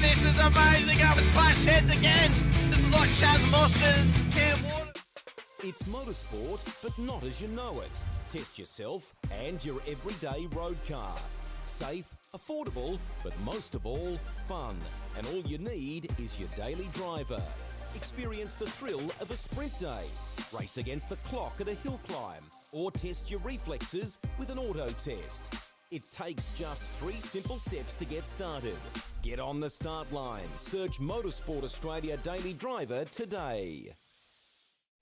this is amazing. I was clash heads again. This is like Chaz Moskin and Cam Water. It's motorsport, but not as you know it. Test yourself and your everyday road car. Safe, affordable, but most of all, fun. And all you need is your daily driver. Experience the thrill of a sprint day. Race against the clock at a hill climb. Or test your reflexes with an auto test. It takes just 3 simple steps to get started. Get on the start line. Search Motorsport Australia Daily Driver today.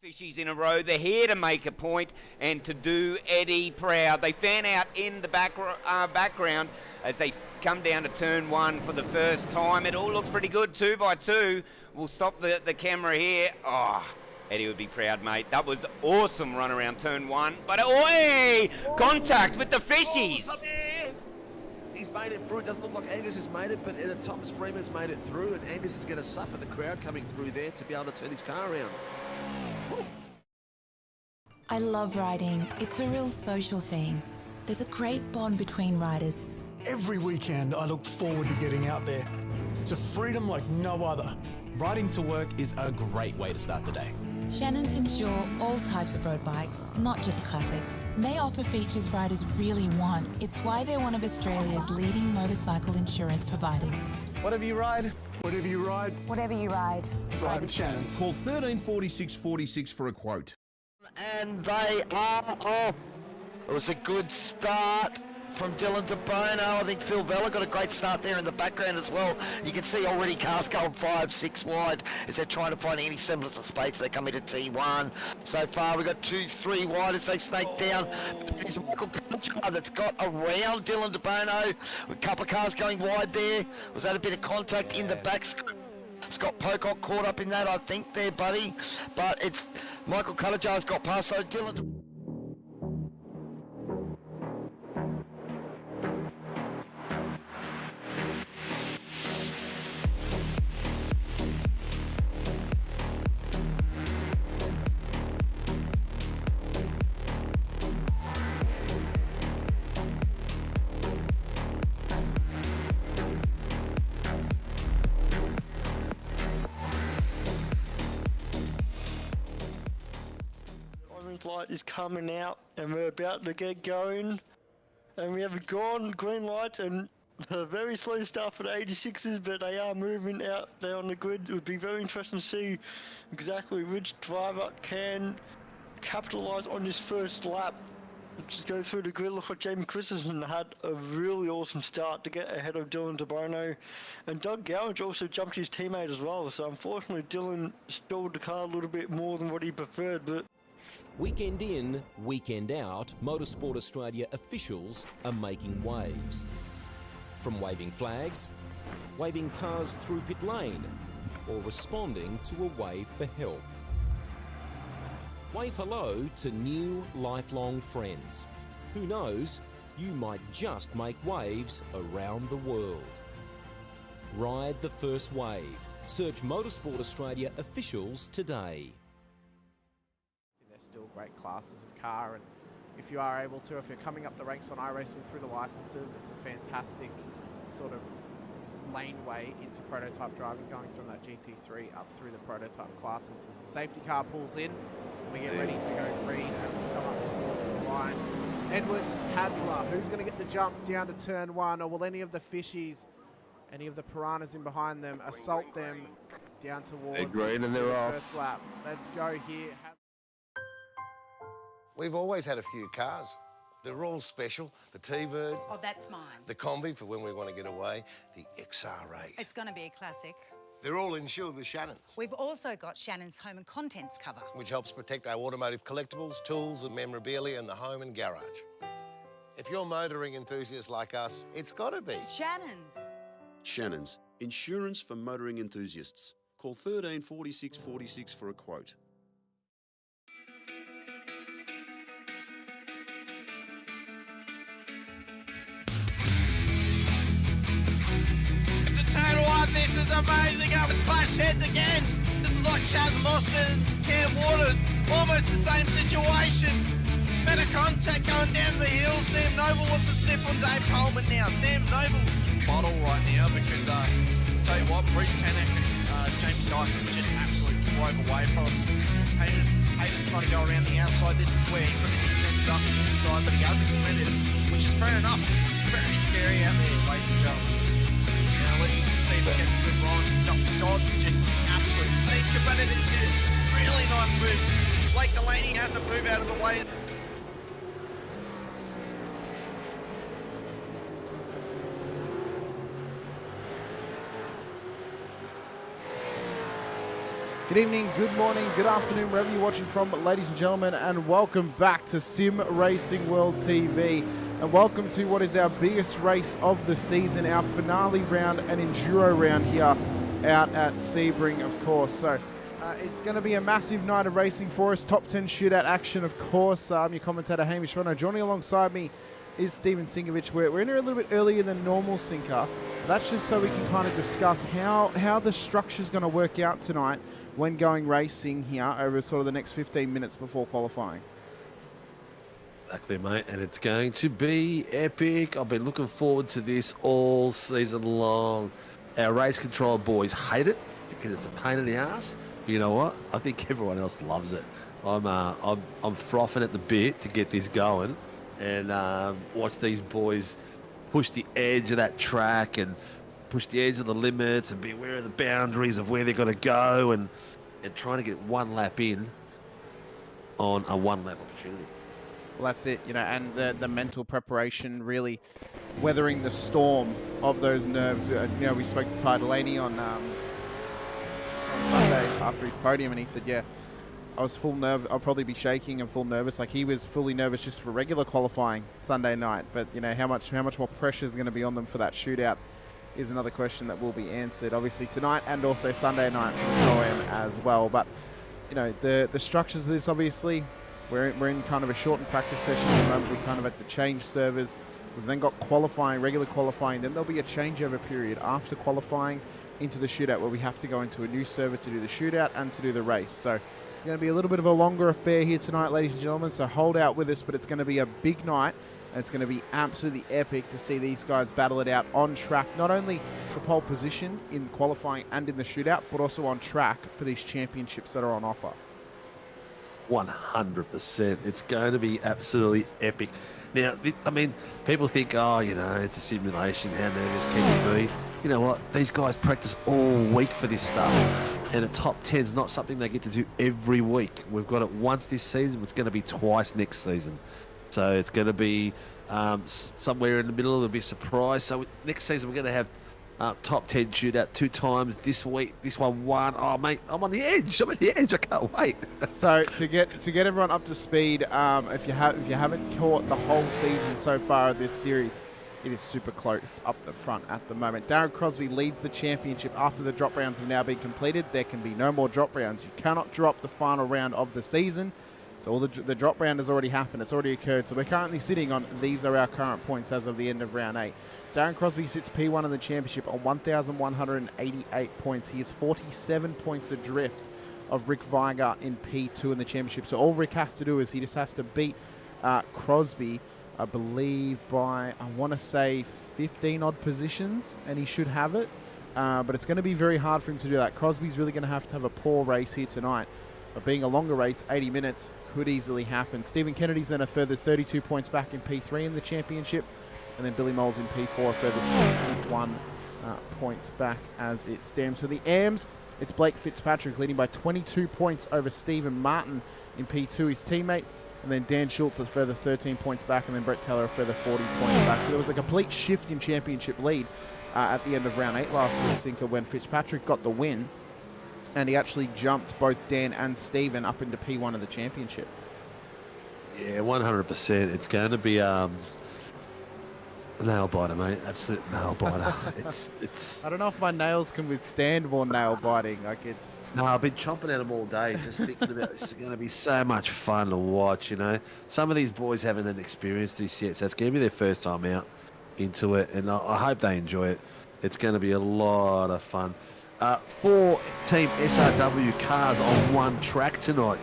Fishies in a row. They're here to make a point and to do Eddie proud. They fan out in the background as they come down to turn 1 for the first time. It all looks pretty good, 2 by 2. We'll stop the camera here. Oh, Eddie would be proud, mate. That was awesome run around turn 1. But, oi! Contact with the fishies! He's made it through. It doesn't look like Angus has made it, but Thomas Freeman's made it through, and Angus is going to suffer the crowd coming through there to be able to turn his car around. I love riding. It's a real social thing. There's a great bond between riders. Every weekend I look forward to getting out there. It's a freedom like no other. Riding to work is a great way to start the day. Shannons insure all types of road bikes, not just classics. They offer features riders really want. It's why they're one of Australia's leading motorcycle insurance providers. Whatever you ride, whatever you ride, Whatever you ride. ride with Shannon's. Call 134646 for a quote. And they are off. It was a good start from Dylan De Bono. I think Phil Vella got a great start there in the background as well. You can see already cars going 5, 6 wide as they're trying to find any semblance of space. They come into T1. So far we've got 2, 3 wide as they snake down. There's Michael Conchar that's got around Dylan De Bono. A couple of cars going wide there. Was that a bit of contact in the back? Scott Pocock caught up in that, I think, there, buddy. But it's Michael Cullajar's got past, so Dylan... Light is coming out and we're about to get going, and we have a green light and a very slow start for the 86s, but they are moving out there on the grid. It would be very interesting to see exactly which driver can capitalise on this first lap. Just go through the grid. Look like Jamie Christensen had a really awesome start to get ahead of Dylan De Bono, and Doug Gowage also jumped his teammate as well, so unfortunately Dylan stalled the car a little bit more than what he preferred. But Weekend in, weekend out, Motorsport Australia officials are making waves. From waving flags, waving cars through pit lane, or responding to a wave for help. Wave hello to new lifelong friends. Who knows, you might just make waves around the world. Ride the first wave. Search Motorsport Australia officials today. Still great classes of car, and if you are able to, if you're coming up the ranks on iRacing through the licenses, it's a fantastic sort of laneway into prototype driving, going from that GT3 up through the prototype classes. As the safety car pulls in, we get ready to go green as we come up towards the line. Edwards, Hasler, who's going to get the jump down to turn 1, or will any of the fishies, any of the piranhas in behind them, assault them down towards green and they're this off. first lap? Let's go here. We've always had a few cars. They're all special. The T-Bird. Oh, that's mine. The Combi for when we want to get away. The XR8. It's going to be a classic. They're all insured with Shannon's. We've also got Shannon's Home and Contents cover, which helps protect our automotive collectibles, tools and memorabilia in the home and garage. If you're motoring enthusiasts like us, it's got to be Shannon's. Shannon's, insurance for motoring enthusiasts. Call 134646 for a quote. This is amazing. I was clash heads again. This is like Chaz Moskin and Cam Waters. Almost the same situation. Better contact going down the hill. Sam Noble wants to sniff on Dave Coleman now. Sam Noble's bottle right now because tell you what, Bruce Tanek and Jamie Dyke just absolutely drove away from us. Hayden trying to go around the outside. This is where he could have just sent it up the inside, but he hasn't committed, which is fair enough. It's very scary out there, ladies and gentlemen. Now let's see if we get a good run. Dodds just absolutely beat competitors here. Really nice move. Blake Delaney had to move out of the way. Good evening, good morning, good afternoon, wherever you're watching from, ladies and gentlemen, and welcome back to Sim Racing World TV, and welcome to what is our biggest race of the season, our finale round, an Enduro round here out at Sebring, of course. So it's going to be a massive night of racing for us, top 10 shootout action, of course. I'm your commentator, Hamish Munro. Joining alongside me is Stephen Sinkovic. We're in here a little bit earlier than normal, Sinker. That's just so we can kind of discuss how the structure's going to work out tonight when going racing here over sort of the next 15 minutes before qualifying. Exactly, mate, and it's going to be epic. I've been looking forward to this all season long. Our race control boys hate it because it's a pain in the ass. But you know what? I think everyone else loves it. I'm frothing at the bit to get this going and watch these boys push the edge of that track and push the edge of the limits and be aware of the boundaries of where they're going to go and trying to get one lap in on a one-lap opportunity. Well, that's it, and the mental preparation, really weathering the storm of those nerves. We spoke to Ty Delaney on Sunday after his podium, and he said, yeah, I was full nerve. I'll probably be shaking and full nervous. Like, he was fully nervous just for regular qualifying Sunday night. But, how much more pressure is going to be on them for that shootout is another question that will be answered, obviously, tonight and also Sunday night for the Pro-Am as well. But, the structures of this, obviously, we're in kind of a shortened practice session at the moment. We kind of had to change servers. We've then got qualifying, regular qualifying. Then there'll be a changeover period after qualifying into the shootout where we have to go into a new server to do the shootout and to do the race. So it's going to be a little bit of a longer affair here tonight, ladies and gentlemen. So hold out with us, but it's going to be a big night. And it's going to be absolutely epic to see these guys battle it out on track. Not only the pole position in qualifying and in the shootout, but also on track for these championships that are on offer. 100%. It's going to be absolutely epic. Now, people think, it's a simulation. How nervous can you be? You know what? These guys practice all week for this stuff. And a top 10 is not something they get to do every week. We've got it once this season. It's going to be twice next season. So it's going to be somewhere in the middle. There'll be a surprise. So next season we're going to have top 10 shootout 2 times. This week, this one won. Oh, mate, I'm on the edge. I can't wait. So to get everyone up to speed, if you haven't caught the whole season so far of this series, it is super close up the front at the moment. Darren Crosby leads the championship after the drop rounds have now been completed. There can be no more drop rounds. You cannot drop the final round of the season. So all the drop round has already happened. It's already occurred. So we're currently sitting on, these are our current points as of the end of round 8. Darren Crosby sits P1 in the championship on 1,188 points. He is 47 points adrift of Rick Viger in P2 in the championship. So all Rick has to do is he just has to beat Crosby, I believe, by, I want to say, 15 odd positions, and he should have it. But it's going to be very hard for him to do that. Crosby's really going to have a poor race here tonight. But being a longer race, 80 minutes, could easily happen. Stephen Kennedy's then a further 32 points back in P3 in the championship. And then Billy Moles in P4, a further 61 points back as it stands. For the AMs, it's Blake Fitzpatrick leading by 22 points over Stephen Martin in P2, his teammate. And then Dan Schultz a further 13 points back, and then Brett Teller a further 40 points back. So there was a complete shift in championship lead at the end of round 8 last week, Sinker, when Fitzpatrick got the win. And he actually jumped both Dan and Stephen up into P1 of the championship. Yeah, 100%. It's going to be a nail biter, mate. Absolute nail biter. It's. I don't know if my nails can withstand more nail biting. No, I've been chomping at them all day, just thinking about it's going to be so much fun to watch. Some of these boys haven't experienced this yet, so it's going to be their first time out into it, and I hope they enjoy it. It's going to be a lot of fun. 4 Team SRW cars on one track tonight.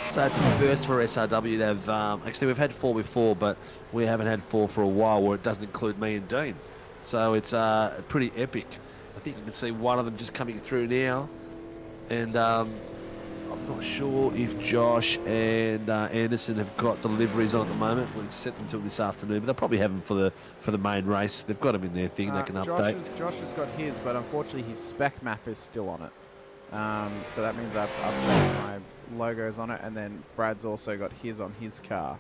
So it's a first for SRW. They've actually, we've had 4 before, but we haven't had 4 for a while, where it doesn't include me and Dean. So it's pretty epic. I think you can see one of them just coming through now. And I'm not sure if Josh and Anderson have got deliveries on at the moment. We've set them till this afternoon, but they'll probably have them for the main race. They've got them in their thing. They can update. Josh has got his, but unfortunately his spec map is still on it. So that means I've updated my logos on it, and then Brad's also got his on his car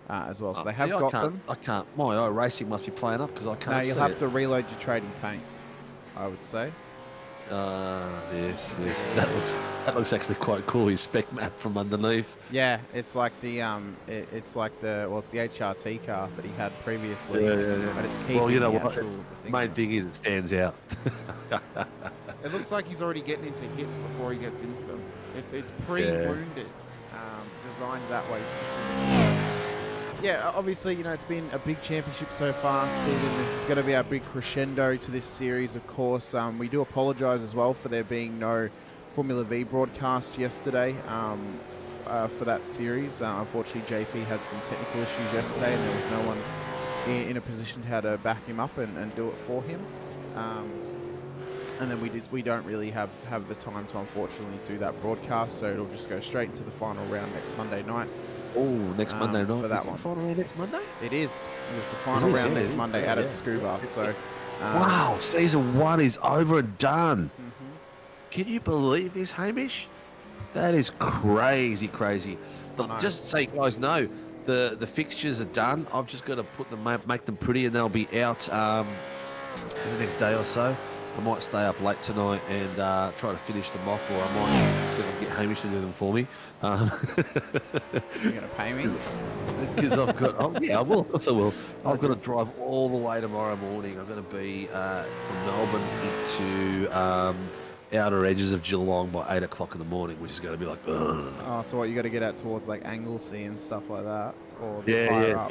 as well. So they have got them. I can't. My iRacing must be playing up because I can't. No, see you'll have it. to reload your trading paints, I would say. Yes. That looks actually quite cool. His spec map from underneath. Yeah, it's like the it's the HRT car that he had previously. Yeah. But it's keeping Well, you know the what? actual The main thing is it stands out. It looks like he's already getting into hits before he gets into them. It's pre-wounded, designed that way specifically. Yeah, obviously, it's been a big championship so far, Stephen. This is going to be our big crescendo to this series, of course. We do apologise as well for there being no Formula V broadcast yesterday for that series. Unfortunately, JP had some technical issues yesterday, and there was no one in a position to how to back him up and do it for him. And then we don't really have the time to unfortunately do that broadcast, so it'll just go straight into the final round next Monday night. Oh, next Monday night for that one. Final round next Monday? It is. It's the final round next Monday out at Scuba. So, wow, season 1 is over and done. Can you believe this, Hamish? That is crazy. Look, just so you guys know, the fixtures are done. I've just got to put them, make them pretty, and they'll be out in the next day or so. I might stay up late tonight and try to finish them off, or I might see if I can get Hamish to do them for me. You're going to pay me? Because I've got, I will, of course I will. I've got to drive all the way tomorrow morning. I'm going to be from Melbourne into outer edges of Geelong by 8 o'clock in the morning, which is going to be like, ugh. Oh, so what, you got to get out towards like Anglesey and stuff like that? Or Yeah,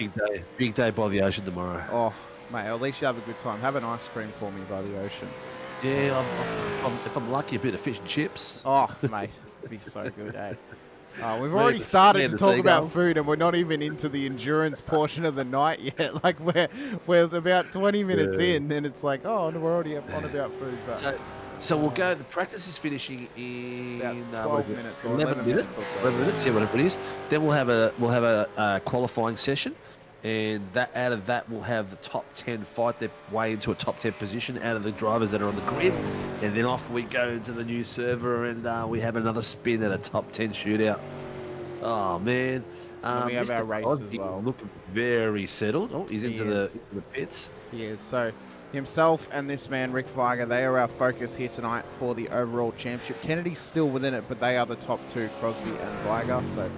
big day by the ocean tomorrow. Oh, mate, at least you have a good time. Have an ice cream for me by the ocean. Yeah, if I'm lucky, a bit of fish and chips. Oh, mate, it'd be so good, eh? We've already started to talk about food, and we're not even into the endurance portion of the night yet. Like we're about 20 minutes in, and it's like, oh, we're already on about food. But so we'll go. The practice is finishing in about 12 minutes or 11 minutes or so. 11 minutes, yeah, whatever it is. Then we'll have a qualifying session. And out of that, we'll have the top 10 fight their way into a top 10 position out of the drivers that are on the grid. And then off we go into the new server, and we have another spin at a top 10 shootout. Oh, man. We have our race as well. Looking very settled. Oh, he's into the pits. He is. So himself and this man, Rick Viger, they are our focus here tonight for the overall championship. Kennedy's still within it, but they are the top 2, Crosby and Viger. So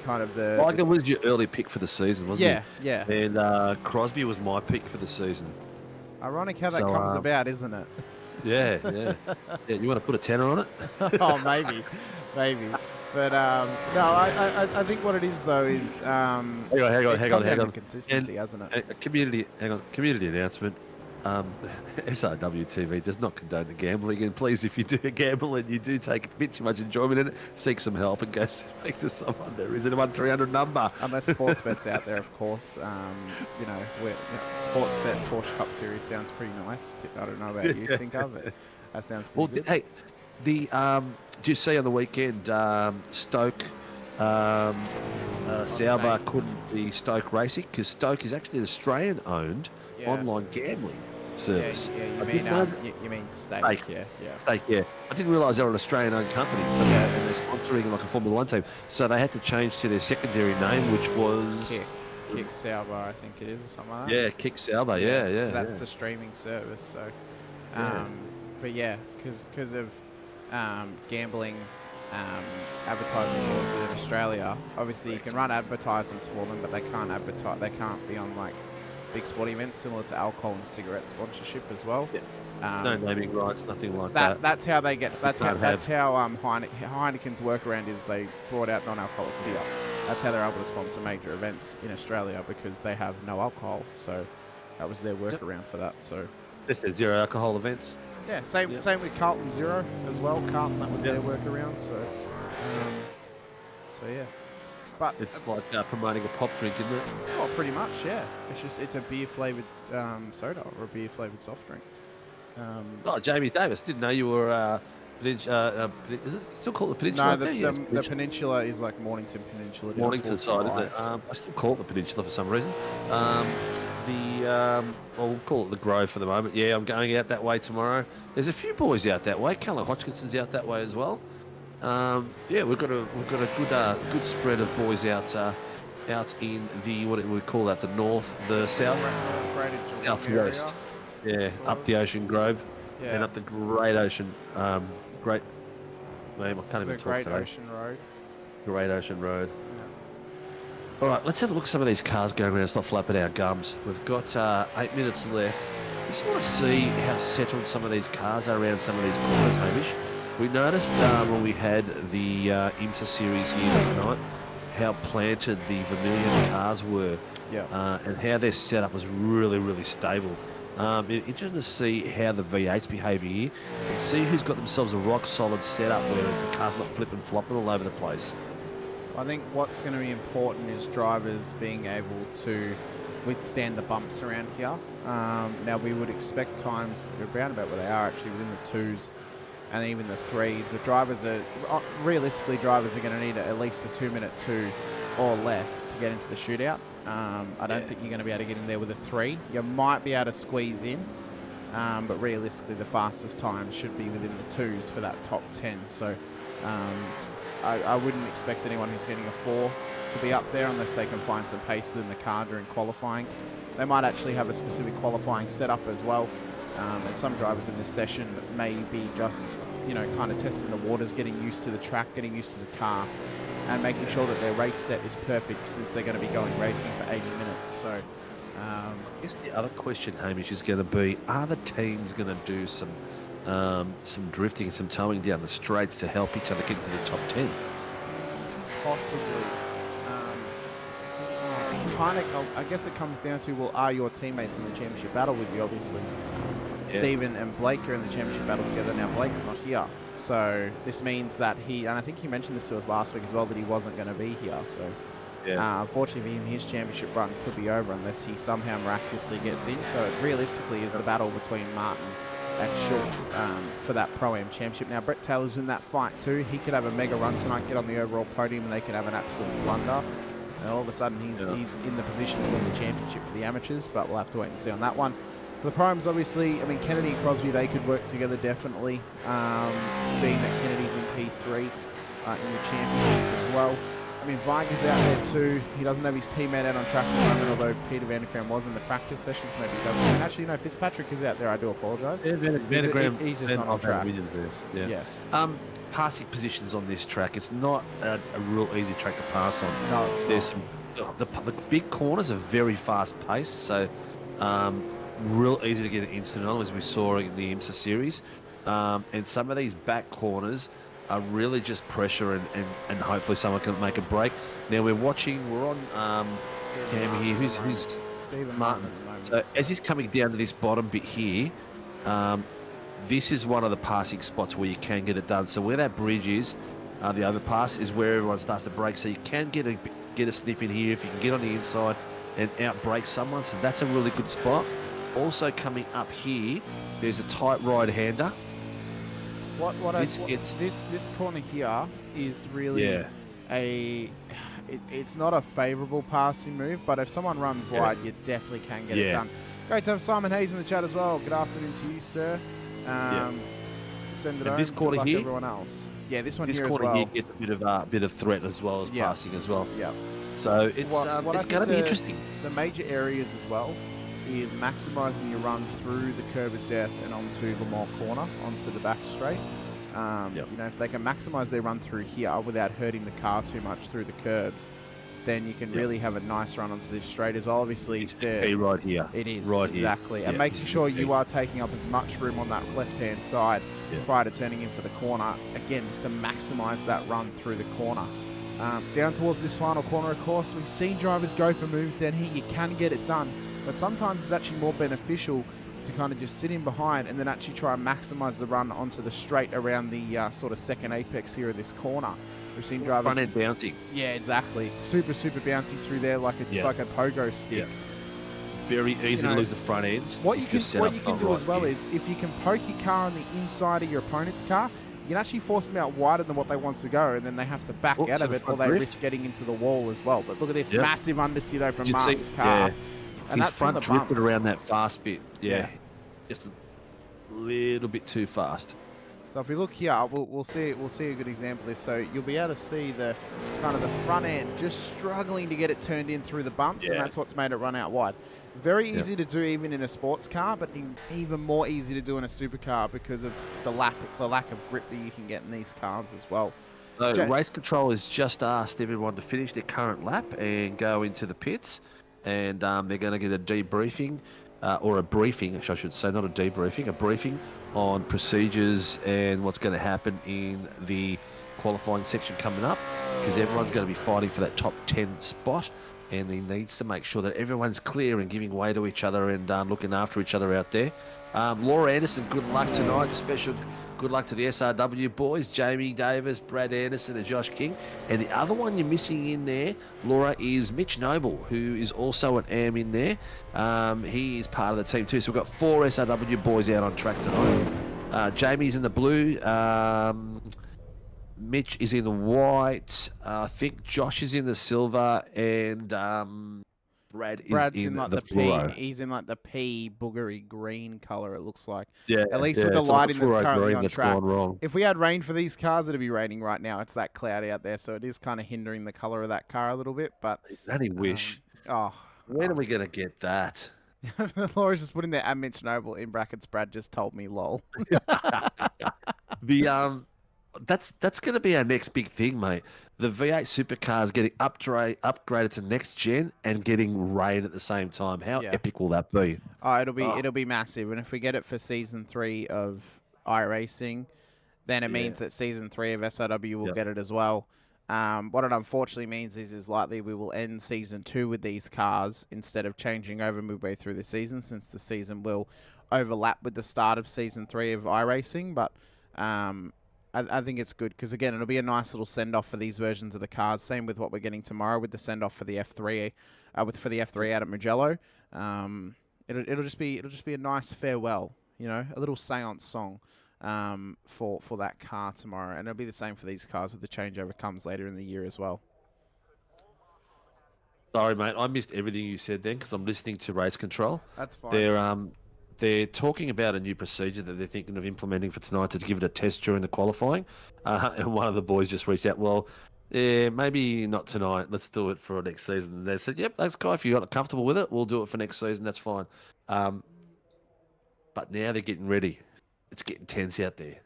kind of the... Viger was your early pick for the season, wasn't he? Yeah. And Crosby was my pick for the season. Ironic how that comes about, isn't it? Yeah. You want to put a tenner on it? Oh, maybe. But no, I think what it is though is hang on. Consistency, hasn't it? Community announcement. SRW TV does not condone the gambling, and please, if you do gamble and you do take a bit too much enjoyment in it, seek some help and go speak to someone. There is a 1-300 number. Unless Sportsbet's out there, of course. Sportsbet Porsche Cup Series sounds pretty nice. I don't know about you, Sinko, but that sounds pretty good. Hey, did you see on the weekend Stoke? Sauber couldn't be Stoke Racing because Stoke is actually an Australian-owned online gambling service. You mean Stake? Yeah. Stake, yeah. I didn't realise they were an Australian-owned company, and they're sponsoring like a Formula 1 team. So they had to change to their secondary name, which was Kick Sauber, I think it is, or something like that. Yeah, Kick Sauber. Yeah. That's the streaming service. So, but yeah, because of gambling. Advertising laws within Australia. Obviously, you can run advertisements for them, but they can't advertise. They can't be on like big sporting events, similar to alcohol and cigarette sponsorship as well. Yeah. No naming rights, nothing like that. That's how they get. That's how Heineken's workaround is. They brought out non-alcoholic beer. That's how they're able to sponsor major events in Australia because they have no alcohol. So that was their workaround for that. So just their zero alcohol events. Yeah, same with Carlton Zero as well. Carlton, that was their workaround. So, yeah. But it's like promoting a pop drink, isn't it? Oh, pretty much, yeah. It's a beer flavored soda or a beer flavored soft drink. Oh, Jamie Davis. Didn't know you were. Is it still called the Peninsula? No, the Peninsula is like Mornington Peninsula. Mornington side, isn't it? I still call it the Peninsula for some reason. Well, we'll call it the Grove for the moment. Yeah, I'm going out that way tomorrow. There's a few boys out that way. Callum Hodgkinson's out that way as well. Yeah, we've got a good spread of boys out in the what we call that, the north, the south, southwest. Yeah, up the Ocean Grove and up the Great Ocean. Great. Man, I can't even talk Great today. Ocean Road. Great Ocean Road. All right, let's have a look at some of these cars going around. It's not flapping our gums. We've got 8 minutes left. I just want to see how settled some of these cars are around some of these corners, Hamish. We noticed when we had the IMSA series here that night how planted the Vermilion cars were, and how their setup was really, really stable. Interesting to see how the V8s behave here and see who's got themselves a rock solid setup where the car's not flipping flopping all over the place. I think what's going to be important is drivers being able to withstand the bumps around here. Now we would expect times around about where they are actually within the 2s and even the 3s, but realistically drivers are going to need at least a 2-minute 2 or less to get into the shootout. I don't think you're going to be able to get in there with a 3. You might be able to squeeze in, but realistically the fastest time should be within the 2s for that top 10. So I wouldn't expect anyone who's getting a 4 to be up there unless they can find some pace within the car during qualifying. They might actually have a specific qualifying setup as well. And some drivers in this session may be just, kind of testing the waters, getting used to the track, getting used to the car, and making sure that their race set is perfect since they're going to be going racing for 80 minutes. So, I guess the other question, Hamish, is going to be: are the teams going to do some drifting, some towing down the straights to help each other get into the top 10? Possibly. I guess it comes down to, well, are your teammates in the championship battle with you? Obviously, Stephen and Blake are in the championship battle together. Now Blake's not here, so this means that and I think he mentioned this to us last week as well, that he wasn't going to be here. So unfortunately for him, his championship run could be over unless he somehow miraculously gets in. So it realistically is the battle between Martin and Schultz for that Pro-Am championship. Now Brett Taylor's in that fight too. He could have a mega run tonight, get on the overall podium, and they could have an absolute blunder. And all of a sudden he's in the position to win the championship for the amateurs, but we'll have to wait and see on that one. For the Primes, obviously, I mean, Kennedy and Crosby, they could work together definitely, being that Kennedy's in P3 in the championship as well. I mean, Viger's out there too. He doesn't have his teammate out on track at the moment, although Peter Vanderkram was in the practice session, so maybe he doesn't. And actually, no, Fitzpatrick is out there. I do apologise. Yeah, Vanderkram, he's just not on track. Yeah. Passing positions on this track, it's not a real easy track to pass on. No, it's There's not. The big corners are very fast paced, so real easy to get an incident on, as we saw in the IMSA series. And some of these back corners are really just pressure and hopefully someone can make a break. Now we're on Cam here, who's Stephen Martin. So as he's coming down to this bottom bit here, this is one of the passing spots where you can get it done. So where that bridge is, the overpass, is where everyone starts to brake. So you can get a sniff in here if you can get on the inside and out-brake someone. So that's a really good spot. Also coming up here, there's a tight right-hander. This corner here is really it's not a favourable passing move, but if someone runs wide, you definitely can get it done. Great to have Simon Hayes in the chat as well. Good afternoon to you, sir. Send it over. This corner here, everyone else. Yeah, this one here as well. This corner here gets a bit of threat as well as passing as well. Yeah. So it's going to be interesting. The major areas as well is maximising your run through the curb of death and onto Lamar corner, onto the back straight. If they can maximise their run through here without hurting the car too much through the curbs, then you can really have a nice run onto this straight as well. Obviously, it's the right here. It is, right exactly. Here. And making sure you are taking up as much room on that left-hand side prior to turning in for the corner. Again, just to maximise that run through the corner. Down towards this final corner, of course, we've seen drivers go for moves down here. You can get it done, but sometimes it's actually more beneficial to kind of just sit in behind and then actually try and maximise the run onto the straight around the sort of second apex here of this corner. We've seen drivers... Front end bouncing. Yeah, exactly. Super bouncing through there like a pogo stick. very easy to lose the front end. What you if you're can set do up not as well right. is if you can poke your car on the inside of your opponent's car, you can actually force them out wider than what they want to go, and then they have to back Oops, out to of the it, or front they drift. risk getting into the wall as well. But look at this Yep. massive understeer though from You'd see- Martin's car. yeah. And His that's from front the drifted bumps. around that fast bit. Yeah. Yeah. Just a little bit too fast. So if we look here, we'll see a good example of this. So you'll be able to see the kind of the front end just struggling to get it turned in through the bumps, and Yeah. that's what's made it run out wide. Very Yep. easy to do even in a sports car, but even more easy to do in a supercar because of the lack of grip that you can get in these cars as well. So Ja- race control has just asked everyone to finish their current lap and go into the pits, and they're going to get a debriefing or a briefing, I should say, not a debriefing, a briefing on procedures and what's going to happen in the qualifying section coming up, because everyone's going to be fighting for that top 10 spot, and he needs to make sure that everyone's clear and giving way to each other and looking after each other out there. Laura Anderson, good luck tonight. Special good luck to the SRW boys, Jamie Davis, Brad Anderson and Josh King. And the other one you're missing in there, Laura, is Mitch Noble, who is also an AM in there. He is part of the team too. So we've got 4 SRW boys out on track tonight. Jamie's in the blue. Mitch is in the white. I think Josh is in the silver, and Brad's in like the the fluoro. P. He's in like the pea boogery green color. It looks like. Yeah, At least yeah, with the it's like lighting that's fluoro currently green on that's track. gone wrong. If we had rain for these cars, it'd be raining right now. It's that cloudy out there, so it is kind of hindering the color of that car a little bit. But I only wish. When are we gonna get that? Laura's just putting there, Mitch Noble in brackets. Brad just told me, lol. The that's going to be our next big thing, mate. The V8 supercars getting upgraded to next gen and getting rain at the same time. How epic will that be? Oh, it'll be massive. And if we get it for season 3 of iRacing, then it means that season 3 of SRW will get it as well. What it unfortunately means is likely we will end season 2 with these cars instead of changing over midway through the season, since the season will overlap with the start of season 3 of iRacing. But I think it's good because, again, it'll be a nice little send-off for these versions of the cars. Same with what we're getting tomorrow with the send-off for the F3, for the F3 out at Mugello. It'll just be a nice farewell, a little seance song for that car tomorrow, and it'll be the same for these cars with the changeover comes later in the year as well. Sorry, mate. I missed everything you said then because I'm listening to race control. That's fine. They're talking about a new procedure that they're thinking of implementing for tonight to give it a test during the qualifying. And one of the boys just reached out, well, yeah, maybe not tonight. Let's do it for next season. And they said, yep, that's cool. If you're not comfortable with it, we'll do it for next season. That's fine. But now they're getting ready. It's getting tense out there.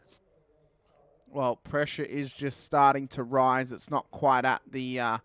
Well, pressure is just starting to rise. It's not quite at the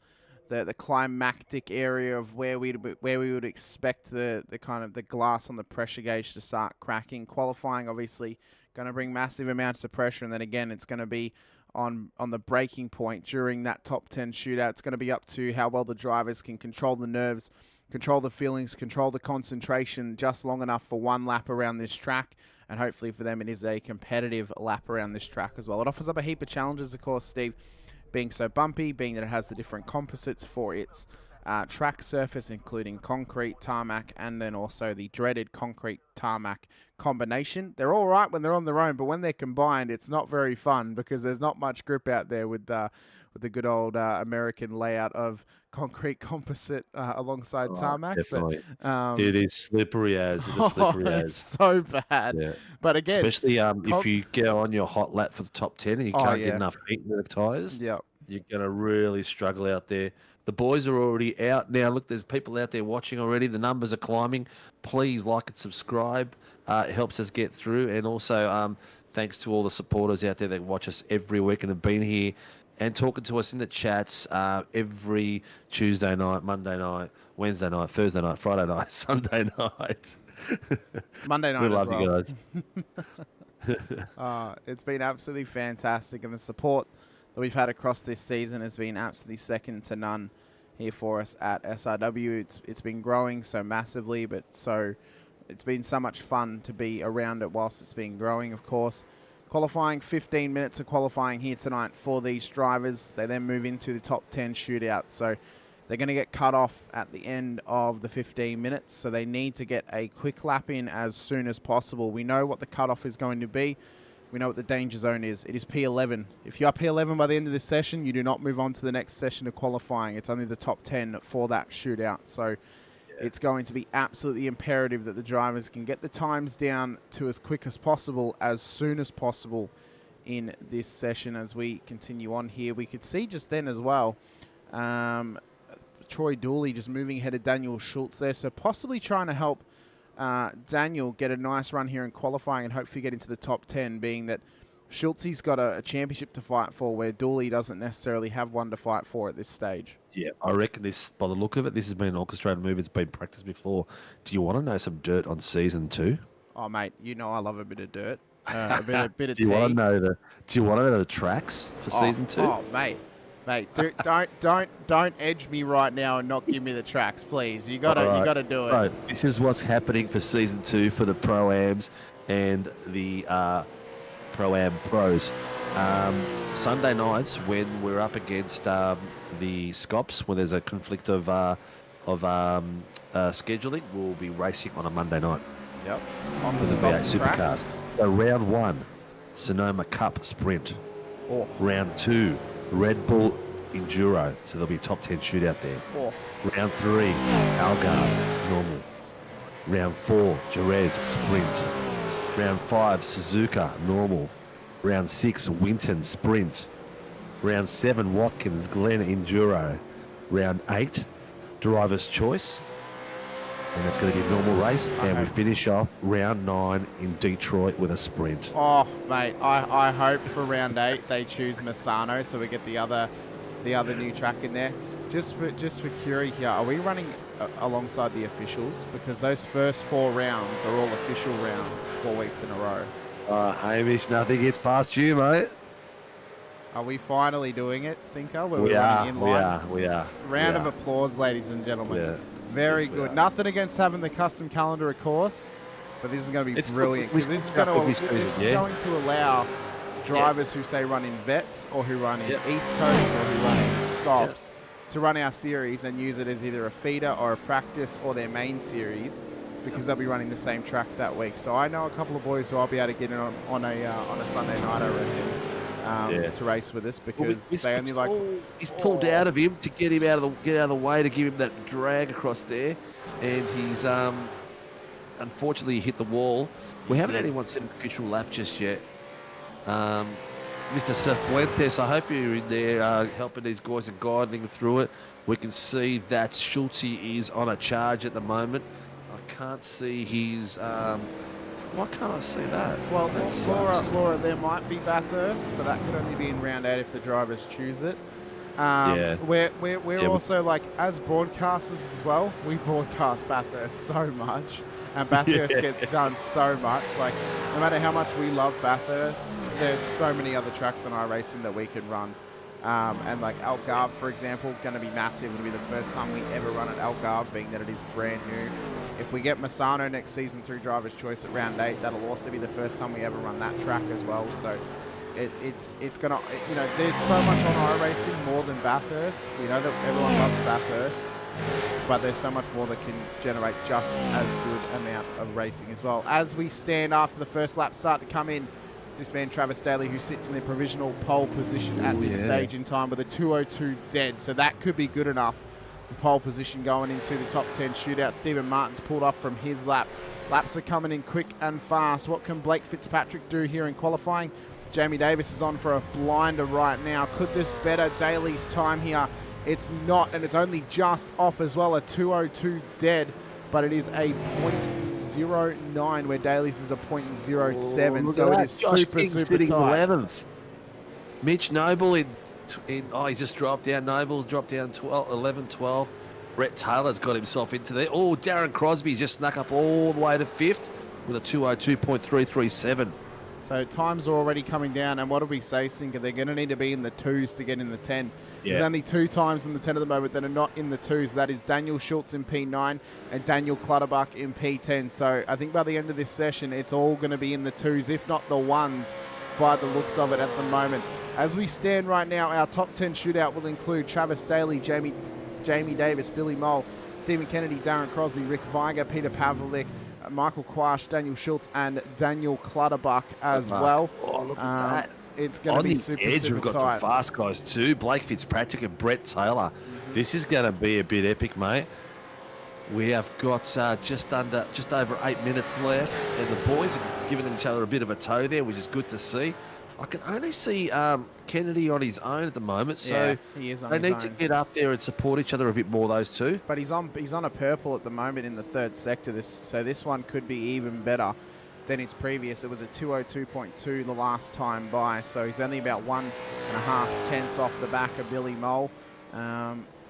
climactic area of where we would expect the kind of the glass on the pressure gauge to start cracking. Qualifying obviously going to bring massive amounts of pressure, and then again it's going to be on the breaking point during that top 10 shootout. It's going to be up to how well the drivers can control the nerves, control the feelings, control the concentration just long enough for one lap around this track. And hopefully for them it is a competitive lap around this track as well. It offers up a heap of challenges, of course, Steve, being so bumpy, being that it has the different composites for its track surface, including concrete, tarmac, and then also the dreaded concrete tarmac combination. They're all right when they're on their own, but when they're combined, it's not very fun because there's not much grip out there with the good old American layout of concrete composite alongside tarmac. Definitely. But, it is slippery as. It is slippery as. It's so bad. Yeah. But again, especially if you go on your hot lap for the top 10 and you can't get yeah. enough heat in the tyres, Yep. you're going to really struggle out there. The boys are already out now. Look, there's people out there watching already. The numbers are climbing. Please like and subscribe. It helps us get through. And also, thanks to all the supporters out there that watch us every week and have been here and talking to us in the chats every Tuesday night, Monday night, Wednesday night, Thursday night, Friday night, Sunday night. Monday night we as love well. you guys. It's been absolutely fantastic, and the support that we've had across this season has been absolutely second to none here for us at SRW. It's been growing so massively, but it's been so much fun to be around it whilst it's been growing, of course. Qualifying, 15 minutes of qualifying here tonight for these drivers. They then move into the top 10 shootout. So They're going to get cut off at the end of the 15 minutes, so they need to get a quick lap in as soon as possible. We know what the cutoff is going to be. We know what the danger zone is. It is P11. If you are P11 by the end of this session, you do not move on to the next session of qualifying. It's only the top 10 for that shootout. So it's going to be absolutely imperative that the drivers can get the times down to as quick as possible, as soon as possible in this session. As we continue on here, we could see just then as well, Troy Dooley just moving ahead of Daniel Schultz there. So possibly trying to help Daniel get a nice run here in qualifying and hopefully get into the top 10, being that Schultze's got a championship to fight for, where Dooley doesn't necessarily have one to fight for at this stage. Yeah, I reckon this, by the look of it, this has been an orchestrated move. It's been practiced before. Do you want to know some dirt on season 2? Oh, mate, you know I love a bit of dirt. A bit of Do you tea. want to know the tracks for season 2? Oh, mate, don't edge me right now and not give me the tracks, please. You gotta do it. So this is what's happening for season 2 for the Pro-Ams and the Pro-Am Pros. Sunday nights when we're up against the Scops, when there's a conflict of scheduling, we'll be racing on a Monday night. Yep. On the V8 Scops Supercars. So round 1, Sonoma Cup Sprint. Oh. Round 2, Red Bull Enduro. So there'll be a top 10 shootout there. Oh. Round 3, Algarve Normal. Round 4, Jerez Sprint. Round 5, Suzuka Normal. Round 6, Winton Sprint. Round 7, Watkins Glen Enduro. Round 8, Driver's Choice. And that's going to be a normal race. Okay. And we finish off round 9 in Detroit with a sprint. Oh, mate, I hope for round 8 they choose Misano, so we get the other new track in there. Just for Curie here, are we running alongside the officials? Because those first 4 rounds are all official rounds 4 weeks in a row. Hamish, nothing gets past you, mate. Are we finally doing it, Sinko? We are. Round of applause, ladies and gentlemen. Yeah. Very good. Nothing against having the custom calendar, of course, but this is going to be brilliant, because this is going to allow drivers who say run in Vets or who run in East Coast or who run in Scops to run our series and use it as either a feeder or a practice or their main series, because they'll be running the same track that week. So I know a couple of boys who I'll be able to get in on a Sunday night, I reckon, to race with us, because they only like. He's pulled out of him to get him out of the way, to give him that drag across there, and he's unfortunately hit the wall. We haven't had anyone set an official lap just yet. Mr. Cifuentes, I hope you're in there helping these guys and guiding through it. We can see that Schultze is on a charge at the moment. I can't see his. Why can't I see that? Well, Laura, there might be Bathurst, but that could only be in round 8 if the drivers choose it. We're also, like, as broadcasters as well, we broadcast Bathurst so much, and Bathurst gets done so much. Like, no matter how much we love Bathurst, there's so many other tracks on iRacing that we can run. And like Algarve, for example, going to be massive. It'll be the first time we ever run at Algarve, being that it is brand new. If we get Misano next season through Driver's Choice at round 8, that'll also be the first time we ever run that track as well. So it's going to, there's so much on iRacing more than Bathurst. We know that everyone loves Bathurst, but there's so much more that can generate just as good amount of racing as well. As we stand after the first lap start to come in, this man Travis Daly, who sits in the provisional pole position at this stage in time with a 2:02 dead. So that could be good enough for pole position going into the top 10 shootout. Stephen Martin's pulled off from his lap. Laps are coming in quick and fast. What can Blake Fitzpatrick do here in qualifying? Jamie Davis is on for a blinder right now. Could this better Daly's time here? It's not, and it's only just off as well, a 2:02 dead, but it is a 0.09, where Daly's is a 0.07, so it is super tight. 11th. Mitch Noble he just dropped down. Noble's dropped down 11, 12. Brett Taylor's got himself into there. Oh, Darren Crosby just snuck up all the way to 5th with a 2:02.337. So times are already coming down, and what do we say, Sinker? They're going to need to be in the 2s to get in the 10. Yeah. There's only 2 times in the 10 at the moment that are not in the 2s. That is Daniel Schultz in P9 and Daniel Clutterbuck in P10. So I think by the end of this session, it's all going to be in the 2s, if not the 1s, by the looks of it at the moment. As we stand right now, our top 10 shootout will include Travis Daly, Jamie Jamie Davis, Billy Mole, Stephen Kennedy, Darren Crosby, Rick Viger, Peter Pavlovic, Michael Quash, Daniel Schultz, and Daniel Clutterbuck as well. Oh, look at that. It's going to be super, edge, super we've got tight. some fast guys too. Blake Fitzpatrick and Brett Taylor. This is going to be a bit epic, mate. We have got just over 8 minutes left, and the boys are giving each other a bit of a toe there, which is good to see. I can only see Kennedy on his own at the moment, so he is on they his need own. to get up there and support each other a bit more, those two. But he's on a purple at the moment in the third sector. So this one could be even better than his previous. It was a 202.2 the last time by, so he's only about 1.5 tenths off the back of Billy Mole.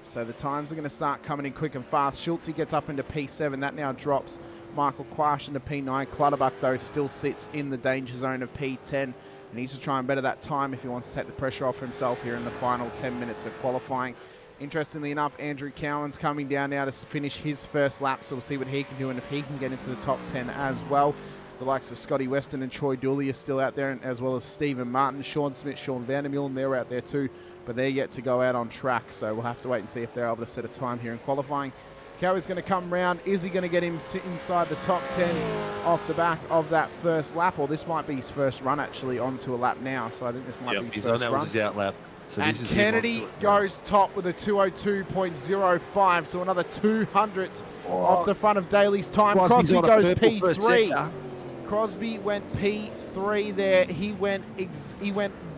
So the times are going to start coming in quick and fast. Schultz gets up into P7. That now drops Michael Quash into P9. Clutterbuck, though, still sits in the danger zone of P10. He needs to try and better that time if he wants to take the pressure off himself here in the final 10 minutes of qualifying. Interestingly enough, Andrew Cowan's coming down now to finish his first lap, so we'll see what he can do and if he can get into the top 10 as well. The likes of Scotty Weston and Troy Dooley are still out there, as well as Stephen Martin, Sean Smith, Sean Vandermeulen, they're out there too, but they're yet to go out on track, so we'll have to wait and see if they're able to set a time here in qualifying. Cowie's going to come round. Is he going to get him to inside the top 10 off the back of that first lap? Or this might be his first run actually onto a lap now, so I think this might be his first run. His out lap. So and this is Kennedy goes top with a 202.05, so another 200th off the front of Daly's time. Crosby goes P3. Crosby went P3 there. He went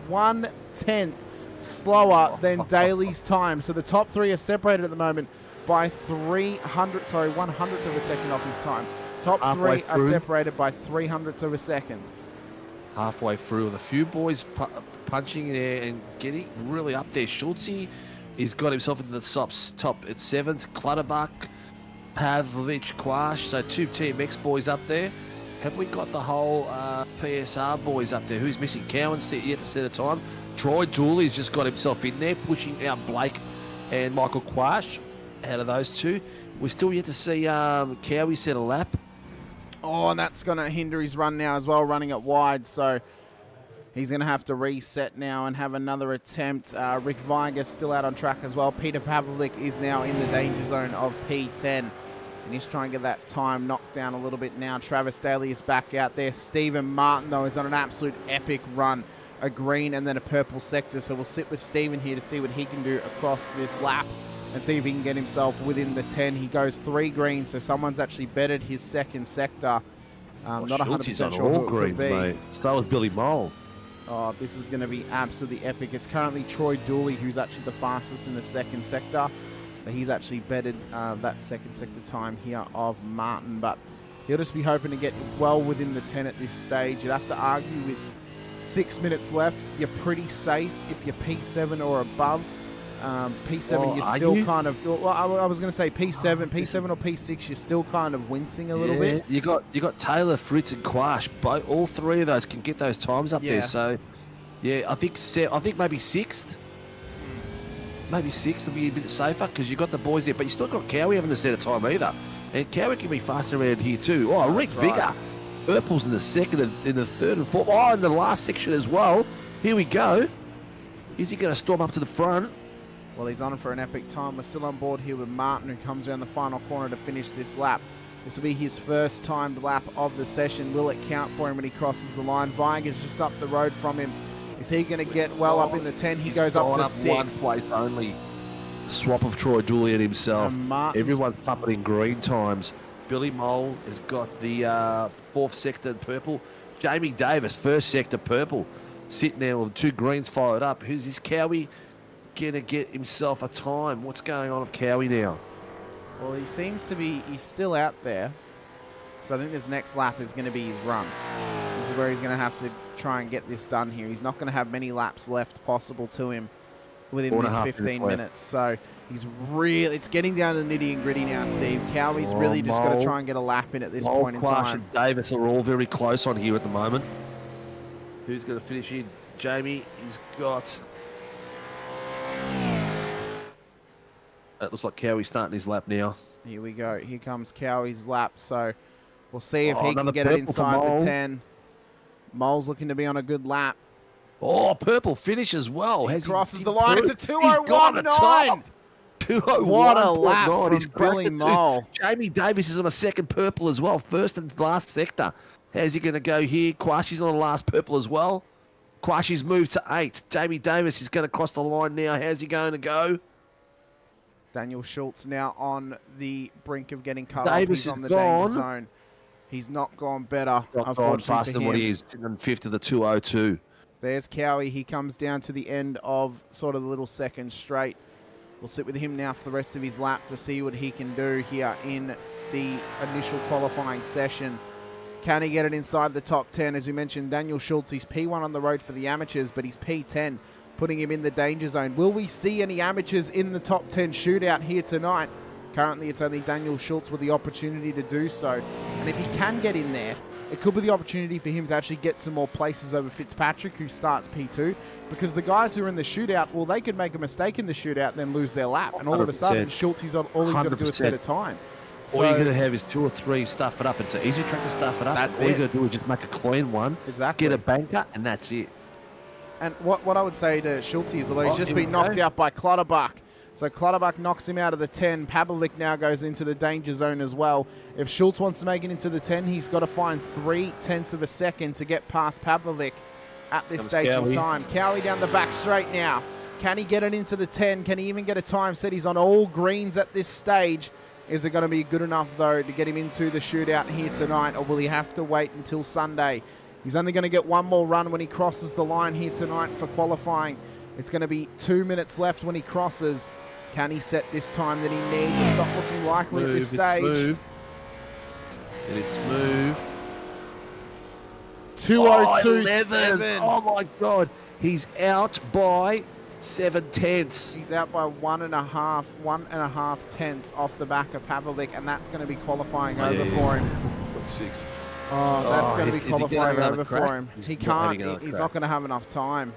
1/10 slower than Daly's time. So the top three are separated at the moment by 100th of a second off his time. Top three are separated by 300ths of a second. Halfway through with a few boys punching there and getting really up there. Schultz, he's got himself into the top at 7th. Clutterbuck, Pavlovich, Quash, so two TMX boys up there. Have we got the whole PSR boys up there? Who's missing? Cowan's yet to set a time. Troy Dooley's just got himself in there, pushing out Blake and Michael Quash. Out of those two, we're still yet to see Cowie set a lap. Oh, and that's going to hinder his run now as well, running it wide. So he's going to have to reset now and have another attempt. Rick Viger's still out on track as well. Peter Pavlovic is now in the danger zone of P10. So he needs to try and get that time knocked down a little bit now. Travis Daly is back out there. Stephen Martin, though, is on an absolute epic run. A green and then a purple sector. So we'll sit with Stephen here to see what he can do across this lap and see if he can get himself within the 10. He goes 3 green, so someone's actually bettered his second sector. Not 100% sure who it could be. Mate. So was Billy Mole. Oh, this is going to be absolutely epic. It's currently Troy Dooley who's actually the fastest in the second sector. So he's actually bettered that second sector time here of Martin, but he'll just be hoping to get well within the 10 at this stage. You'd have to argue with 6 minutes left. You're pretty safe if you're P7 or above. P7, you're still kind of. Well, I was going to say P7 or P6. You're still kind of wincing a little bit. You got Taylor, Fritz, and Quash. All three of those can get those times up there. So, yeah, I think maybe 6th. Maybe 6th will be a bit safer because you got the boys there, but you still got Cowie having to set a time either. And Cowie can be faster around here too. Oh, Rick Vigor. Purple's in the second, in the third and fourth. Oh, in the last section as well. Here we go. Is he going to storm up to the front? Well, he's on for an epic time. We're still on board here with Martin, who comes around the final corner to finish this lap. This will be his first timed lap of the session. Will it count for him when he crosses the line? Viger's just up the road from him. Is he going to get well up in the 10? He goes up to 6. One place only. Swap of Troy Dooley and himself. Everyone's pumping in green times. Billy Mole has got the 4th sector purple. Jamie Davis, 1st sector purple. Sitting there with 2 greens followed up. Who's this Cowie? Gonna get himself a time. What's going on with Cowie now? Well, he seems to be, he's still out there. So I think this next lap is going to be his run. This is where he's going to have to try and get this done here. He's not going to have many laps left possible to him within this 15 minutes. So he's really, it's getting down to the nitty and gritty now, Steve. Cowie's really just got to try and get a lap in at this point in time. And Davis are all very close on here at the moment. Who's going to finish in? Jamie, he's got... It looks like Cowie's starting his lap now. Here we go. Here comes Cowie's lap. So we'll see if he can get it inside the 10. Mole's looking to be on a good lap. Oh, purple finish as well. He crosses the line. It's a 2:01.9. 201. What a lap God, from he's Billy cracking Mole. Jamie Davis is on a second purple as well, first and last sector. How's he going to go here? Kwashi's on the last purple as well. Kwashi's moved to 8. Jamie Davis is going to cross the line now. How's he going to go? Daniel Schultz now on the brink of getting cut Davis off. He's on the is gone. danger zone. He's not gone better, Not unfortunately gone faster for than what him. he is, in fifth of the 202. There's Cowie. He comes down to the end of sort of the little second straight. We'll sit with him now for the rest of his lap to see what he can do here in the initial qualifying session. Can he get it inside the top 10? As we mentioned, Daniel Schultz, he's P1 on the road for the amateurs, but he's P10, putting him in the danger zone. Will we see any amateurs in the top 10 shootout here tonight? Currently, it's only Daniel Schultz with the opportunity to do so. And if he can get in there, it could be the opportunity for him to actually get some more places over Fitzpatrick, who starts P2, because the guys who are in the shootout, well, they could make a mistake in the shootout and then lose their lap. And all of a sudden, 100%. Schultz, all he's got to do is set a time. All you're going to have is 2 or 3 stuff it up. It's an easy track to stuff it up. That's all it. you got to do is just make a clean one, Exactly. get a banker, and that's it. And what I would say to Schultz is, although he's just here we been knocked go. out by Clutterbuck, so Clutterbuck knocks him out of the 10. Pavlovic now goes into the danger zone as well. If Schultz wants to make it into the 10, he's got to find 0.3 of a second to get past Pavlovic at this stage in time. Cowie down the back straight now. Can he get it into the 10? Can he even get a time set? He's on all greens at this stage. Is it going to be good enough, though, to get him into the shootout here tonight, or will he have to wait until Sunday? He's only going to get one more run when he crosses the line here tonight for qualifying. It's going to be 2 minutes left when he crosses. Can he set this time that he needs? It's not looking likely at this stage. Smooth. It is smooth. 2:02.7. Oh, my God. He's out by 7/10. He's out by 1.5 tenths off the back of Pavlovic, and that's going to be qualifying over for him. 6. Oh, that's going to be is he gonna qualifying have over a crack? for him. He's He not can't. having another He's crack. not going to have enough time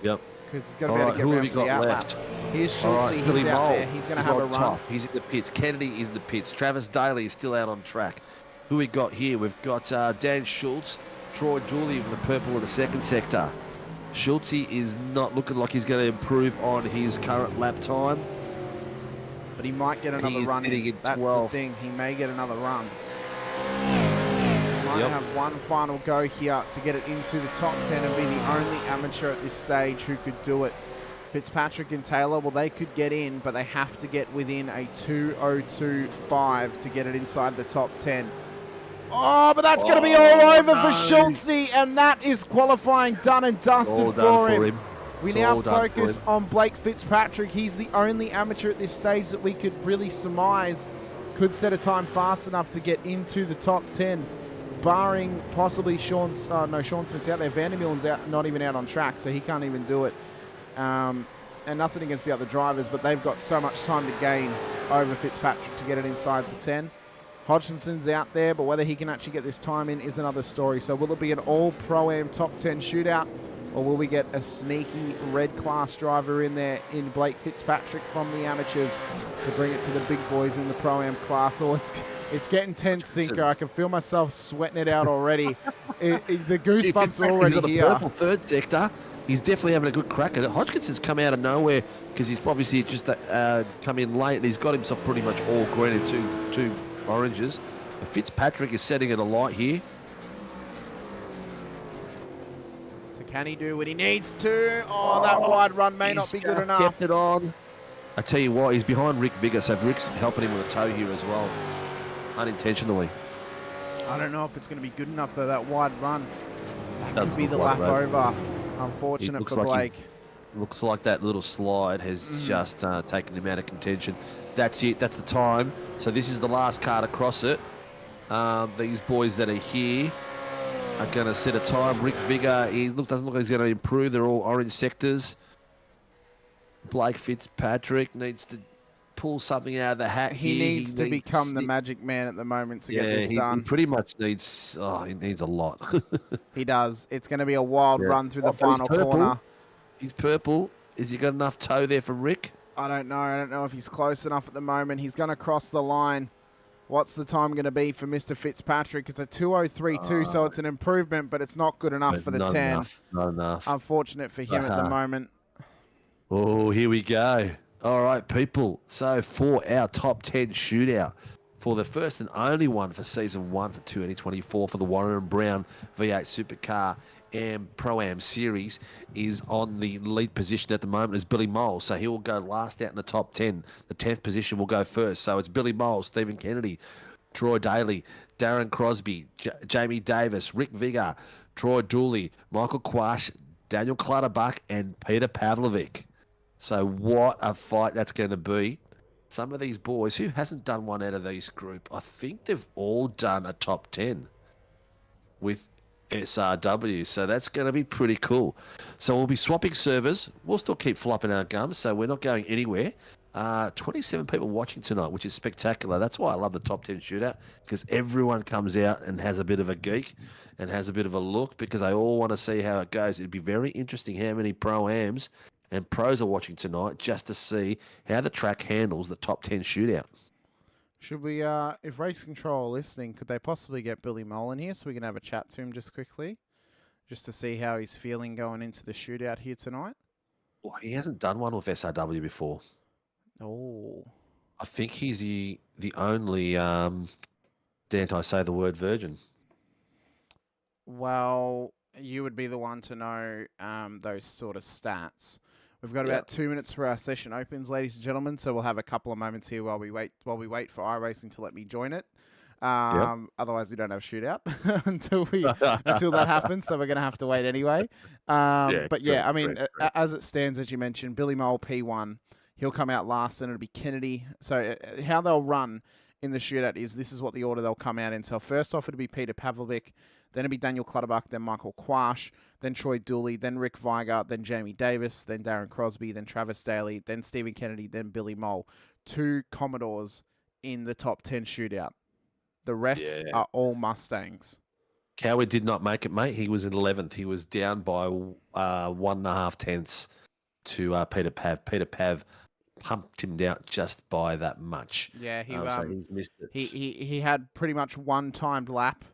Yep. because he's going to All be able right, to get who have around we for the got outlap. left? Here's All Schultz. right, He's Billy out Mole. there. He's going to have a on run. top. He's in the pits. Kennedy is in the pits. Travis Daly is still out on track. Who we got here? We've got Dan Schultz, Troy Dooley with the purple in the second sector. Schultz is not looking like he's going to improve on his current lap time. But he might get another He's run sitting in. at That's 12. the thing. He may get another run. He might have one final go here to get it into the top 10 and be the only amateur at this stage who could do it. Fitzpatrick and Taylor, well, they could get in, but they have to get within a 2:02.5 to get it inside the top 10. Oh, but that's going to be all over for Schultz, and that is qualifying done and dusted All done for for him. him. We It's now all done for focus him. on Blake Fitzpatrick. He's the only amateur at this stage that we could really surmise could set a time fast enough to get into the top 10, barring possibly Sean Smith's out there. Vandermeulen's out, not even out on track, so he can't even do it. And nothing against the other drivers, but they've got so much time to gain over Fitzpatrick to get it inside the 10. Hodgson's out there, but whether he can actually get this time in is another story. So will it be an all-Pro-Am top 10 shootout, or will we get a sneaky red class driver in there in Blake Fitzpatrick from the amateurs to bring it to the big boys in the Pro-Am class? Oh, it's getting tense, Sinker. I can feel myself sweating it out already. The goosebumps are already He's here. got a purple third sector. He's definitely having a good crack at it. Hodgkinson's come out of nowhere because he's obviously just come in late, and he's got himself pretty much all green and two oranges. And Fitzpatrick is setting it alight here. So can he do what he needs to? Oh, that wide run may not be good just enough. Kept it on. I tell you what, he's behind Rick Vigor, so Rick's helping him with a tow here as well, unintentionally. I don't know if it's going to be good enough, though, that wide run. That Doesn't could be the look lap like that. over. Unfortunate for Blake. Looks like that little slide has just taken him out of contention. That's it. That's the time. So this is the last car to cross it. These boys that are here are going to set a time. Rick Vigor, doesn't look like he's going to improve. They're all orange sectors. Blake Fitzpatrick needs to pull something out of the hat. He needs to become the magic man at the moment to get this done. He pretty much needs. He needs a lot. He does. It's going to be a wild run through the But final corner. He's purple. Is he got enough toe there for Rick? I don't know. I don't know if he's close enough at the moment. He's going to cross the line. What's the time going to be for Mr. Fitzpatrick? It's a 2:03.2, so it's an improvement, but it's not good enough for the 10. Not enough. Unfortunate for him at the moment. Oh, here we go. All right, people. So for our top 10 shootout, for the first and only one for season 1 for 2024 for the Warren and Brown V8 Supercar and Pro-Am series is on the lead position at the moment is Billy Mole. So he will go last out in the top 10. The 10th position will go first. So it's Billy Mole, Stephen Kennedy, Troy Daly, Darren Crosby, Jamie Davis, Rick Vigor, Troy Dooley, Michael Quash, Daniel Clutterbuck, and Peter Pavlovic. So what a fight that's going to be. Some of these boys, who hasn't done one out of these group? I think they've all done a top 10 with SRW. So that's going to be pretty cool. So we'll be swapping servers. We'll still keep flopping our gums, so we're not going anywhere. 27 people watching tonight, which is spectacular. That's why I love the top 10 shootout, because everyone comes out and has a bit of a geek and has a bit of a look, because they all want to see how it goes. It'd be very interesting how many pro-ams and pros are watching tonight just to see how the track handles the top 10 shootout. Should we, if Race Control are listening, could they possibly get Billy Mole in here so we can have a chat to him just quickly, just to see how he's feeling going into the shootout here tonight? Well, he hasn't done one with SRW before. Oh. I think he's the only, daren't I say the word, virgin. Well, you would be the one to know those sort of stats. We've got about 2 minutes for our session opens, ladies and gentlemen, so we'll have a couple of moments here while we wait for iRacing to let me join it. Otherwise, we don't have shootout until that happens, so we're going to have to wait anyway. As it stands, as you mentioned, Billy Mole P1, he'll come out last, and it'll be Kennedy. So how they'll run in the shootout is this is what the order they'll come out in. So first off, it'll be Peter Pavlovic, then it'll be Daniel Clutterbuck, then Michael Quash, then Troy Dooley, then Rick Viger, then Jamie Davis, then Darren Crosby, then Travis Daly, then Stephen Kennedy, then Billy Mole. 2 Commodores in the top 10 shootout. The rest are all Mustangs. Coward did not make it, mate. He was in 11th. He was down by 1.5 tenths to Peter Pav. Peter Pav pumped him down just by that much. Yeah, so he's missed it. He had pretty much one timed lap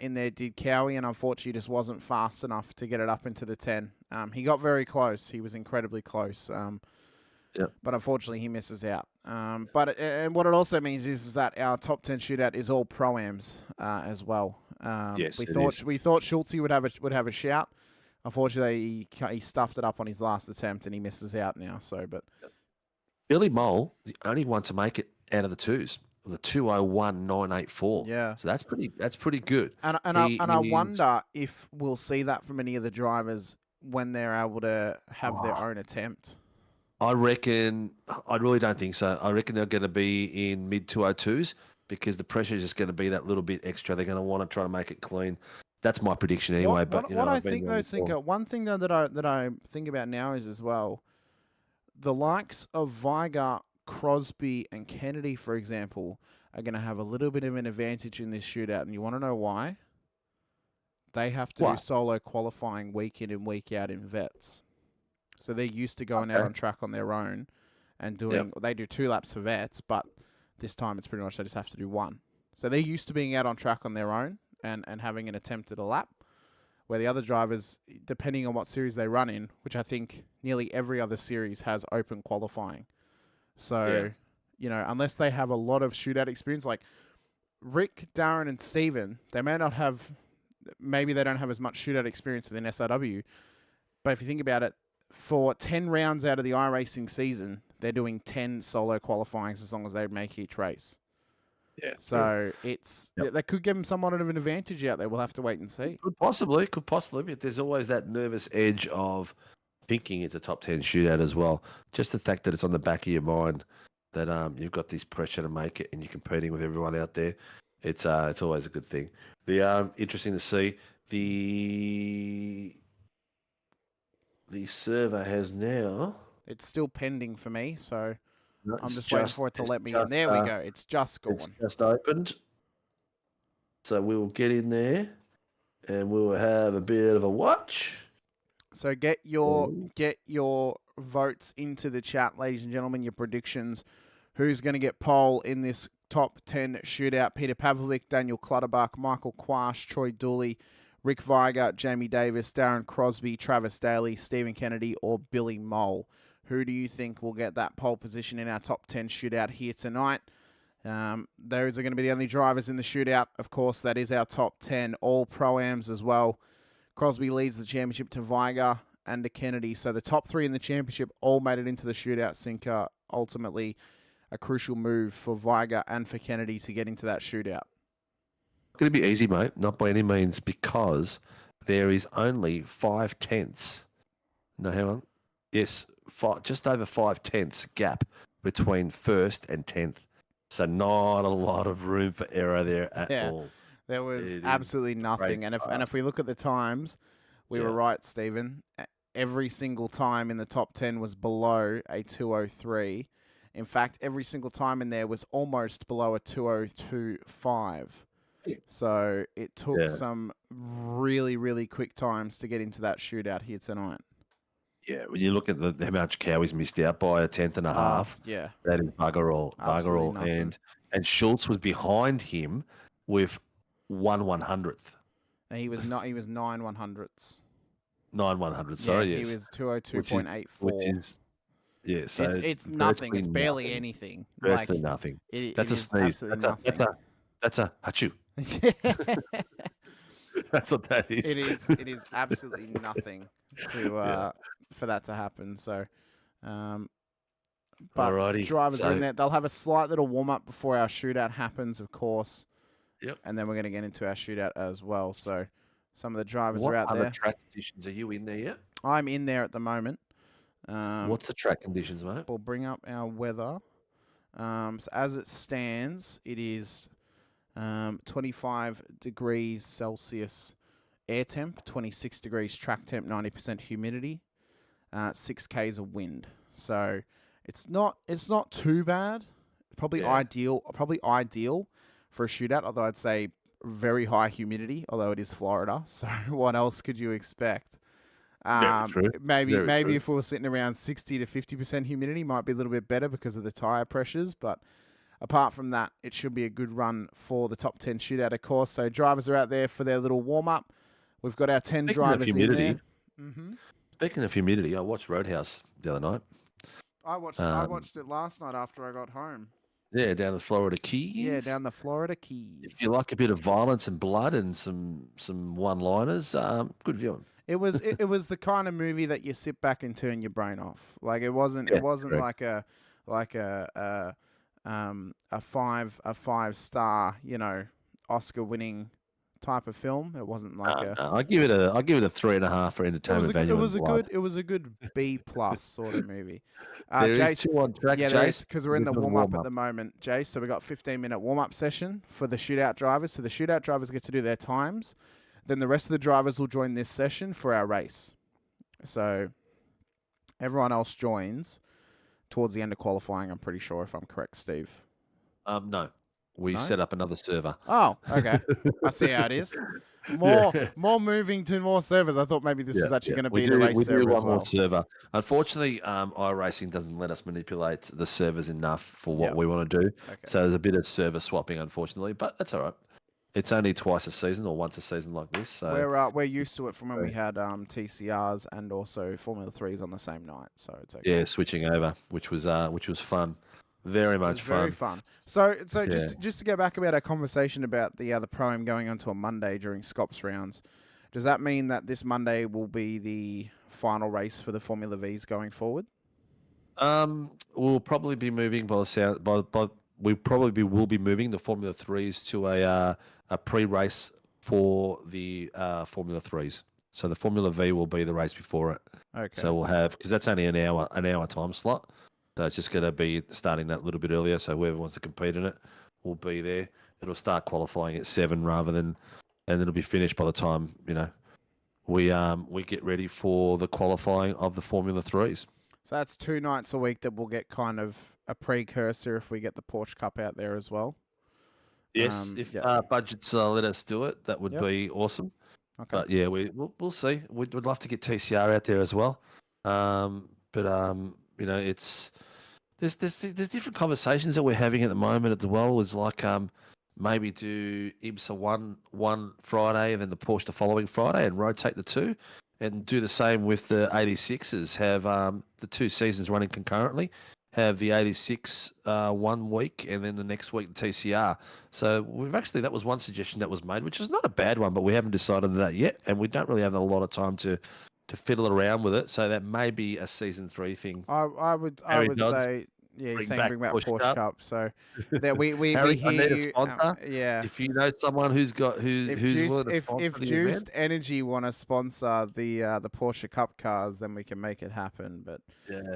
in there, did Cowie, and unfortunately just wasn't fast enough to get it up into the 10. He got very close. He was incredibly close. But unfortunately he misses out. But what it also means is that our top 10 shootout is all pro-ams as well. Yes, we thought Schultze would have a shout. Unfortunately, he stuffed it up on his last attempt and he misses out now. Billy Mole is the only one to make it out of the twos. The 201.984. Yeah. So that's pretty good. And I wonder if we'll see that from any of the drivers when they're able to have their own attempt. I really don't think so. I reckon they're going to be in mid 202s because the pressure is just going to be that little bit extra. They're going to want to try to make it clean. That's my prediction anyway. One thing that I think about now is as well, the likes of Viger, Crosby, and Kennedy, for example, are going to have a little bit of an advantage in this shootout, and you want to know why? They have to do solo qualifying week in and week out in vets. So they're used to going out on track on their own and doing. They do 2 laps for vets, but this time it's pretty much they just have to do 1. So they're used to being out on track on their own and having an attempt at a lap, where the other drivers, depending on what series they run in, which I think nearly every other series has open qualifying. So, unless they have a lot of shootout experience, like Rick, Darren, and Steven, they may not have. Maybe they don't have as much shootout experience within SRW, but if you think about it, for 10 rounds out of the iRacing season, they're doing 10 solo qualifyings as long as they make each race. Yeah. So that could give them somewhat of an advantage out there. We'll have to wait and see. Could possibly. But there's always that nervous edge of thinking it's a top 10 shootout as well. Just the fact that it's on the back of your mind that you've got this pressure to make it and you're competing with everyone out there. It's always a good thing. The interesting to see the server has now. It's still pending for me, so I'm just waiting for it to let me in. There we go. It's just gone. It's just opened. So we will get in there and we will have a bit of a watch. So get your votes into the chat, ladies and gentlemen, your predictions. Who's going to get pole in this top 10 shootout? Peter Pavlovic, Daniel Clutterbuck, Michael Quash, Troy Dooley, Rick Viger, Jamie Davis, Darren Crosby, Travis Daly, Stephen Kennedy, or Billy Mole. who do you think will get that pole position in our top 10 shootout here tonight? Those are going to be the only drivers in the shootout. Of course, that is our top 10, all Pro-Ams as well. Crosby leads the championship to Viger and to Kennedy. So the top 3 in the championship all made it into the shootout. Sinker, ultimately a crucial move for Viger and for Kennedy to get into that shootout. Going to be easy, mate. Not by any means, because there is only 5/10. No, hang on. Yes, just over 5/10 gap between 1st and 10th. So not a lot of room for error there at all. There was absolutely nothing. And if we look at the times, we were right, Stephen. Every single time in the top 10 was below a 2:03. In fact, every single time in there was almost below a 2:02.5. So it took some really, really quick times to get into that shootout here tonight. Yeah, when you look at how much Cowie's missed out by a 10th and a half, yeah, that is bugger all. And Schultz was behind him with 1/100th. And he was 9/100ths. 9/100. Sorry, yes. He was 2:02.84. Which is so it's nothing. It's barely anything. Virtually nothing. That's a sneeze. That's a achoo. That's what that is. It is absolutely nothing to for that to happen. So, but alrighty. Drivers are in there. They'll have a slight little warm up before our shootout happens, of course. Yep. And then we're going to get into our shootout as well. So, some of the drivers are out there. What other track conditions are you in there yet? I'm in there at the moment. What's the track conditions, mate? We'll bring up our weather. So as it stands, it is 25 degrees Celsius air temp, 26 degrees track temp, 90% humidity, 6 k's of wind. So it's not too bad. Probably ideal for a shootout. Although I'd say very high humidity. Although it is Florida, so what else could you expect? Maybe if we were sitting around 60 to 50% humidity, might be a little bit better because of the tire pressures. But apart from that, it should be a good run for the top 10 shootout, of course. So drivers are out there for their little warm up. We've got our 10 drivers in there. Speaking of humidity, I watched Roadhouse the other night. I watched it last night after I got home. Yeah, down the Florida Keys. Yeah, down the Florida Keys. If you like a bit of violence and blood and some one-liners, good viewing. It was the kind of movie that you sit back and turn your brain off. Like it wasn't like a 5-star, Oscar-winning type of film. It wasn't like I give it a 3.5 for entertainment value. It was a good B+ sort of movie. There is 2 on track, Jace, because we're in the warm-up at the moment, Jace. So we got 15-minute warm-up session for the shootout drivers. So the shootout drivers get to do their times. Then the rest of the drivers will join this session for our race. So everyone else joins towards the end of qualifying, I'm pretty sure, if I'm correct, Steve. No. We set up another server. Oh, okay. I see how it is. More moving to more servers. I thought maybe this was actually going to be the race server as well. More server. Unfortunately, iRacing doesn't let us manipulate the servers enough for what we want to do. Okay. So there's a bit of server swapping, unfortunately, but that's all right. It's only twice a season or once a season like this. So we're used to it from when we had TCRs and also Formula 3s on the same night. So it's okay. Yeah, switching over, which was fun. Very much fun. Very fun. So just to go back about our conversation about the Pro-Am going on to a Monday during Scops rounds, does that mean that this Monday will be the final race for the Formula Vs going forward? We'll probably be moving will be moving the Formula 3s to a pre-race for the Formula 3s. So the Formula V will be the race before it. Okay. So we'll have, because that's only an hour time slot. So it's just going to be starting that little bit earlier. So whoever wants to compete in it will be there. It'll start qualifying at 7 and it'll be finished by the time, we get ready for the qualifying of the Formula 3s. So that's 2 nights a week that we'll get kind of a precursor if we get the Porsche Cup out there as well. Yes, if budgets let us do it, that would be awesome. Okay. But yeah, we'll see. We'd love to get TCR out there as well. It's there's different conversations that we're having at the moment as well. Is like maybe do IMSA one Friday and then the Porsche the following Friday and rotate the two. and do the same with the 86s. Have the 2 seasons running concurrently. Have the 86 1 week and then the next week the TCR. So that was one suggestion that was made, which is not a bad one, but we haven't decided on that yet, and we don't really have a lot of time to fiddle around with it. So that may be a season 3 thing. I would say. Yeah, bring saying back bring back Porsche Porsche Cup. Cup. So that we Harry, hear I need a you. sponsor. Yeah. If you know someone who's willing to sponsor if the Juiced event. Energy want to sponsor the Porsche Cup cars, then we can make it happen. But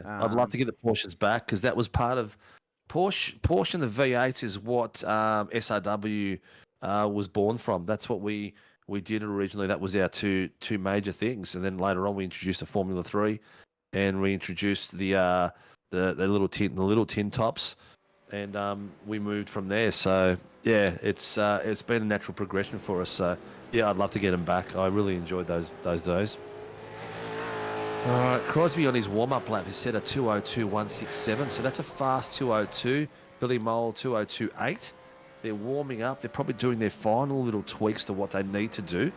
I'd love to get the Porsches back because that was part of Porsche and the V8s is what SRW was born from. That's what we did originally. That was our two major things, and then later on we introduced the Formula 3, and we introduced the little tin tops, and we moved from there. So yeah, it's been a natural progression for us. So yeah, I'd love to get them back. I really enjoyed those days. All right, Crosby on his warm-up lap has set a 2:02.167, so that's a fast 2:02. Billy Mole 2:02.8. They're warming up. They're probably doing their final little tweaks to what they need to do,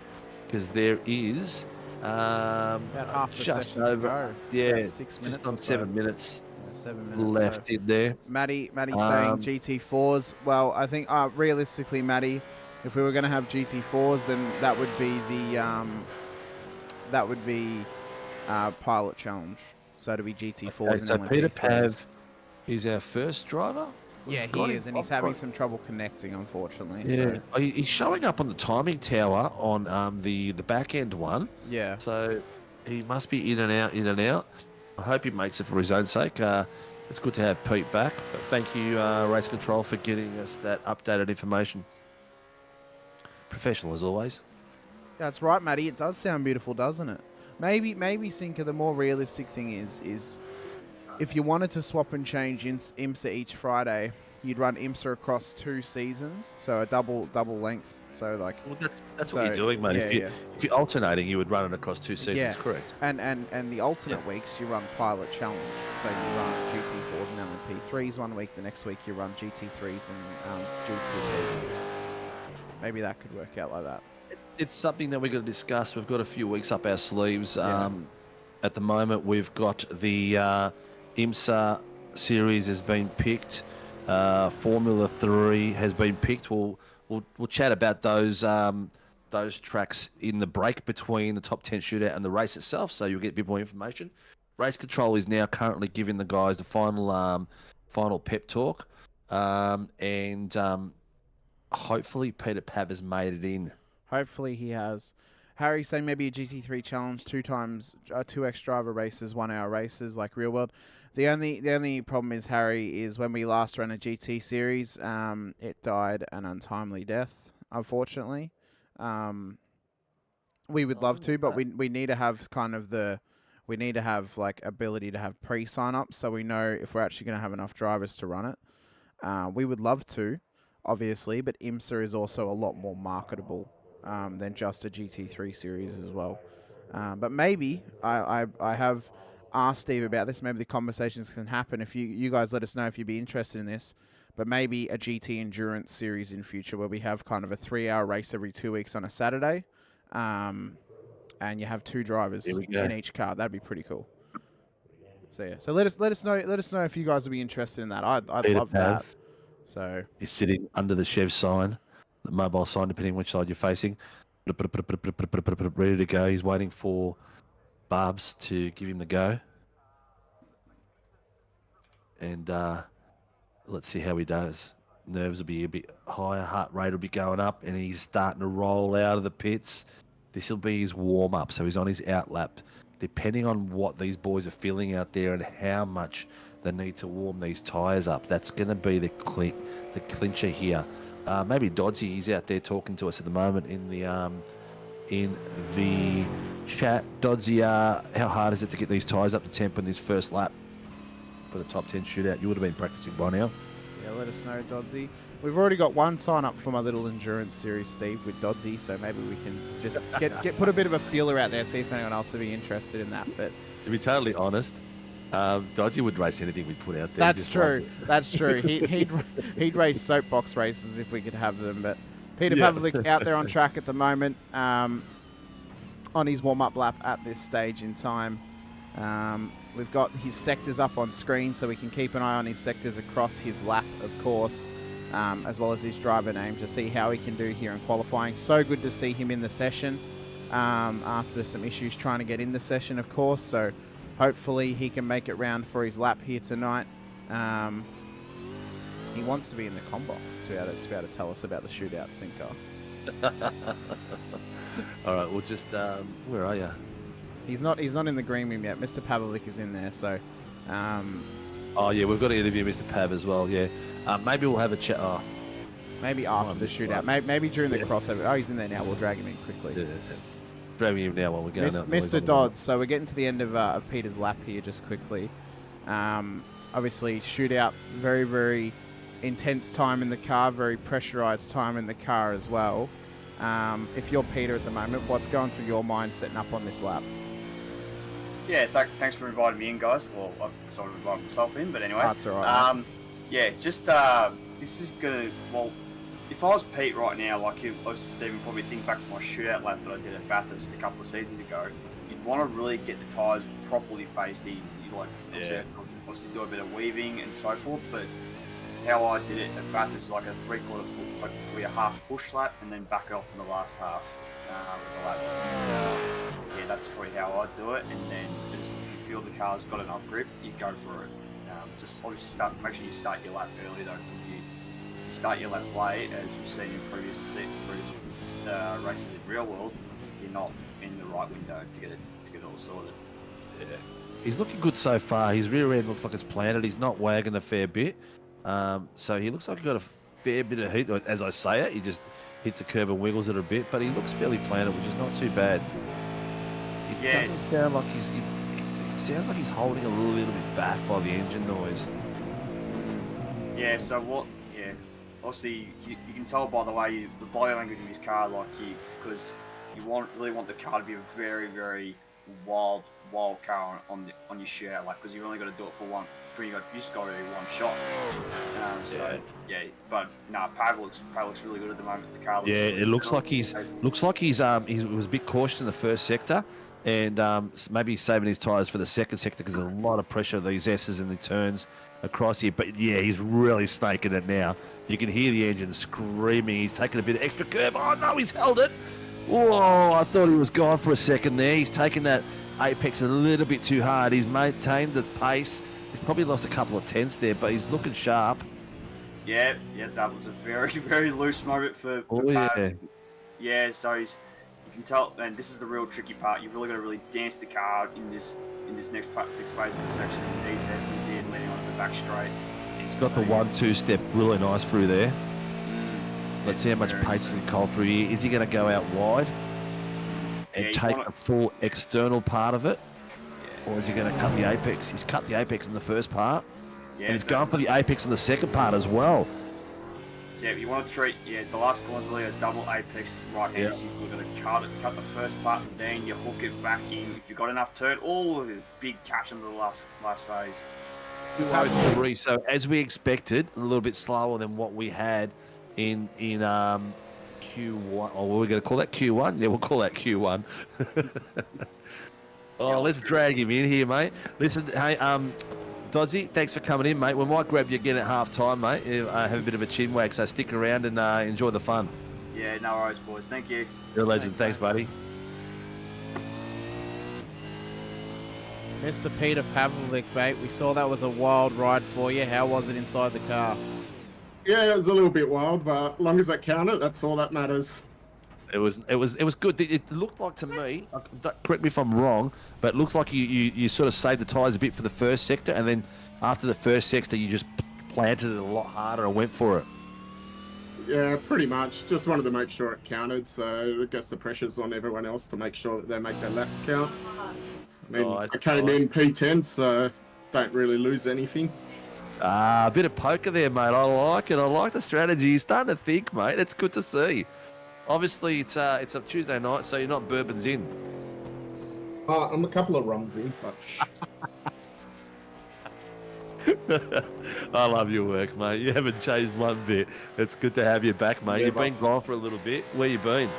because there is about half the just session over, to go. yeah, About 6 minutes just on or so. 7 minutes. 7 minutes left in there. Matty saying GT4s. Well, I think realistically, Matty, if we were going to have GT4s, then that would be Pilot Challenge. So it'll be GT4s. Okay, and so then Peter GT3s. Pav is our first driver. Yeah, he is, and he's having some trouble connecting, unfortunately. Yeah, So. he's showing up on the timing tower on the back end one. Yeah. So he must be in and out. I hope he makes it for his own sake. It's good to have Pete back, but thank you, Race Control, for getting us that updated information. Professional as always. That's right, Matty. It does sound beautiful, doesn't it? Maybe Sinker, the more realistic thing is if you wanted to swap and change IMSA each Friday, you'd run IMSA across 2 seasons, so a double length. So That's what you're doing, mate. Yeah, if you're alternating, you would run it across 2 seasons, correct? And the alternate weeks you run Pilot Challenge. So you run GT4s and LMP3s 1 week, the next week you run GT3s and GT3s. Maybe that could work out like that. It's something that we're going to discuss. We've got a few weeks up our sleeves. At the moment, we've got the IMSA series has been picked. Formula 3 has been picked. We'll chat about those tracks in the break between the top 10 shootout and the race itself, so you'll get a bit more information. Race Control is now currently giving the guys the final pep talk, and hopefully Peter Pav has made it in. Hopefully he has. Harry saying maybe a GT3 challenge, 2x driver races, 1 hour races like real world. The only problem is, Harry, is when we last ran a GT series, it died an untimely death, unfortunately. We would love to, but we need to have like ability to have pre-sign ups, so we know if we're actually going to have enough drivers to run it. We would love to, obviously, but IMSA is also a lot more marketable than just a GT3 series as well. But maybe I have asked Steve about this. Maybe the conversations can happen. If you guys let us know if you'd be interested in this. But maybe a GT Endurance series in future where we have kind of a 3-hour race every 2 weeks on a Saturday, and you have 2 drivers in each car. That'd be pretty cool. So yeah. So let us know if you guys would be interested in that. I'd love that. So he's sitting under the Chev sign, the mobile sign, depending which side you're facing. Ready to go. He's waiting for Barbs to give him the go. And let's see how he does. Nerves will be a bit higher, heart rate will be going up, and he's starting to roll out of the pits. This will be his warm-up, so he's on his out lap. Depending on what these boys are feeling out there and how much they need to warm these tyres up, that's going to be the clincher here. Maybe Dodsy, he's out there talking to us at the moment in the chat. Dodsy, how hard is it to get these tyres up to temp in this first lap for the top 10 shootout? You would have been practicing by now. Yeah, let us know, Dodsy. We've already got 1 sign up for my little endurance series, Steve, with Dodsy, so maybe we can just put a bit of a feeler out there, see if anyone else would be interested in that. But to be totally honest, Dodsy would race anything we put out there. That's true. That's true. He'd race soapbox races if we could have them. But Peter Pavlik out there on track at the moment. on his warm-up lap at this stage in time. We've got his sectors up on screen, so we can keep an eye on his sectors across his lap, of course, as well as his driver name to see how he can do here in qualifying. So good to see him in the session after some issues trying to get in the session, of course. So hopefully he can make it round for his lap here tonight. He wants to be in the combox to be able to tell us about the shootout, Cinco. All right, we'll just where are you? He's not in the green room yet. Mr. Pavlovic is in there, so. Oh yeah, we've got to interview Mr. Pav as well. Yeah, maybe we'll have a chat. Oh. Maybe after the shootout. Maybe during the crossover. Oh, he's in there now. We'll drag him in quickly. Yeah. Dragging him now while we're going out. Mr. Dodds. So we're getting to the end of Peter's lap here, just quickly. Obviously, shootout. Very, very intense time in the car. Very pressurized time in the car as well. If you're Peter at the moment, what's going through your mind setting up on this lap? Yeah, thanks for inviting me in, guys. Well, I've sort of invited myself in, but anyway. That's all right. Yeah, just this is gonna. Well, if I was Pete right now, like you, I was just even probably think back to my shootout lap that I did at Bathurst a couple of seasons ago. You'd want to really get the tyres properly phased in. You like obviously do a bit of weaving and so forth, but how I did it at Bathurst is like a 3/4 push, it's like probably a half push lap and then back off in the last half with the lap. Yeah, that's probably how I do it. And then if you feel the car's got enough grip, you go for it. Just obviously make sure you start your lap early though. If you start your lap late, as we've seen in previous races in real world, you're not in the right window to get it all sorted. Yeah. He's looking good so far. His rear end looks like it's planted. He's not wagging a fair bit. So he looks like he's got a fair bit of heat. As I say it, he just hits the curb and wiggles it a bit, but he looks fairly planted, which is not too bad. It doesn't sound like it sounds like he's holding a little bit back by the engine noise. Yeah, so what, obviously you can tell by the way the body language of his car, because you really want the car to be a very, very wild car on your shootout, because you've only got to do it for one. You just got to do one shot. But no, Pav looks really good at the moment. The car looks really it looks like he was a bit cautious in the first sector, and maybe saving his tyres for the second sector because there's a lot of pressure of these S's in the turns across here. But yeah, he's really snaking it now. You can hear the engine screaming. He's taking a bit of extra curve. Oh no, he's held it. Whoa, I thought he was gone for a second there. He's taken that apex a little bit too hard. He's maintained the pace. He's probably lost a couple of tenths there, but he's looking sharp. Yeah, that was a very, very loose moment for Pat. Yeah, so you can tell, and this is the real tricky part. You've really got to really dance the car in this next phase of the section. And these S's here leading onto the back straight. He's got the 1-2 step really nice through there. Let's see how much pace he can call through here. Is he going to go out wide and take a full external part of it? Or is he going to cut the apex? He's cut the apex in the first part. And he's going for the apex in the second part as well. So if you want to treat, the last corner is really a double apex right hand. So you're going to cut the first part and then you hook it back in. If you've got enough turn, big catch into the last phase. 203. So as we expected, a little bit slower than what we had in Q1. Oh, we're going to call that Q1? Yeah, we'll call that Q1. Let's drag him in here, mate. Listen, hey, Doddsy, thanks for coming in, mate. We might grab you again at half time, mate. Have a bit of a chin wag, so stick around and enjoy the fun. Yeah, no worries, boys. Thank you. You're a legend. Thanks buddy. Mr. Peter Pavlovic, mate, we saw that was a wild ride for you. How was it inside the car? Yeah, it was a little bit wild, but as long as it counted, that's all that matters. It was good. It looked like to me, correct me if I'm wrong, but it looks like you sort of saved the tyres a bit for the first sector, and then after the first sector, you just planted it a lot harder and went for it. Yeah, pretty much. Just wanted to make sure it counted, so I guess the pressure's on everyone else to make sure that they make their laps count. I mean, I came in P10, so don't really lose anything. A bit of poker there, mate. I like it. I like the strategy. You're starting to think, mate. It's good to see. Obviously, it's a Tuesday night, so you're not bourbons in. I'm a couple of rums in, but... I love your work, mate. You haven't changed one bit. It's good to have you back, mate. You've been gone for a little bit. Where you been?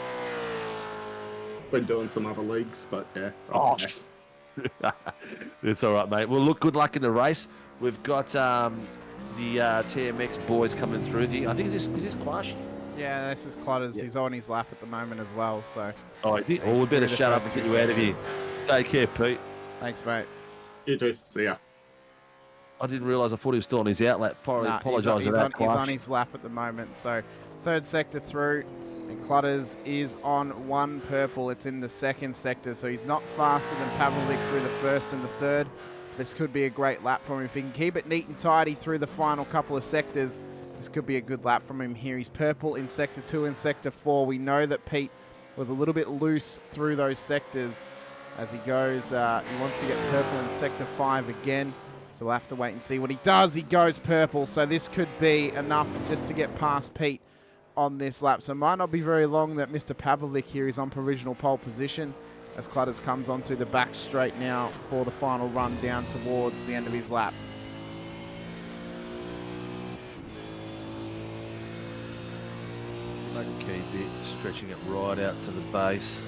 been doing some other leagues, but yeah. Oh, it's all right, mate. Well, look, good luck in the race. We've got the TMX boys coming through. I think is this Quash? Yeah, this is Clutters. Yeah. He's on his lap at the moment as well. So. Oh, we better shut up and get you out of here. Take care, Pete. Thanks, mate. You too. See ya. I didn't realise. I thought he was still on his outlet. Apologise for that. He's on his lap at the moment. So, third sector through, and Clutters is on 1 purple. It's in the second sector, so he's not faster than Pavlovic through the first and the third. This could be a great lap from him. If he can keep it neat and tidy through the final couple of sectors, this could be a good lap from him here. He's purple in sector 2 and sector 4. We know that Pete was a little bit loose through those sectors as he goes. He wants to get purple in sector 5 again. So we'll have to wait and see what he does. He goes purple. So this could be enough just to get past Pete on this lap. So it might not be very long that Mr. Pavlovic here is on provisional pole position as Clutters comes onto the back straight now for the final run down towards the end of his lap. Okay, bit stretching it right out to the base.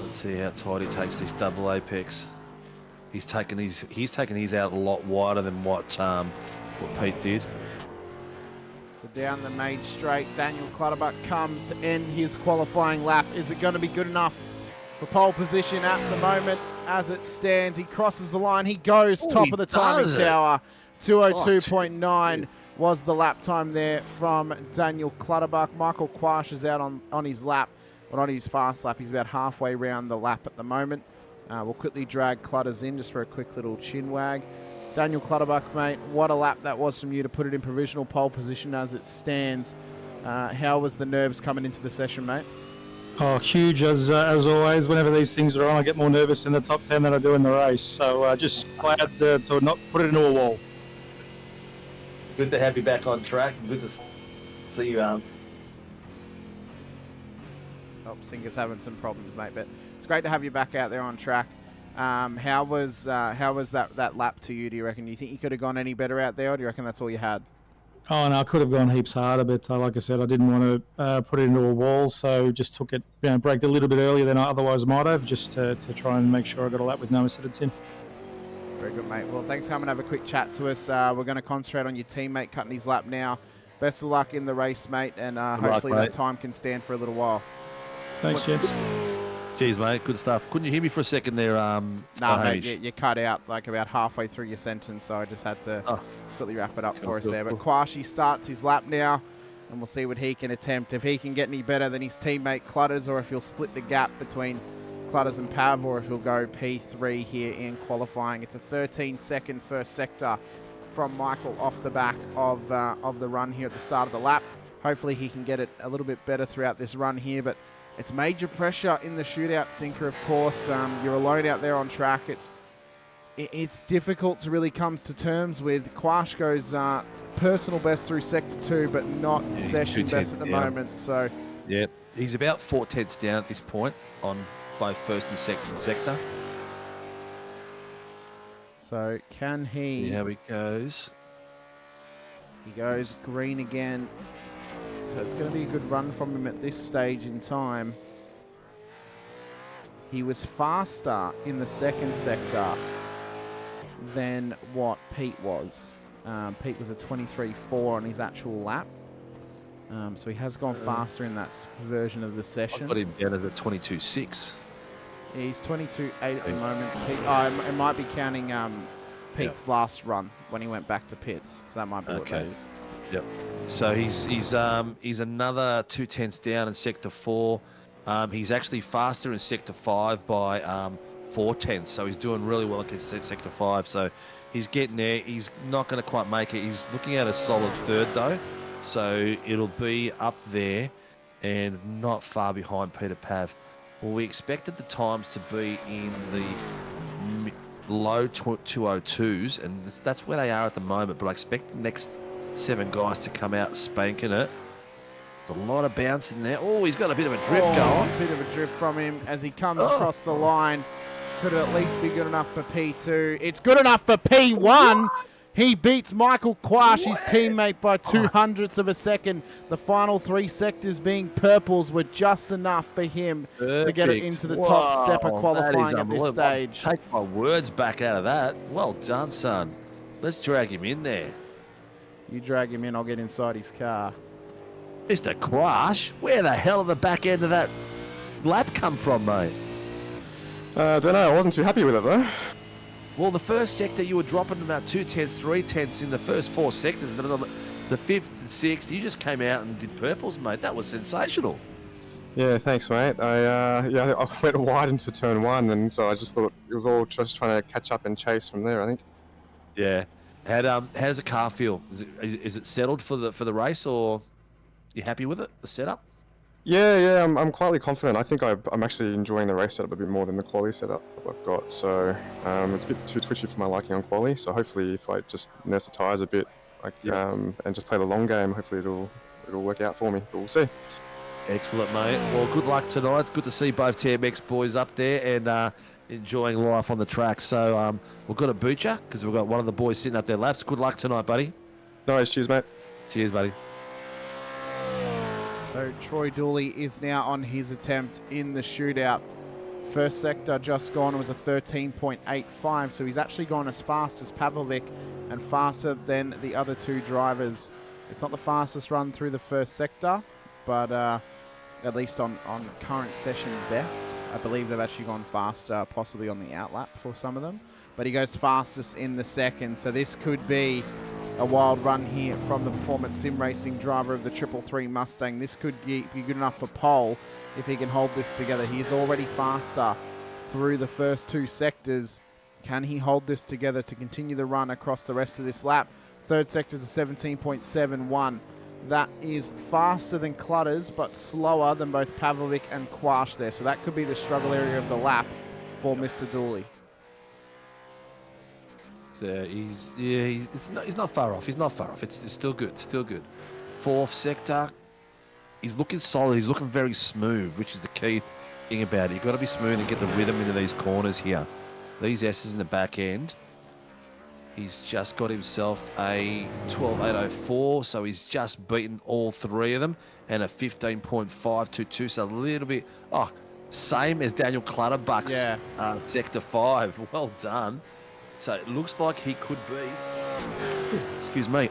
Let's see how tight he takes this double apex. He's taken his out a lot wider than what Pete did. So down the main straight, Daniel Clutterbuck comes to end his qualifying lap. Is it going to be good enough for pole position at the moment? As it stands, he crosses the line. He goes top of the timing tower. 2:02.9 was the lap time there from Daniel Clutterbuck. Michael Quash is out on his lap, but on his fast lap. He's about halfway around the lap at the moment. We'll quickly drag Clutters in just for a quick little chin wag. Daniel Clutterbuck, mate, what a lap that was from you to put it in provisional pole position as it stands. How was the nerves coming into the session, mate? Oh, huge as always. Whenever these things are on, I get more nervous in the top 10 than I do in the race. So just glad to not put it into a wall. Good to have you back on track. Good to see you. Oh, Singer's having some problems, mate, but it's great to have you back out there on track. How was that lap to you, do you reckon? Do you think you could have gone any better out there, or do you reckon that's all you had? Oh, no, I could have gone heaps harder, but like I said, I didn't want to put it into a wall, so just took it, braked a little bit earlier than I otherwise might have, just to try and make sure I got a lap with no acidity in. Very good, mate. Well, thanks for coming and have a quick chat to us. We're going to concentrate on your teammate cutting his lap now. Best of luck in the race, mate, and hopefully that time can stand for a little while. Thanks, gents. Cheers, mate. Good stuff. Couldn't you hear me for a second there? No, mate, you cut out like about halfway through your sentence, so I just had to quickly wrap it up for us there. But Quashi starts his lap now, and we'll see what he can attempt. If he can get any better than his teammate Clutters, or if he'll split the gap between Clutters and Pav, or if he'll go P3 here in qualifying. It's a 13-second first sector from Michael off the back of the run here at the start of the lap. Hopefully he can get it a little bit better throughout this run here, but it's major pressure in the shootout, Sinker, of course. You're alone out there on track. It's difficult to really come to terms with. Quash goes personal best through sector 2, but not session best at the moment. So yeah, he's about 4 tenths down at this point on both first and second sector. So can he? See how he goes. He goes green again. So it's going to be a good run from him at this stage in time. He was faster in the second sector than what Pete was. Pete was a 23.4 on his actual lap. So he has gone faster in that version of the session. I've got him down as a 22.6. Yeah, he's 22.8 at the moment. Pete, it might be counting Pete's last run when he went back to pits. So that might be what that is. Yep. So he's another 2 tenths down in sector 4. He's actually faster in sector 5 by 4 tenths. So he's doing really well in sector 5. So he's getting there. He's not going to quite make it. He's looking at a solid third though. So it'll be up there and not far behind Peter Pav. Well, we expected the times to be in the low 202s, and that's where they are at the moment. But I expect the next 7 guys to come out spanking it. There's a lot of bounce in there. Oh, he's got a bit of a drift going. A bit of a drift from him as he comes across the line. Could it at least be good enough for P2? It's good enough for P1. He beats Michael Quash, his teammate, by 200ths of a second. The final 3 sectors being purples were just enough for him to get it into the top step of qualifying at this stage. Take my words back out of that. Well done, son. Let's drag him in there. You drag him in, I'll get inside his car. Mr. Quash, where the hell did the back end of that lap come from, mate? I don't know. I wasn't too happy with it, though. Well, the first sector, you were dropping about 2/10, 3/10 in the first 4 sectors. And then the 5th and 6th, you just came out and did purples, mate. That was sensational. Yeah, thanks, mate. I went wide into turn 1, and so I just thought it was all just trying to catch up and chase from there, I think. Yeah. How does the car feel? Is it settled for the race, or you happy with it, the setup? Yeah, I'm quietly confident. I think I'm actually enjoying the race setup a bit more than the quali setup I've got. So it's a bit too twitchy for my liking on quali. So hopefully, if I just nurse the tyres a bit, and just play the long game, hopefully it'll work out for me. But we'll see. Excellent, mate. Well, good luck tonight. It's good to see both TMX boys up there and enjoying life on the track. So we've got to boot you because we've got one of the boys sitting up their laps. Good luck tonight, buddy. No worries. Cheers, mate. Cheers, buddy. So Troy Dooley is now on his attempt in the shootout. First sector just gone was a 13.85, so he's actually gone as fast as Pavlovic and faster than the other 2 drivers. It's not the fastest run through the first sector, but at least on current session best. I believe they've actually gone faster, possibly on the outlap for some of them. But he goes fastest in the second, so this could be a wild run here from the Performance Sim Racing driver of the 333 Mustang. This could be good enough for pole if he can hold this together. He is already faster through the first 2 sectors. Can he hold this together to continue the run across the rest of this lap? Third sector is a 17.71. That is faster than Clutters, but slower than both Pavlovic and Quash there. So that could be the struggle area of the lap for Mr. Dooley. He's not far off. He's not far off. It's still good. Still good. 4th sector, he's looking solid. He's looking very smooth, which is the key thing about it. You've got to be smooth and get the rhythm into these corners here. These S's in the back end. He's just got himself a 12.804, so he's just beaten all 3 of them, and a 15.522. So a little bit, same as Daniel Clutterbuck's sector 5. Well done. So it looks like he could be,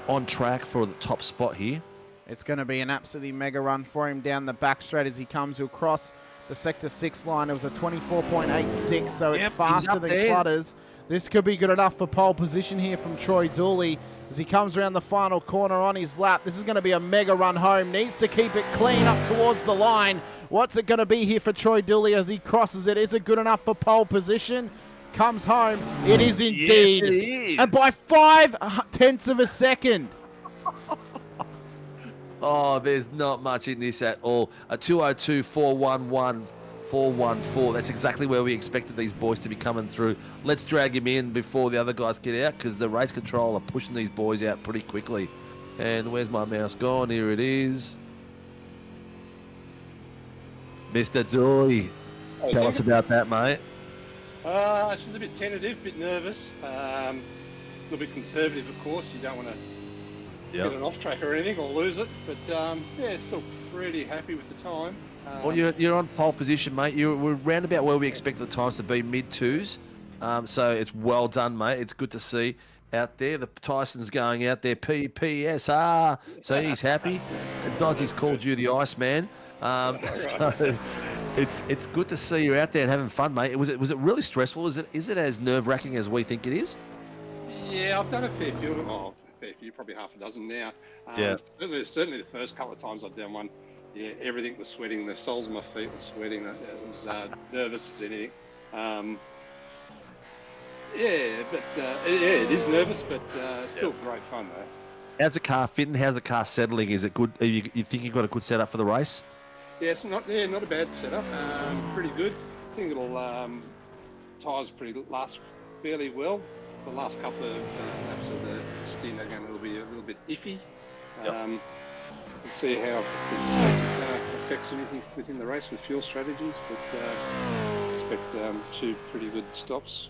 on track for the top spot here. It's going to be an absolutely mega run for him down the back straight as he comes. He'll cross the sector 6 line. It was a 24.86, so it's faster than Clutters. This could be good enough for pole position here from Troy Dooley as he comes around the final corner on his lap. This is going to be a mega run home. Needs to keep it clean up towards the line. What's it going to be here for Troy Dooley as he crosses it? Is it good enough for pole position? Comes home. It is indeed. Yes, it is. And by 5/10 of a second. Oh, there's not much in this at all. A 202.411. 414. That's exactly where we expected these boys to be coming through. Let's drag him in before the other guys get out because the race control are pushing these boys out pretty quickly. And where's my mouse gone? Here it is. Mr. Dooley, tell us about that, mate. She's a bit tentative, a bit nervous, a little bit conservative, of course. You don't want to get an off track or anything or lose it, but still pretty happy with the time. Well, you're on pole position, mate. We're round about where we expected the times to be, mid-2s. So it's well done, mate. It's good to see out there. The Tyson's going out there, PPSR. So he's happy. And Dodgy's called you the Iceman. So it's good to see you out there and having fun, mate. Was it really stressful? Is it as nerve-wracking as we think it is? Yeah, I've done a fair few, probably half a dozen now. Certainly the first couple of times I've done one. Yeah, everything was sweating. The soles of my feet were sweating. It was nervous as anything. It is nervous, but still great fun though. How's the car fitting? How's the car settling? Is it good? You think you've got a good setup for the race? Yeah, it's not a bad setup. Pretty good. I think it'll tyres last fairly well. The last couple of laps of the stint are going to be a little bit iffy. We'll see how the safety car affects anything within the race with fuel strategies, but expect 2 pretty good stops.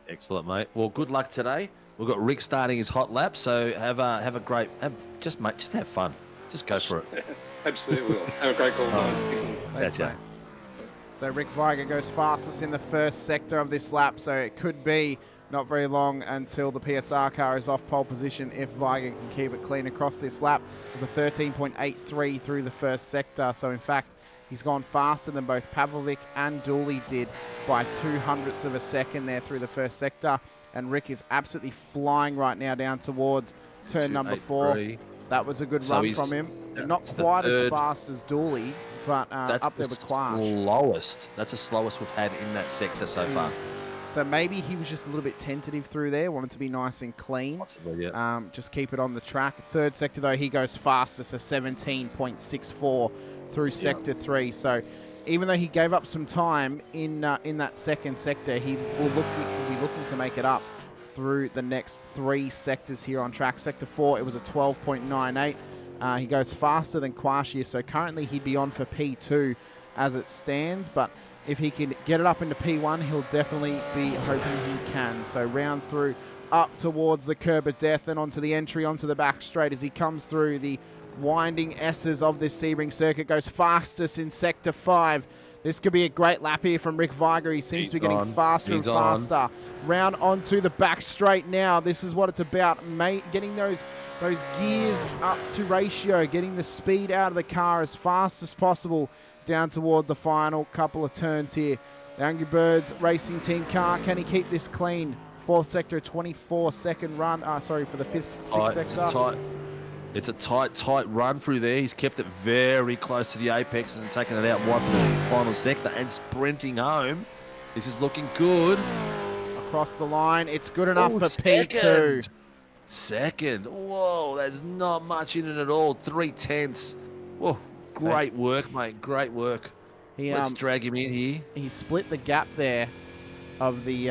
Excellent, mate. Well, good luck today. We've got Rick starting his hot lap, so just have fun. Just go for it. Absolutely will. Have a great call, guys. Thanks, mate. So Rick Viger goes fastest in the first sector of this lap, so it could be not very long until the PSR car is off pole position if Viger can keep it clean across this lap. It was a 13.83 through the first sector, so in fact, he's gone faster than both Pavlovic and Dooley did by 0.02 of a second there through the first sector. And Rick is absolutely flying right now down towards turn number 4. That was a good run from him. Not quite as fast as Dooley, but up there with Quash. That's the slowest we've had in that sector so far. So maybe he was just a little bit tentative through there, wanted to be nice and clean. Possibly, yeah. Just keep it on the track. Third sector, though, he goes fastest, a 17.64 through sector 3. So even though he gave up some time in that second sector, he will be looking to make it up through the next 3 sectors here on track. Sector 4, it was a 12.98. He goes faster than Quash here, so currently he'd be on for P2 as it stands, but if he can get it up into P1, he'll definitely be hoping he can. So round through, up towards the curb of death and onto the entry, onto the back straight as he comes through the winding S's of this Sebring circuit. Goes fastest in Sector 5. This could be a great lap here from Rick Viger. He seems to be getting faster and faster. Round onto the back straight now. This is what it's about, mate. Getting those gears up to ratio, getting the speed out of the car as fast as possible down toward the final couple of turns here. The Angry Birds Racing Team car, can he keep this clean? 4th sector, 24-second run. For the 6th sector. It's a tight run through there. He's kept it very close to the apexes and taken it out wide for the final sector and sprinting home. This is looking good. Across the line, it's good enough for P2. Second. Whoa, there's not much in it at all. 3/10. Whoa. Great work, mate. Great work. Let's drag him in here. He split the gap there of the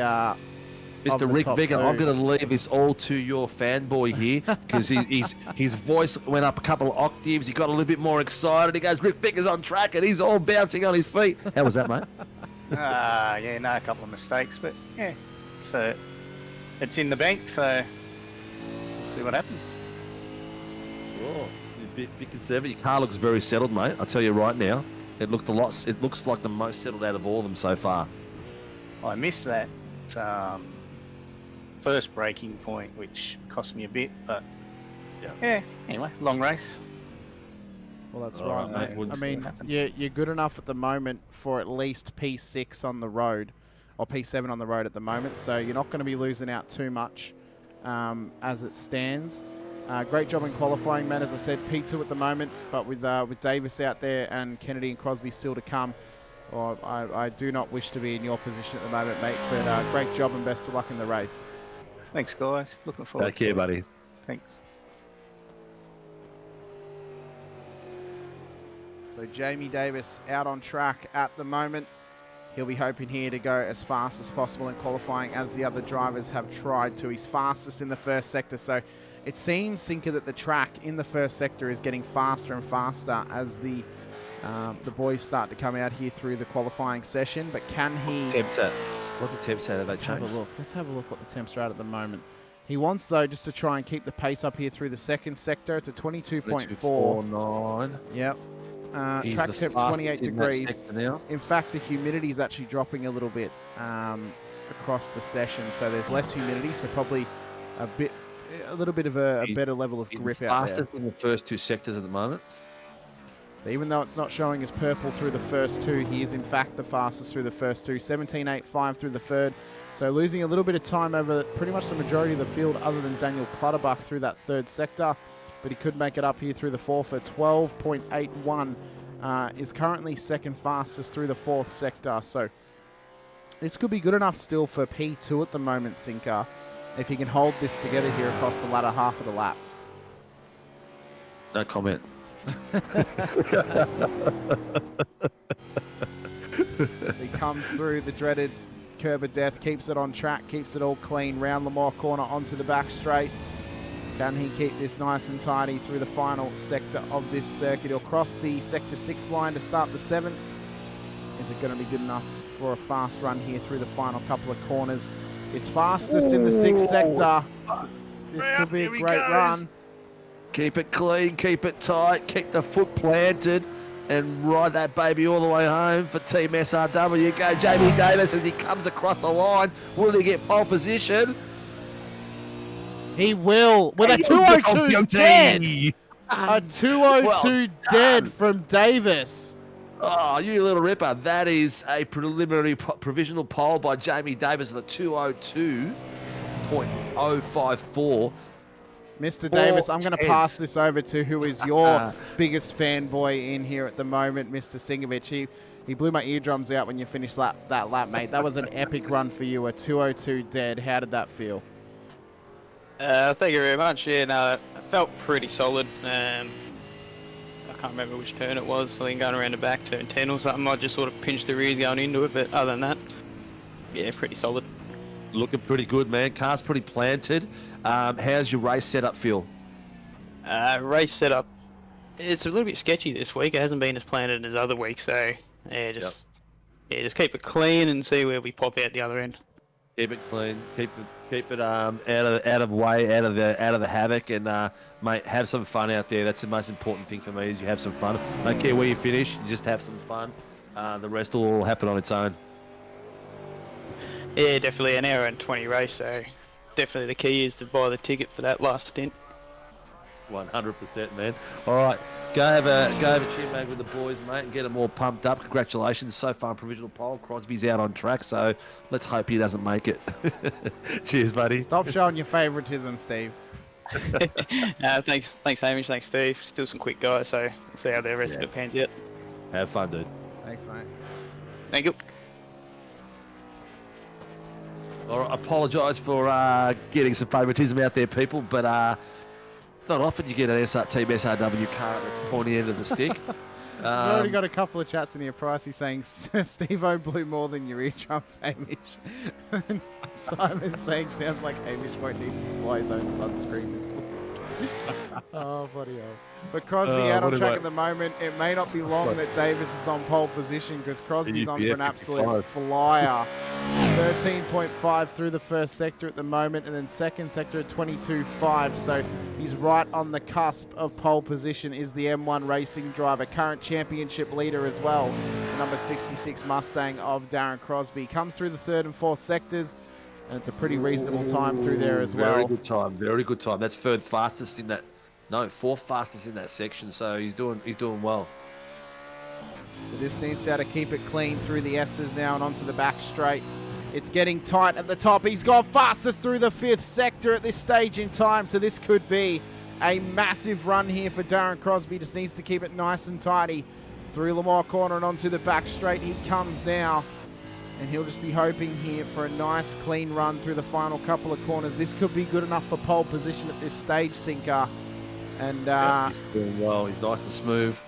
Mr. Rick Viger, I'm going to leave this all to your fanboy here because his voice went up a couple of octaves. He got a little bit more excited. He goes, Rick Viger's on track and he's all bouncing on his feet. How was that, mate? A couple of mistakes, but yeah. So it's in the bank, so we'll see what happens. Whoa. Bit conservative. Your car looks very settled, mate. I'll tell you right now. It looks like the most settled out of all of them so far. I missed that first braking point, which cost me a bit, but yeah. Anyway, long race. Well, that's right, mate. I mean, you're good enough at the moment for at least P6 on the road, or P7 on the road at the moment, so you're not going to be losing out too much as it stands. Great job in qualifying, man. As I said, P2 at the moment, but with Davis out there and Kennedy and Crosby still to come, I do not wish to be in your position at the moment, mate. But great job and best of luck in the race. Thanks, guys. Looking forward. Take care, buddy. Thanks. So Jamie Davis out on track at the moment. He'll be hoping here to go as fast as possible in qualifying as the other drivers have tried to. He's fastest in the first sector, so it seems, Sinker, that the track in the first sector is getting faster and faster as the boys start to come out here through the qualifying session. But can he... What's the temps at? Have they changed? Let's have a look what the temps are at the moment. He wants, though, just to try and keep the pace up here through the second sector. It's a 22.49. Yep. Track temp 28 degrees. In fact, the humidity is actually dropping a little bit across the session, so there's less humidity, so probably a little bit of a better level of grip out there. Faster than the first 2 sectors at the moment. So even though it's not showing as purple through the first 2, he is in fact the fastest through the first 2. 17.85 through the third. So losing a little bit of time over pretty much the majority of the field other than Daniel Clutterbuck through that third sector. But he could make it up here through the fourth for 12.81. Is currently second fastest through the fourth sector. So this could be good enough still for P2 at the moment, Sinker, if he can hold this together here across the latter half of the lap. No comment. He comes through the dreaded curb of death, keeps it on track, keeps it all clean, round Lamore corner onto the back straight. Can he keep this nice and tidy through the final sector of this circuit? He'll cross the sector 6 line to start the 7th. Is it going to be good enough for a fast run here through the final couple of corners? It's fastest in the 6th sector. This could be a great run. Keep it clean, keep it tight, keep the foot planted, and ride that baby all the way home for Team SRW. Go Jamie Davis as he comes across the line. Will he get pole position? He will, with a 202 dead. A 202 dead from Davis. Oh, you little ripper. That is a preliminary provisional pole by Jamie Davis with a 202.054. Mr. Davis, I'm going to pass this over to who is your biggest fanboy in here at the moment, Mr. Sinkovic. He blew my eardrums out when you finished that lap, mate. That was an epic run for you, a 202 dead. How did that feel? Thank you very much. Yeah, no, it felt pretty solid. I can't remember which turn it was. I think going around the back, turn 10 or something. I just sort of pinched the rears going into it, but other than that, yeah, pretty solid. Looking pretty good, man. Car's pretty planted. How's your race setup feel? Race setup, it's a little bit sketchy this week. It hasn't been as planted as other weeks, so yeah, just keep it clean and see where we pop out the other end. Keep it clean. Keep it out of way, out of the havoc, and mate, have some fun out there. That's the most important thing for me. Is you have some fun. Don't care where you finish. You just have some fun. The rest will all happen on its own. Yeah, definitely an hour and 20 race. So definitely the key is to buy the ticket for that last stint. 100%, man. All right, go have a chin mag with the boys, mate, and get them all pumped up. Congratulations, so far provisional pole. Crosby's out on track, so let's hope he doesn't make it. Cheers, buddy. Stop showing your favouritism, Steve. Thanks, Hamish. Thanks, Steve. Still some quick guys, so we'll see how the rest of it pans out. Have fun, dude. Thanks, mate. Thank you. I apologise for getting some favouritism out there, people, but not often you get an Team SRW car at the pointy end of the stick. I've already got a couple of chats in here. Pricey saying Steve-O blew more than your eardrums, Hamish. Simon saying sounds like Hamish won't need to supply his own sunscreen this week. Oh, bloody hell. But Crosby out on track at the moment. It may not be long that Davis is on pole position because Crosby's on for an absolute flyer. 13.5 through the first sector at the moment, and then second sector at 22.5. So he's right on the cusp of pole position. Is the M1 racing driver, current championship leader as well. Number 66 Mustang of Darren Crosby comes through the third and fourth sectors. And it's a pretty reasonable time through there as well. Very good time. Very good time. That's fourth fastest in that section. So he's doing well. So this needs to keep it clean through the S's now and onto the back straight. It's getting tight at the top. He's gone fastest through the fifth sector at this stage in time. So this could be a massive run here for Darren Crosby. Just needs to keep it nice and tidy through Lamar Corner and onto the back straight. He comes now. And he'll just be hoping here for a nice, clean run through the final couple of corners. This could be good enough for pole position at this stage, Sinker. And he's doing well. He's nice and smooth.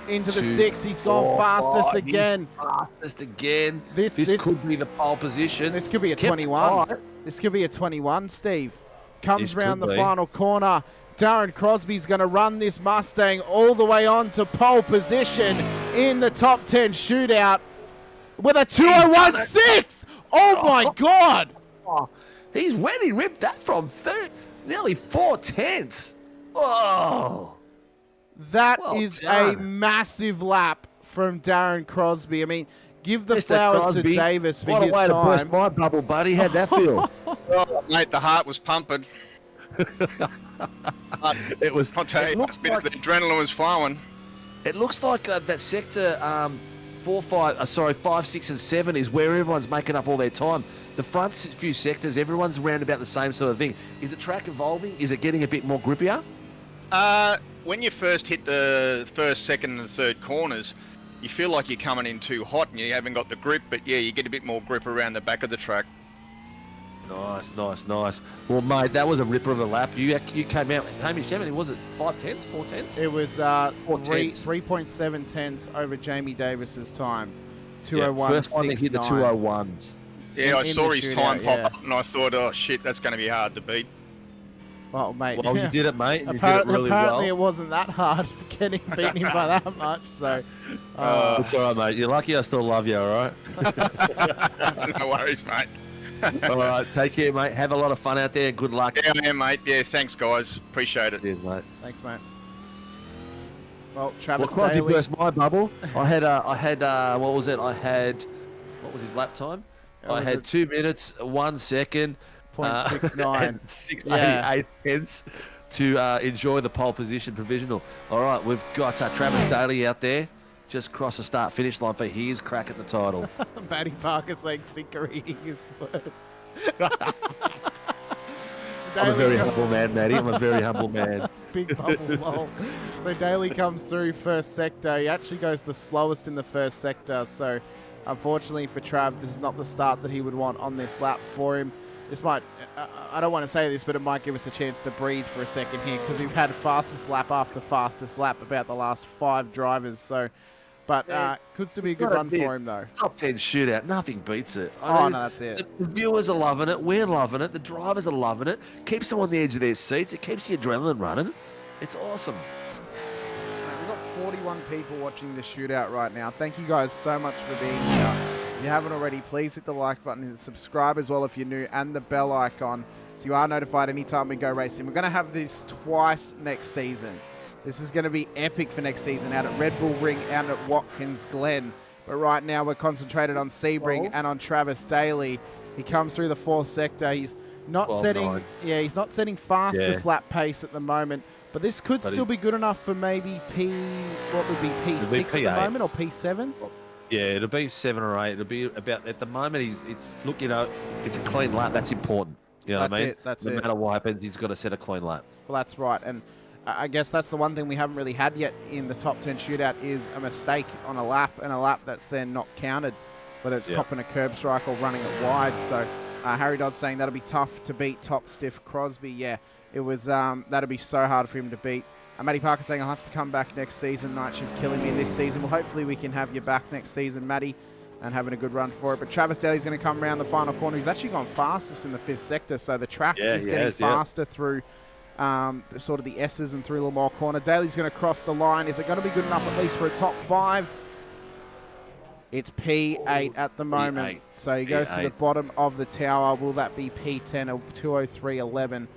Into the six. He's gone fastest again. Fastest again. This could be the pole position. This could be a 21. This could be a 21, Steve. Comes round the final corner. Darren Crosby's going to run this Mustang all the way on to pole position in the top 10 shootout. With a 201.6! Oh my God! When he ripped that from nearly 4/10. Oh! That is a massive lap from Darren Crosby. I mean, give the flowers to Davis for his time. What a way to burst my bubble, buddy. How'd that feel? Oh, mate, the heart was pumping. It was. I'll tell you, the adrenaline was flowing. It looks like that sector 5, 6, and 7 is where everyone's making up all their time. The front few sectors, everyone's around about the same sort of thing. Is the track evolving? Is it getting a bit more grippier? When you first hit the first, second, and third corners, you feel like you're coming in too hot and you haven't got the grip, but yeah, you get a bit more grip around the back of the track. Nice. Well, mate, that was a ripper of a lap. You came out, Hamish, how many was it? 5/10s, 4/10s? It was 3.7 tenths over Jamie Davis's time. 201.69. First one to hit the 201s. Yeah, I saw his time pop up and I thought, oh shit, that's going to be hard to beat. Well, mate. Well, you did it, mate. You did it really apparently well. It wasn't that hard beating him by that much. So it's all right, mate. You're lucky I still love you, all right? No worries, mate. All right, take care, mate. Have a lot of fun out there. Good luck. Yeah, mate. Yeah, thanks, guys. Appreciate it. Cheers, mate. Thanks, mate. Well, Travis Well, Daly. burst my bubble. I had what was it? What was his lap time? I had 2 minutes, 1 second, 0.69. 688 tenths to enjoy the pole position provisional. All right, we've got Travis Daly out there. Just cross the start-finish line for his crack at the title. Matty Parker saying Sinker eating his words. I'm a very humble man, Matty. I'm a very humble man. Big bubble lol. So Daly comes through first sector. He actually goes the slowest in the first sector. So unfortunately for Trav, this is not the start that he would want on this lap for him. This might, I don't want to say this, but it might give us a chance to breathe for a second here because we've had fastest lap after fastest lap about the last 5 drivers. So, but could still be a good run for him though. Top 10 shootout, nothing beats it. No, that's it. The viewers are loving it, we're loving it, the drivers are loving it. Keeps them on the edge of their seats, it keeps the adrenaline running. It's awesome. We've got 41 people watching the shootout right now. Thank you guys so much for being here. If you haven't already, please hit the like button and subscribe as well if you're new, and the bell icon so you are notified anytime we go racing. We're going to have this twice next season. This is going to be epic for next season out at Red Bull Ring, out at Watkins Glen. But right now we're concentrated on Sebring and on Travis Daly. He comes through the 4th sector. He's not setting, he's not setting fastest lap pace at the moment. But this could still be good enough for maybe what would be P6 at the moment, or P7? Yeah, it'll be 7 or 8. It'll be about, at the moment, look, you know, it's a clean lap. That's important. You know what I mean? No matter what happens, he's got to set a clean lap. Well, that's right. And I guess that's the one thing we haven't really had yet in the top 10 shootout is a mistake on a lap, and a lap that's then not counted, whether it's copping a curb strike or running it wide. So Harry Dodd's saying that'll be tough to beat top stiff Crosby. Yeah, it was. That'll be so hard for him to beat. Matty Parker saying I'll have to come back next season. Night shift killing me this season. Well, hopefully we can have you back next season, Matty, and having a good run for it. But Travis Daly's going to come around the final corner. He's actually gone fastest in the 5th sector, so the track is getting faster through sort of the S's and through Lamar corner. Daly's going to cross the line. Is it going to be good enough at least for a top 5? It's P8 at the moment. So he goes to the bottom of the tower. Will that be P10 or 2:03.11?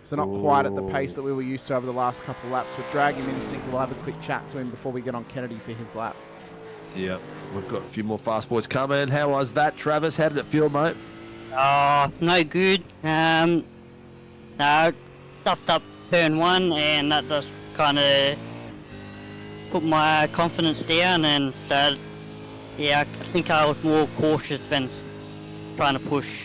So not quite at the pace that we were used to over the last couple of laps. We'll drag him in sync. We'll have a quick chat to him before we get on Kennedy for his lap. Yep, we've got a few more fast boys coming. How was that, Travis? How did it feel, mate? Oh, no good. Stuffed up turn 1, and that just kind of put my confidence down, and so, yeah, I think I was more cautious than trying to push,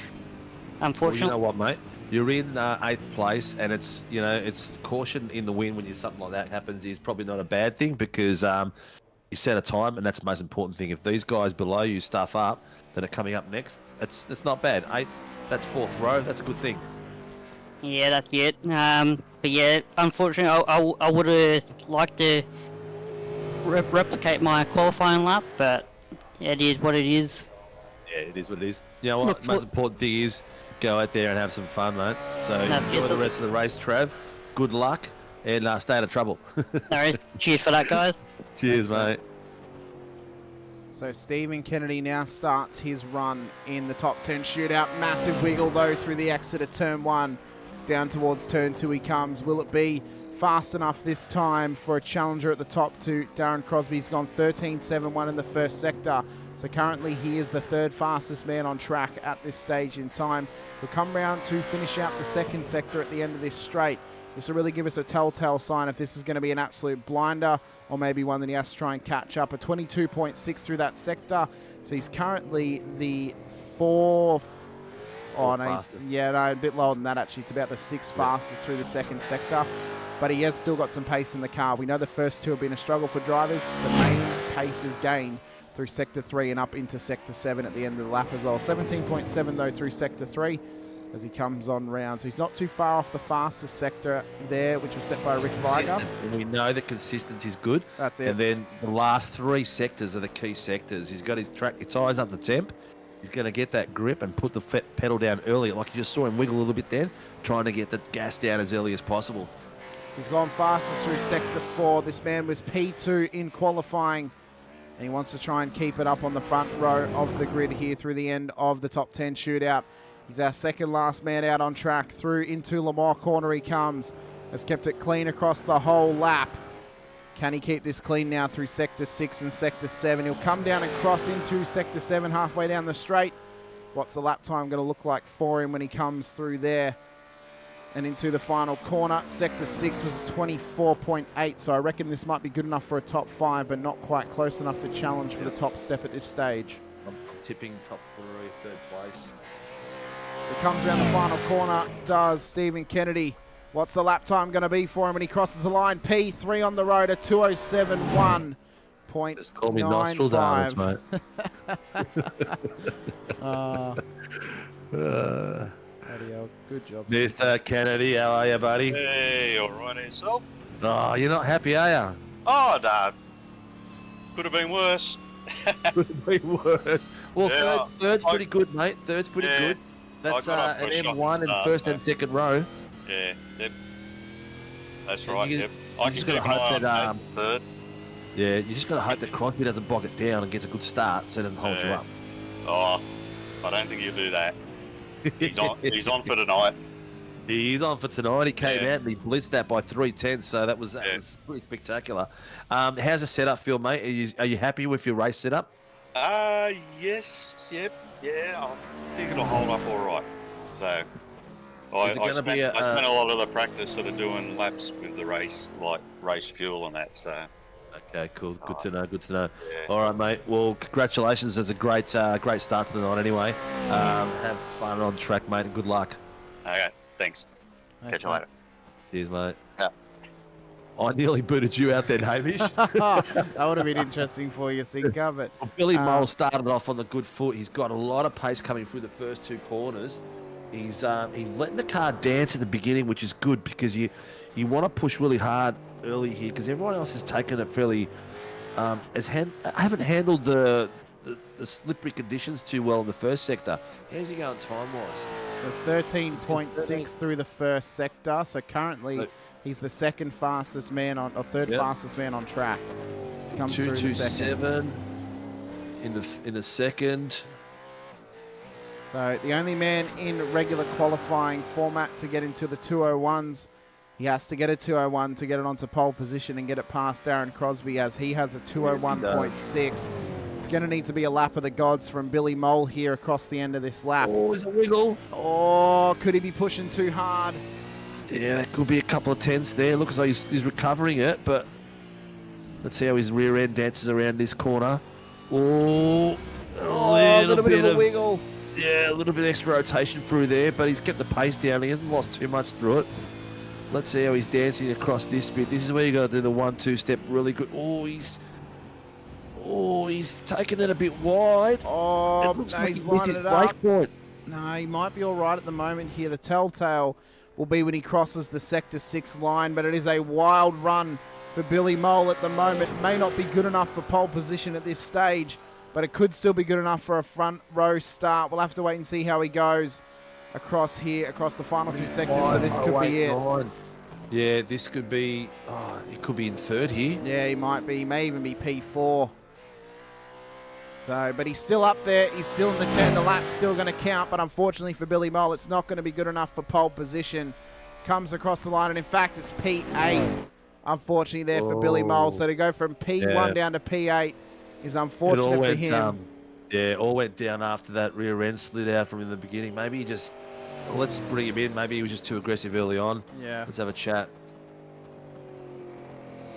unfortunately. Well, you know what, mate? You're in 8th place, and it's, you know, it's caution in the win when something like that happens is probably not a bad thing because you set a time, and that's the most important thing. If these guys below you stuff up that are coming up next, that's not bad. 8th, that's 4th row, that's a good thing. Yeah, that's it. But yeah, unfortunately, I would have liked to replicate my qualifying lap, but yeah, it is what it is. Yeah, it is what it is. You know what? The most important thing is go out there and have some fun, mate. So enjoy the rest of the race, Trav. Good luck, and stay out of trouble. No, cheers for that, guys. Cheers, mate. So Stephen Kennedy now starts his run in the top 10 shootout. Massive wiggle, though, through the exit of turn 1. Down towards turn 2 he comes. Will it be fast enough this time for a challenger at the top to Darren Crosby? He's gone 13.71 in the 1st sector. So currently he is the 3rd fastest man on track at this stage in time. He'll come round to finish out the 2nd sector at the end of this straight. This will really give us a telltale sign if this is going to be an absolute blinder or maybe one that he has to try and catch up. A 22.6 through that sector. So he's currently the 4th. Oh, no, a bit lower than that, actually. It's about the 6th fastest through the 2nd sector. But he has still got some pace in the car. We know the first 2 have been a struggle for drivers. The main pace is gained through Sector 3 and up into Sector 7 at the end of the lap as well. 17.7, though, through Sector 3 as he comes on round. So he's not too far off the fastest sector there, which was set by Rick Viger. And we know that consistency is good. That's it. And then the last 3 sectors are the key sectors. He's got his tyres up the temp. He's going to get that grip and put the pedal down early. Like you just saw him wiggle a little bit then, trying to get the gas down as early as possible. He's gone fastest through Sector 4. This man was P2 in qualifying, and he wants to try and keep it up on the front row of the grid here through the end of the top 10 shootout. He's our second last man out on track. Through into Lamar corner he comes. Has kept it clean across the whole lap. Can he keep this clean now through Sector 6 and Sector 7? He'll come down and cross into Sector 7 halfway down the straight. What's the lap time going to look like for him when he comes through there? And into the final corner. Sector 6 was a 24.8, so I reckon this might be good enough for a top 5, but not quite close enough to challenge for the top step at this stage. I'm tipping top 3, 3rd place. So he comes around the final corner, does Stephen Kennedy. What's the lap time going to be for him when he crosses the line? P3 on the road, a 2:07.1.95. Just call me Nostradamus, mate. Good job. Mr. Kennedy, how are you, buddy? Hey, all right, yourself? Oh, you're not happy, are you? Oh, no. Could have been worse. Could have been worse. Well, Yeah, third's pretty good, mate. Third's pretty Yeah, good. That's got a an push up M1 and in start, first so- and second row. Yeah, yep. That's Yeah, right, you- yep. you I can just keep gotta an hope eye on that, Mason third. Yeah, you just got to hope that Crosby doesn't bog it down and gets a good start so it doesn't hold you Yeah. up. Oh, I don't think he'll do that. He's on for tonight. He's on for tonight. He came out and he blitzed that by 3/10, so that was pretty spectacular. How's the setup feel, mate? Are you happy with your race setup? Yes, yep, yeah, I think it'll hold up all right. So, I Is it gonna spent, be I spent a lot of the practice sort of doing laps with the race, like race fuel and that, so. Okay, cool. Good to know. Good to know. All right, mate. Well, congratulations. That's a great start to the night. Anyway, have fun on track, mate, and good luck. Okay, thanks. Catch you later. Cheers, mate. Yeah. I nearly booted you out then, Hamish. That would have been interesting for you, Sinker, but... Well, Billy Mole started off on the good foot. He's got a lot of pace coming through the first 2 corners. He's letting the car dance at the beginning, which is good because you want to push really hard early here because everyone else has taken it fairly haven't handled the slippery conditions too well in the first sector. How's he going time-wise? So 13.6 through the first sector. So currently he's the second fastest man on, or third fastest man on track. So comes through the second. 2:27 in the second. So the only man in regular qualifying format to get into the 201s. He has to get a 201 to get it onto pole position and get it past Darren Crosby as he has a 201.6. It's going to need to be a lap of the gods from Billy Mole here across the end of this lap. Oh, there's a wiggle. Oh, could he be pushing too hard? Yeah, that could be a couple of tenths there. Looks like he's recovering it, but let's see how his rear end dances around this corner. Oh, a little bit of a wiggle. Yeah, a little bit extra rotation through there, but he's kept the pace down. He hasn't lost too much through it. Let's see how he's dancing across this bit. This is where you got to do the 1-2 step really good. Oh, he's taking it a bit wide. Oh, it looks no, like he's he missed his lining it brake up. point. No, he might be all right at the moment here. The telltale will be when he crosses the Sector 6 line, but it is a wild run for Billy Mole at the moment. May not be good enough for pole position at this stage, but it could still be good enough for a front row start. We'll have to wait and see how he goes across here, across the final 2 sectors, but this could be it. Yeah, this could be, he could be in third here. Yeah, he might be. He may even be P4. So, but he's still up there. He's still in the 10. The lap's still going to count, but unfortunately for Billy Mole, it's not going to be good enough for pole position. Comes across the line, and in fact, it's P8. Unfortunately there for Billy Mole. So to go from P1 down to P8 is unfortunate for him. Yeah, all went down after that rear end slid out from in the beginning. Maybe he just, let's bring him in. Maybe he was just too aggressive early on. Yeah. Let's have a chat.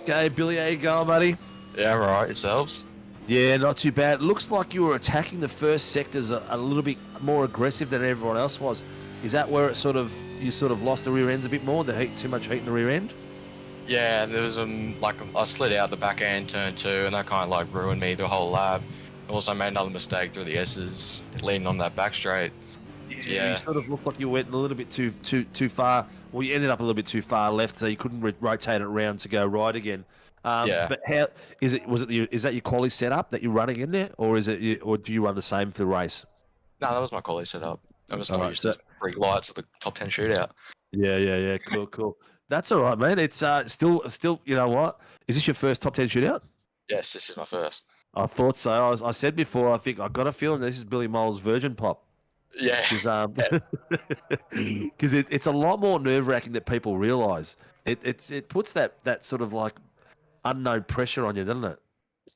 Okay, Billy, how you going, buddy? Yeah, right. Yourselves? Yeah, not too bad. Looks like you were attacking the first sectors a little bit more aggressive than everyone else was. Is that where it you sort of lost the rear ends a bit more? Too much heat in the rear end? Yeah, there was I slid out the back end turn 2, and that kind of ruined me the whole lap. Also made another mistake through the S's, leaning on that back straight. Yeah. You sort of looked like you went a little bit too far. Well, you ended up a little bit too far left, so you couldn't rotate it around to go right again. Yeah. But how is it? Is that your quali setup that you're running in there, or or do you run the same for the race? No, that was my quali setup. I was not Alright, used to freak lights at the top 10 shootout. Yeah. Cool. That's all right, man. It's still. You know what? Is this your first top 10 shootout? Yes, this is my first. I thought so. I said before. I think I got a feeling this is Billy Mole's Virgin Pop. Yeah. Because it's a lot more nerve-wracking than people realise. It puts that sort of like unknown pressure on you, doesn't it?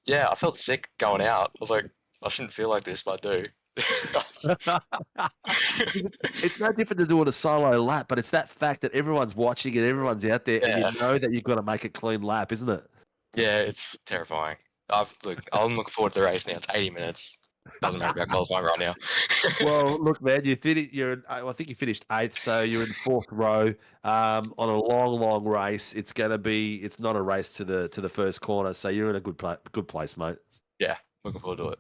Yeah, I felt sick going out. I was like, I shouldn't feel like this, but I do. It's no different to doing a solo lap, but it's that fact that everyone's watching and everyone's out there, and Yeah. you know that you've got to make a clean lap, isn't it? Yeah, it's terrifying. I'm looking forward to the race now. It's 80 minutes. Doesn't matter about qualifying right now. Well, look, man, I think you finished 8th, so you're in 4th row on a long race. It's not a race to the first corner, so you're in a good place, mate. Yeah, looking forward to it.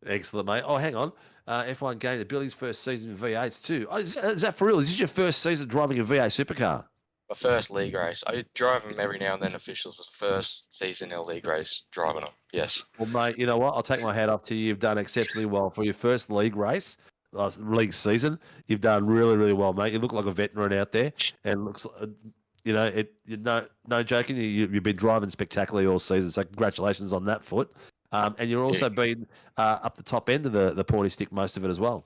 Excellent, mate. Oh, hang on. F1 game, the Billy's first season in V8s too. Oh, is that for real? Is this your first season driving a V8 supercar? My first league race. I drive them every now and then. Officials was the first season in a league race driving them. Yes. Well, mate, you know what? I'll take my hat off to you. You've done exceptionally well for your first league race, league season. You've done really well, mate. You look like a veteran out there, and looks, no joking. You've been driving spectacularly all season. So congratulations on that foot. And you're also been up the top end of the pointy stick most of it as well.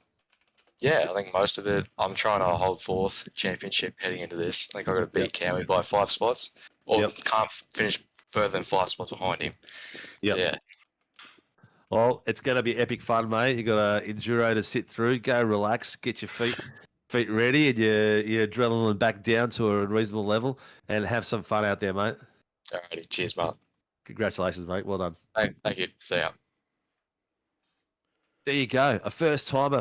Yeah, I think most of it. I'm trying to hold 4th championship heading into this. I think I've got to beat Cowie by 5 spots. Or can't finish further than 5 spots behind him. Yep. Yeah. Well, it's going to be epic fun, mate. You got an enduro to sit through. Go relax, get your feet ready, and your adrenaline back down to a reasonable level, and have some fun out there, mate. Alrighty, cheers, mate. Congratulations, mate. Well done. Thank you. See ya. There you go. A first-time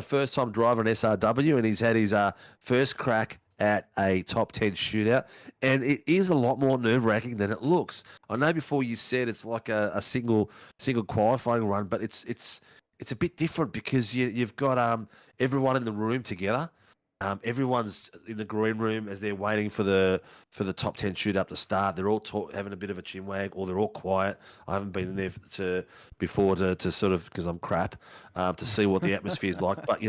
driver in SRW, and he's had his first crack at a top 10 shootout, and it is a lot more nerve-wracking than it looks. I know before you said it's like a single qualifying run, but it's a bit different because you've got everyone in the room together. Everyone's in the green room as they're waiting for the top 10 shootout to start. They're all having a bit of a chinwag, or they're all quiet. I haven't been in there before to sort of, because I'm crap, to see what the atmosphere is like. But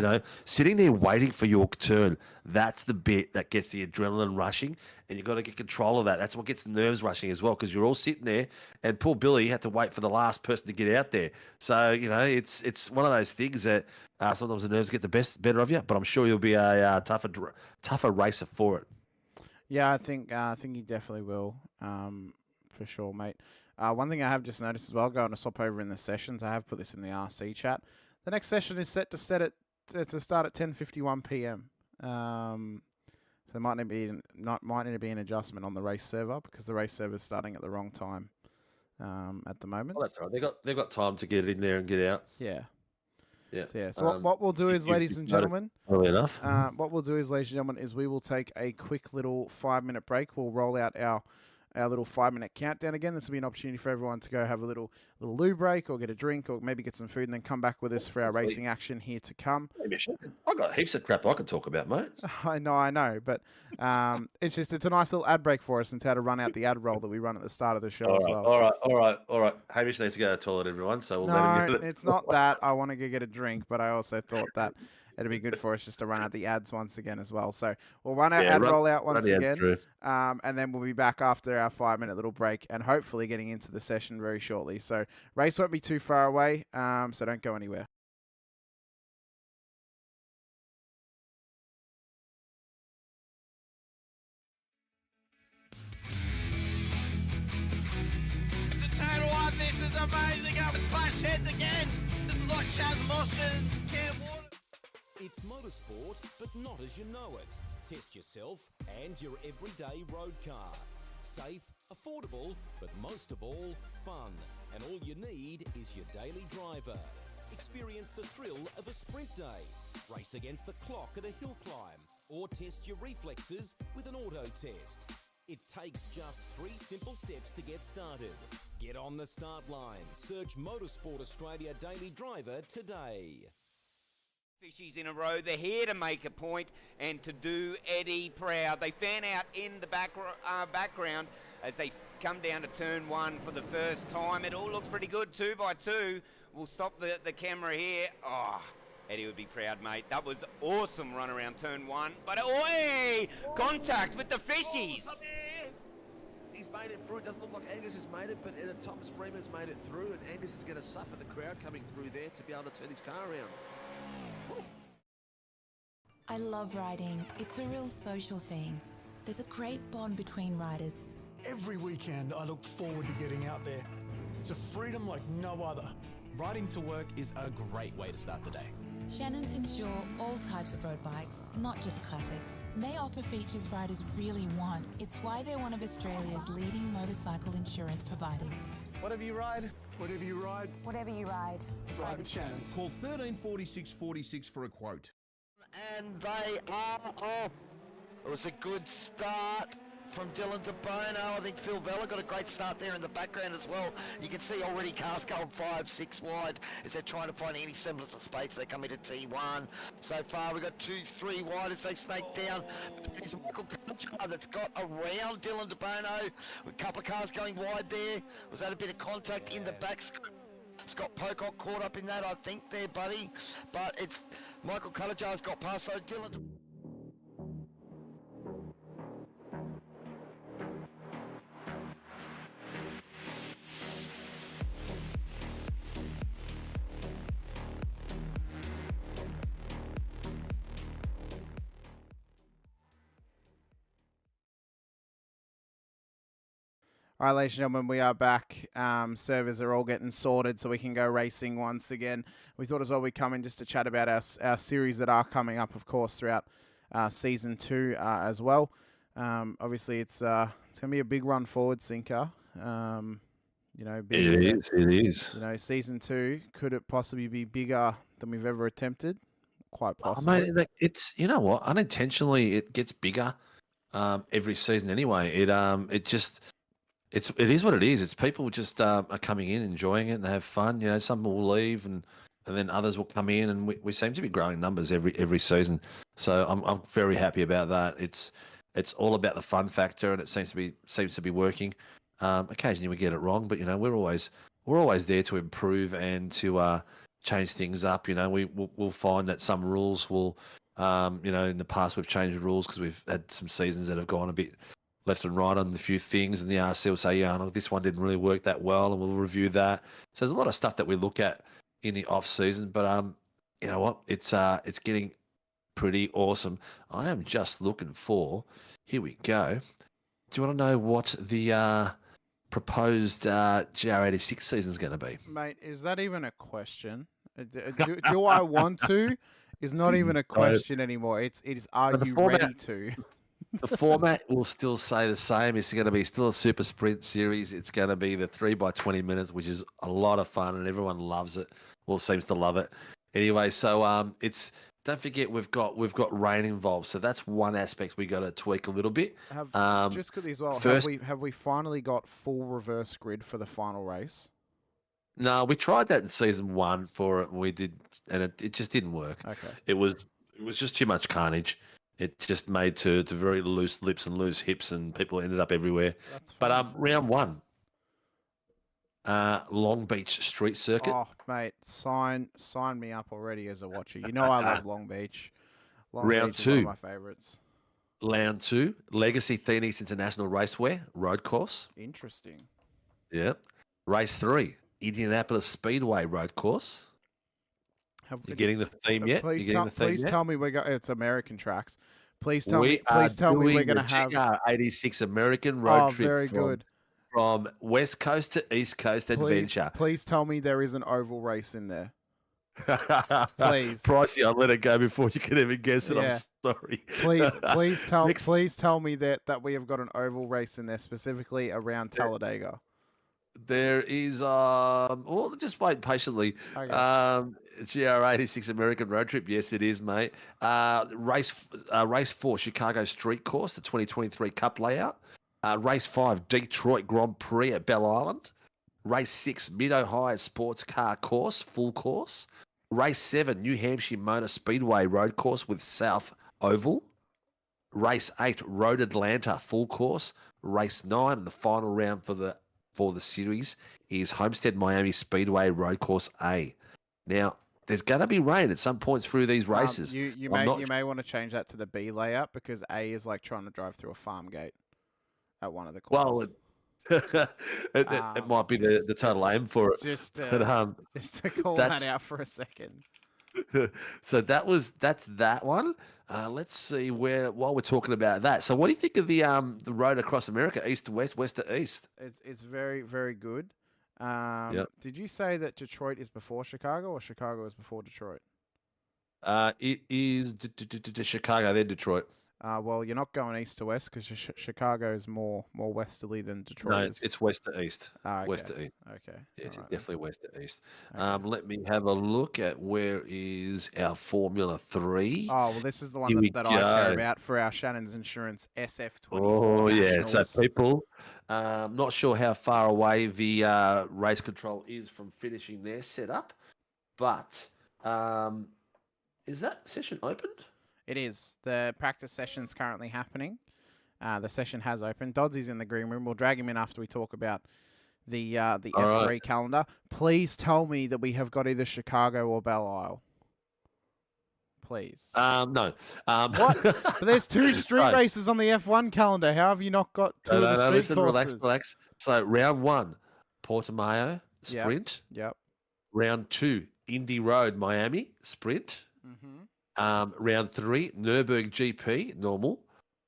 sitting there waiting for your turn, that's the bit that gets the adrenaline rushing, and you've got to get control of that. That's what gets the nerves rushing as well, because you're all sitting there, and poor Billy had to wait for the last person to get out there. So it's one of those things that sometimes the nerves get the better of you, but I'm sure you'll be a tougher racer for it. Yeah, I think you definitely will, for sure, mate. One thing I have just noticed as well, going to swap over in the sessions, I have put this in the RC chat. The next session is set to start at 10:51 p.m. So there might need to be an adjustment on the race server, because the race server is starting at the wrong time at the moment. Well, that's all right. They've got time to get in there and get out. Yeah. Yeah. So what we'll do is, ladies and gentlemen, early enough. What we'll do is, ladies and gentlemen, is we will take a quick little 5-minute break. We'll roll out our little 5-minute countdown again. This will be an opportunity for everyone to go have a little loo break, or get a drink, or maybe get some food, and then come back with us for our racing action here to come. I've got heaps of crap I can talk about, mate. I know, but it's a nice little ad break for us, and to how to run out the ad roll that we run at the start of the show as well. All right. Hamish needs to go to the toilet, everyone, so we'll let him get it's not that. I want to go get a drink, but I also thought that it'd be good for us just to run out the ads once again as well. So we'll run our ad roll out once again, and then we'll be back after our 5-minute little break, and hopefully getting into the session very shortly. So race won't be too far away, so don't go anywhere. This is amazing. I was clash heads again. This is like Chaz Moskin and Cam Water. It's motorsport, but not as you know it. Test yourself and your everyday road car. Safe, affordable, but most of all, fun. And all you need is your daily driver. Experience the thrill of a sprint day. Race against the clock at a hill climb. Or test your reflexes with an auto test. It takes just 3 simple steps to get started. Get on the start line. Search Motorsport Australia Daily Driver today. Fishies in a row. They're here to make a point and to do Eddie proud. They fan out in the background as they come down to turn 1 for the first time. It all looks pretty good, 2 by 2. We'll stop the camera here. Oh, Eddie would be proud, mate. That was awesome run around turn 1. But, oi! Contact with the fishies! He's made it through. It doesn't look like Angus has made it, but Thomas Freeman's made it through, and Angus is going to suffer the crowd coming through there to be able to turn his car around. I love riding. It's a real social thing. There's a great bond between riders. Every weekend, I look forward to getting out there. It's a freedom like no other. Riding to work is a great way to start the day. Shannon's insure all types of road bikes, not just classics. They offer features riders really want. It's why they're one of Australia's leading motorcycle insurance providers. Whatever you ride, whatever you ride, Whatever you ride. ride with Shannon's. Call 134646 for a quote. And they are off. It was a good start from Dylan to Bono. I think Phil Vella got a great start there in the background as well. You can see already cars going 5, 6 wide as they're trying to find any semblance of space. They come into T1. So far we've got 2, 3 wide as they snake down. There's Michael Conchar that's got around Dylan de Bono. A couple of cars going wide there. Was that a bit of contact in the back? Scott Pocock caught up in that, I think, there, buddy. But it's Michael Cuttajar's got past, so Dylan... All right, ladies and gentlemen, we are back. Servers are all getting sorted so we can go racing once again. We thought as well we'd come in just to chat about our series that are coming up, of course, throughout Season 2 as well. Obviously, it's going to be a big run forward, Sinker. You know, It is. You know, Season 2, could it possibly be bigger than we've ever attempted? Quite possibly. Mate, it's, you know what, unintentionally it gets bigger every season anyway. It is what it is. It's people just are coming in, enjoying it, and they have fun. You know, some will leave, and then others will come in, and we seem to be growing numbers every season. So I'm very happy about that. It's all about the fun factor, and it seems to be working. Occasionally we get it wrong, but you know we're always there to improve and to change things up. You know, we'll find that some rules will, you know, in the past we've changed rules because we've had some seasons that have gone a bit left and right on a few things, and the RC will say, yeah, no, this one didn't really work that well, and we'll review that. So there's a lot of stuff that we look at in the off season, but you know what? It's getting pretty awesome. I am just looking for. Here we go. Do you want to know what the proposed GR86 season is going to be? Mate, is that even a question? Do I want to? Is not even a question anymore. It is. Are you ready to? The format will still stay the same. It's going to be still a super sprint series. It's going to be the 3x20 minutes, which is a lot of fun, and everyone loves it. Well, seems to love it. Anyway, so it's. Don't forget we've got rain involved, so that's one aspect we got to tweak a little bit. Just quickly as well. First, have we finally got full reverse grid for the final race? No, we tried that in season 1 for it, and we did, and it just didn't work. Okay. It was just too much carnage. It just made to very loose lips and loose hips, and people ended up everywhere. But round 1, Long Beach Street Circuit. Oh, mate, sign me up already as a watcher. You know I love Long Beach. Round Beach is 2, one of my favourites. Round 2, Legacy Phoenix International Raceway Road Course. Interesting. Yeah. Race 3, Indianapolis Speedway Road Course. You're getting the theme yet? Please tell me it's American tracks. Please tell me we're going to have GR86 American road trip. Very good. From West Coast to East Coast adventure. Please tell me there is an oval race in there. Please. Pricey, I'll let it go before you can even guess it. I'm sorry. Please tell me that we have got an oval race in there, specifically around Talladega. There is, well, just wait patiently. Okay. GR86 American Road Trip. Yes, it is, mate. Race 4, Chicago Street Course, the 2023 Cup layout. Race 5, Detroit Grand Prix at Belle Island. Race 6, Mid-Ohio Sports Car Course, full course. Race 7, New Hampshire Motor Speedway Road Course with South Oval. Race 8, Road Atlanta, full course. Race 9, and the final round for the series is Homestead Miami Speedway Road Course A. Now, there's going to be rain at some points through these races. You may want to change that to the B layout, because A is like trying to drive through a farm gate at one of the courses. Well, it might be the total aim for it. Just to call that out for a second. So that's that one. Let's see while we're talking about that. So what do you think of the road across America, east to west, west to east? It's very, very good. Yep. Did you say that Detroit is before Chicago or Chicago is before Detroit? It is Chicago, then Detroit. Well, you're not going east to west because Chicago is more westerly than Detroit No, is. it's west to east. Okay. West to east. Okay. Yes, it's Alright then. definitely west to east. Let me have a look at where is our Formula 3. Oh, well, this is the one Here we that I care go. about for our Shannon's Insurance SF24 Oh, yeah. So Nationals. people, not sure how far away the race control is from finishing their setup, but is that session opened? It is. The practice session's currently happening. The session has opened. Dodsy's in the green room. We'll drag him in after we talk about the F3 right. calendar. Please tell me that we have got either Chicago or Belle Isle. Please. No. What? But there's 2 street So- races on the F1 calendar. How have you not got 2 of the street listen, courses? relax. So round 1, Portimao sprint. Yep. Round 2, Indy Road, Miami sprint. Round 3, Nürburgring GP, normal.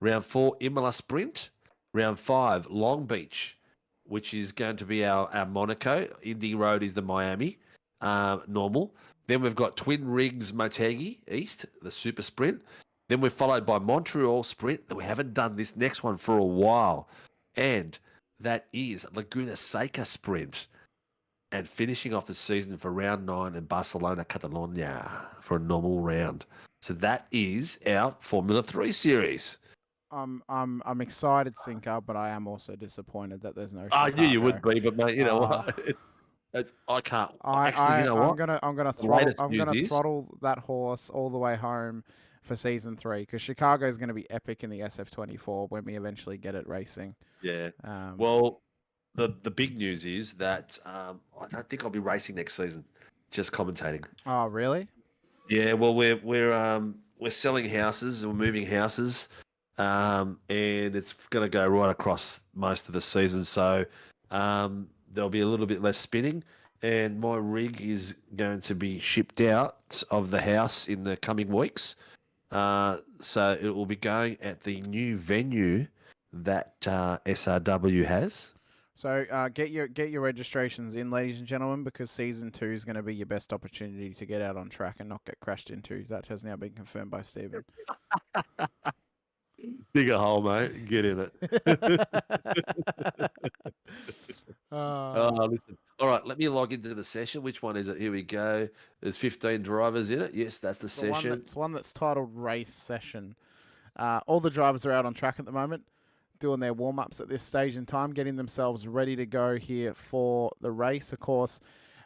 Round 4, Imola Sprint. Round 5, Long Beach, which is going to be our Monaco. Indy Road is the Miami, normal. Then we've got Twin Rigs Motegi East, the Super Sprint. Then we're followed by Montreal Sprint. We haven't done this next one for a while. And that is Laguna Seca Sprint. And finishing off the season for round 9 in Barcelona, Catalonia for a normal round. So that is our Formula 3 series. I'm excited, Sinker, but I am also disappointed that there's no. I knew you Chicago. would be, but mate, you know what? I can't. Actually, you know what? I'm gonna The latest throttle, news is- throttle that horse all the way home for season 3 because Chicago is going to be epic in the SF24 when we eventually get it racing. Yeah. Um, Well, the big news is that I don't think I'll be racing next season, just commentating. Oh, really? Yeah. Well, we're selling houses, we're moving houses, and it's going to go right across most of the season. So there'll be a little bit less spinning, and my rig is going to be shipped out of the house in the coming weeks. So it will be going at the new venue that SRW has. So get your registrations in, ladies and gentlemen, because season 2 is going to be your best opportunity to get out on track and not get crashed into. That has now been confirmed by Stephen. Dig a hole, mate. Get in it. Listen. All right, let me log into the session. Which one is it? Here we go. There's 15 drivers in it. Yes, that's the It's session. It's one that's titled Race Session. All the drivers are out on track at the moment, doing their warm-ups at this stage in time, getting themselves ready to go here for the race. Of course,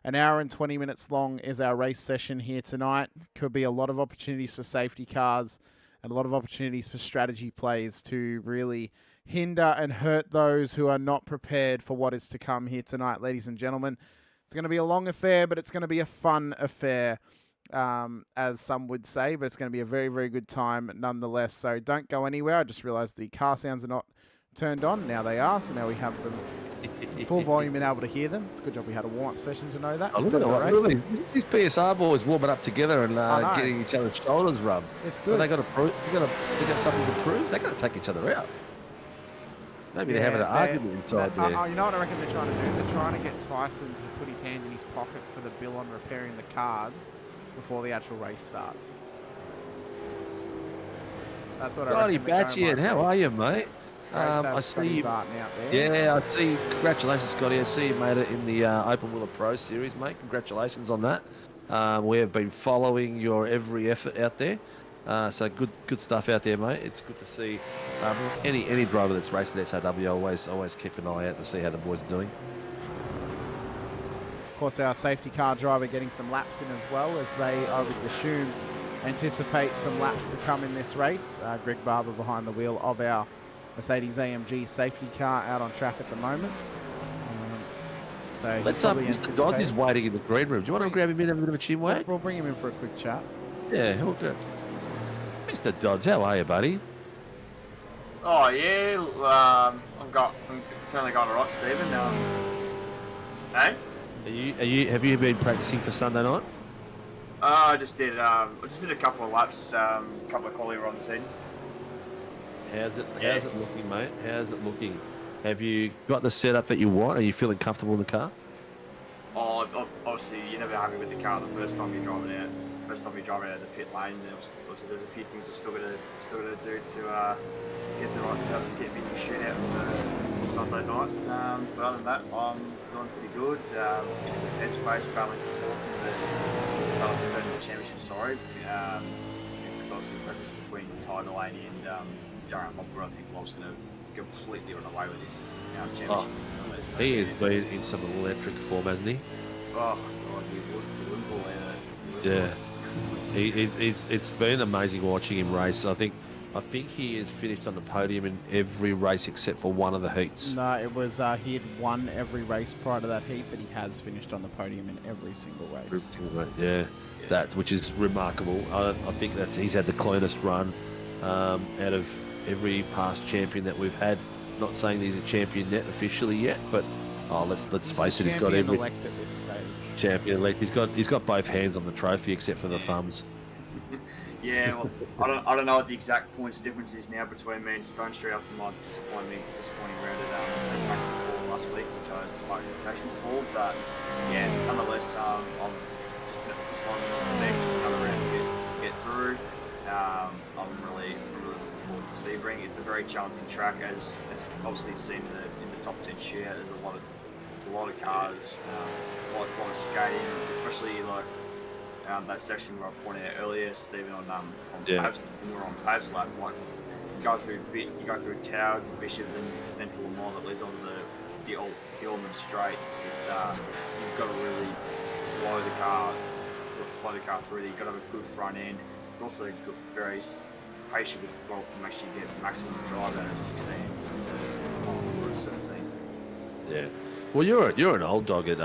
an hour and 20 minutes long is our race session here tonight. Could be a lot of opportunities for safety cars and a lot of opportunities for strategy plays to really hinder and hurt those who are not prepared for what is to come here tonight, ladies and gentlemen. It's going to be a long affair, but it's going to be a fun affair, as some would say, but it's going to be a very, very good time nonetheless. So don't go anywhere. I just realized the car sounds are not turned on. Now they are, so now we have them full volume and able to hear them. It's a good job we had a warm-up session to know that. Oh, instead of the race. look at these PSR boys warming up together and getting each other's shoulders rubbed. It's good. They got to prove. They got something to prove. They got to take each other out. Maybe they're having an argument inside there. You know what I reckon they're trying to do? They're trying to get Tyson to put his hand in his pocket for the bill on repairing the cars before the actual race starts. That's what I Scotty reckon. they're going Batchian, how like. are you, mate? Great to have I Scotty see you. Barton out there. Yeah, I see. Congratulations, Scotty. I see you made it in the Open Wheeler Pro Series, mate. Congratulations on that. We have been following your every effort out there. So good stuff out there, mate. It's good to see any driver that's racing SRW. Always keep an eye out to see how the boys are doing. Of course, our safety car driver getting some laps in as well, as they, I would assume, anticipate some laps to come in this race. Greg Barber behind the wheel of our Mercedes AMG safety car out on track at the moment. So Let's Mr. Dodge is waiting in the green room. Do you want to grab him in and have a bit of a chin wag? We'll bring him in for a quick chat. Yeah, all good. Mr. Dodds, how are you, buddy? Oh yeah, I'm certainly got it right, Stephen. Hey? Have you been practicing for Sunday night? I just did a couple of laps, couple of quality runs then. How's it looking, mate? How's it looking? Have you got the setup that you want? Are you feeling comfortable in the car? Oh, obviously you're never happy with the car the first time you're driving out. First time you're driving out of the pit lane, obviously there's a few things I'm still gonna do to get the right setup to get me in the shootout for Sunday night. But other than that, I'm feeling pretty good. In a good headspace, battling for fourth in the championship. Sorry, because obviously the difference between Ty Delaney and Darren Lockwood, I think Lob's gonna completely run away with this championship. He has been in some electric form, hasn't he? Oh, God, he wouldn't believe it. Yeah. It's been amazing watching him race. I think he has finished on the podium in every race except for one of the heats. No, it was he had won every race prior to that heat, but he has finished on the podium in every single race. Every single race, yeah. That which is remarkable. I think he's had the cleanest run out of every past champion that we've had. Not saying he's a champion yet officially yet, but let's face it, he's got every elect at this stage. Champion elect. He's got both hands on the trophy except for the thumbs. Yeah, well, I don't know what the exact points difference is now between me and Stone Street after my disappointing round at back before last week, which I had my expectations for. But yeah, nonetheless, I'm just this one for me, just another round to get through. I'm really looking forward to Sebring. It's a very challenging track, as obviously seen in the top 10 shootout. There's a lot of cars, a lot of skating, especially like. That section where I pointed out earlier, Stephen, on Pavs, when we were on Pavs lap, like you go through Tower to Bishop and then to Le Mans that leads on the Ormond Straights. It's you've got to really flow the car through there. You've got to have a good front end, but also very patient with the throttle to make sure you get maximum drive out of 16 to the final quarter of 17. Yeah. Well, you're an old dog at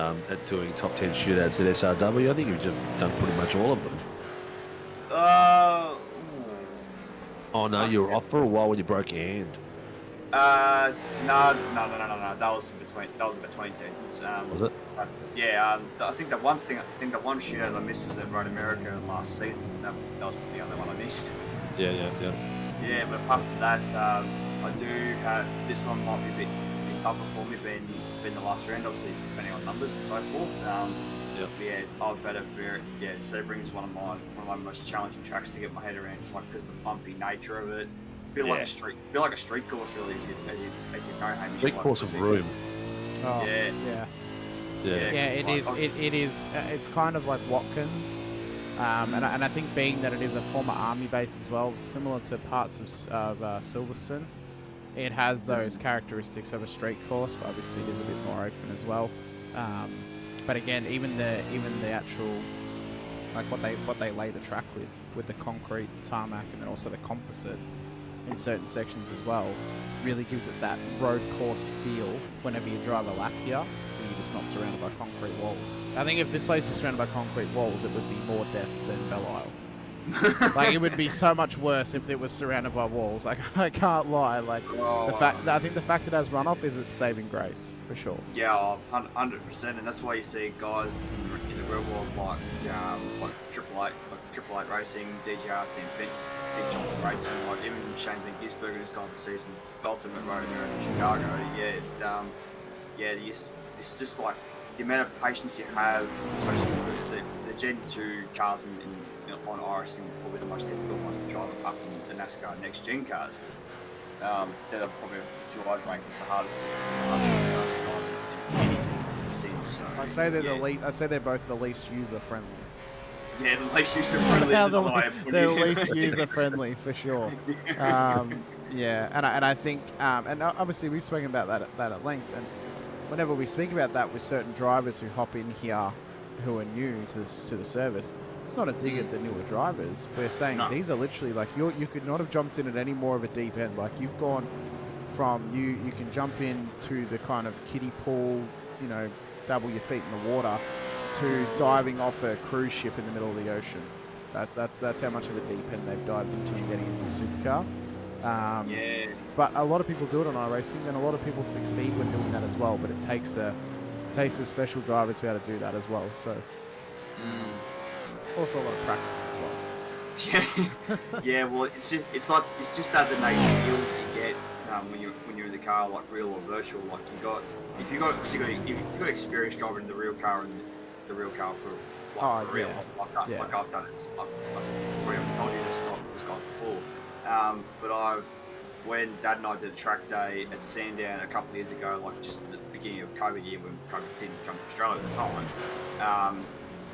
doing top 10 shootouts at SRW. I think you've done pretty much all of them. Oh no, you were off for a while when you broke your hand. No. That was in between seasons. Was it? Yeah. I think the one shootout I missed was at Road America last season. That was the only one I missed. Yeah. Yeah, but apart from that, I do have this one might be a bit tougher for me being the last round, obviously depending on numbers and so forth. I've had Sebring is one of my most challenging tracks to get my head around. It's like because of the bumpy nature of it, like a street course really, as you know, Hamish. Street course of room. Oh, yeah. It is. It's kind of like Watkins, and I think being that it is a former army base as well, similar to parts of Silverstone. It has those characteristics of a street course, but obviously it is a bit more open as well. But again, even the actual like what they lay the track with the concrete, the tarmac, and then also the composite in certain sections as well, really gives it that road course feel whenever you drive a lap here, and you're just not surrounded by concrete walls. I think if this place was surrounded by concrete walls, it would be more death than Belle Isle. Like it would be so much worse if it was surrounded by walls. Like I can't lie. Like I think the fact it has runoff is its saving grace for sure. Yeah, 100%, and that's why you see guys in the real world like Triple Eight Racing, DJR Team Dick Johnson Racing, like even Shane Van Gisbergen who's gone to season Ultimate Road America in Chicago. It's just like the amount of patience you have, especially because the Gen 2 cars on IRacing are probably the most difficult ones to drive apart from the NASCAR next gen cars. They're probably two I'd rank as the hardest cars to drive in any sim. So I'd say they're both the least user friendly. Yeah, the least user friendly. They're the least user friendly for sure. And I think and obviously we've spoken about that at length, and whenever we speak about that with certain drivers who hop in here who are new to the service, it's not a dig at the newer drivers. We're saying these are literally like you could not have jumped in at any more of a deep end. Like you've gone from you can jump into the kind of kiddie pool, dabble your feet in the water, to diving off a cruise ship in the middle of the ocean. That's how much of a deep end they've dived into and getting into the supercar. But a lot of people do it on iRacing, and a lot of people succeed when doing that as well. But it takes a special driver to be able to do that as well. So. Also a lot of practice as well. Yeah, well, it's just that innate feel that you get when you're in the car, like real or virtual. Like if you got experience driving in the real car and the real car for real, like I've done it. I haven't told you this guy before, but when Dad and I did a track day at Sandown a couple of years ago, like just at the beginning of COVID year when COVID didn't come to Australia at the time.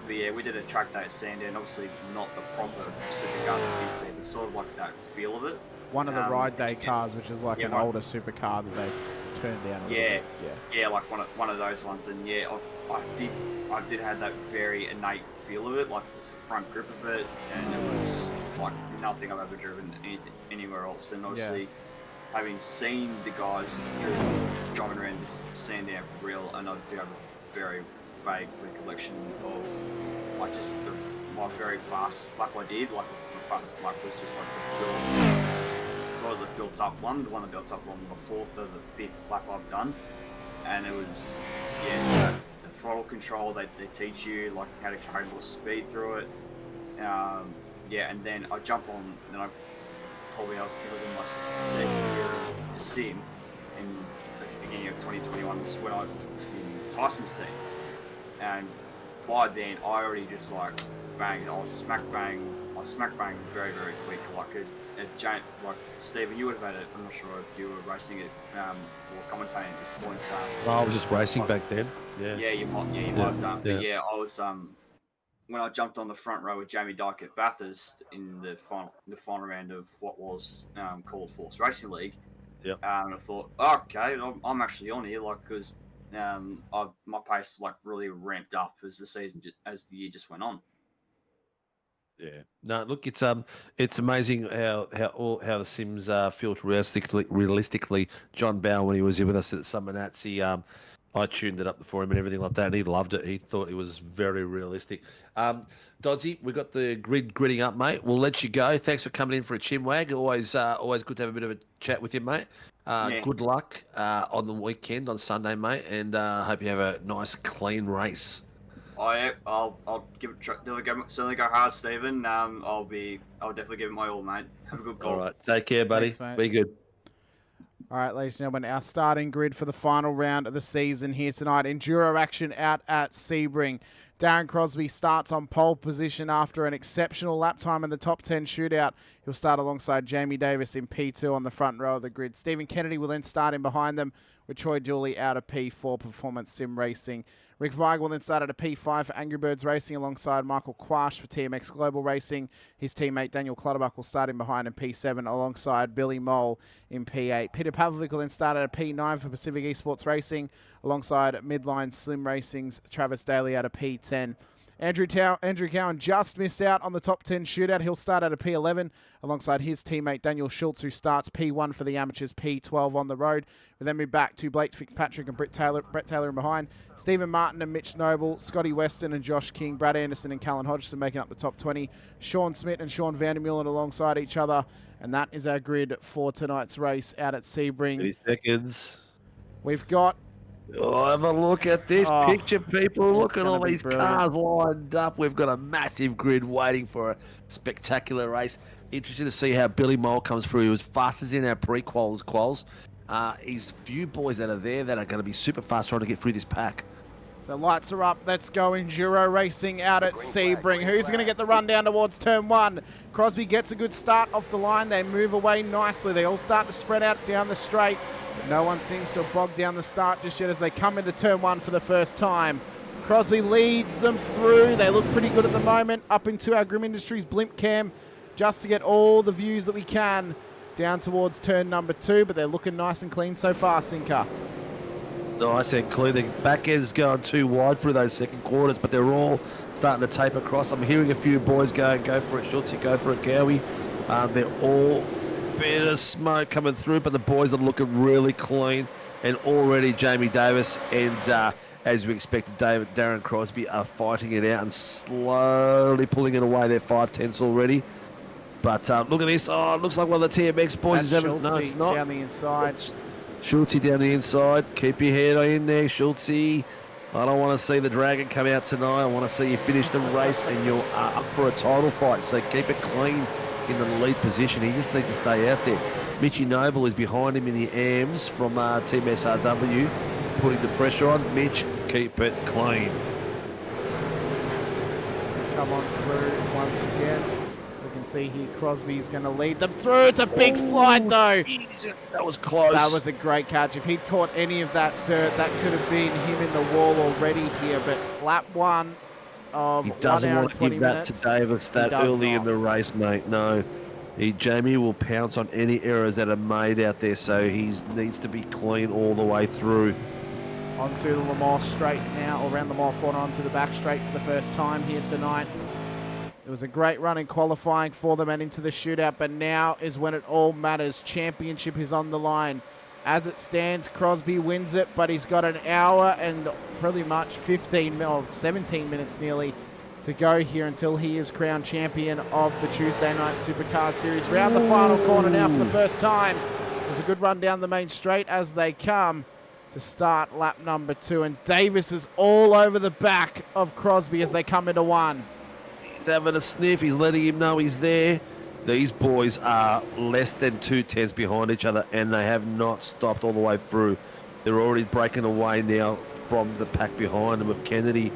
But yeah, we did a track day at Sandown, obviously not the proper supercar that you see, but sort of like that feel of it. One of the ride day cars, which is like an older supercar that they've turned down a little bit. Yeah, like one of those ones, and yeah, I did have that very innate feel of it, like just the front grip of it, and it was like nothing I've ever driven anywhere else. And obviously, having seen the guys driving around this Sandown for real, and I do have a very vague recollection of like just my very fast lap I did. Like my fast lap was just like the built up one, the one that built up on the 4th or the 5th lap I've done, and it was the throttle control they teach you, like how to carry more speed through it. And then I jump on, and I think I was in my second year of the sim in the beginning of 2021. This is when I was in Tyson's team. And by then, I already just like banged. I was smack bang very, very quick. Like Stephen, you would have had it. I'm not sure if you were racing it or commentating at this point. I was just racing back then. Yeah. Yeah, you might have done. But yeah, I was when I jumped on the front row with Jamie Dyke at Bathurst in the final round of what was called Force Racing League. Yeah. And I thought, okay, I'm actually on here, like because. My pace like really ramped up as the year just went on. Yeah. No, look, it's amazing how the Sims feel realistically. John Bower, when he was here with us at Summer Nats, I tuned it up for him and everything like that, and he loved it. He thought it was very realistic. Dodsy, we got the gridding up, mate. We'll let you go. Thanks for coming in for a chinwag. Always good to have a bit of a chat with you, mate. Good luck on the weekend on Sunday, mate, and hope you have a nice, clean race. I'll give it certainly go hard, Stephen. I'll definitely give it my all, mate. Have a good goal. All right, take care, buddy. Thanks, Be good. All right, ladies and gentlemen, our starting grid for the final round of the season here tonight. Enduro action out at Sebring. Darren Crosby starts on pole position after an exceptional lap time in the top 10 shootout. He'll start alongside Jamie Davis in P2 on the front row of the grid. Stephen Kennedy will then start in behind them with Troy Dooley out of P4 Performance Sim Racing. Rick Weig will then start at a P5 for Angry Birds Racing alongside Michael Quash for TMX Global Racing. His teammate Daniel Clutterbuck will start in behind in P7 alongside Billy Mole in P8. Peter Pavlovic will then start at a P9 for Pacific Esports Racing alongside Midline Slim Racing's Travis Daly at a P10. Andrew Cowan just missed out on the top 10 shootout. He'll start at a P11 alongside his teammate Daniel Schultz, who starts P1 for the amateurs, P12 on the road. We then move back to Blake Fitzpatrick and Brett Taylor in behind. Stephen Martin and Mitch Noble, Scotty Weston and Josh King, Brad Anderson and Callan Hodgson making up the top 20. Sean Smith and Sean Vandermeulen alongside each other. And that is our grid for tonight's race out at Sebring. 30 seconds. We've got... Oh, have a look at this picture, people. Look at all these brilliant. cars lined up. We've got a massive grid waiting for a spectacular race. Interesting to see how Billy Mole comes through. He was fastest in our quals. He's few boys that are there that are going to be super fast trying to get through this pack. So lights are up. Let's go Enduro racing out at Sebring. Who's going to get the run down towards turn 1? Crosby gets a good start off the line. They move away nicely. They all start to spread out down the straight. But no one seems to have bogged down the start just yet as they come into turn 1 for the first time. Crosby leads them through. They look pretty good at the moment. Up into our Grim Industries blimp cam just to get all the views that we can down towards turn number 2. But they're looking nice and clean so far, Sinker. Nice and clean. The back end's going too wide through those second quarters, but they're all starting to tape across. I'm hearing a few boys go for it, Schultz, go for it, Cowie. They're all bit of smoke coming through, but the boys are looking really clean. And already Jamie Davis and, as we expected, Darren Crosby are fighting it out and slowly pulling it away. They're 5/10 already. But look at this. Oh, it looks like one of the TMX boys is having... No, it's not. Down the inside. Schultz down the inside. Keep your head in there, Schultz. I don't want to see the Dragon come out tonight. I want to see you finish the race and you're up for a title fight. So keep it clean in the lead position. He just needs to stay out there. Mitchy Noble is behind him in the AMs from Team SRW, putting the pressure on. Mitch, keep it clean. Come on through once again. We can see here Crosby's going to lead them through. It's a big slide though. That was close. That was a great catch. If he'd caught any of that dirt, that could have been him in the wall already here. But lap one of He doesn't 1 hour want and to 20 give that minutes. to Davis that early in the race, mate. No. Jamie will pounce on any errors that are made out there, so he needs to be clean all the way through. Onto the Lamar straight now, or around the mile corner onto the back straight for the first time here tonight. It was a great run in qualifying for them and into the shootout, but now is when it all matters. Championship is on the line. As it stands, Crosby wins it, but he's got an hour and pretty much 17 minutes nearly to go here until he is crowned champion of the Tuesday Night Supercars Series. Round the final corner now for the first time. It was a good run down the main straight as they come to start lap number 2. And Davis is all over the back of Crosby as they come into one. He's having a sniff. He's letting him know he's there. These boys are less than 2/10 behind each other, and they have not stopped all the way through. They're already breaking away now from the pack behind them, with Kennedy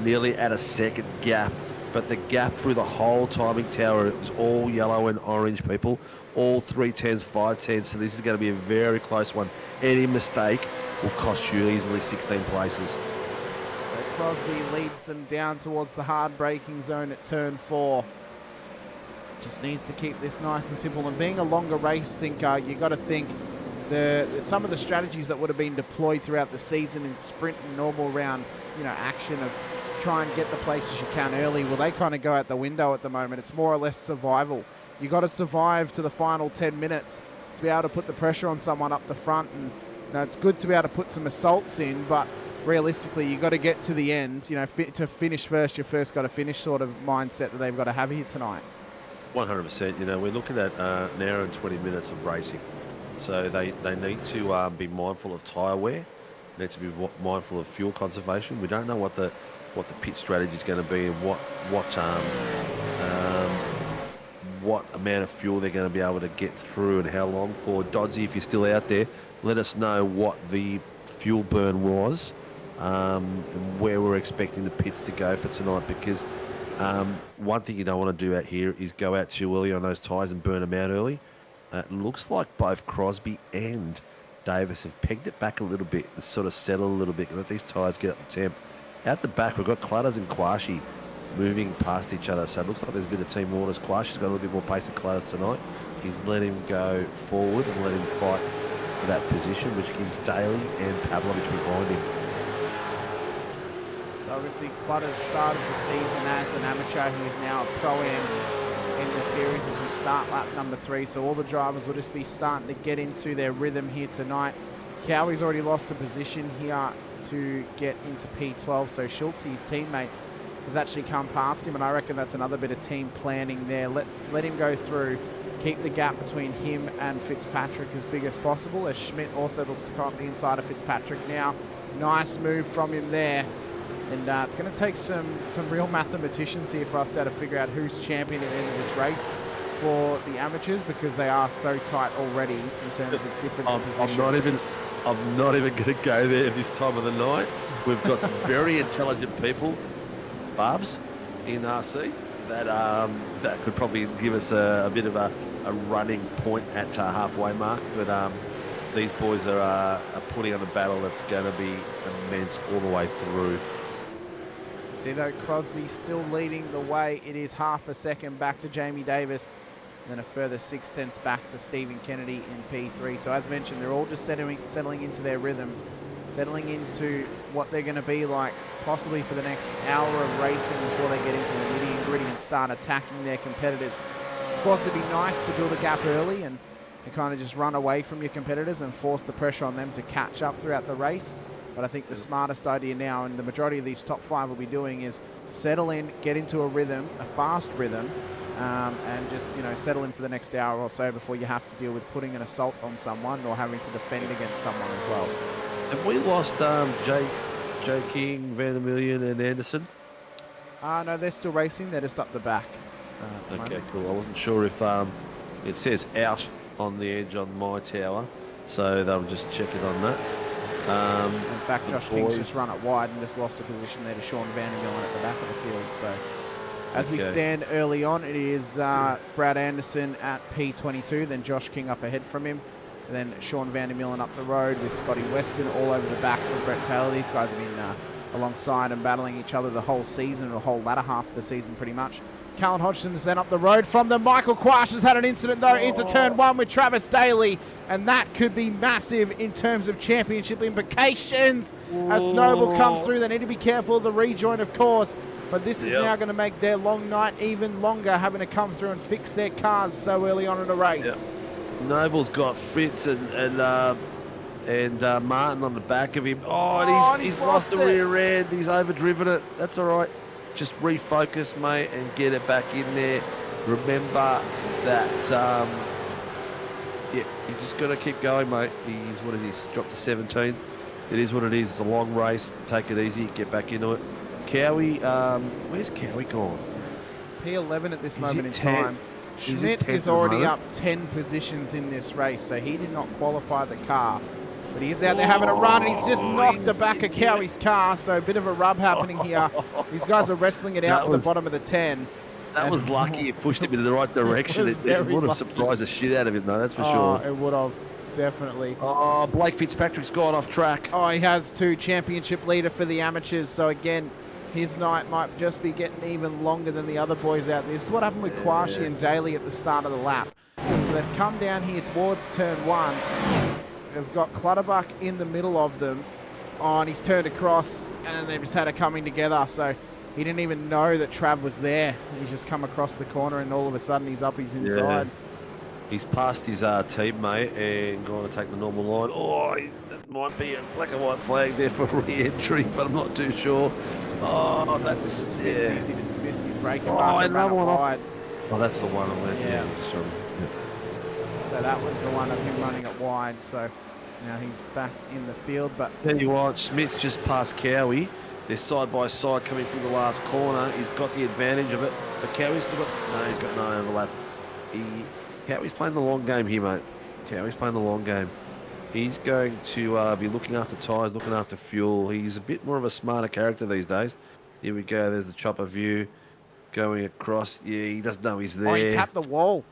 nearly at a second gap. But the gap through the whole timing tower is all yellow and orange, people. All 3/10s, 5/10s. So this is going to be a very close one. Any mistake will cost you easily 16 places. So Crosby leads them down towards the hard braking zone at turn 4. Just needs to keep this nice and simple. And being a longer race, Sinker, you got to think some of the strategies that would have been deployed throughout the season in sprint and normal round, action of try and get the places you can early, well, they kind of go out the window at the moment. It's more or less survival. You got to survive to the final 10 minutes to be able to put the pressure on someone up the front. And it's good to be able to put some assaults in, but realistically, you got to get to the end. To finish first, you first got to finish sort of mindset that they've got to have here tonight. 100%. We're looking at an hour and 20 minutes of racing. So they need to be mindful of tyre wear. Need to be mindful of fuel conservation. We don't know what the pit strategy is going to be and what amount of fuel they're going to be able to get through and how long for. Dodsy, if you're still out there, let us know what the fuel burn was and where we're expecting the pits to go for tonight, because one thing you don't want to do out here is go out too early on those tyres and burn them out early. It looks like both Crosby and Davis have pegged it back a little bit and sort of settled a little bit, let these tyres get up the temp. Out the back, we've got Clutters and Kwashi moving past each other, so it looks like there's a bit of team orders. Kwashi's got a little bit more pace than Clutters tonight. He's let him go forward and let him fight for that position, which gives Daly and Pavlovich behind him. So obviously Clutters started the season as an amateur. He is now a pro-am in the series as we start lap number 3. So all the drivers will just be starting to get into their rhythm here tonight. Cowie's already lost a position here to get into P12. So Schultz, his teammate, has actually come past him, and I reckon that's another bit of team planning there. Let him go through, keep the gap between him and Fitzpatrick as big as possible, as Schmidt also looks to come up the inside of Fitzpatrick now. Nice move from him there. And it's going to take some real mathematicians here for us to figure out who's champion at the end of this race for the amateurs, because they are so tight already in terms of difference in position. I'm not even going to go there this time of the night. We've got some very intelligent people, Barbs, in RC that could probably give us a bit of a running point at halfway mark. But these boys are putting on a battle that's going to be immense all the way through. See though, Crosby still leading the way. It is half a second back to Jamie Davis, and then a further 6/10 back to Stephen Kennedy in P3. So as mentioned, they're all just settling into their rhythms, settling into what they're going to be like possibly for the next hour of racing before they get into the nitty and gritty and start attacking their competitors. Of course, it'd be nice to build a gap early and kind of just run away from your competitors and force the pressure on them to catch up throughout the race. But I think the smartest idea now, and the majority of these top 5 will be doing, is settle in, get into a rhythm, a fast rhythm, and just settle in for the next hour or so before you have to deal with putting an assault on someone or having to defend against someone as well. Have we lost Joe King, Van der Million, and Anderson? No, they're still racing. They're just up the back. At the Okay, moment. cool. I wasn't sure if it says out on the edge on my tower, so they'll just check it on that. In fact, Josh King's just run it wide and just lost a position there to Sean Van der Meulen at the back of the field. So as we stand early on, it is Brad Anderson at P22, then Josh King up ahead from him, and then Sean Van der Meulen up the road with Scotty Weston all over the back with Brett Taylor. These guys have been alongside and battling each other the whole season, the whole latter half of the season pretty much. Callan Hodgson's then up the road from them. Michael Quash has had an incident though into turn 1 with Travis Daly, and that could be massive in terms of championship implications. As Noble comes through, they need to be careful of the rejoin, of course, but this is now going to make their long night even longer, having to come through and fix their cars so early on in a race. Noble's got Fritz and Martin on the back of him. And he's lost the rear end. He's overdriven it. That's all right. Just refocus, mate, and get it back in there. Remember that, you just got to keep going, mate. He's dropped to 17th. It is what it is. It's a long race. Take it easy. Get back into it. Cowie, where's Cowie gone? P11 at this moment in time. Schmidt is already up 10 positions in this race, so he did not qualify the car. But he is out there having a run, and he's just knocked the back of Cowie's car, so a bit of a rub happening here. These guys are wrestling it out for the bottom of the 10. That was lucky. It pushed him in the right direction. It would have surprised the shit out of him, though, that's for sure. It would have, definitely. Blake Fitzpatrick's gone off track. He has 2 championship leader for the amateurs, so again, his night might just be getting even longer than the other boys out there. This is what happened with Quashi and Daly at the start of the lap. So they've come down here towards turn 1. They've got Clutterbuck in the middle of them. And he's turned across, and they've just had a coming together. So he didn't even know that Trav was there. He's just come across the corner, and all of a sudden he's up, he's inside. He's passed his teammate and gone to take the normal line. That might be a black and white flag there for re-entry, but I'm not too sure. That's He just missed his braking another one wide. That's the one on that. Yeah. Sorry. So that was the one of him running it wide. So now he's back in the field. But tell you what, Smith's just passed Cowie. They're side by side coming through the last corner. He's got the advantage of it, but Cowie's still got he's got no overlap. Cowie's playing the long game here, mate. Cowie's playing the long game. He's going to be looking after tyres, looking after fuel. He's a bit more of a smarter character these days. Here we go. There's the chopper view going across. Yeah, he doesn't know he's there. he tapped the wall.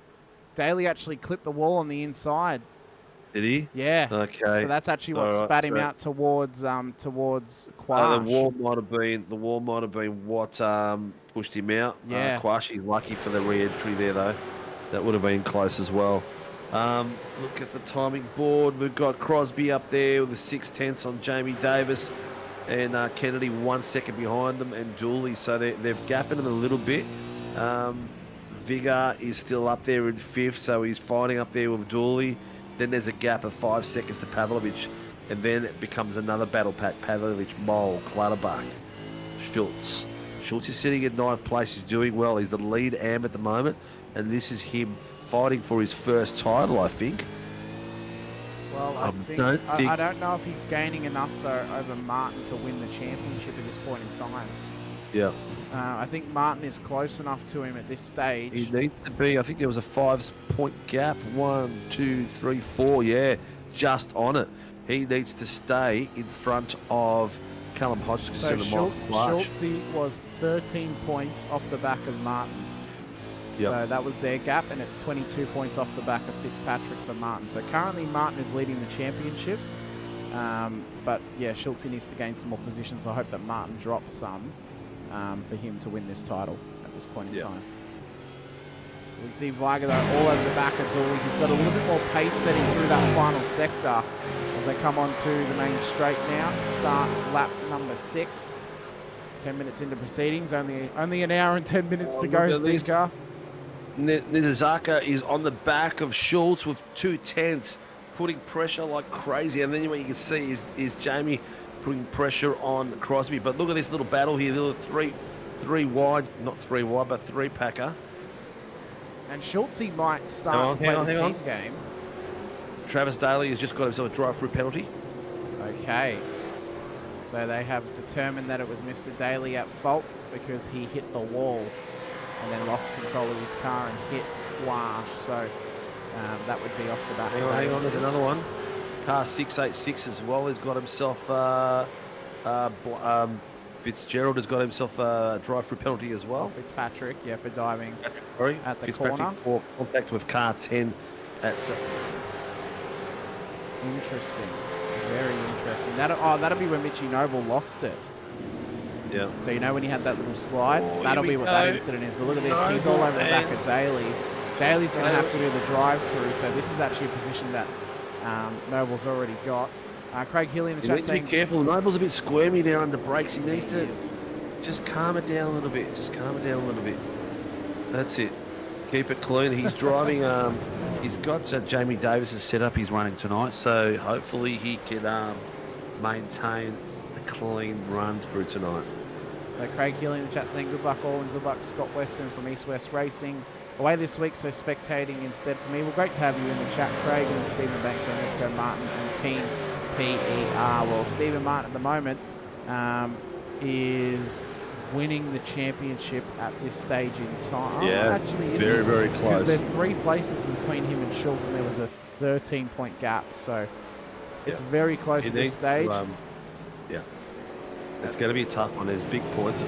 Daly actually clipped the wall on the inside. Did he? Yeah. Okay. So that's actually what spat him out towards Quash. The wall might have been what pushed him out. Yeah. Quash, he's lucky for the re-entry there though. That would have been close as well. Look at the timing board. We've got Crosby up there with the 6/10 on Jamie Davis, and Kennedy 1 second behind them, and Dooley. So they've gapping him a little bit. Vigor is still up there in 5th, so he's fighting up there with Dooley. Then there's a gap of 5 seconds to Pavlovich, and then it becomes another battle pack. Pavlovich, Mole, Clutterbuck, Schultz. Schultz is sitting in 9th place. He's doing well. He's the lead am at the moment, and this is him fighting for his first title, I think. Well, I don't know if he's gaining enough though over Martin to win the championship at this point in time. Yeah. I think Martin is close enough to him at this stage. He needs to be. I think there was a 5-point gap. 1, 2, 3, 4. Yeah, just on it. He needs to stay in front of Callum Hodgson. So Schultz was 13 points off the back of Martin. Yep. So that was their gap, and it's 22 points off the back of Fitzpatrick for Martin. So currently Martin is leading the championship. But yeah, Schultz needs to gain some more positions. I hope that Martin drops some for him to win this title at this point in time. We can see Viger though all over the back of Dooley. He's got a little bit more pace than he through that final sector as they come onto the main straight now. Start lap number 6. 10 minutes into proceedings. Only an hour and 10 minutes to go, Zinka. Nidazaka is on the back of Schultz with 2/10, putting pressure like crazy. And then what you can see is Jamie putting pressure on Crosby. But look at this little battle here, little three wide, not 3 wide, but 3-packer. And Schultz might start to play the team game. Travis Daly has just got himself a drive-through penalty. Okay. So they have determined that it was Mr. Daly at fault because he hit the wall and then lost control of his car and hit Quash. So that would be off the back. Hang on, there's another one. Car 686 as well has got himself, Fitzgerald has got himself a drive-through penalty as well. Fitzpatrick, yeah, for diving at the Fitzpatrick corner. For contact with car 10 at... Interesting. Very interesting. That'll be when Mitchie Noble lost it. Yeah. So you know when he had that little slide? That'll here be we what go. that incident is. But look at this. He's all over the back of Daly. Daly's going to have to do the drive-through. So this is actually a position that Noble's already got. Craig Healy in the He chat needs to be saying... careful. Noble's a bit squirmy there under brakes. He needs to just calm it down a little bit. That's it. Keep it clean. He's driving... he's got Jamie Davis has set up his running tonight, so hopefully he can maintain a clean run through tonight. So Craig Healy in the chat saying good luck all and good luck Scott Weston from East West Racing. Away this week, so spectating instead for me. Well, great to have you in the chat, Craig, and Stephen Banks saying let's go Martin and Team PER. Well, Stephen Martin at the moment is winning the championship at this stage in time. Yeah, actually, very, very close. Because there's 3 places between him and Schultz, and there was a 13-point gap, so it's very close at this stage. Yeah, it's going to be a tough one. There's big points.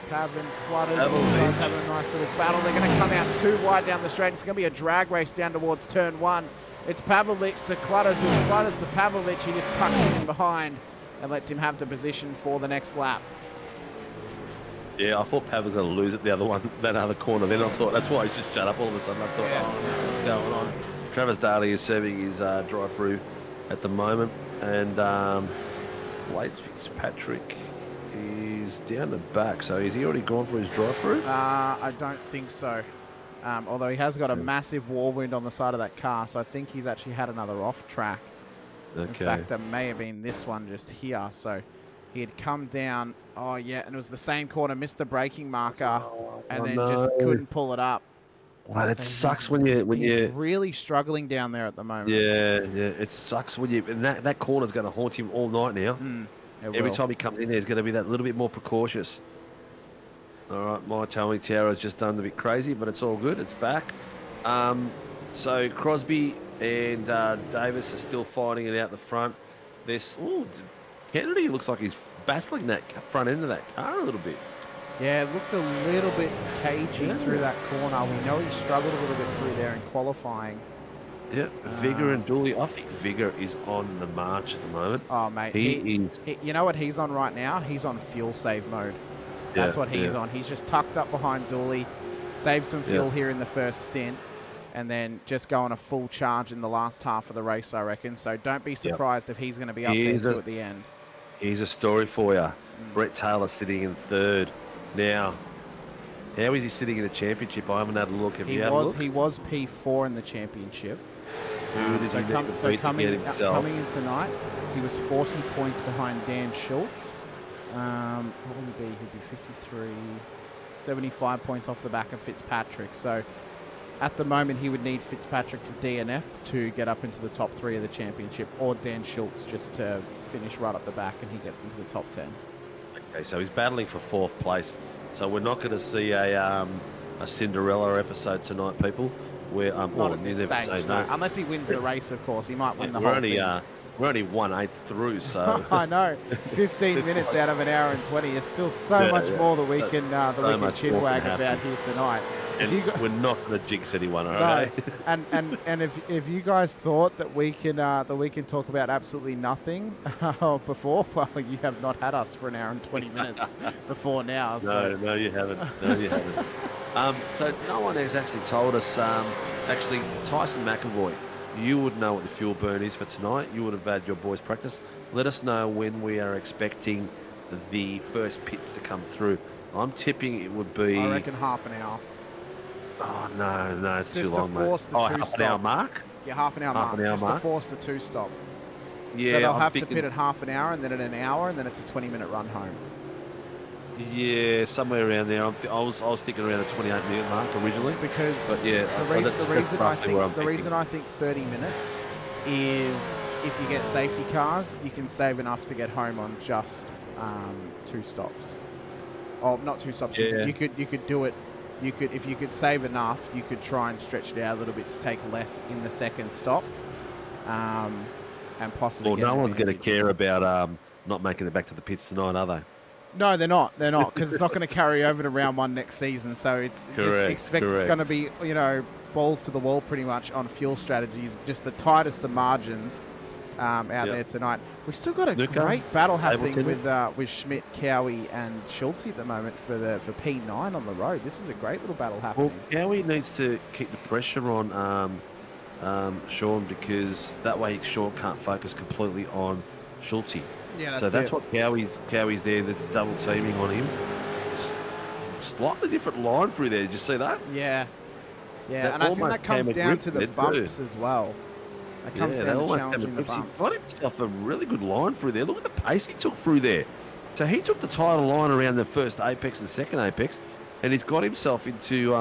Pavan Clutters, these guys having a nice little battle. They're going to come out too wide down the straight. It's going to be a drag race down towards turn 1. It's Pavlic to Clutters. It's Clutters to Pavlic. He just tucks him in behind and lets him have the position for the next lap. Yeah, I thought Pav was going to lose it that other corner. Then I thought, that's why he just shut up all of a sudden. I thought, what's going on? Travis Daly is serving his drive-through at the moment. And Blaze Fitzpatrick is down the back. So is he already gone for his drive-through? I don't think so. Although he has got a massive wall wound on the side of that car. So I think he's actually had another off-track. Okay. In fact, it may have been this one just here. So he had come down. Oh, yeah. And it was the same corner. Missed the braking marker. And then just couldn't pull it up. Wow, it So sucks when he's you really struggling down there at the moment. Yeah, it sucks when you... And that corner's going to haunt him all night now. Every will. time he comes in there, he's going to be that little bit more precautious. All right, my Tony Tower has just done a bit crazy, but it's all good. It's back. So Crosby and Davis are still fighting it out the front. Kennedy looks like he's battling that front end of that car a little bit. Yeah, it looked a little bit cagey through that corner. We know he struggled a little bit through there in qualifying. Yeah, Vigor and Dooley. I think Vigor is on the march at the moment. Oh, mate. You know what he's on right now? He's on fuel save mode. That's what he's on. He's just tucked up behind Dooley, saved some fuel here in the first stint, and then just go on a full charge in the last half of the race, I reckon. So don't be surprised if he's going to be up there too at the end. Here's a story for you. Brett Taylor sitting in third. Now, how is he sitting in the championship? I haven't had a look. He was P4 in the championship. Who does he need to beat coming to get himself? Coming in tonight, he was 40 points behind Dan Schultz. What would he be? He'd be 53, 75 points off the back of Fitzpatrick. So at the moment, he would need Fitzpatrick to DNF to get up into the top 3 of the championship, or Dan Schultz just to finish right up the back and he gets into the top 10. Okay, so he's battling for 4th place. So we're not going to see a Cinderella episode tonight, people. Not at this stage, no. Unless he wins the race, of course. He might win the whole thing. We're only 1/8 through, so... I know. 15 minutes out of an hour and 20. There's still so much more that we can chinwag about here tonight. And we're not going to jinx anyone, okay? No. and if you guys thought that we can talk about absolutely nothing before, well, you have not had us for an hour and 20 minutes before now. So. No, you haven't. No, you haven't. So no one has actually told us. Actually, Tyson McAvoy, you would know what the fuel burn is for tonight. You would have had your boys practice. Let us know when we are expecting the first pits to come through. I'm tipping it would be... I reckon half an hour. Oh, no, it's too long, mate. Half an hour mark? Yeah, half an hour mark. Just to force the 2-stop. Yeah, so they'll have to pit at half an hour, and then at an hour, and then it's a 20-minute run home. Yeah, somewhere around there. I was thinking around the 28-minute mark originally. But yeah, the reason I think 30 minutes is if you get safety cars, you can save enough to get home on just 2 stops. Oh, not 2 stops. Yeah. You could do it. If you could save enough, you could try and stretch it out a little bit to take less in the second stop, and possibly. Well, get no an one's going to advantage. care about not making it back to the pits tonight, are they? No, they're not. They're not, because it's not going to carry over to round 1 next season. So it's just expect it's going to be, balls to the wall pretty much on fuel strategies. Just the tightest of margins out there tonight. We've still got a great battle happening with Schmidt, Cowie, and Schultz at the moment for P9 on the road. This is a great little battle happening. Well, Cowie needs to keep the pressure on Sean, because that way Sean can't focus completely on Schultz. Yeah, so that's what Cowie's there. There's double teaming on him. Slightly different line through there. Did you see that? Yeah. That And I think that almost comes came a down grip to the there bumps too. as well. That comes that down to almost came a challenging the grip. He bumps. got himself a really good line through there. Look at the pace he took through there. So he took the tighter line around the first apex and second apex, and he's got himself into.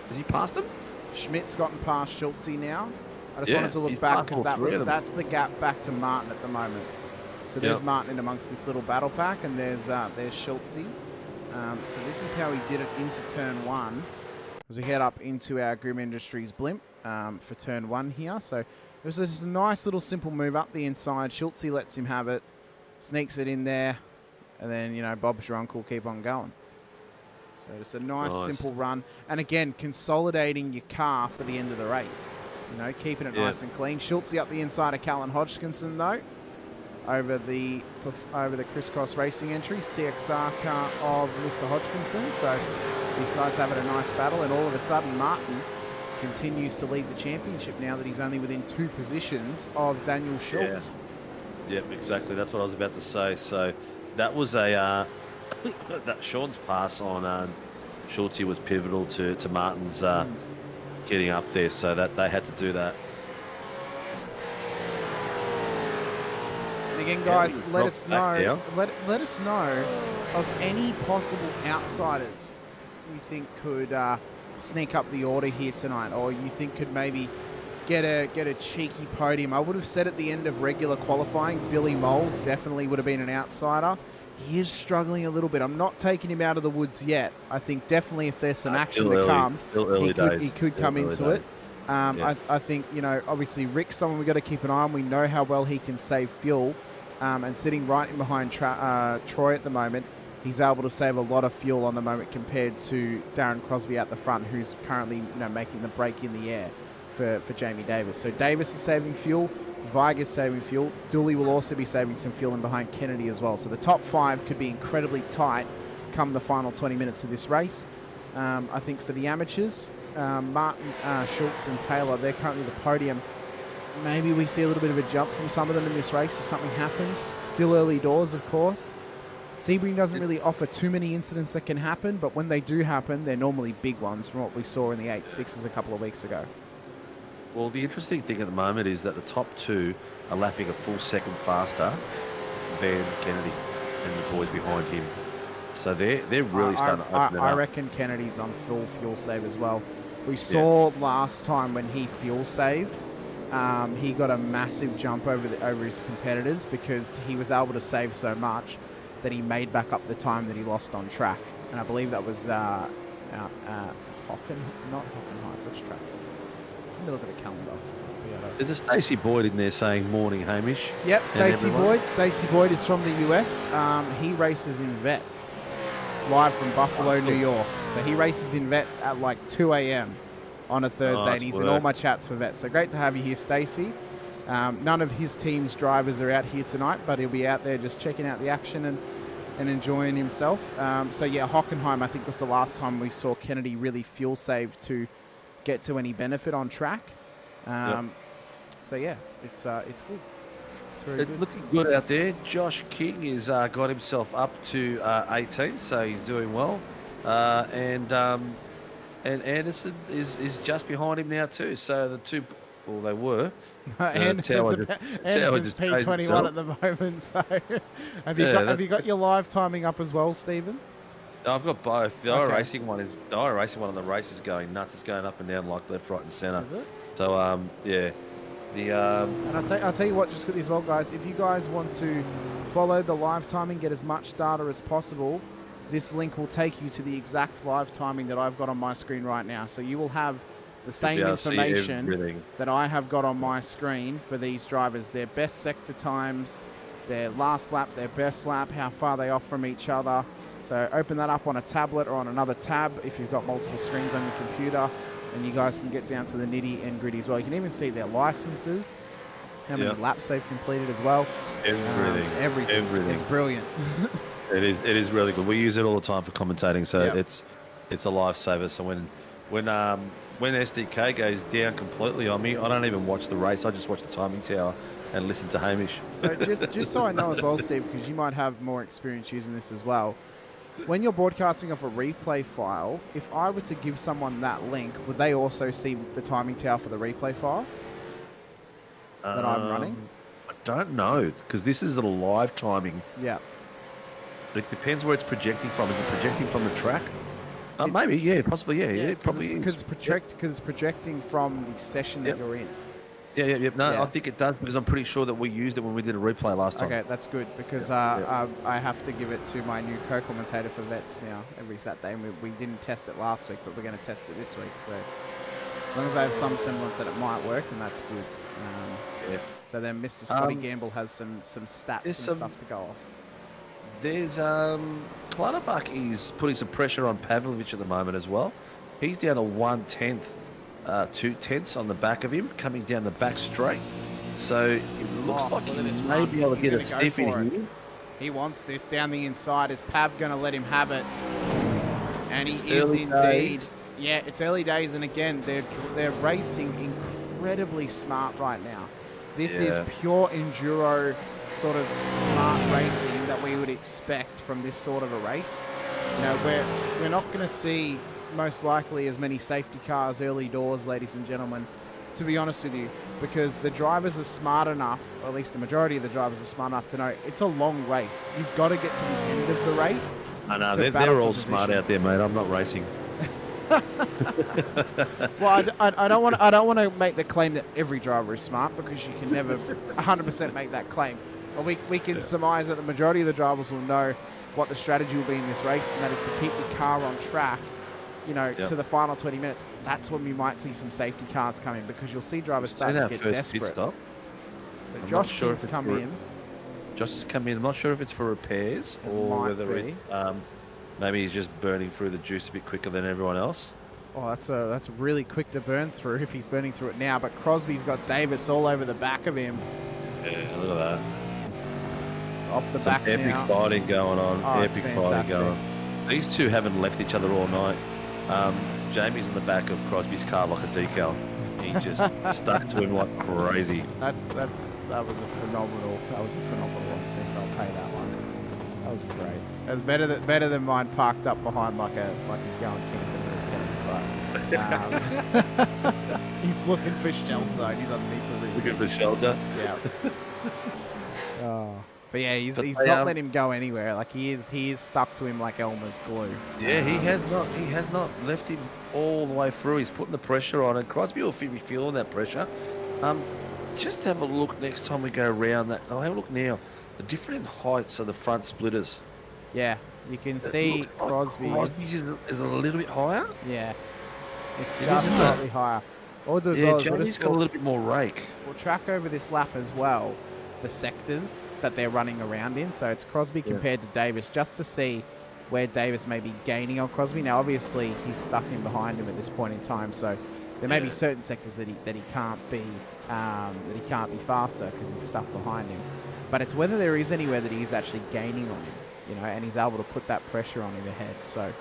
Has he passed them? Schmidt's gotten past Schultz now. I just Yeah, wanted to look he's back passed all because three of them. that's the gap back to Martin at the moment. So there's Yep. Martin in amongst this little battle pack, and there's Schultz. So this is how he did it into turn 1. As we head up into our Grim Industries blimp for turn 1 here. So it was just a nice little simple move up the inside. Schultz lets him have it, sneaks it in there, and then Bob's your uncle, keep on going. So it's a nice simple run, and again consolidating your car for the end of the race. Keeping it nice and clean. Schultz up the inside of Callan Hodgkinson though, over the crisscross racing entry, CXR car of Mr. Hodgkinson. So these guys having a nice battle, and all of a sudden Martin continues to lead the championship now that he's only within 2 positions of Daniel Schultz. Yep, exactly. That's what I was about to say. So that was a that Sean's pass on Schultz was pivotal to Martin's getting up there, so that they had to do that. And again, guys, let us know. Let us know of any possible outsiders you think could sneak up the order here tonight, or you think could maybe get a cheeky podium. I would have said at the end of regular qualifying, Billy Mole definitely would have been an outsider. He is struggling a little bit. I'm not taking him out of the woods yet. I think definitely if there's some action to come, he could come into it. I think, obviously Rick's someone we've got to keep an eye on. We know how well he can save fuel. And sitting right in behind Troy at the moment, he's able to save a lot of fuel on the moment compared to Darren Crosby at the front, who's currently making the break in the air for Jamie Davis. So Davis is saving fuel. Viger's saving fuel. Dooley will also be saving some fuel in behind Kennedy as well. So the top 5 could be incredibly tight come the final 20 minutes of this race. I think for the amateurs, Martin, Schultz and Taylor, they're currently the podium. Maybe we see a little bit of a jump from some of them in this race if something happens. Still early doors, of course. Sebring doesn't really offer too many incidents that can happen, but when they do happen, they're normally big ones from what we saw in the 8.6s a couple of weeks ago. Well, the interesting thing at the moment is that the top 2 are lapping a full second faster than Kennedy and the boys behind him. So they're really starting to open it up. I reckon Kennedy's on full fuel save as well. We saw last time when he fuel saved, he got a massive jump over his competitors because he was able to save so much that he made back up the time that he lost on track. And I believe that was not Hockenheim, which track? Let me look at the calendar. There's a Stacey Boyd in there saying morning, Hamish. Yep, Stacey Boyd. Stacey Boyd is from the US. He races in Vets, live from Buffalo, New York. So he races in Vets at like 2 a.m. on a Thursday, and he's in all my chats for Vets. So great to have you here, Stacey. None of his team's drivers are out here tonight, but he'll be out there just checking out the action and enjoying himself. So yeah, Hockenheim, I think, was the last time we saw Kennedy really fuel save to get to any benefit on track. So yeah, it's good. It's very good. Looking good out there. Josh King has got himself up to 18th, so he's doing well. And Anderson is just behind him now too. So the two, well, they were. Anderson's P21 at the moment. So have you got your live timing up as well, Stephen? I've got both. The IRacing one on the race is going nuts. It's going up and down like left, right, and centre. Is it? So yeah. The And I'll tell you what, just quickly as well, guys. If you guys want to follow the live timing, get as much data as possible, this link will take you to the exact live timing that I've got on my screen right now. So you will have the same information that I have got on my screen for these drivers. Their best sector times, their last lap, their best lap, how far they off from each other. So open that up on a tablet or on another tab if you've got multiple screens on your computer, and you guys can get down to the nitty and gritty as well. You can even see their licenses, how many laps they've completed as well. Everything. It's brilliant. It is really good. We use it all the time for commentating, so it's a lifesaver. So when SDK goes down completely on me, I don't even watch the race. I just watch the timing tower and listen to Hamish. So just so I know as well, Steve, because you might have more experience using this as well. When you're broadcasting off a replay file, if I were to give someone that link, would they also see the timing tower for the replay file that I'm running? I don't know, because this is a live timing. Yeah. It depends where it's projecting from. Is it projecting from the track? Maybe, yeah, possibly, yeah, it probably is. Because it's projecting from the session that you're in. Yeah. No, I think it does, because I'm pretty sure that we used it when we did a replay last time. Okay, that's good, because I have to give it to my new co-commentator for vets now every Saturday, and we didn't test it last week, but we're going to test it this week. So as long as I have some semblance that it might work, then that's good. So then Mr. Scotty Gamble has some stats and stuff to go off. There's Clutterbuck is putting some pressure on Pavlovich at the moment as well. He's down to 1/10, 2/10 on the back of him, coming down the back straight. So it looks like he may be able to get a stiff in here. He wants this down the inside. Is Pav going to let him have it? And he is indeed. Days. Yeah, it's early days, and again, they're racing incredibly smart right now. This is pure enduro sort of smart racing that we would expect from this sort of a race. You know, we're not going to see most likely as many safety cars early doors, ladies and gentlemen, to be honest with you, because the drivers are smart enough, or at least the majority of the drivers are smart enough to know it's a long race. You've got to get to the end of the race. I know, they're all smart out there, mate. I'm not racing. Well, I don't want to make the claim that every driver is smart, because you can never 100% make that claim. But we can surmise that the majority of the drivers will know what the strategy will be in this race, and that is to keep the car on track, you know, to the final 20 minutes. That's when we might see some safety cars coming, because you'll see drivers start to get desperate. So Josh King's come in. Josh has come in. I'm not sure if it's for repairs or whether it's maybe he's just burning through the juice a bit quicker than everyone else. Oh, that's really quick to burn through if he's burning through it now. But Crosby's got Davis all over the back of him. Yeah, look at that. Off the back now. Epic fighting going on. Oh, epic fighting going on. These two haven't left each other all night. Jamie's in the back of Crosby's car like a decal. He just stuck to him like crazy. That was a phenomenal one. I'll pay that one. That was great. It was better than mine parked up behind like he's going camping in a tent. But he's looking for shelter. He's underneath the rig. Looking for shelter. Yeah. But yeah, he's not letting him go anywhere. Like he is stuck to him like Elmer's glue. Yeah, he has not left him all the way through. He's putting the pressure on, and Crosby will be feeling that pressure. Just have a look next time we go around that. I'll have a look now. The different heights of the front splitters. Yeah, you can see Crosby's is a little bit higher. Yeah, it's just slightly higher. What we'll do as well is Jamie's got a little bit more rake. We'll track over this lap as well the sectors that they're running around in. So it's Crosby compared to Davis, just to see where Davis may be gaining on Crosby. Now, obviously, he's stuck in behind him at this point in time, so there may be certain sectors that he can't be faster because he's stuck behind him. But it's whether there is anywhere that he's actually gaining on him, you know, and he's able to put that pressure on him ahead. So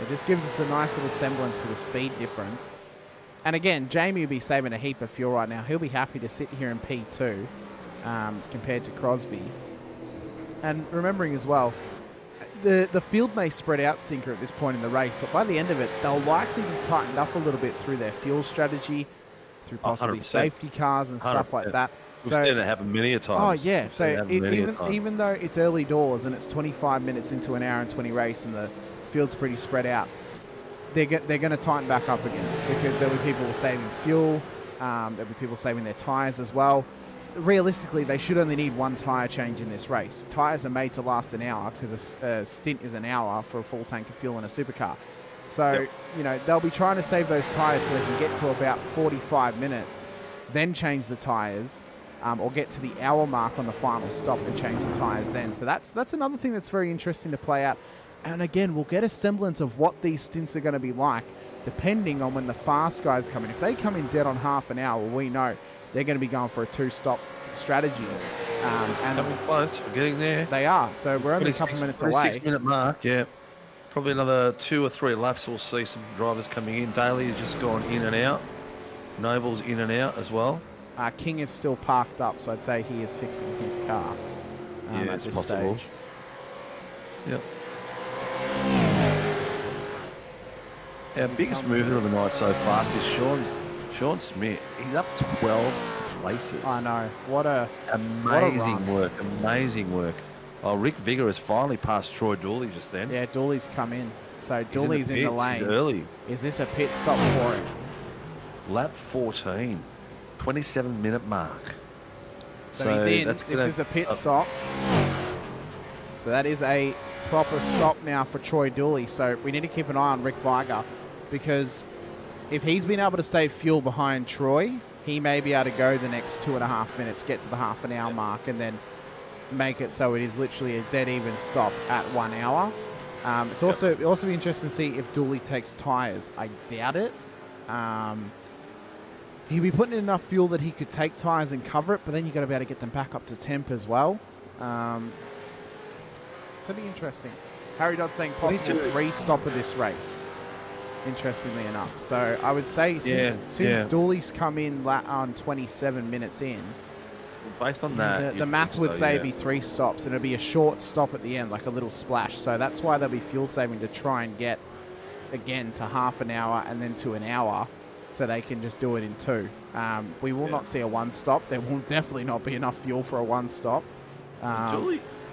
it just gives us a nice little semblance for the speed difference. And again, Jamie will be saving a heap of fuel right now. He'll be happy to sit here in P2 compared to Crosby. And remembering as well, the field may spread out Sinker at this point in the race, but by the end of it, they'll likely be tightened up a little bit through their fuel strategy, through possibly 100%. Safety cars and stuff like that. We've seen it happen many a time. Oh, yeah. So even though it's early doors and it's 25 minutes into an hour and 20 race and the field's pretty spread out, they're going to tighten back up again because there'll be people saving fuel. There'll be people saving their tyres as well. Realistically, they should only need one tyre change in this race. Tyres are made to last an hour because a stint is an hour for a full tank of fuel in a supercar. So, you know, they'll be trying to save those tyres so they can get to about 45 minutes, then change the tyres, or get to the hour mark on the final stop and change the tyres then. So that's another thing that's very interesting to play out. And again, we'll get a semblance of what these stints are going to be like, depending on when the fast guys come in. If they come in dead on half an hour, we know they're going to be going for a 2-stop strategy. And we're getting there. They are. So we're only a couple minutes away. 6-minute mark, yeah. Probably another 2 or 3 laps. We'll see some drivers coming in. Daly has just gone in and out. Noble's in and out as well. King is still parked up, so I'd say he is fixing his car at it's this possible. stage. Yep. Our biggest mover of the night so fast is Sean Smith. He's up 12 places. I know. What a amazing run. work. Amazing work. Oh, Rick Vigor has finally passed Troy Dooley just then. Yeah, Dooley's come in. So Dooley's in the lane. Early. Is this a pit stop for him? Lap 14. 27-minute mark. So he's in. This is a pit stop. So that is a proper stop now for Troy Dooley. So we need to keep an eye on Rick Viger, because if he's been able to save fuel behind Troy, he may be able to go the next 2.5 minutes, get to the half an hour mark, and then make it so it is literally a dead even stop at 1 hour. It's also be interesting to see if Dooley takes tyres. I doubt it. He'll be putting in enough fuel that he could take tyres and cover it, but then you've got to be able to get them back up to temp as well. So it'll be interesting. Harry Dodd's saying possible 3-stop of this race, interestingly enough. So I would say since Dooley's come in on 27 minutes in, based on that, the math would say it'd be 3 stops, and it'd be a short stop at the end, like a little splash. So that's why there'll be fuel saving to try and get, again, to half an hour and then to an hour, so they can just do it in 2. We will not see a 1-stop. There will definitely not be enough fuel for a 1-stop.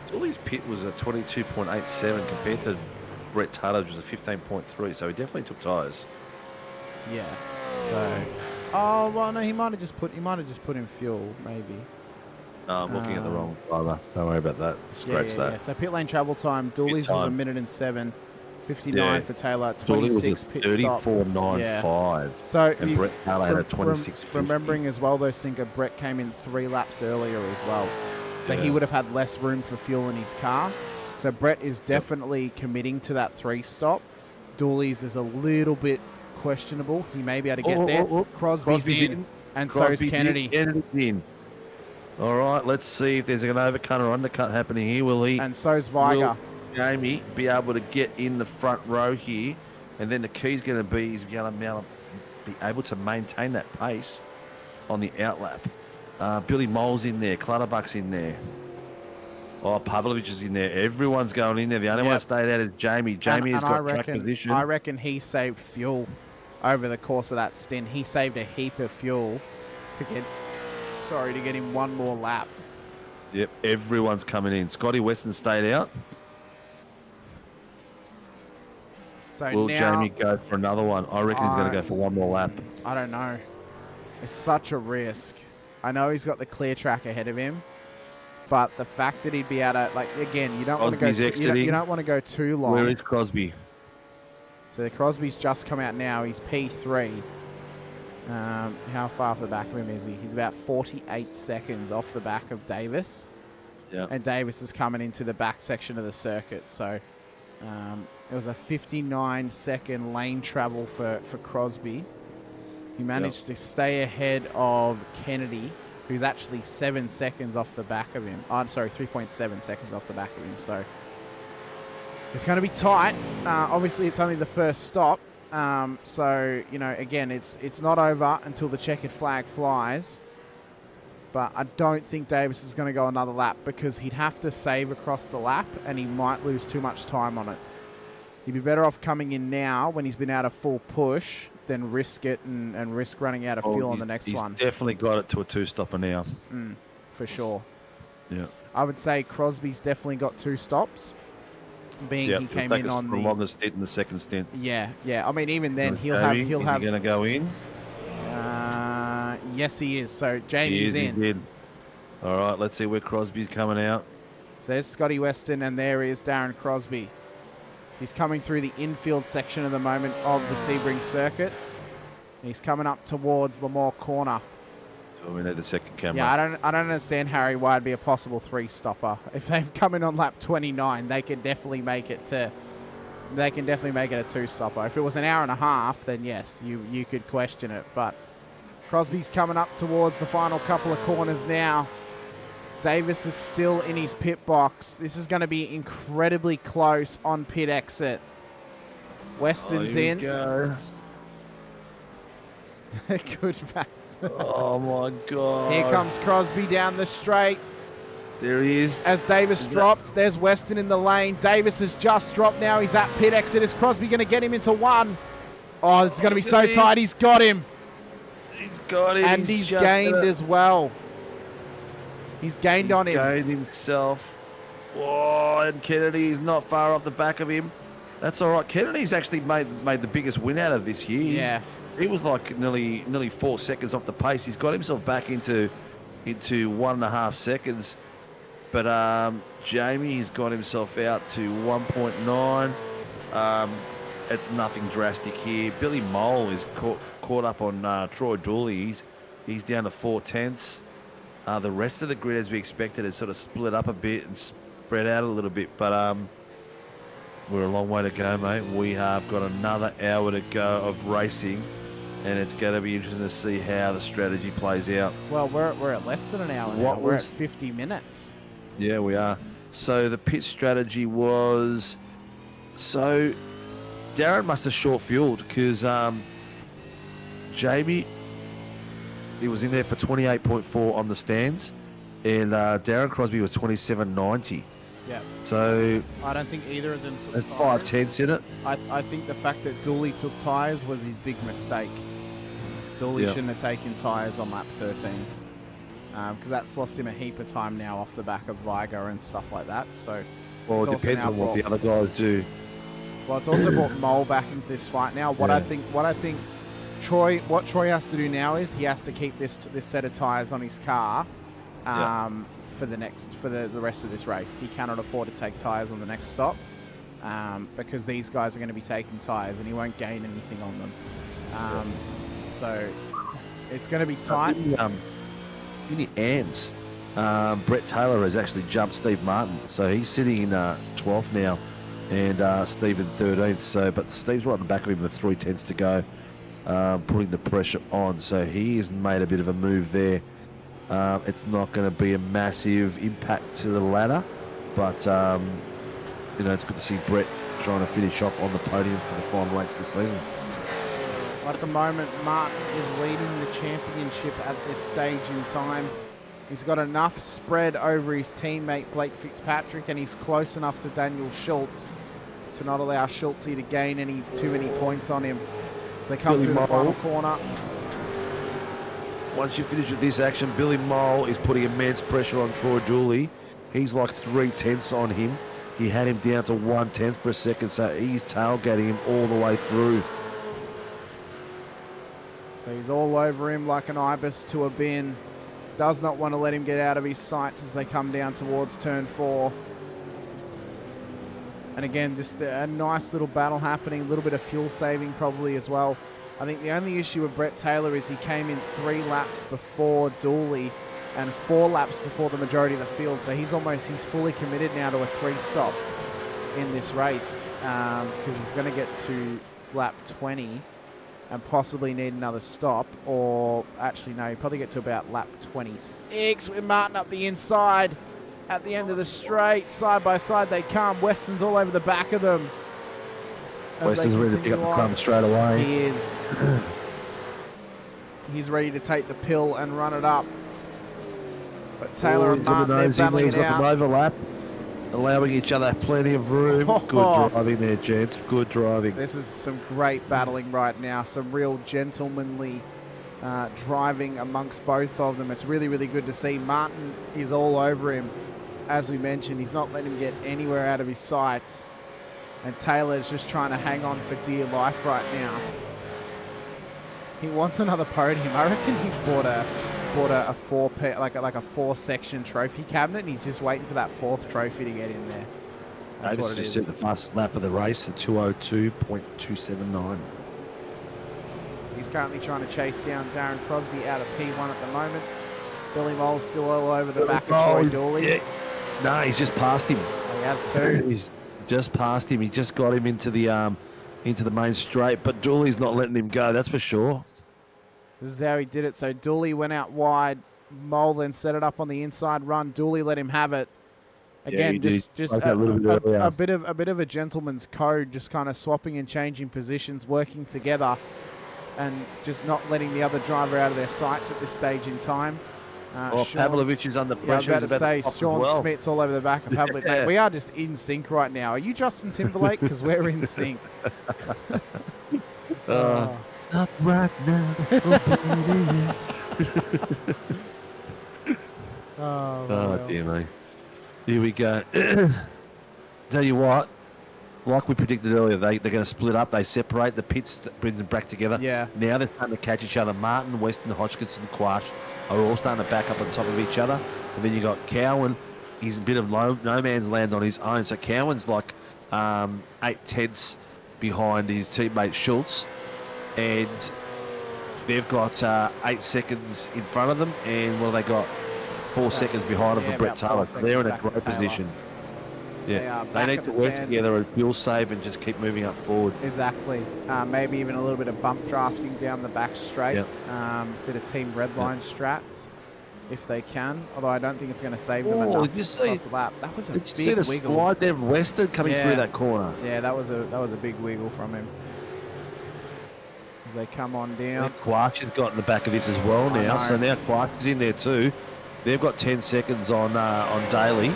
Dooley's pit was a 22.87 compared to Brett Taylor's, which was a 15.3, so he definitely took tyres. Yeah. So, oh well, no, he might have just put in fuel, maybe. No, I'm looking at the wrong driver. Don't worry about that. Scratch that. Yeah. So pit lane travel time, Dooley's was 1 minute and 7. 59 for Taylor, 26 pit stop. 34.95. So and Brett Taylor had a 26.50. Remembering as well, though, Sinker, Brett came in 3 laps earlier as well. So he would have had less room for fuel in his car. So Brett is definitely committing to that 3-stop. Dooley's is a little bit questionable. He may be able to get there. Crosby's in. And so is Kennedy. Kennedy's in. All right, let's see if there's an overcut or undercut happening here. Will he? And so's Viger. Jamie be able to get in the front row here, and then the key's going to be he's going to be able to maintain that pace on the outlap. Billy Mole's in there, Clutterbuck's in there. Oh, Pavlovich is in there. Everyone's going in there. The only one that stayed out is Jamie. Jamie has got track position. I reckon he saved fuel over the course of that stint. He saved a heap of fuel to get him one more lap. Yep, everyone's coming in. Scotty Weston stayed out. So will now, Jamie go for another one? I reckon he's going to go for one more lap. I don't know. It's such a risk. I know he's got the clear track ahead of him, but the fact that he'd be able to, like, again, you don't want to go. You don't want to go too long. Where is Crosby? So the Crosby's just come out now. He's P3. How far off the back of him is he? He's about 48 seconds off the back of Davis. Yeah. And Davis is coming into the back section of the circuit. So it was a 59-second lane travel for Crosby. He managed to stay ahead of Kennedy, who's actually 7 seconds off the back of him. Oh, sorry, 3.7 seconds off the back of him. So it's going to be tight. Obviously, it's only the first stop. So, you know, again, it's not over until the checkered flag flies. But I don't think Davis is going to go another lap, because he'd have to save across the lap and he might lose too much time on it. He'd be better off coming in now when he's been out of full push than risk it and risk running out of fuel on the next one. He's definitely got it to a 2-stopper now. For sure. Yeah. I would say Crosby's definitely got 2 stops. Being he came in on the longest stint in the second stint. Yeah. I mean, even then he'll have. Going to go in. Yes, he is. So Jamie's He's in. in. All right, let's see where Crosby's coming out. So there's Scotty Weston, and there is Darren Crosby. So he's coming through the infield section at the moment of the Sebring circuit. He's coming up towards Lamore Corner. Oh, we need the second camera. Yeah, I don't understand, Harry, why it'd be a possible 3-stopper. If they've come in on lap 29, they can definitely make it to. They can definitely make it a 2-stopper. If it was an hour and a half, then yes, you could question it. But Crosby's coming up towards the final couple of corners now. Davis is still in his pit box. This is going to be incredibly close on pit exit. Weston's in. Go. Good back. Oh my God. Here comes Crosby down the straight. There he is. As Davis dropped, there's Weston in the lane. Davis has just dropped now. He's at pit exit. Is Crosby going to get him into one? Oh, this is going to be so tight. He's got him. He's got him. And he's gained as well. He's gained on him. Gained himself. Oh, and Kennedy's not far off the back of him. That's all right. Kennedy's actually made the biggest win out of this year. Yeah. He was like nearly 4 seconds off the pace. He's got himself back into 1.5 seconds. But Jamie's got himself out to 1.9. It's nothing drastic here. Billy Mole is caught up on Troy Dooley. He's down to 4/10. The rest of the grid, as we expected, is sort of split up a bit and spread out a little bit. But we're a long way to go, mate. We have got another hour to go of racing, and it's going to be interesting to see how the strategy plays out. Well, we're at less than an hour now. We're at 50 minutes. Yeah, we are. So the pit strategy was... So Darren must have short-fueled because Jamie, he was in there for 28.4 on the stands, and Darren Crosby was 27.90. Yeah. So I don't think either of them took there's tires. 5/10 in it. I think the fact that Dooley took tyres was his big mistake. Dooley shouldn't have taken tyres on lap 13. Because that's lost him a heap of time now off the back of Viger and stuff like that. So, well, it depends on what the other guys do. Well, it's also brought Mole back into this fight now. What I think Troy has to do now is he has to keep this set of tyres on his car for the rest of this race. He cannot afford to take tyres on the next stop because these guys are going to be taking tyres and he won't gain anything on them. So it's going to be tight. In the AMS, Brett Taylor has actually jumped Steve Martin, so he's sitting in 12th now, and Steve in 13th. So, but Steve's right on the back of him with 3/10 to go, putting the pressure on. So he has made a bit of a move there. It's not going to be a massive impact to the ladder, but it's good to see Brett trying to finish off on the podium for the final race of the season. At the moment, Martin is leading the championship at this stage in time. He's got enough spread over his teammate Blake Fitzpatrick, and he's close enough to Daniel Schultz to not allow Schultz to gain too many points on him. So they come through the final corner. Once you finish with this action, Billy Mole is putting immense pressure on Troy Dooley. He's like 3/10 on him. He had him down to 1/10 for a second, so he's tailgating him all the way through. So he's all over him like an ibis to a bin. Does not want to let him get out of his sights as they come down towards turn 4. And again, just a nice little battle happening. A little bit of fuel saving probably as well. I think the only issue with Brett Taylor is he came in 3 laps before Dooley and 4 laps before the majority of the field. So he's fully committed now to a 3-stop in this race because he's going to get to lap 20 and possibly need another stop, or actually no, he'll probably get to about lap 26 with Martin up the inside at the end of the straight. Side by side they come. Weston's all over the back of them. Weston's ready to pick up the crumb straight away. He is. He's ready to take the pill and run it up. But Taylor and Martin, they're battling it out. Overlap, allowing each other plenty of room. Good driving there, gents. Good driving. This is some great battling right now. Some real gentlemanly driving amongst both of them. It's really, really good to see. Martin is all over him. As we mentioned, he's not letting him get anywhere out of his sights. And Taylor's just trying to hang on for dear life right now. He wants another podium. I reckon he's bought a four section trophy cabinet, and he's just waiting for that fourth trophy to get in there. That's Davis what it just is. set the fastest lap of the race at 2:02.279. He's currently trying to chase down Darren Crosby out of P1 at the moment. Billy Mole's still all over the back of Troy Dooley. Yeah. No, he's just passed him. He has too. He's just passed him. He just got him into the main straight, but Dooley's not letting him go. That's for sure. This is how he did it. So Dooley went out wide. Mole then set it up on the inside run. Dooley let him have it. Again, just a bit of a gentleman's code, just kind of swapping and changing positions, working together, and just not letting the other driver out of their sights at this stage in time. Pavlovich is under pressure. I was about to say, Sean Smith's all over the back of Pavlovich. Mate, we are just in sync right now. Are you Justin Timberlake? Because we're in sync. Up right now. Oh, dear me. Here we go. Tell you what, like we predicted earlier, they're going to split up. They separate. The pits brings them back together. Yeah. Now they're starting to catch each other. Martin, Weston, Hodgkinson, Quash are all starting to back up on top of each other. And then you got Cowan. He's a bit of no man's land on his own. So Cowan's like 8/10 behind his teammate Schultz. And they've got 8 seconds in front of them. And what have they got? 4 seconds behind them for Brett Taylor. They're in a great position. Yeah, they need to work together and fuel save and just keep moving up forward. Exactly. Maybe even a little bit of bump drafting down the back straight. Yep. Bit of team redline strats if they can. Although I don't think it's going to save them enough across the lap. That was a big wiggle. Did you see the slide there, Weston coming through that corner? Yeah, that was a big wiggle from him. As they come on down. Quark has got in the back of this as well now. So now Quark is in there too. They've got 10 seconds on Daly.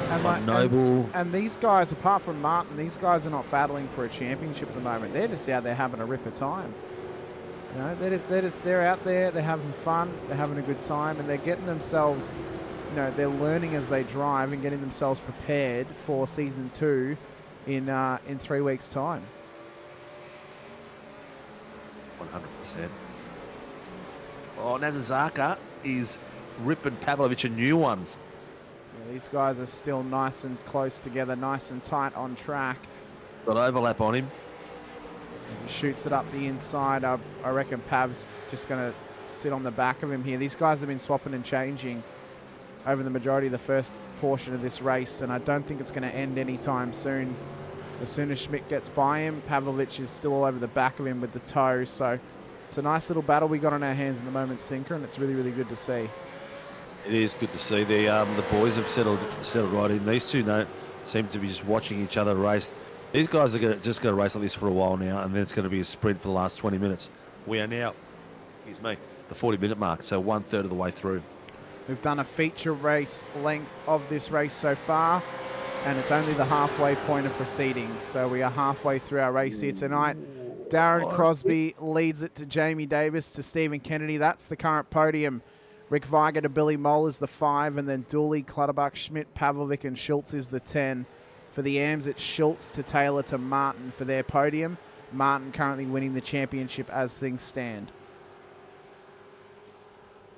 And, Noble. And these guys, apart from Martin, these guys are not battling for a championship at the moment. They're just out there having a rip of time. You know, they're out there, they're having fun, they're having a good time, and they're getting themselves, you know, they're learning as they drive and getting themselves prepared for season 2 in 3 weeks' time. 100%. Oh, Nazazaka is ripping Pavlovich a new one. Yeah, these guys are still nice and close together, nice and tight on track. Got overlap on him. He shoots it up the inside. I reckon Pav's just going to sit on the back of him here. These guys have been swapping and changing over the majority of the first portion of this race, and I don't think it's going to end anytime soon. As soon as Schmidt gets by him, Pavlovich is still all over the back of him with the toe. So it's a nice little battle we got on our hands in the moment, Sinker, and it's really, really good to see. It is good to see. The boys have settled right in. These two seem to be just watching each other race. These guys are just going to race like this for a while now, and then it's going to be a sprint for the last 20 minutes. We are now, the 40-minute mark, so 1/3 of the way through. We've done a feature race length of this race so far, and it's only the halfway point of proceedings. So we are halfway through our race here tonight. Darren Crosby leads it to Jamie Davis, to Stephen Kennedy. That's the current podium. Rick Weiger to Billy Moll is the 5, and then Dooley, Clutterbuck, Schmidt, Pavlovic, and Schultz is the 10. For the AMs, it's Schultz to Taylor to Martin for their podium. Martin currently winning the championship as things stand.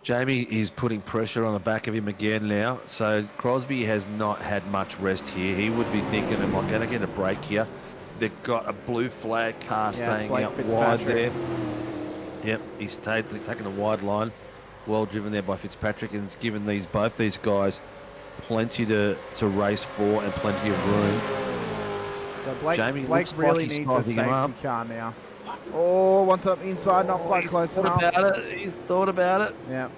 Jamie is putting pressure on the back of him again now. So Crosby has not had much rest here. He would be thinking, am I going to get a break here? They've got a blue flag car staying out wide there. Yep, he's taking a wide line. Well driven there by Fitzpatrick, and it's given both these guys plenty to race for and plenty of room. So Blake really needs a safety car now. Oh, once up inside, not quite close enough. He's thought about it. Yeah.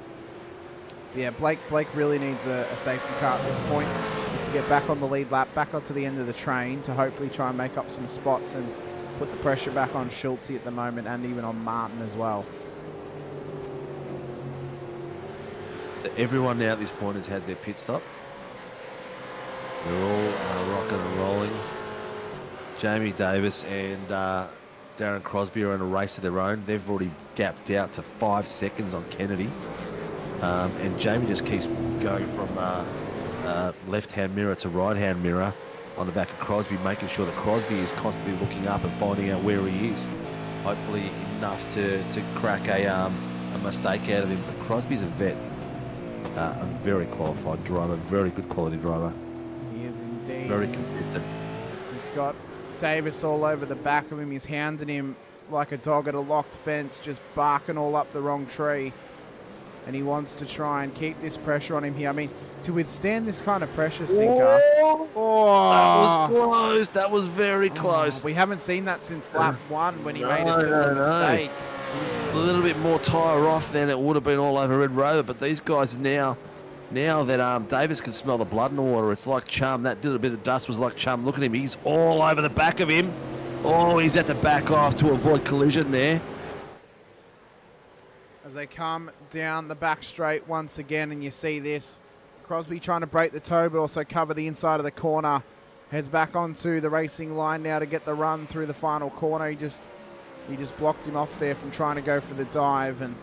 Yeah, Blake really needs a safety car at this point, just to get back on the lead lap, back onto the end of the train to hopefully try and make up some spots and put the pressure back on Schultz at the moment, and even on Martin as well. Everyone now at this point has had their pit stop. They're all rocking and rolling. Jamie Davis and Darren Crosby are in a race of their own. They've already gapped out to 5 seconds on Kennedy. And Jamie just keeps going from left-hand mirror to right-hand mirror on the back of Crosby, making sure that Crosby is constantly looking up and finding out where he is. Hopefully enough to crack a mistake out of him. But Crosby's a vet, a very qualified driver, very good quality driver. He is indeed. Very consistent. He's got Davis all over the back of him. He's hounding him like a dog at a locked fence, just barking all up the wrong tree. And he wants to try and keep this pressure on him here. I mean, to withstand this kind of pressure, Sinker. Oh, that was close. That was very close. We haven't seen that since lap 1 when he made a similar mistake. A little bit more tyre off than it would have been all over Red Rover. But these guys now that Davis can smell the blood in the water, it's like chum. That little bit of dust was like chum. Look at him. He's all over the back of him. Oh, he's at the back off to avoid collision there. As they come down the back straight once again, and you see this. Crosby trying to break the toe, but also cover the inside of the corner. Heads back onto the racing line now to get the run through the final corner. He just blocked him off there from trying to go for the dive, and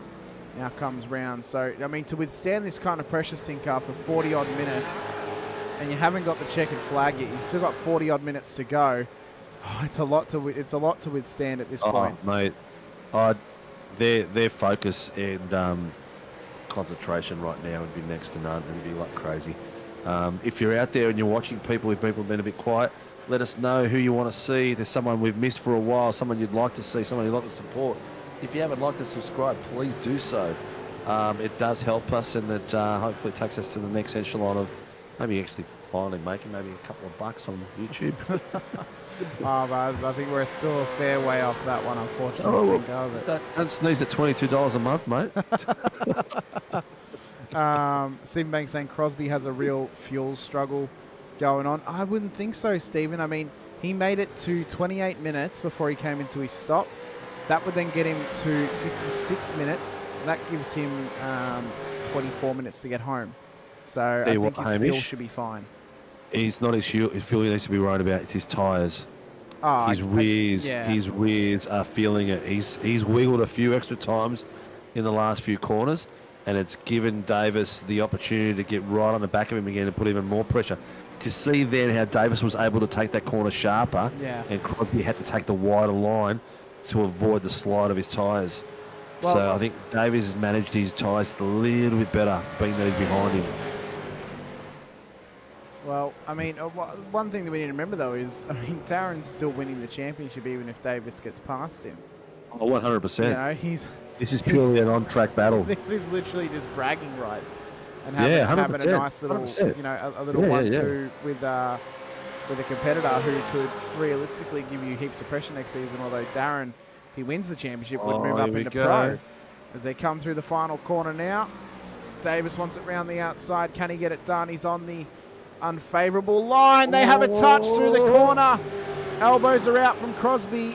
now comes round. So, I mean, to withstand this kind of pressure, Sinker, for 40-odd minutes, and you haven't got the checkered flag yet, you've still got 40-odd minutes to go. Oh, it's a lot to withstand at this point. Mate, their focus and concentration right now would be next to none. It'd be like crazy. If you're out there and you're watching people, if people have been a bit quiet, let us know who you want to see. If there's someone we've missed for a while, someone you'd like to see, someone you'd like to support. If you haven't liked and subscribed, please do so. It does help us, and it hopefully takes us to the next echelon of maybe actually finally making maybe a couple of bucks on YouTube. I think we're still a fair way off that one, unfortunately. Don't sneeze at $22 a month, mate. Stephen Banks saying Crosby has a real fuel struggle going on. I wouldn't think so, Stephen. I mean, he made it to 28 minutes before he came into his stop. That would then get him to 56 minutes. That gives him 24 minutes to get home. So I think his fuel should be fine. He's not his fuel he needs to be worried about. It's his tyres. His rears are feeling it. He's wiggled a few extra times in the last few corners, and it's given Davis the opportunity to get right on the back of him again and put even more pressure. To see then how Davis was able to take that corner sharper, and Crosby had to take the wider line to avoid the slide of his tyres. Well, so I think Davis has managed his tyres a little bit better, being that he's behind him. Well, I mean, one thing that we need to remember, though, is, I mean, Darren's still winning the championship even if Davis gets past him. Oh, 100%. You know, this is purely an on-track battle. This is literally just bragging rights. And having a nice little, 100%. you know, a little 1-2 with a competitor who could realistically give you heaps of pressure next season, although Darren, if he wins the championship, would move up into pro. As they come through the final corner now, Davis wants it round the outside. Can he get it done? He's on the unfavourable line. They have a touch through the corner. Elbows are out from Crosby,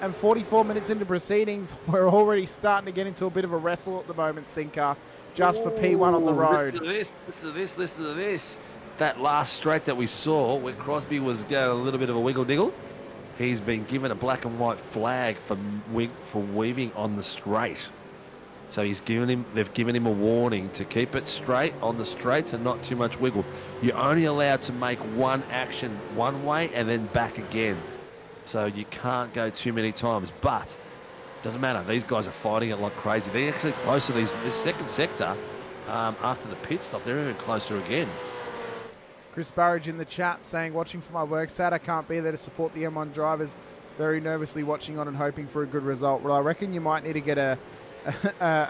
and 44 minutes into proceedings, we're already starting to get into a bit of a wrestle at the moment, Sinker, just for P1 on the road. Listen to this. That last straight that we saw, where Crosby was getting a little bit of a wiggle-diggle, he's been given a black and white flag for weaving on the straight. So they've given him a warning to keep it straight on the straights and not too much wiggle. You're only allowed to make one action one way and then back again. So you can't go too many times, but doesn't matter. These guys are fighting it like crazy. They're actually close to this second sector. After the pit stop, they're even closer again. Chris Burridge in the chat saying, watching for my work, sad I can't be there to support the M1 drivers. Very nervously watching on and hoping for a good result. Well, I reckon you might need to get a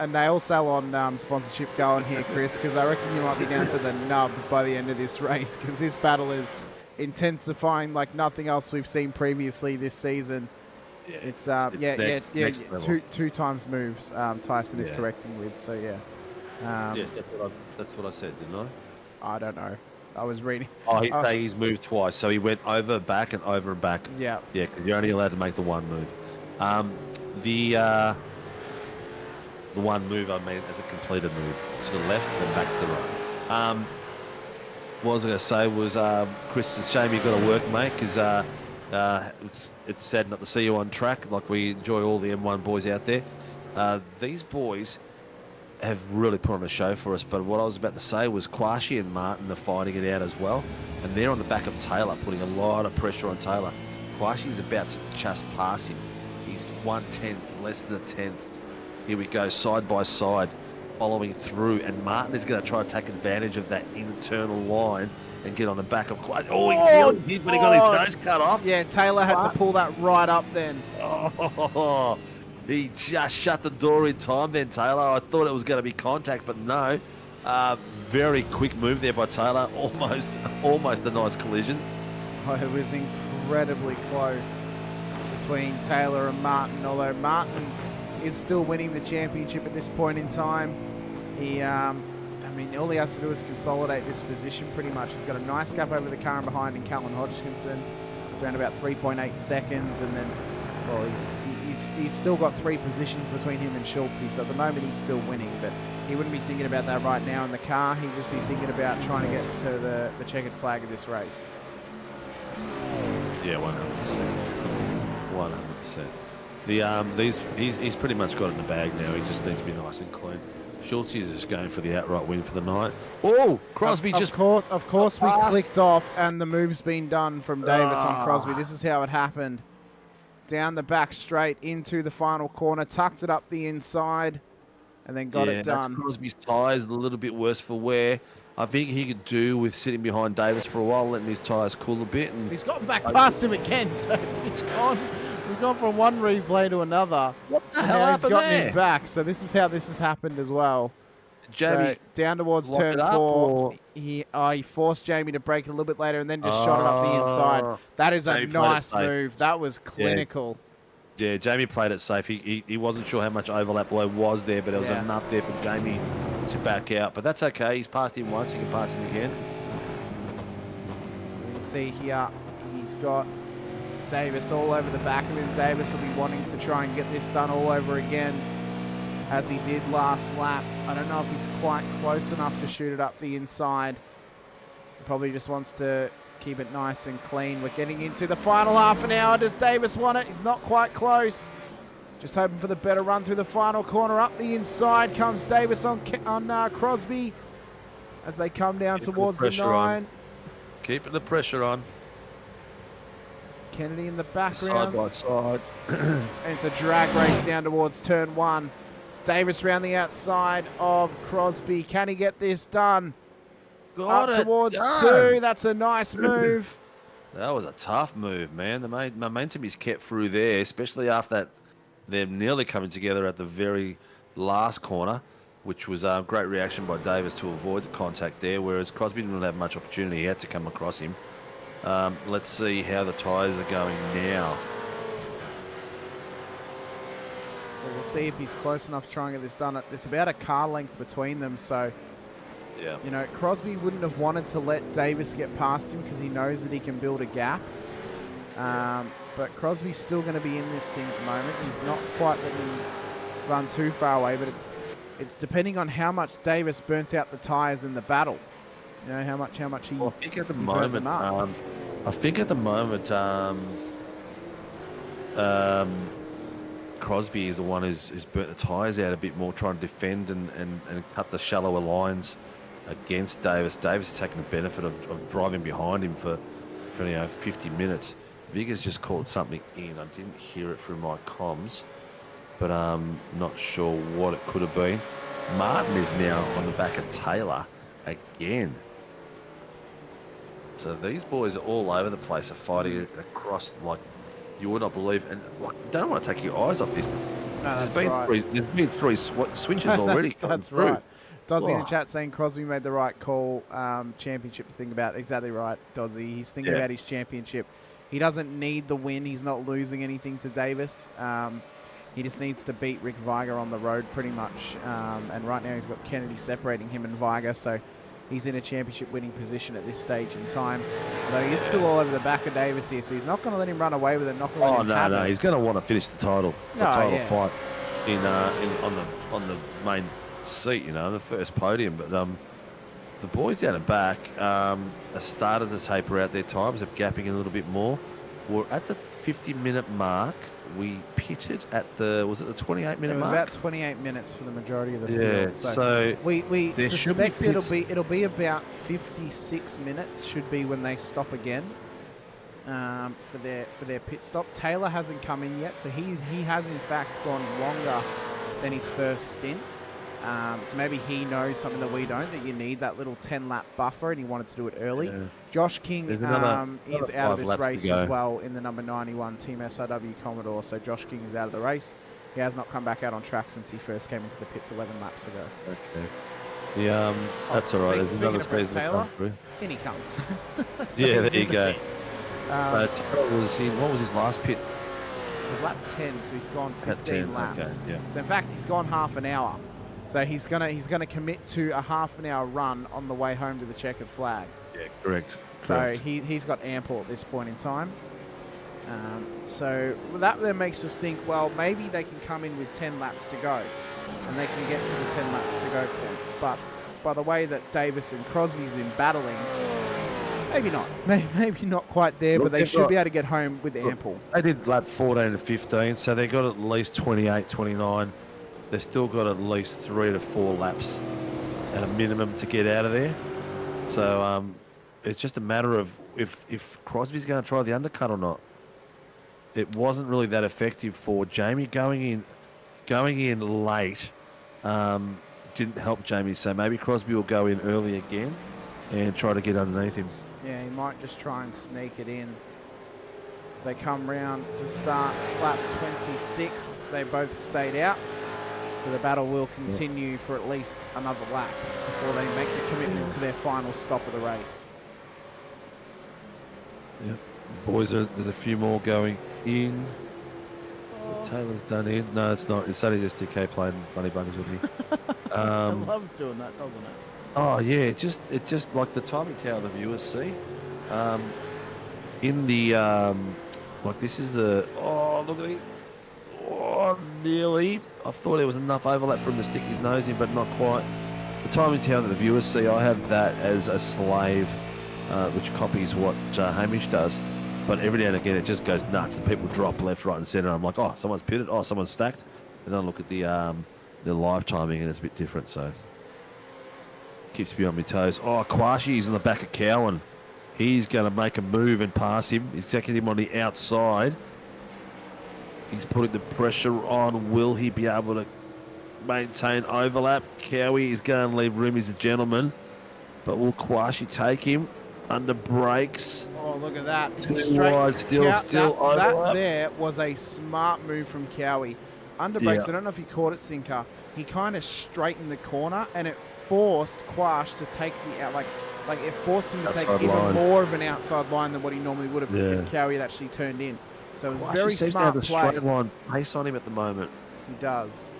nail salon sponsorship going here, Chris, because I reckon you might be down to the nub by the end of this race, because this battle is intensifying like nothing else we've seen previously this season. It's next two times moves Tyson is correcting with, so yes, that's what I said, didn't I? I don't know. I was reading. He's moved twice, so he went over, back, and over and back. Yeah. Yeah, because you're only allowed to make the one move. The one move I mean as a completed move to the left and then back to the right. What I was going to say was, Chris, it's a shame you've got to work, mate, because it's sad not to see you on track. Like, we enjoy all the M1 boys out there. These boys have really put on a show for us, but what I was about to say was Quashi and Martin are fighting it out as well, and they're on the back of Taylor, putting a lot of pressure on Taylor. Quashi's about to just pass him. He's 1/10 less than a tenth. Here we go, side by side, following through, and Martin is going to try to take advantage of that internal line and get on the back of quite. Oh, he nearly did when he got his nose cut off. Yeah, Taylor had to pull that right up then. Oh, he just shut the door in time then, Taylor. I thought it was going to be contact, but no. Very quick move there by Taylor. Almost a nice collision. Oh, it was incredibly close between Taylor and Martin, although Martin is still winning the championship at this point in time. He, I mean, all he has to do is consolidate this position pretty much. He's got a nice gap over the car and behind in Callan Hodgkinson. It's around about 3.8 seconds, and then, well, he's still got 3 positions between him and Schulte, so at the moment he's still winning, but he wouldn't be thinking about that right now in the car. He'd just be thinking about trying to get to the checkered flag of this race. Yeah, 100%. 100%. He's pretty much got it in the bag now. He just needs to be nice and clean. Schultz is just going for the outright win for the night. Oh, Crosby Of course we clicked off, and the move's been done from Davis on Crosby. This is how it happened. Down the back straight into the final corner, tucked it up the inside, and then got it done. Crosby's tyres a little bit worse for wear. I think he could do with sitting behind Davis for a while, letting his tyres cool a bit. And he's gotten back past him again, so it's gone. We've gone from one replay to another. What the hell happened he's gotten there? him back, so this is how this has happened as well. Jamie, so down towards turn 4. He forced Jamie to brake it a little bit later and then just shot it up the inside. That is a nice move. That was clinical. Yeah, Jamie played it safe. He wasn't sure how much overlap there was there, but there was enough there for Jamie to back out. But that's okay. He's passed him once. He can pass him again. You can see here he's got Davis all over the back of him. Davis will be wanting to try and get this done all over again, as he did last lap. I don't know if he's quite close enough to shoot it up the inside. He probably just wants to keep it nice and clean. We're getting into the final half an hour. Does Davis want it? He's not quite close. Just hoping for the better run through the final corner. Up the inside comes Davis on Crosby as they come down towards the 9. Keeping the pressure on. Kennedy in the background. Side by side. And it's a drag race down towards turn 1. Davis round the outside of Crosby. Can he get this done? Up towards 2. That's a nice move. That was a tough move, man. The momentum is kept through there, especially after them nearly coming together at the very last corner, which was a great reaction by Davis to avoid the contact there, whereas Crosby didn't have much opportunity. He had to come across him. Let's see how the tyres are going now. Well, we'll see if he's close enough to try and get this done. There's about a car length between them, so yeah, you know, Crosby wouldn't have wanted to let Davis get past him because he knows that he can build a gap. But Crosby's still going to be in this thing at the moment. He's not quite letting him run too far away, but it's depending on how much Davis burnt out the tyres in the battle. You know, how much he. Well, I think at the moment, Crosby is the one who's burnt the tyres out a bit more, trying to defend and cut the shallower lines against Davis. Davis is taking the benefit of driving behind him for 50 minutes. Vigor's just called something in. I didn't hear it through my comms, but I'm not sure what it could have been. Martin is now on the back of Taylor again. So these boys are all over the place, are fighting across like you would not believe. And like, don't want to take your eyes off this. No, there's been 3 switches already. That's right. Dodzy in the chat saying Crosby made the right call. Championship to think about. Exactly right, Dodzy. He's thinking about his championship. He doesn't need the win. He's not losing anything to Davis. He just needs to beat Rick Viger on the road pretty much. And right now he's got Kennedy separating him and Viger. So he's in a championship winning position at this stage in time. Although he is still all over the back of Davis here. So he's not going to let him run away with it. Not going to let him have it. He's going to want to finish the title. Fight on the main seat, you know, the first podium. But the boys down the back have started to taper out their times of gapping a little bit more. We're at the 50-minute mark. We pitted at was it the 28-minute mark? About 28 minutes for the majority of the field. Yeah, so we suspect it'll be about 56 minutes should be when they stop again. for their pit stop. Taylor hasn't come in yet, so he has in fact gone longer than his first stint. So maybe he knows something that we don't, that you need that little 10-lap buffer, and he wanted to do it early. Yeah. Josh King is out of this race as go. well in the number 91 Team SRW Commodore. So Josh King is out of the race. He has not come back out on track since he first came into the pits 11 laps ago. Okay. That's all right. There's another speaking of season Brett to Taylor, come through. in he comes. So Yeah, he's there you in the go. pits. So Taylor was in, what was his last pit? It was lap 10, so he's gone At 15 10, laps. okay, yeah. So in fact, he's gone half an hour. So he's gonna commit to a half an hour run on the way home to the checkered flag. Yeah, correct. So correct. he's got ample at this point in time. So that then makes us think, well, maybe they can come in with 10 laps to go, and they can get to the 10 laps to go point. But by the way that Davis and Crosby's been battling, maybe not. Maybe not quite there, Look, but they they've should got- be able to get home with ample. They did lap 14 and 15, so they got at least 28, 29. They've still got at least 3 to 4 laps at a minimum to get out of there. So it's just a matter of if Crosby's going to try the undercut or not. It wasn't really that effective for Jamie going in late. Didn't help Jamie, so maybe Crosby will go in early again and try to get underneath him. Yeah, he might just try and sneak it in. As they come round to start lap 26, they both stayed out. So the battle will continue for at least another lap before they make the commitment to their final stop of the race. Yep. Boys, there's a few more going in. So Taylor's done in. No, it's not. It's only just TK playing funny buggers with me. It loves doing that, doesn't it? Oh yeah, it just like the timing tower the viewers see. In the like this is the look at it. Oh, nearly. I thought there was enough overlap for him to stick his nose in, but not quite. The timing tower that the viewers see, I have that as a slave, which copies what Hamish does. But every now and again, it just goes nuts, and people drop left, right, and centre. I'm like, oh, someone's pitted. Oh, someone's stacked. And then I look at the live timing, and it's a bit different. So keeps me on my toes. Oh, Kwashi's in the back of Cowan. He's going to make a move and pass him. He's checking him on the outside. He's putting the pressure on. Will he be able to maintain overlap? Cowie is going to leave room. He's a gentleman. But will Kwashi take him? Under brakes. Oh, look at that. Wide, still overlap. That there was a smart move from Cowie. Under brakes, Yeah. I don't know if you caught it, Sinker. He kind of straightened the corner, and it forced Quash to take the out, like it forced him to take Outside even line. more of an outside line than what he normally would have Yeah. if Cowie had actually turned in. So Kwashi very seems to have smart a play. straight line pace on him at the moment. He does.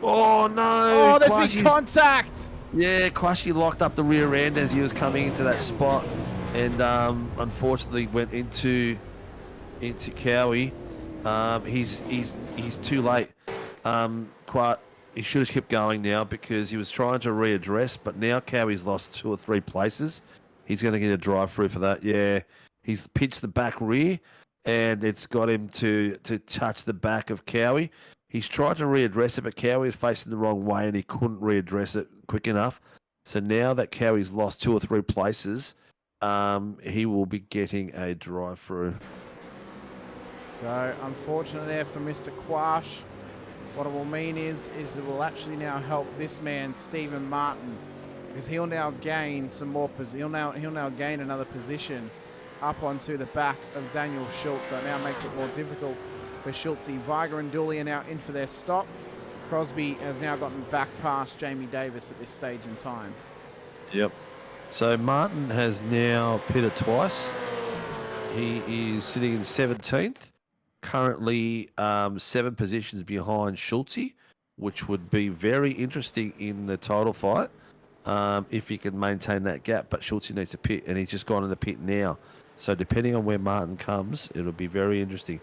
Oh no! Oh, there's been Kwashi's- contact. Yeah, Kwashi locked up the rear end as he was coming into that spot, and unfortunately went into Cowie. He's too late. He should have kept going now because he was trying to readdress, but now Cowie's lost 2 or 3 places. He's going to get a drive through for that. Yeah, he's pitched the back rear, and it's got him to touch the back of Cowie. He's tried to readdress it, but Cowie is facing the wrong way, and he couldn't readdress it quick enough. So now that Cowie's lost 2 or 3 places, he will be getting a drive through. So unfortunately there for Mr. Quash. What it will mean is it will actually now help this man, Stephen Martin, because he'll now gain some more. He'll now gain another position up onto the back of Daniel Schultz. So it now makes it more difficult for Schultz. Viger and Dooley are now in for their stop. Crosby has now gotten back past Jamie Davis at this stage in time. Yep. So Martin has now pitted twice. He is sitting in 17th. Currently 7 positions behind Schultze, which would be very interesting in the title fight if he can maintain that gap. But Schultze needs to pit, and he's just gone in the pit now. So depending on where Martin comes, it'll be very interesting.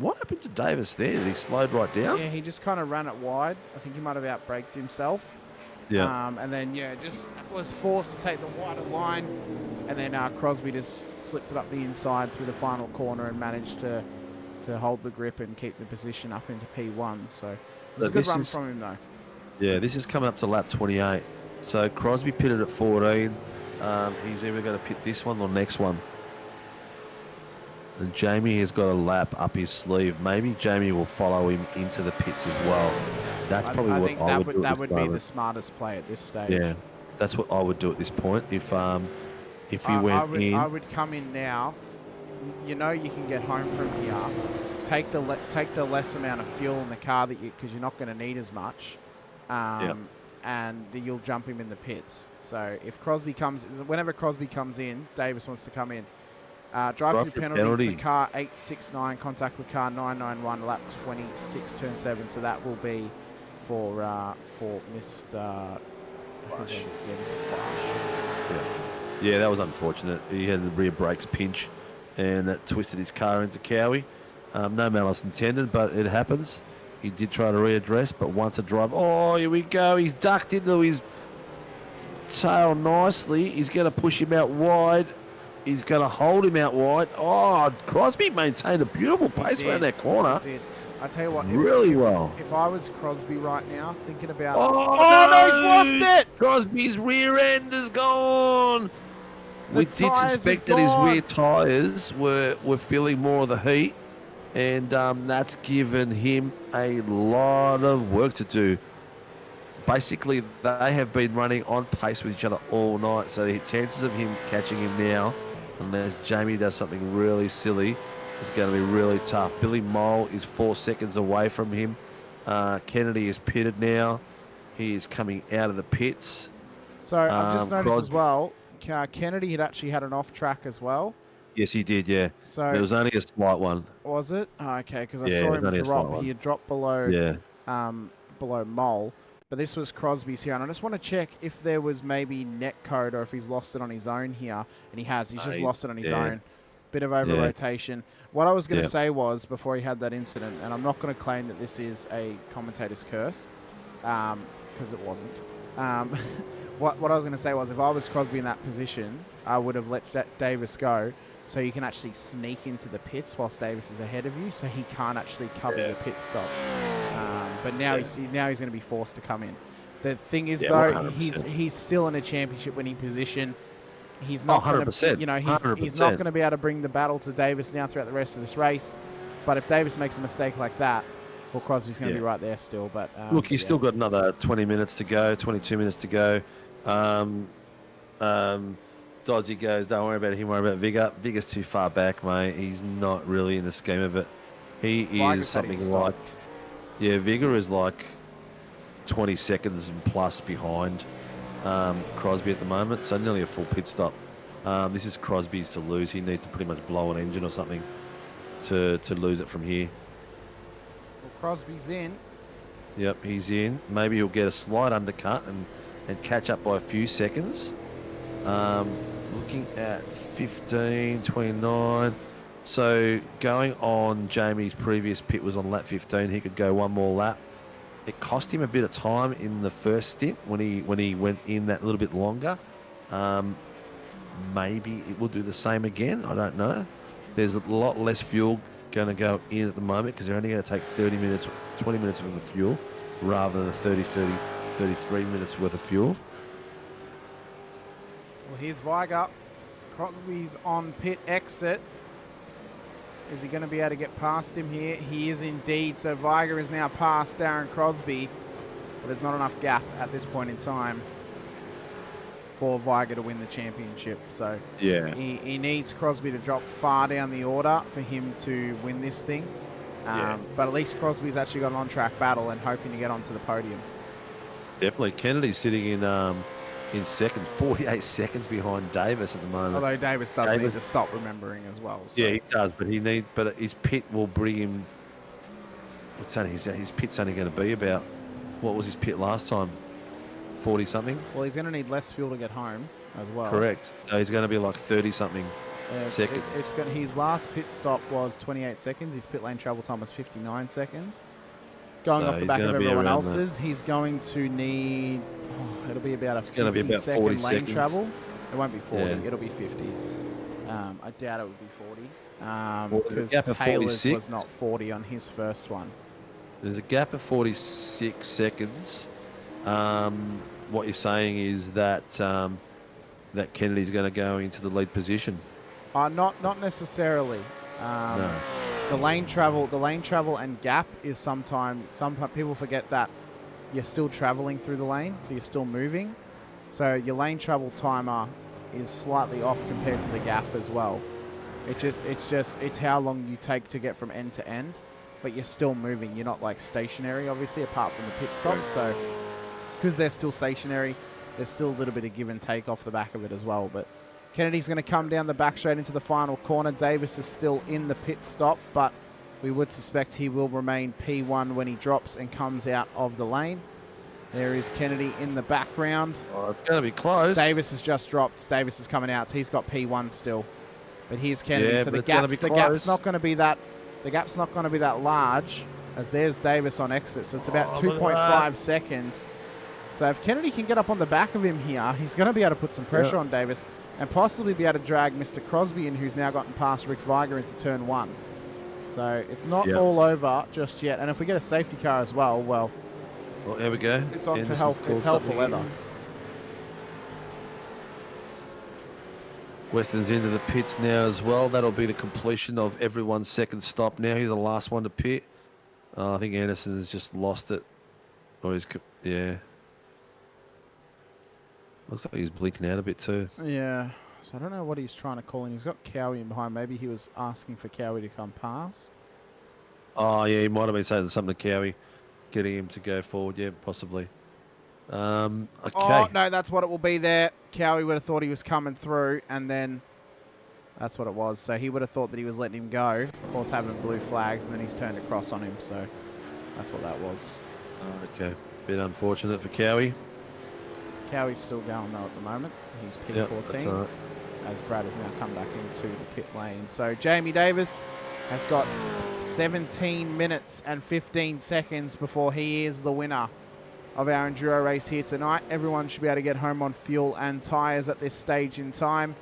What happened to Davis there? Did he slowed right down? Yeah, he just kind of ran it wide. I think he might have outbraked himself. Yeah. And then, just was forced to take the wider line. And then Crosby just slipped it up the inside through the final corner and managed to hold the grip and keep the position up into P1. So it was a good run from him, though. Yeah, this is coming up to lap 28. So Crosby pitted at 14. He's either going to pit this one or next one. And Jamie has got a lap up his sleeve. Maybe Jamie will follow him into the pits as well. That's probably I what think I would do. that would be the smartest play at this stage. Yeah, that's what I would do at this point. If he went in, I would come in now. You know you can get home from here. Take the less amount of fuel in the car because you're not going to need as much, and you'll jump him in the pits. So if whenever Crosby comes in, Davis wants to come in. Drive through penalty for car 869, contact with car 991, lap 26, turn 7. So that will be for Mr. Quash. Yeah, Mr. Quash. Yeah, that was unfortunate. He had the rear brakes pinch, and that twisted his car into Cowie. No malice intended, but it happens. He did try to readdress, but once a drive, oh, here we go. He's ducked into his tail nicely. He's going to push him out wide. He's going to hold him out wide. Oh, Crosby maintained a beautiful pace around that corner. He did. I tell you what, well. If I was Crosby right now, thinking about... Oh, no, he's lost it! Crosby's rear end is gone. We did suspect that his rear tyres were feeling more of the heat, and that's given him a lot of work to do. Basically, they have been running on pace with each other all night, so the chances of him catching him now, unless Jamie does something really silly, is going to be really tough. Billy Mole is 4 seconds away from him. Kennedy is pitted now. He is coming out of the pits. So I've just noticed as well, Kennedy had actually had an off track as well. Yes, he did, yeah. So it was only a slight one. Was it? Oh, okay, because I saw him drop. He had dropped below, below Mole. But this was Crosby's here, and I just want to check if there was maybe net code or if he's lost it on his own here, and he has. He's just lost it on his own. Bit of over rotation. What I was going to say was, before he had that incident, and I'm not going to claim that this is a commentator's curse, because it wasn't. What I was going to say was, if I was Crosby in that position, I would have let Davis go, so you can actually sneak into the pits whilst Davis is ahead of you, so he can't actually cover your pit stop. But now he's going to be forced to come in. The thing is, though, he's still in a championship winning position. He's not going to, he's not going to be able to bring the battle to Davis now throughout the rest of this race. But if Davis makes a mistake like that, well, Crosby's going to be right there still. But look, he's still got another 20 minutes to go, 22 minutes to go. Dodgy goes, don't worry about him, worry about Vigor. Vigor's too far back, mate. He's not really in the scheme of it. He is something like, Vigor is like 20 seconds plus behind Crosby at the moment, so nearly a full pit stop. This is Crosby's to lose. He needs to pretty much blow an engine or something to lose it from here. Well, Crosby's in. Yep, he's in. Maybe he'll get a slight undercut and catch up by a few seconds. Looking at 15, 29. So going on, Jamie's previous pit was on lap 15. He could go one more lap. It cost him a bit of time in the first stint when he went in that little bit longer. Maybe it will do the same again. I don't know. There's a lot less fuel going to go in at the moment because they're only going to take 30 minutes, 20 minutes worth of fuel rather than 33 minutes worth of fuel. Well, here's Viger. Crosby's on pit exit. Is he going to be able to get past him here? He is indeed. So Viger is now past Darren Crosby. But there's not enough gap at this point in time for Viger to win the championship. So he needs Crosby to drop far down the order for him to win this thing. But at least Crosby's actually got an on-track battle and hoping to get onto the podium. Definitely. Kennedy's sitting in second, 48 seconds behind Davis at the moment. Although Davis does need to stop remembering as well. So. Yeah, he does, but his pit will bring him. His pit's only going to be about, what was his pit last time? 40 something. Well, he's going to need less fuel to get home as well. Correct. So he's going to be like 30 something seconds. His last pit stop was 28 seconds. His pit lane travel time was 59 seconds. Going off the back of everyone else's, he's going to need. It'll be about a 50-second lane travel. It won't be 40. Yeah. It'll be 50. I doubt it would be 40 because Taylor's was not 40 on his first one. There's a gap of 46 seconds. What you're saying is that that Kennedy's going to go into the lead position. Not necessarily. The lane travel and gap is sometimes, some people forget that you're still traveling through the lane, so you're still moving. So your lane travel timer is slightly off compared to the gap as well. It's how long you take to get from end to end, but you're still moving. You're not like stationary, obviously, apart from the pit stop. So because they're still stationary, there's still a little bit of give and take off the back of it as well. But Kennedy's going to come down the back straight into the final corner. Davis is still in the pit stop, but we would suspect he will remain P1 when he drops and comes out of the lane. There is Kennedy in the background. Oh, it's going to be close. Davis has just dropped. Davis is coming out, so he's got P1 still. But here's Kennedy. Yeah, so but the gap's not going to be that. The gap's not going to be that large, as there's Davis on exit. So it's about 2.5 seconds. So if Kennedy can get up on the back of him here, he's going to be able to put some pressure on Davis and possibly be able to drag Mr. Crosby in, who's now gotten past Rick Viger into turn 1. So it's not all over just yet. And if we get a safety car as well, well, there we go. It's on for health. It's hell for leather. Weston's into the pits now as well. That'll be the completion of everyone's second stop now. He's the last one to pit. I think Anderson has just lost it. Or he's, yeah. Looks like he's blinking out a bit too. Yeah. So I don't know what he's trying to call in. He's got Cowie in behind. Maybe he was asking for Cowie to come past. Oh, yeah, he might have been saying something to Cowie, getting him to go forward. Yeah, possibly. Okay. Oh, no, that's what it will be there. Cowie would have thought he was coming through, and then that's what it was. So he would have thought that he was letting him go. Of course, having blue flags, and then he's turned across on him. So that's what that was. Okay. Bit unfortunate for Cowie. Cowie's still going, though, at the moment. He's P14. Yep, that's all right. As Brad has now come back into the pit lane. So Jamie Davis has got 17 minutes and 15 seconds before he is the winner of our Enduro race here tonight. Everyone should be able to get home on fuel and tyres at this stage in time.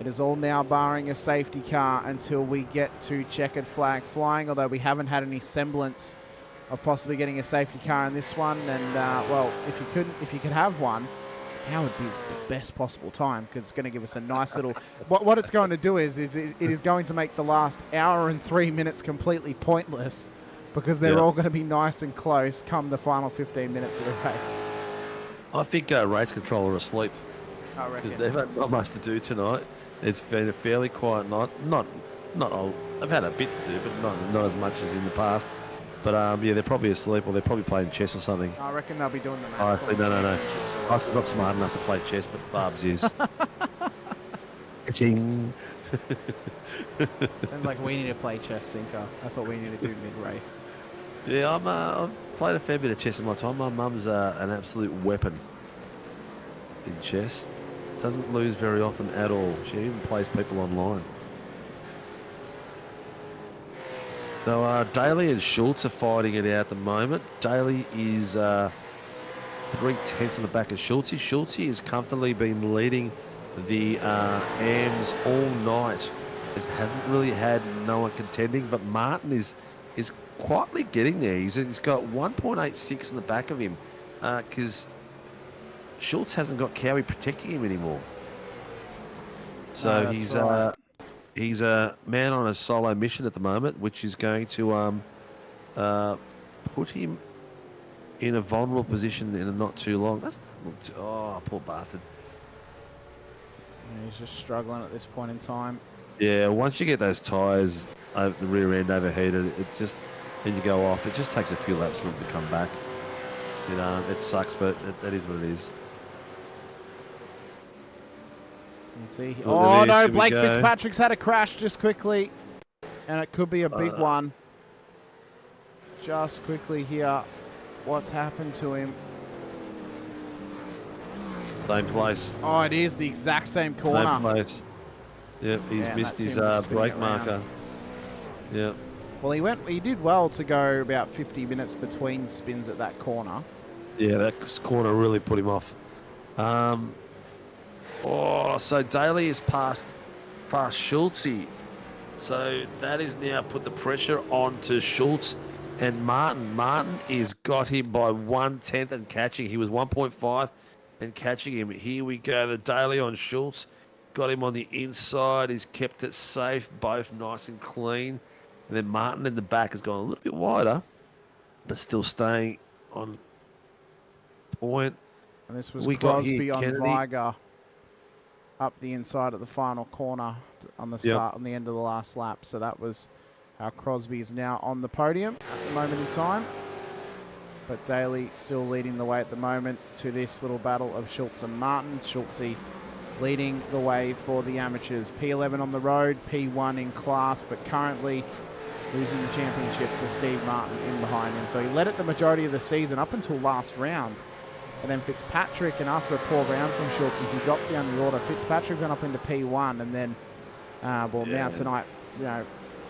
It is all now barring a safety car until we get to checkered flag flying, although we haven't had any semblance of possibly getting a safety car in this one. And, well, if you could have one, now would be the best possible time, because it's going to give us a nice little... What it's going to do is it is going to make the last hour and 3 minutes completely pointless, because they're all going to be nice and close come the final 15 minutes of the race. I think race control are asleep. I reckon. Because they've had not much to do tonight. It's been a fairly quiet night. Not all. They've had a bit to do, but not as much as in the past. But yeah, they're probably asleep, or they're probably playing chess or something. I reckon they'll be doing the maths. No. I'm not smart enough to play chess, but Barb's is. Ka-ching. Sounds like we need to play chess, Sinker. That's what we need to do mid-race. Yeah, I've played a fair bit of chess in my time. My mum's an absolute weapon in chess. Doesn't lose very often at all. She even plays people online. So Daly and Schultz are fighting it out at the moment. Daly is 3/10 on the back of Schultz. Schultz has comfortably been leading the AMs all night. Hasn't really had no one contending, but Martin is quietly getting there. He's got 1.86 in the back of him, because Schultz hasn't got Cowie protecting him anymore. So he's a man on a solo mission at the moment, which is going to put him in a vulnerable position in a not too long. Oh, poor bastard. Yeah, he's just struggling at this point in time. Yeah, once you get those tyres, the rear end overheated, then you go off. It just takes a few laps for him to come back. It sucks, but that is what it is. You see. Oh no, Blake Fitzpatrick's had a crash just quickly, and it could be a big one. Just quickly here, what's happened to him? Same place. Oh, it is the exact same corner. Same place. Yep, he's missed his brake marker. Yep. Well, he did well to go about 50 minutes between spins at that corner. Yeah, that corner really put him off. So Daly is past Schultz. So that is now put the pressure on to Schultz and Martin. Martin is got him by 1/10 and catching. He was 1.5 and catching him. Here we go. The Daly on Schultz. got him on the inside. He's kept it safe, both nice and clean. And then Martin in the back has gone a little bit wider, but still staying on point. And this was We got Crosby here on Kennedy. Viger up the inside at the final corner on the start, on the end of the last lap. So that was how Crosby is now on the podium at the moment in time. But Daly still leading the way at the moment to this little battle of Schultz and Martin. Schultz leading the way for the amateurs. P11 on the road, P1 in class, but currently losing the championship to Steve Martin in behind him. So he led it the majority of the season up until last round. And then Fitzpatrick, and after a poor round from Schultz, he dropped down the order. Fitzpatrick went up into P1, and then, now tonight,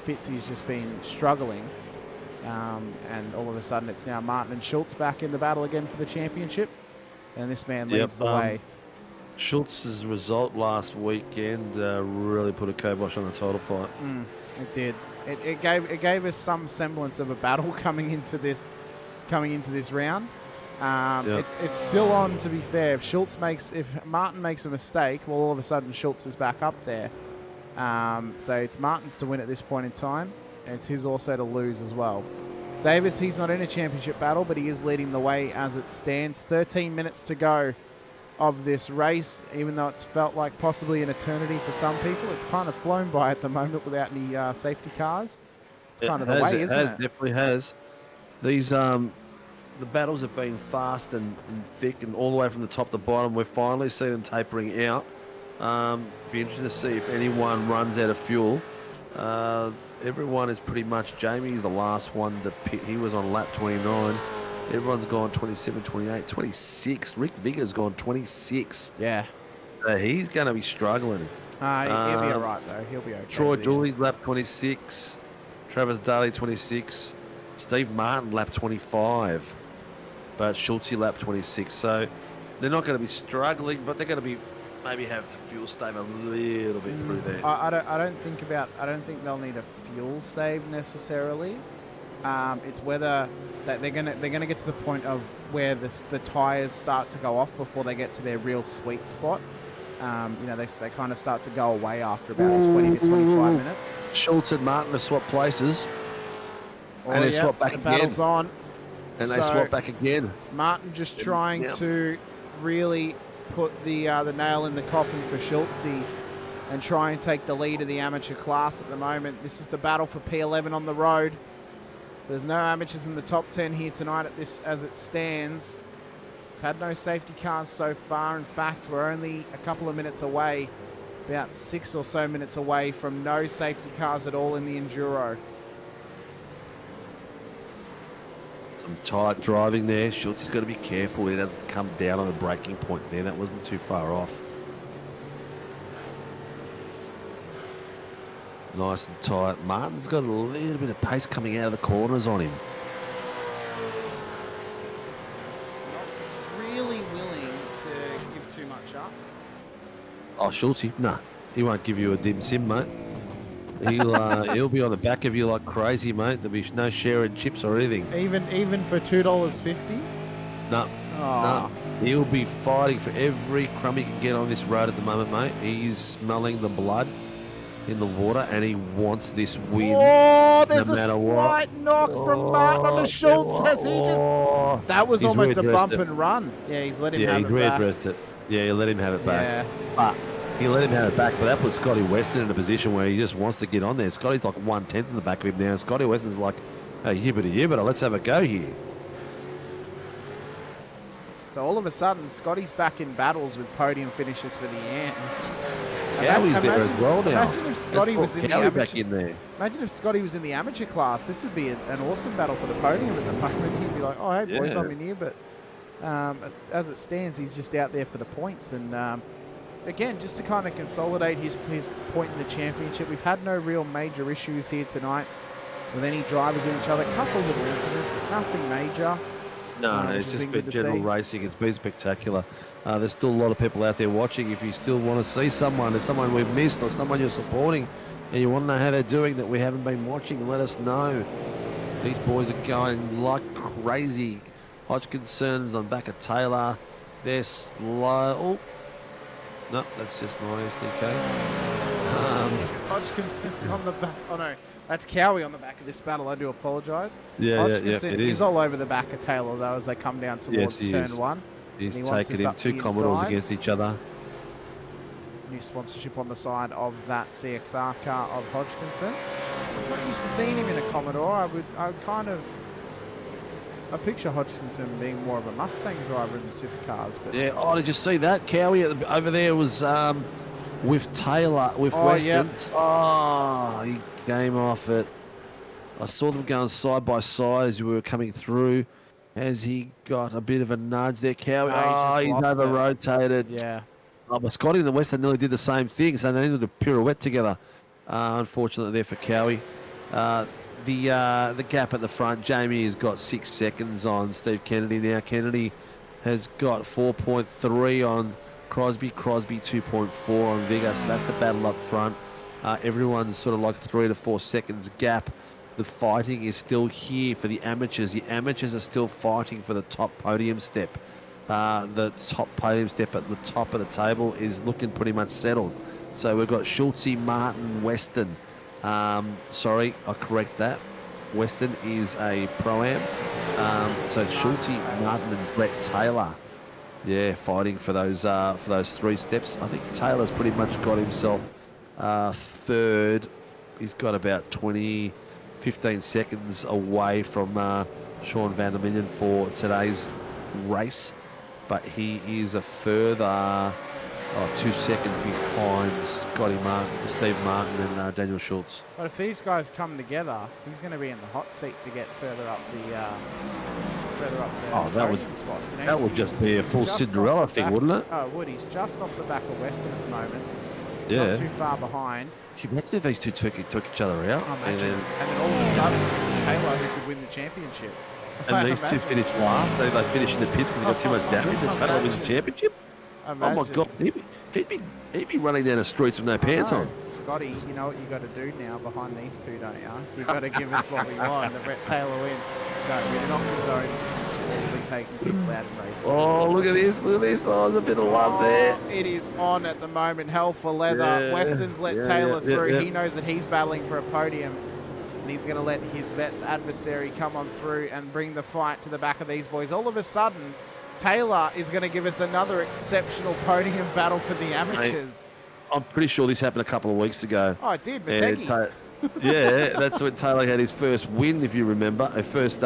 Fitzy's just been struggling. And all of a sudden it's now Martin and Schultz back in the battle again for the championship. And this man leads the way. Schultz's result last weekend really put a kibosh on the title fight. It did. It gave us some semblance of a battle coming into this round. It's still on, to be fair. If Martin makes a mistake, well, all of a sudden Schultz is back up there. So it's Martin's to win at this point in time. And it's his also to lose as well. Davis, he's not in a championship battle, but he is leading the way as it stands. 13 minutes to go of this race, even though it's felt like possibly an eternity for some people. It's kind of flown by at the moment without any safety cars. It's kind of the way, isn't it? It definitely has. These the battles have been fast and thick, and all the way from the top to bottom. We're finally seeing them tapering out. Be interesting to see if anyone runs out of fuel. Everyone is pretty much, Jamie's the last one to pit. He was on lap 29. Everyone's gone 27, 28, 26. Rick Vigor's gone 26. Yeah. He's going to be struggling. He'll be all right, though. He'll be okay. Troy Dooley, lap 26. Travis Daly, 26. Steve Martin, lap 25. But Schultz, lap 26. So they're not going to be struggling, but they're going to be maybe have to fuel save a little bit through there. I don't think they'll need a fuel save necessarily. It's whether that they're gonna get to the point of where the tires start to go off before they get to their real sweet spot. They kind of start to go away after about 20 to 25 minutes. Schultz and Martin have swapped places, and they swap back the again. Battle's on, and they swap back again. Martin just trying to really put the nail in the coffin for Schultz and try and take the lead of the amateur class at the moment. This is the battle for P11 on the road. There's no amateurs in the top 10 here tonight as it stands. We've had no safety cars so far. In fact, we're only a couple of minutes away, about 6 or so minutes away from no safety cars at all in the Enduro. Some tight driving there. Schultz has got to be careful. He doesn't come down on the braking point there. That wasn't too far off. Nice and tight. Martin's got a little bit of pace coming out of the corners on him. Not really willing to give too much up. Oh, Schultz, nah. He won't give you a dim sim, mate. He'll be on the back of you like crazy, mate. There'll be no sharing chips or anything. Even for $2.50? No. Oh. No. He'll be fighting for every crumb he can get on this road at the moment, mate. He's smelling the blood in the water, and he wants this win. Oh, there's no matter a slight knock from Martin on the Schultz. That was almost a bump and run. Yeah, he's let him have it back. It. Yeah, he let him have it back. Yeah. But he let him have it back, but that put Scotty Weston in a position where he just wants to get on there. Scotty's like 1/10 in the back of him now. Scotty Weston's like, hey, yibbity, let's have a go here. So all of a sudden, Scotty's back in battles with podium finishes for the Ants. Cowie's there as well now. Imagine if Scotty was in the Cowie amateur. back in there. Imagine if Scotty was in the amateur class. This would be an awesome battle for the podium at the moment. He'd be like, oh, hey, boys, I'm in here. But as it stands, he's just out there for the points. And again, just to kind of consolidate his point in the championship, we've had no real major issues here tonight with any drivers with each other. A couple of little incidents, but nothing major. No, it's just been general racing. It's been spectacular. There's still a lot of people out there watching. If you still want to see someone, there's someone we've missed or someone you're supporting, and you want to know how they're doing that we haven't been watching, let us know. These boys are going like crazy. Hodgkinson's on back of Taylor. They're slow. Oh, no, that's just my SDK. Because Hodgkinson's on the back. Oh no, that's Cowie on the back of this battle. I do apologise. Yeah, Hodgkinson it is is. all over the back of Taylor though as they come down towards Yes, he turn is. 1. He's And he wants taking this him up two the Commodores inside. against each other. New sponsorship on the side of that CXR car of Hodgkinson. I'm not used to seeing him in a Commodore. I picture Hodgkinson being more of a Mustang driver in the supercars. But Yeah. Oh, did you see that? Cowie over there was with Taylor, with Weston. Yep. Oh, he came off it. I saw them going side by side as we were coming through. Has he got a bit of a nudge there, Cowie? No, He's over-rotated. Yeah. Oh, but Scotty and Weston nearly did the same thing, so they needed a pirouette together. Unfortunately, there for Cowie. The gap at the front, Jamie has got 6 seconds on Steve Kennedy now. Kennedy has got 4.3 on Crosby 2.4 on Vigor, so that's the battle up front. Everyone's sort of like 3 to 4 seconds gap. The fighting is still here for the amateurs. The amateurs are still fighting for the top podium step. The top podium step at the top of the table is looking pretty much settled. So we've got Schultze, Martin, Weston. Sorry, I'll correct that. Weston is a Pro-Am. So Schultze, Martin and Brett Taylor. Yeah, fighting for those 3 steps. I think Taylor's pretty much got himself third. He's got about 15 seconds away from Sean Van der Million for today's race. But he is a further 2 seconds behind Steve Martin and Daniel Schultz. But if these guys come together, he's going to be in the hot seat to get further up the podium spots. You know, that would just be a full Cinderella thing, wouldn't it? Oh, it would. He's just off the back of Weston at the moment. Yeah. Not too far behind. Can you imagine if these two took each other out? And then all of a sudden, it's Taylor who could win the championship. And these two finished last. They finished in the pits because they got too much damage. And Taylor wins the championship. Imagine. Oh my God, he'd be running down the streets with no pants on. Scotty, you know what you got to do now behind these two, don't you? You've got to give us what we want. The Brett Taylor win. No, we're not going to forcibly taking people out in races. Oh, look at this! Look at this! Oh, there's a bit of love there. It is on at the moment. Hell for leather. Yeah, Weston's let yeah, Taylor through. yeah. He knows that he's battling for a podium. And he's going to let his vet's adversary come on through and bring the fight to the back of these boys. All of a sudden, Taylor is going to give us another exceptional podium battle for the amateurs. Mate, I'm pretty sure this happened a couple of weeks ago. Oh, it did, Mategi. Yeah, that's when Taylor had his first win, if you remember. A first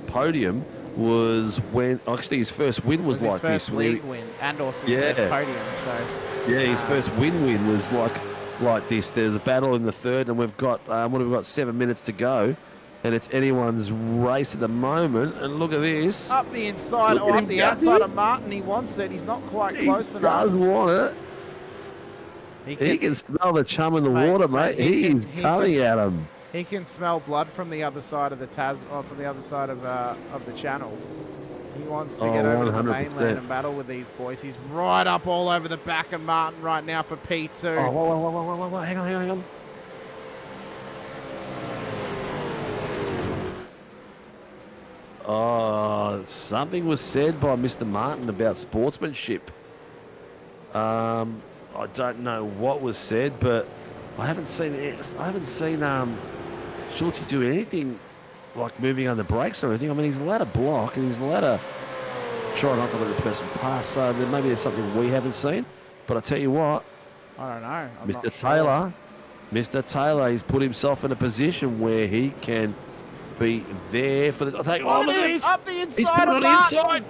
podium was when... Actually, his first win was like his first this. league win and also his first podium. So yeah, his first win was like this. There's a battle in the third, and we've got 7 minutes to go. And it's anyone's race at the moment. And look at this. Up the inside or up the outside of Martin. He wants it. He's not quite close enough. He does want it. He can smell the chum in the water, mate. He's coming at him. He can smell blood from the other side of the from the other side of the channel. He wants to get over to the 100%. mainland and battle with these boys. He's right up all over the back of Martin right now for P2. Oh, whoa. Hang on. Oh, something was said by Mr. Martin about sportsmanship. I don't know what was said, but I haven't seen Schultze do anything like moving on the brakes or anything. I mean, he's allowed to block and he's allowed to try not to let the person pass. So then maybe there's something we haven't seen. But I tell you what, I don't know. I'm Mr. not Taylor, Mr. Taylor, he's put himself in a position where he can be there for the take. Oh, look at this! Up the inside. He's put it of on the Martin. inside.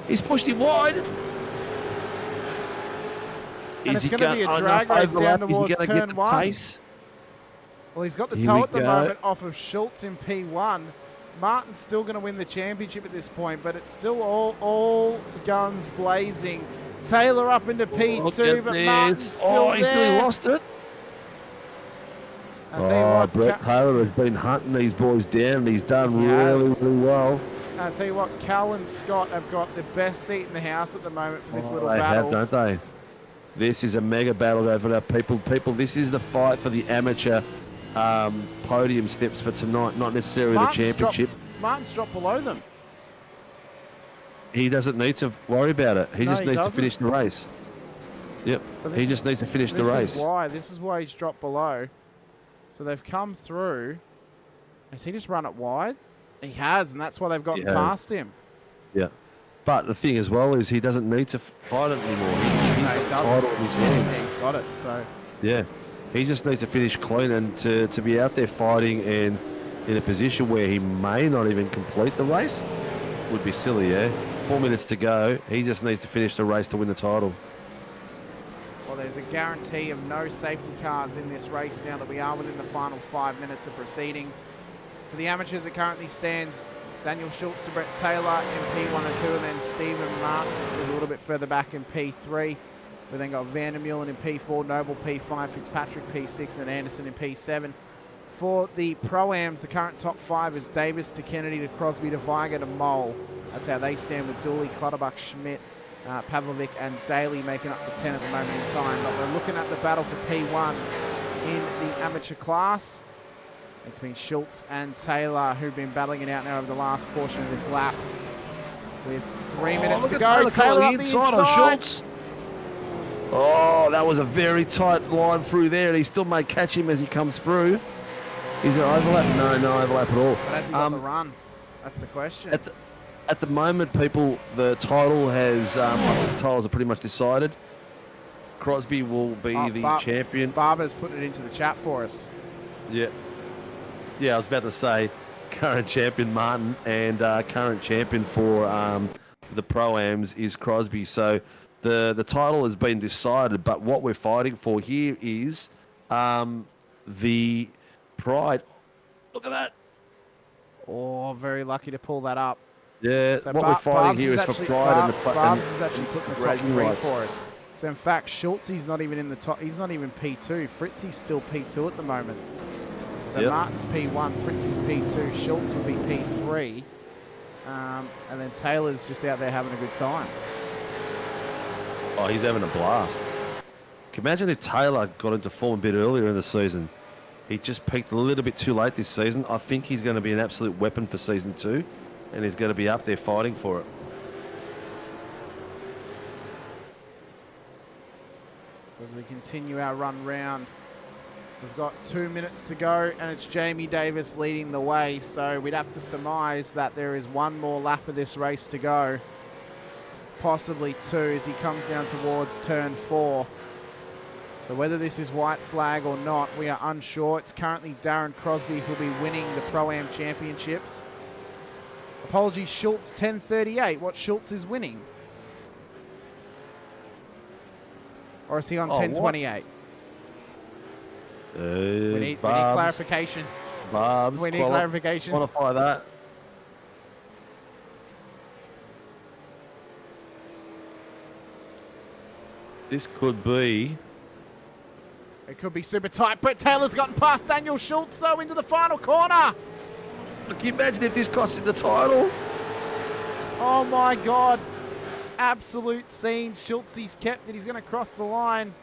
He's pushed him wide. And Is it's he going to be a drag race down towards turn 1. Pace? Well, he's got the Here toe we at the go. moment off of Schultz in P1. Martin's still going to win the championship at this point, but it's still all guns blazing. Taylor up into P2, but Martin's still he's there. nearly lost it. I'll tell you what, Brett Taylor has been hunting these boys down, and he's done really well. I'll tell you what, Cal and Scott have got the best seat in the house at the moment for this little They battle. have, don't they? This is a mega battle over our people. This is the fight for the amateur podium steps for tonight, not necessarily the championship. Martin's dropped below them. He doesn't need to worry about it. He just needs to doesn't. finish the race. Yep. But He just needs to finish the race. This is why he's dropped below. So they've come through. Has he just run it wide? He has, and that's why they've gotten past him. Yeah. But the thing as well is he doesn't need to fight it anymore. He's got the title in his hands. Yeah, he's got it. So yeah. He just needs to finish clean, and to be out there fighting and in a position where he may not even complete the race would be silly, yeah? 4 minutes to go. He just needs to finish the race to win the title. Well, there's a guarantee of no safety cars in this race now that we are within the final 5 minutes of proceedings. For the amateurs, it currently stands Daniel Schultz to Brett Taylor in P1 and 2, and then Stephen Martin is a little bit further back in P3. We then got Vandermeulen in P4, Noble P5, Fitzpatrick P6, and Anderson in P7. For the Pro-Ams, the current top 5 is Davis to Kennedy to Crosby to Viger to Mole. That's how they stand, with Dooley, Clutterbuck, Schmidt, Pavlovic and Daly making up the 10 at the moment in time. But we're looking at the battle for P1 in the amateur class. It's been Schultz and Taylor who've been battling it out now over the last portion of this lap. With 3 minutes to go. Taylor up the inside on Schultz. Oh, that was a very tight line through there, and he still may catch him as he comes through. Is there overlap? No overlap at all. But has he got the run? That's the question. At the moment, people, the title has, I think the titles are pretty much decided. Crosby will be the champion. Barber's putting it into the chat for us. Yeah. Yeah, I was about to say current champion Martin, and current champion for the Pro-Ams is Crosby. So the title has been decided, but what we're fighting for here is the pride. Look at that. Oh, very lucky to pull that up. Yeah, So what we're fighting here is for pride and the Barbs is actually putting the top bragging 3 rights. for us. So in fact, Schultz, he's not even in the top. He's not even P2. Fritzy's still P2 at the moment. So Yep. Martin's P1, Fritzy's P2, Schultz will be P3, and then Taylor's just out there having a good time. Oh, he's having a blast. Can you imagine if Taylor got into form a bit earlier in the season? He just peaked a little bit too late this season. I think he's going to be an absolute weapon for season 2, and he's going to be up there fighting for it. As we continue our run round, we've got 2 minutes to go, and it's Jamie Davis leading the way. So we'd have to surmise that there is one more lap of this race to go, possibly 2, as he comes down towards turn 4. So whether this is white flag or not, we are unsure. It's currently Darren Crosby who'll be winning the Pro-Am Championships. Apologies, Schultz 10:38. What Schultz is winning? Or is he on 10:28? We need clarification. Barbs, we need clarification. Qualify that. This could be. It could be super tight. Brett Taylor's gotten past Daniel Schultz, though, into the final corner. Can you imagine if this cost him the title? Oh, my God. Absolute scenes. Schultz, he's kept it. He's going to cross the line.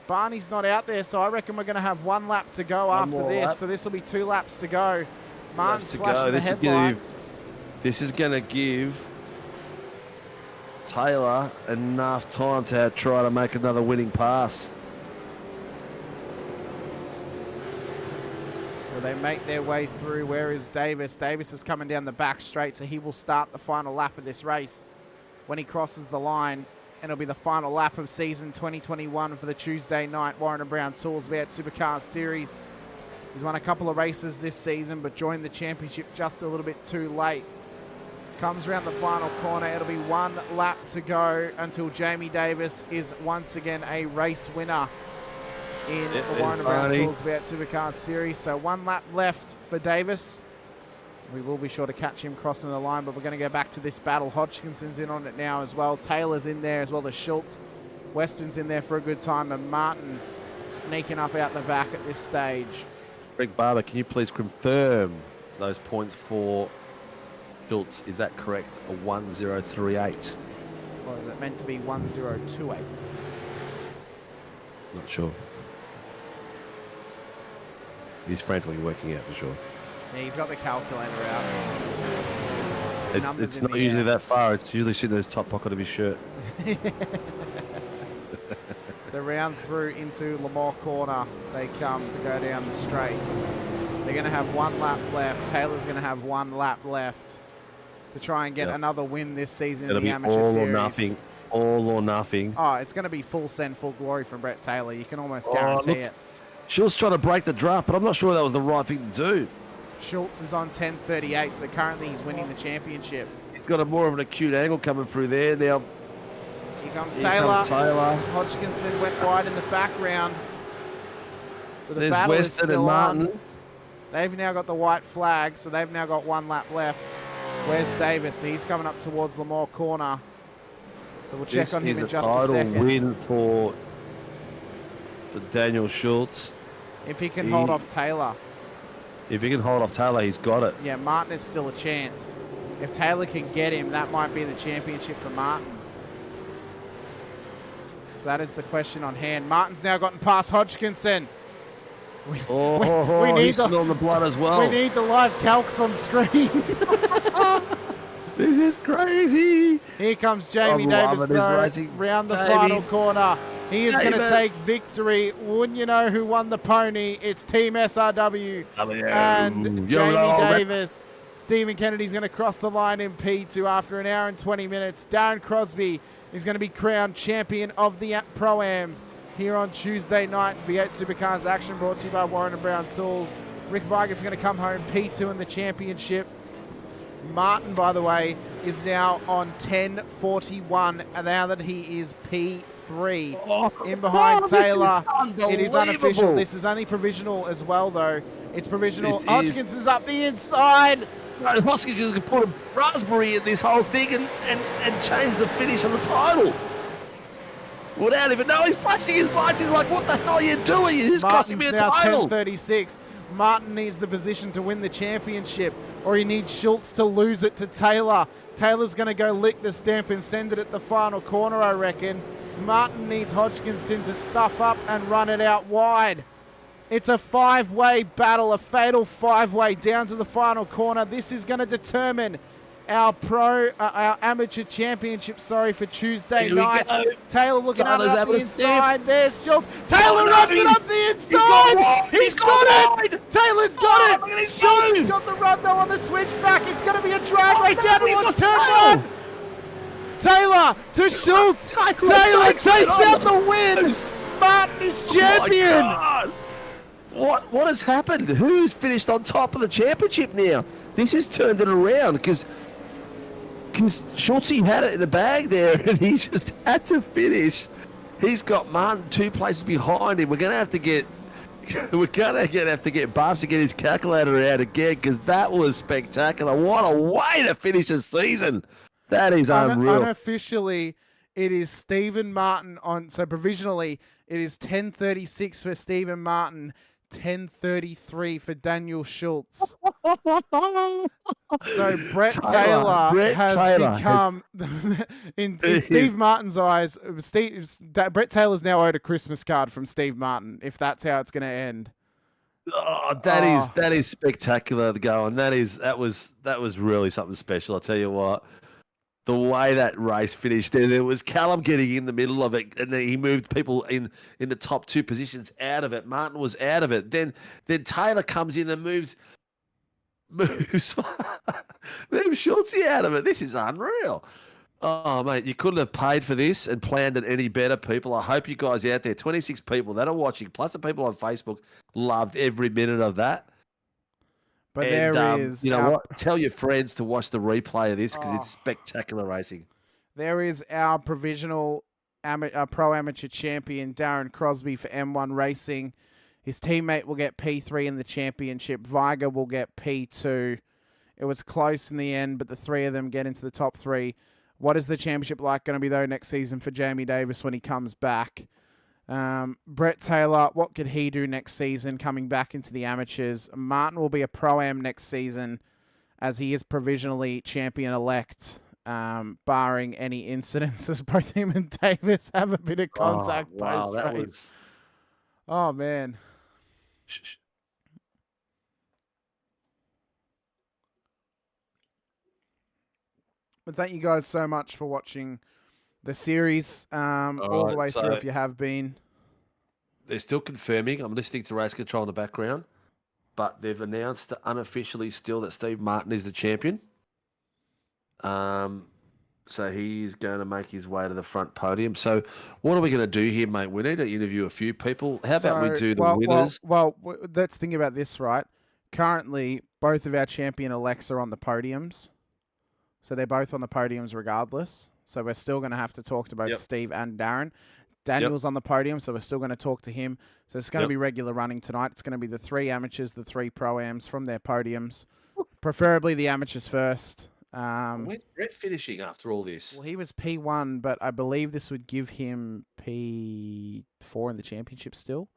Barney's not out there, so I reckon we're going to have 1 lap to go after this. Lap. So this will be 2 laps to go. Martin's To flashing go. the headlights. This is going to give Taylor enough time to try to make another winning pass. Well, they make their way through. Where is Davis? Davis is coming down the back straight, so he will start the final lap of this race. When he crosses the line, and it'll be the final lap of season 2021 for the Tuesday night Warren & Brown Tools About Supercars Series. He's won a couple of races this season, but joined the championship just a little bit too late. Comes around the final corner. It'll be 1 lap to go until Jamie Davis is once again a race winner in the Warren & Brown Tools About Supercars Series. So 1 lap left for Davis. We will be sure to catch him crossing the line, but we're going to go back to this battle. Hodgkinson's in on it now as well. Taylor's in there as well as Schultz. Weston's in there for a good time, and Martin sneaking up out the back at this stage. Greg Barber, can you please confirm those points for Schultz? Is that correct? A 1038? Or is it meant to be 1028? Not sure. He's frantically working out for sure. Yeah, he's got the calculator out. It's not usually that far. It's usually sitting in his top pocket of his shirt. So round through into Lamar Corner, they come to go down the straight. They're going to have 1 lap left. Taylor's going to have 1 lap left to try and get another win this season It'll in the be amateur all series. or nothing. All or nothing. Oh, it's going to be full send, full glory from Brett Taylor. You can almost guarantee it. Schultz trying to break the draft, but I'm not sure that was the right thing to do. Schultz is on 10:38, so currently he's winning the championship. He's got a more of an acute angle coming through there. Now, Here comes Here Taylor. comes Taylor. Hodgkinson went wide in the background. So the There's battle is Weston still and on. Martin. They've now got the white flag, so they've now got 1 lap left. Where's Davis? He's coming up towards Lamar Corner. So we'll check on him in just a second. This is a win for Daniel Schultz. If he can hold off Taylor. If he can hold off Taylor, he's got it. Yeah, Martin is still a chance. If Taylor can get him, that might be the championship for Martin. So that is the question on hand. Martin's now gotten past Hodgkinson. We need he's on the blood as well. We need the live calcs on screen. This is crazy. Here comes Jamie I'm Davis loving this though, racing. round the Jamie. final corner. He is going to Davis. take victory. Wouldn't you know who won the pony? It's Team SRW and Jamie Davis. Stephen Kennedy's going to cross the line in P2 after 1 hour and 20 minutes. Darren Crosby is going to be crowned champion of the Pro-Ams here on Tuesday night. V8 Supercars action brought to you by Warren and Brown Tools. Rick Viger's going to come home P2 in the championship. Martin, by the way, is now on 10:41, and now that he is P3. In behind Taylor. It is unofficial. This is only provisional as well, though. It's provisional. Hodgkins is up the inside. No, Hoskins is going to put a raspberry in this whole thing and change the finish of the title. Without even knowing, he's flashing his lights. He's like, what the hell are you doing? You're just costing me a title. Martin's now 10:36. Martin needs the position to win the championship, or he needs Schultz to lose it to Taylor. Taylor's going to go lick the stamp and send it at the final corner, I reckon. Martin needs Hodgkinson to stuff up and run it out wide. It's a 5-way battle, a fatal 5-way down to the final corner. This is going to determine our amateur championship, for Tuesday night. Taylor looking at it up the inside. There's Schultz. Taylor runs it up the inside. He's got it. Taylor's got it. Schultz has got the run though on the switchback. It's going to be a drag race out towards turn 1. Taylor to Schultz. Taylor takes out the win. Martin is champion. What has happened? Who's finished on top of the championship now? This has turned it around because Schultz had it in the bag there and he just had to finish. He's got Martin 2 places behind him. We're gonna have to get Barbs to get his calculator out again because that was spectacular. What a way to finish a season. That is unreal. Unofficially, it is Stephen Martin on. So provisionally, it is 10:36 for Stephen Martin, 10:33 for Daniel Schultz. So Brett Taylor has become, in Steve Martin's eyes, Brett Taylor's now owed a Christmas card from Steve Martin, if that's how it's going to end. That is spectacular to go, and that was really something special. I'll tell you what. The way that race finished, and it was Callum getting in the middle of it, and then he moved people in the top 2 positions out of it. Martin was out of it. Then Taylor comes in and moves Schultz out of it. This is unreal. Oh, mate, you couldn't have paid for this and planned it any better, people. I hope you guys out there, 26 people that are watching, plus the people on Facebook, loved every minute of that. But there is... You know what? Tell your friends to watch the replay of this because it's spectacular racing. There is our provisional pro-amateur champion, Darren Crosby for M1 Racing. His teammate will get P3 in the championship. Viger will get P2. It was close in the end, but the 3 of them get into the top 3. What is the championship like going to be, though, next season for Jamie Davis when he comes back? Brett Taylor, what could he do next season coming back into the amateurs? Martin will be a Pro-Am next season as he is provisionally champion-elect, barring any incidences. Both him and Davis have a bit of contact post-race. Oh, man. But thank you guys so much for watching the series all the way through if you have been. They're still confirming. I'm listening to race control in the background, but they've announced unofficially still that Steve Martin is the champion. So he's going to make his way to the front podium. So what are we going to do here, mate? We need to interview a few people. How about we do the winners? Well, let's think about this, right? Currently, both of our champion elects are on the podiums. So they're both on the podiums regardless. So we're still going to have to talk to both Steve and Darren. Daniel's on the podium, so we're still going to talk to him. So it's going to be regular running tonight. It's going to be the 3 amateurs, the 3 pro-ams from their podiums. Preferably the amateurs first. Where's Brett finishing after all this? Well, he was P1, but I believe this would give him P4 in the championship still.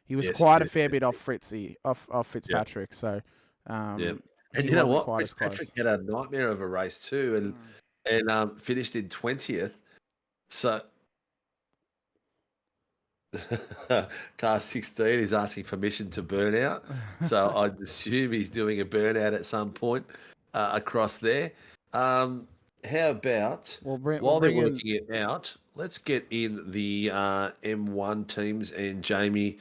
He was quite a fair bit off Fritzy, off Fitzpatrick. So, and you know what? Fitzpatrick had a nightmare of a race too, and finished in 20th. So, car 16 is asking permission to burn out. So I'd assume he's doing a burnout at some point across there. How about while they're working it out, let's get in the M1 teams and Jamie.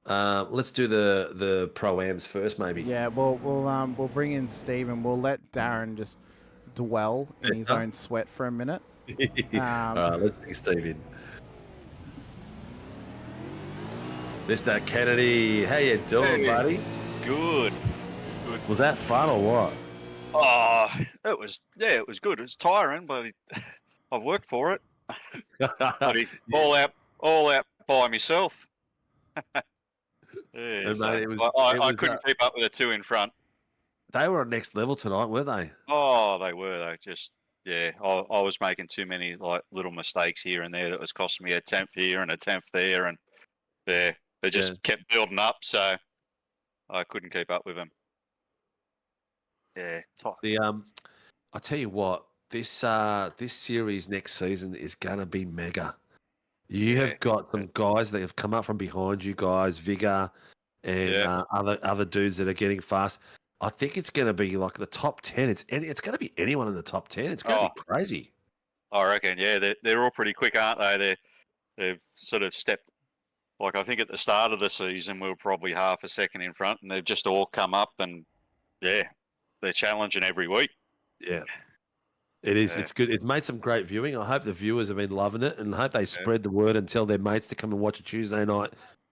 Let's do the pro-ams first, maybe. Yeah, we'll bring in Steve and we'll let Darren just dwell in his own sweat for a minute. All right, let's bring Steve in. Mr. Kennedy, how you doing, buddy? Good. Was that fun or what? Oh, it was good. It was tiring, but I've worked for it. all out by myself. I couldn't keep up with the 2 in front. They were on next level tonight, weren't they? Oh, they were. They just, I was making too many little mistakes here and there that was costing me a 10th here and a 10th there, and they just kept building up, so I couldn't keep up with them. Yeah, I tell you what, this series next season is gonna be mega. You have got some guys that have come up from behind you guys, Vigor and other dudes that are getting fast. I think it's going to be like the top 10. It's going to be anyone in the top 10. It's going to be crazy. I reckon, they're all pretty quick, aren't they? They've sort of stepped. Like I think at the start of the season we were probably half a second in front, and they've just all come up and they're challenging every week. Yeah. It is. It's good. It's made some great viewing. I hope the viewers have been loving it, and I hope they spread the word and tell their mates to come and watch a Tuesday night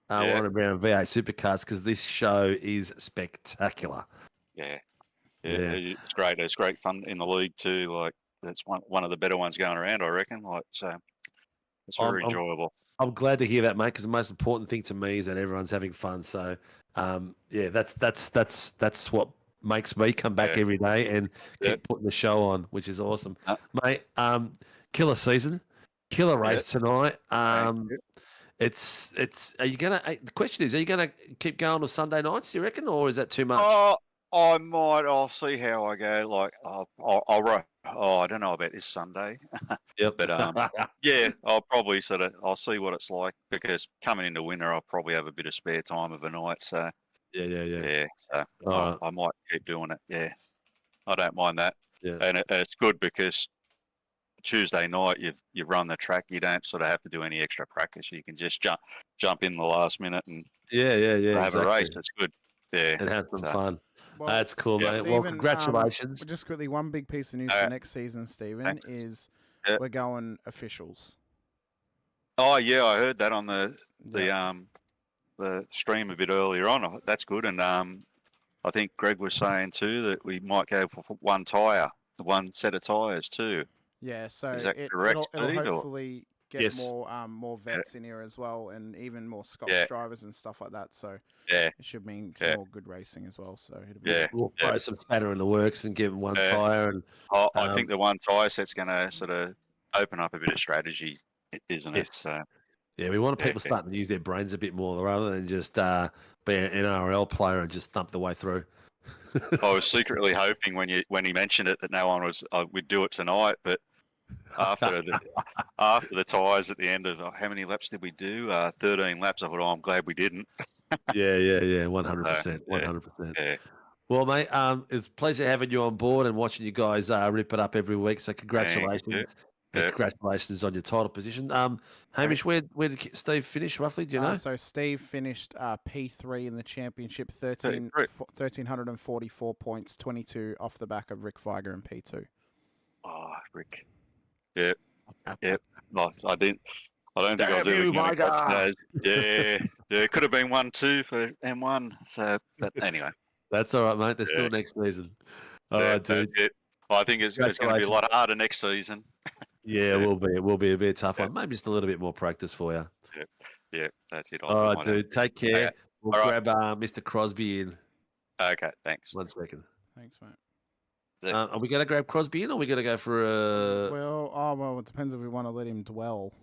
one around V8 Supercars, because this show is spectacular. Yeah, it's great. It's great fun in the league too. Like that's one of the better ones going around, I reckon. Like so, it's very enjoyable. I'm glad to hear that, mate. Because the most important thing to me is that everyone's having fun. So, that's what makes me come back every day and keep putting the show on, which is awesome, mate. Killer season, killer race tonight. It's. Are you gonna? The question is, are you gonna keep going on Sunday nights? Do you reckon, or is that too much? I might. I'll see how I go. Like, I don't know about this Sunday. Yep. But I'll probably I'll see what it's like, because coming into winter, I'll probably have a bit of spare time of a night. So. Yeah. So I might keep doing it. Yeah, I don't mind that. Yeah, and it's good because Tuesday night you've run the track. You don't sort of have to do any extra practice. You can just jump in the last minute and have a race. It's good. Yeah, and have some fun. Well, that's cool, mate. Stephen, well, congratulations. Just quickly, one big piece of news for next season, Stephen, is we're going officials. Oh yeah, I heard that on the stream a bit earlier on. That's good, and I think Greg was saying too that we might go for one set of tyres too. Yeah, so is that correct? It'll hopefully get more vets in here as well, and even more Scots drivers and stuff like that. So it should mean some more good racing as well. So we'll throw some spatter in the works and give them one tyre. And I think the one tyre set's going to sort of open up a bit of strategy, isn't it? So. Yeah, we want people starting to use their brains a bit more rather than just be an NRL player and just thump the way through. I was secretly hoping when he mentioned it that no one would do it tonight, but after the tyres at the end of how many laps did we do? 13 laps. I thought, I'm glad we didn't. Yeah, 100%, 100%. Yeah. Well, mate, it's a pleasure having you on board and watching you guys rip it up every week. So congratulations. And congratulations on your title position. Hamish, where did Steve finish roughly? Do you know? So Steve finished P3 in the championship, 1,344 points, 22 off the back of Rick Viger in P2. Oh, Rick. Yep. Nice. I don't think I'll do you, it. my guy. Yeah. It could have been 1-2 for M1. So, but anyway. That's all right, mate. They're still next season. All right, dude. That's it. I think it's going to be a lot harder next season. Yeah, it will be a bit tough one. Maybe just a little bit more practice for you. Yeah, that's it. All right, dude. Take care. Okay. We'll All grab Mr. Crosby in. Okay, thanks. 1 second. Thanks, mate. Are we going to grab Crosby in, or are we going to go for a... Well, it depends if we want to let him dwell.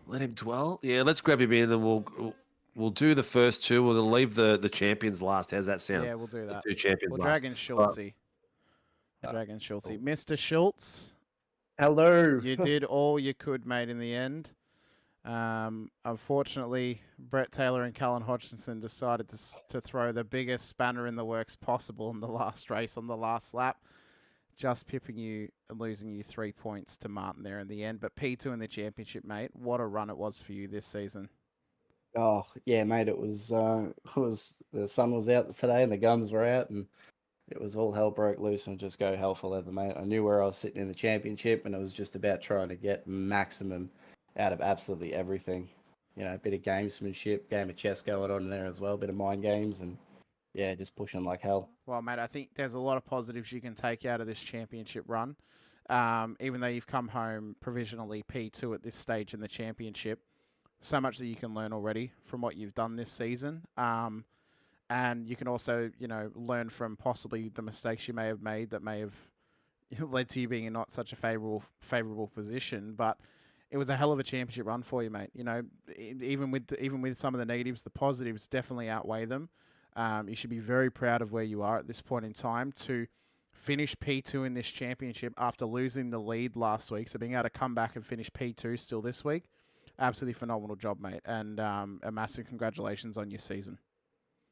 Let him dwell? Yeah, let's grab him in, and we'll do the first two. We'll leave the champions last. How's that sound? Yeah, we'll do that. The 2 champions We'll last. drag in Schultze. Mr. Schultz. Hello. You did all you could, mate, in the end. Unfortunately, Brett Taylor and Callan Hodgkinson decided to throw the biggest spanner in the works possible in the last race on the last lap, just pipping you and losing you 3 points to Martin there in the end. But P2 in the championship, mate, what a run it was for you this season. Oh, yeah, mate, it was the sun was out today and the guns were out and it was all hell broke loose and just go hell for leather, mate. I knew where I was sitting in the championship and it was just about trying to get maximum out of absolutely everything. You know, a bit of gamesmanship, game of chess going on in there as well, a bit of mind games and, yeah, just pushing like hell. Well, mate, I think there's a lot of positives you can take out of this championship run. Even though you've come home provisionally P2 at this stage in the championship, so much that you can learn already from what you've done this season. And you can also, learn from possibly the mistakes you may have made that may have led to you being in not such a favorable position. But it was a hell of a championship run for you, mate. You know, even with some of the negatives, the positives definitely outweigh them. You should be very proud of where you are at this point in time to finish P2 in this championship after losing the lead last week. So being able to come back and finish P2 still this week, absolutely phenomenal job, mate. And a massive congratulations on your season.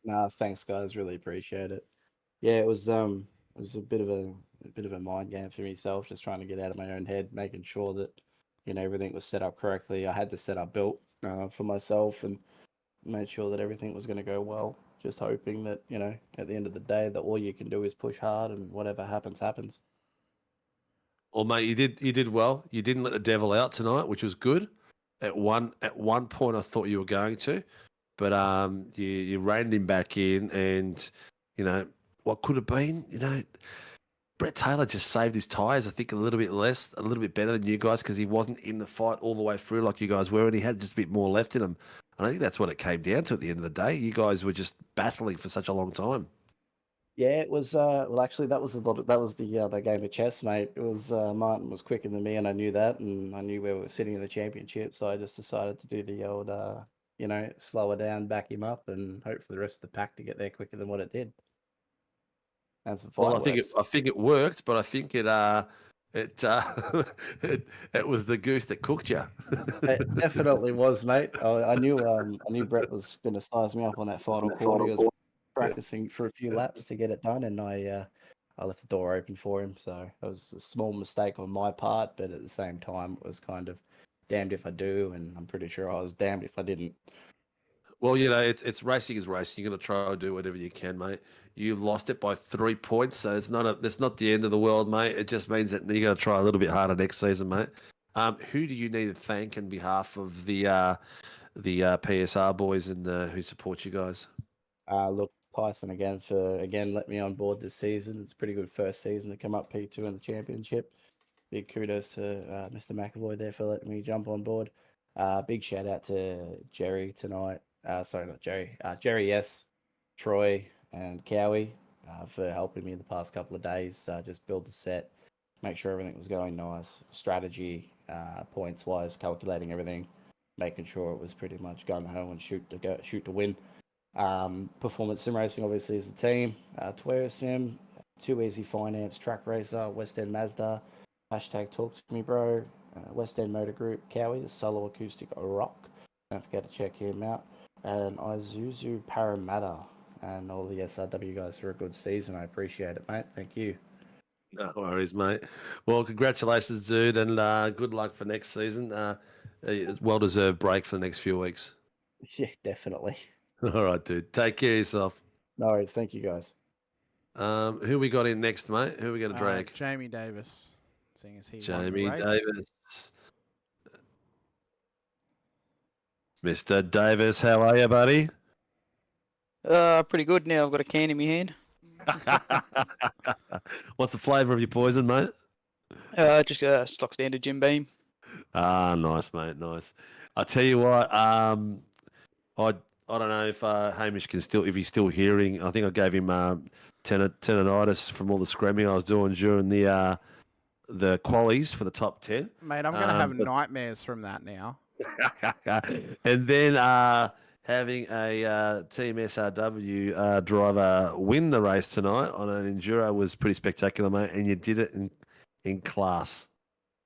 Nah, thanks, guys. Really appreciate it. Yeah, it was a bit of a mind game for myself, just trying to get out of my own head, making sure that everything was set up correctly. I had the setup built for myself and made sure that everything was going to go well. Just hoping that at the end of the day, that all you can do is push hard and whatever happens, happens. Well, mate, you did well. You didn't let the devil out tonight, which was good. At one point, I thought you were going to, but you reined him back in, and what could have been, Brett Taylor just saved his tyres, I think, a little bit better than you guys because he wasn't in the fight all the way through like you guys were, and he had just a bit more left in him. And I think that's what it came down to at the end of the day. You guys were just battling for such a long time. Yeah, it was. Well, actually, that was the game of chess, mate. It was Martin was quicker than me, and I knew that, and I knew where we were sitting in the championship, so I just decided to do the old, slow her down, back him up, and hope for the rest of the pack to get there quicker than what it did. And some Well, fireworks. I think it worked, but I think it was the goose that cooked you. It definitely was, mate. I knew Brett was going to size me up on that final quarter. He was practicing for a few laps to get it done, and I left the door open for him. So it was a small mistake on my part, but at the same time, it was kind of damned if I do, and I'm pretty sure I was damned if I didn't. Well, it's racing is racing. You're going to try and do whatever you can, mate. You lost it by 3 points, so it's not the end of the world, mate. It just means that you're going to try a little bit harder next season, mate. Who do you need to thank on behalf of the PSR boys and who support you guys? Look, Tyson again for let me on board this season. It's a pretty good first season to come up P2 in the championship. Big kudos to Mr. McAvoy there for letting me jump on board. Big shout out to Jerry tonight. Sorry, not Jerry. Jerry, yes, Troy and Cowie for helping me the past couple of days. Just build the set, make sure everything was going nice. Strategy, points wise, calculating everything, making sure it was pretty much gun ho and shoot to win. Performance Sim Racing obviously is a team. Toyota Sim, Too Easy Finance, Track Racer, West End Mazda, hashtag Talk to Me Bro, West End Motor Group, Cowie, the Solo Acoustic Rock. Don't forget to check him out. And Isuzu Parramatta and all the SRW guys for a good season. I appreciate it, mate. Thank you. No worries, mate. Well, congratulations, dude, and good luck for next season. Well-deserved break for the next few weeks. Yeah, definitely. All right, dude. Take care of yourself. No worries. Thank you, guys. Who we got in next, mate? Who are we going to drag? Jamie Davis, seeing as he won the Jamie race. Davis. Mr. Davis, how are you, buddy? Pretty good now. I've got a can in my hand. What's the flavour of your poison, mate? Just a stock standard Jim Beam. Ah, nice, mate. Nice. I tell you what. I don't know if Hamish can still, if he's still hearing. I think I gave him tendonitis from all the scrambling I was doing during the qualies for the top 10. Mate, I'm going to have nightmares from that now. And then having a Team SRW driver win the race tonight on an Enduro was pretty spectacular, mate. And you did it in class.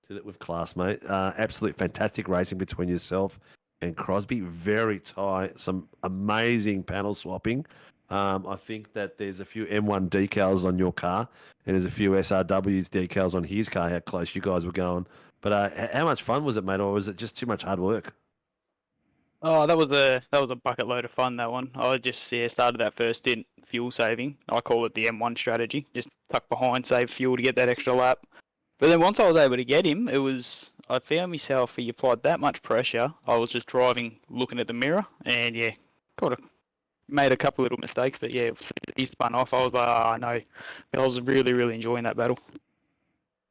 Did it with class, mate. Absolute fantastic racing between yourself and Crosby. Very tight. Some amazing panel swapping. I think that there's a few M1 decals on your car, and there's a few SRW's decals on his car, how close you guys were going. But how much fun was it, mate, or was it just too much hard work? Oh, that was a bucket load of fun, that one. I just started that first stint fuel saving. I call it the M1 strategy. Just tuck behind, save fuel to get that extra lap. But then once I was able to get him, I found myself, he applied that much pressure. I was just driving, looking at the mirror, and yeah, made a couple little mistakes, but yeah, he spun off. I was like, oh no. I was really, really enjoying that battle.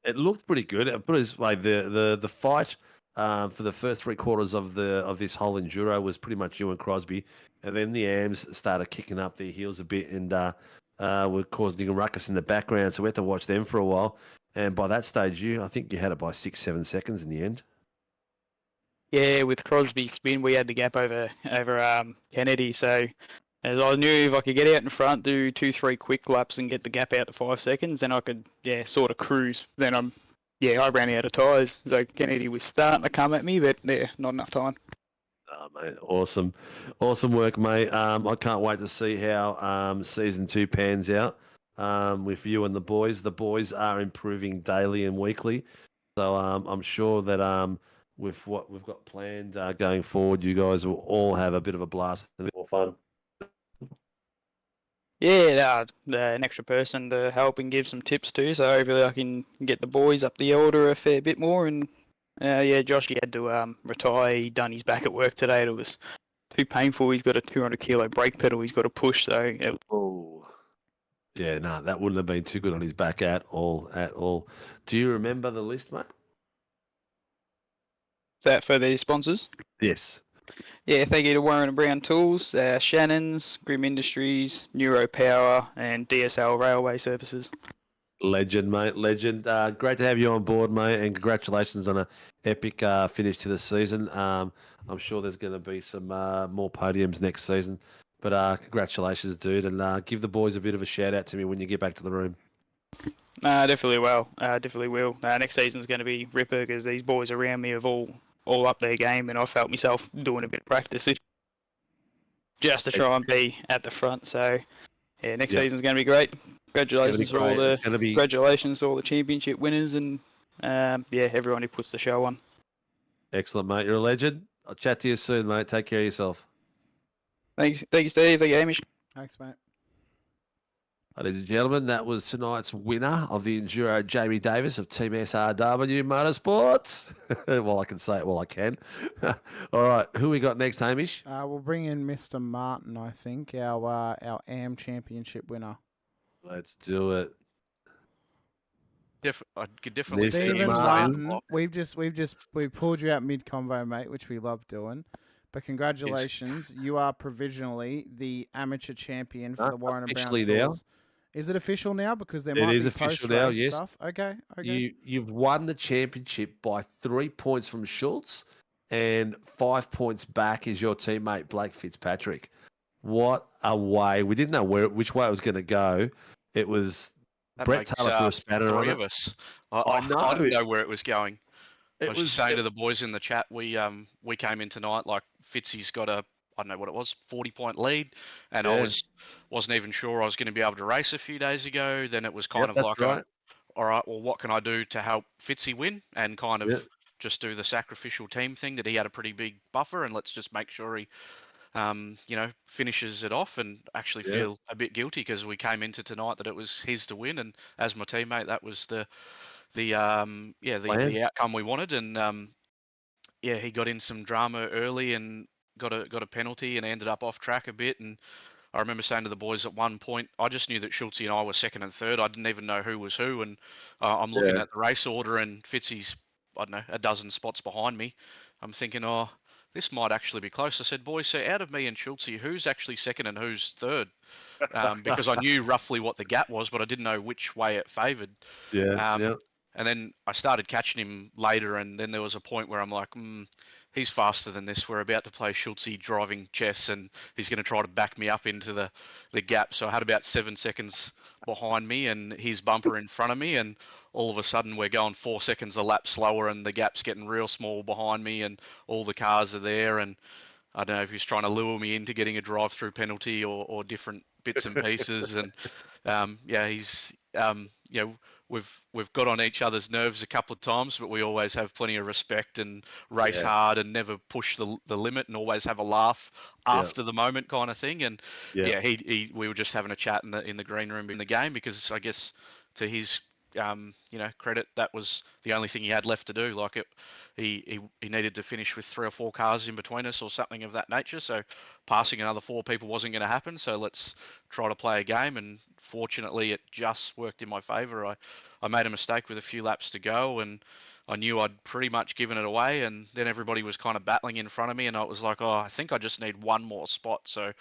It looked pretty good. Put it this way, the fight for the first 3/4 of this whole Enduro was pretty much you and Crosby, and then the AMs started kicking up their heels a bit and were causing a ruckus in the background, so we had to watch them for a while. And by that stage, I think you had it by 6-7 seconds in the end. Yeah, with Crosby's spin, we had the gap over Kennedy. So, as I knew if I could get out in front, do 2-3 quick laps, and get the gap out to 5 seconds, then I could sort of cruise. Then I ran out of tyres. So Kennedy was starting to come at me, but not enough time. Oh, mate, awesome work, mate. I can't wait to see how season 2 pans out. With you and the boys. The boys are improving daily and weekly. So I'm sure that with what we've got planned going forward, you guys will all have a bit of a blast and a bit more fun. Yeah, an extra person to help and give some tips too. So hopefully I can get the boys up the order a fair bit more. And Josh, he had to retire. He done his back at work today. It was too painful. He's got a 200 kilo brake pedal he's got to push. So yeah, no, that wouldn't have been too good on his back at all. Do you remember the list, mate? Is that for the sponsors? Yes. Yeah, thank you to Warren and Brown Tools, Shannon's, Grim Industries, NeuroPower, and DSL Railway Services. Legend, mate, legend. Great to have you on board, mate, and congratulations on an epic finish to the season. I'm sure there's going to be some more podiums next season. But congratulations, dude, and give the boys a bit of a shout out to me when you get back to the room. Definitely will. Definitely will. Next season's going to be ripper because these boys around me have all up their game, and I felt myself doing a bit of practice just to try and be at the front. So yeah, next season's going to be great. Congratulations to all the championship winners and everyone who puts the show on. Excellent, mate. You're a legend. I'll chat to you soon, mate. Take care of yourself. Thank you, Steve. Thank you, Hamish. Thanks, mate. Ladies and gentlemen, that was tonight's winner of the Enduro, Jamie Davis of Team SRW Motorsport. Well, I can say it while I can. All right, who we got next, Hamish? We'll bring in Mr. Martin, I think, our AM Championship winner. Let's do it. I could definitely Stephen Martin. We've pulled you out mid-convo, mate, which we love doing. But congratulations, you are provisionally the amateur champion for the Warren and Brown Tours. Is it official now? Because there might be official now. Yes. Stuff. Okay. You've won the championship by 3 points from Schultz, and 5 points back is your teammate Blake Fitzpatrick. What a way! We didn't know which way it was going to go. It was Brett Taylor for a spanner on it. 3 of us. I know. I didn't know where it was going. I was was saying to the boys in the chat, we came in tonight like Fitzy's got a, I don't know what it was, 40-point lead, and I wasn't even sure I was going to be able to race a few days ago. Then it was kind of like all right, well, what can I do to help Fitzy win, and kind of Yeah. just do the sacrificial team thing that he had a pretty big buffer, and let's just make sure he, finishes it off, and actually Yeah. feel a bit guilty because we came into tonight that it was his to win, and as my teammate, that was the outcome we wanted, and he got in some drama early and got a penalty and ended up off track a bit. And I remember saying to the boys at one point, I just knew that Schultze and I were second and third. I didn't even know who was who. And I'm looking Yeah. at the race order, and Fitzy's, I don't know, a dozen spots behind me. I'm thinking, oh, this might actually be close. I said, boys, so out of me and Schultze, who's actually second and who's third? Because I knew roughly what the gap was, but I didn't know which way it favoured. Yeah. And then I started catching him later, and then there was a point where I'm like, he's faster than this. We're about to play Schultze driving chess, and he's going to try to back me up into the gap. So I had about 7 seconds behind me and his bumper in front of me, and all of a sudden we're going 4 seconds a lap slower, and the gap's getting real small behind me, and all the cars are there. And I don't know if he's trying to lure me into getting a drive-through penalty or different bits and pieces. And he's we've got on each other's nerves a couple of times, but we always have plenty of respect and race hard and never push the limit, and always have a laugh after the moment kind of thing. And we were just having a chat in the green room in the game, because I guess to his credit, that was the only thing he had left to do. Like he needed to finish with 3 or 4 cars in between us or something of that nature. So passing another 4 people wasn't going to happen. So let's try to play a game. And fortunately, it just worked in my favour. I made a mistake with a few laps to go, and I knew I'd pretty much given it away. And then everybody was kind of battling in front of me, and I was like, oh, I think I just need one more spot. So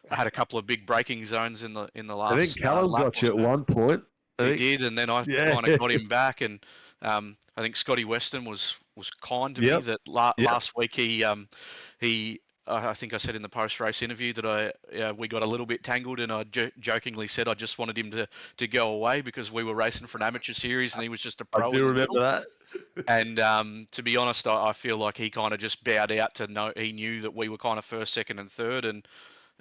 I had a couple of big braking zones in the last. I think Callum lap got you or at so. one point. He did, and then I kind of got him back, and I think Scotty Weston was kind to me. That last week he I think I said in the post-race interview that we got a little bit tangled, and I jokingly said I just wanted him to go away because we were racing for an amateur series and he was just a pro. I do remember that. And to be honest, I feel like he kind of just bowed out to know. He knew that we were kind of first, second, and third, and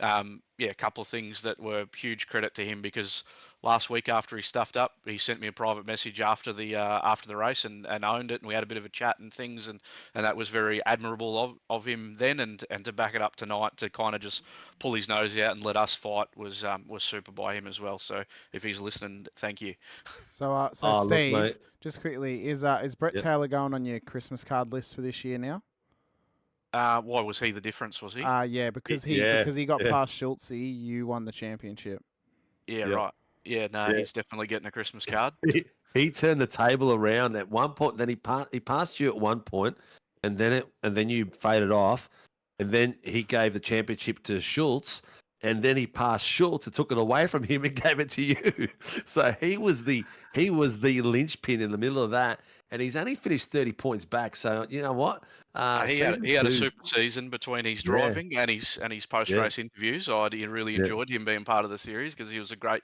a couple of things that were huge credit to him, because last week after he stuffed up, he sent me a private message after the race and owned it, and we had a bit of a chat and things, and that was very admirable of him then, and to back it up tonight to kind of just pull his nose out and let us fight was super by him as well. So if he's listening, thank you. So Steve, just quickly, is Brett Taylor going on your Christmas card list for this year now? Why was he the difference? Was he? Because he got past Schultze, you won the championship. Right. Yeah, no, he's definitely getting a Christmas card. He turned the table around at one point. Then he passed you at one point, and then you faded off, and then he gave the championship to Schultz, and then he passed Schultz and took it away from him and gave it to you. So he was the linchpin in the middle of that, and he's only finished 30 points back. So you know what? He had a super season between his driving and his post-race interviews. I really enjoyed him being part of the series because he was a great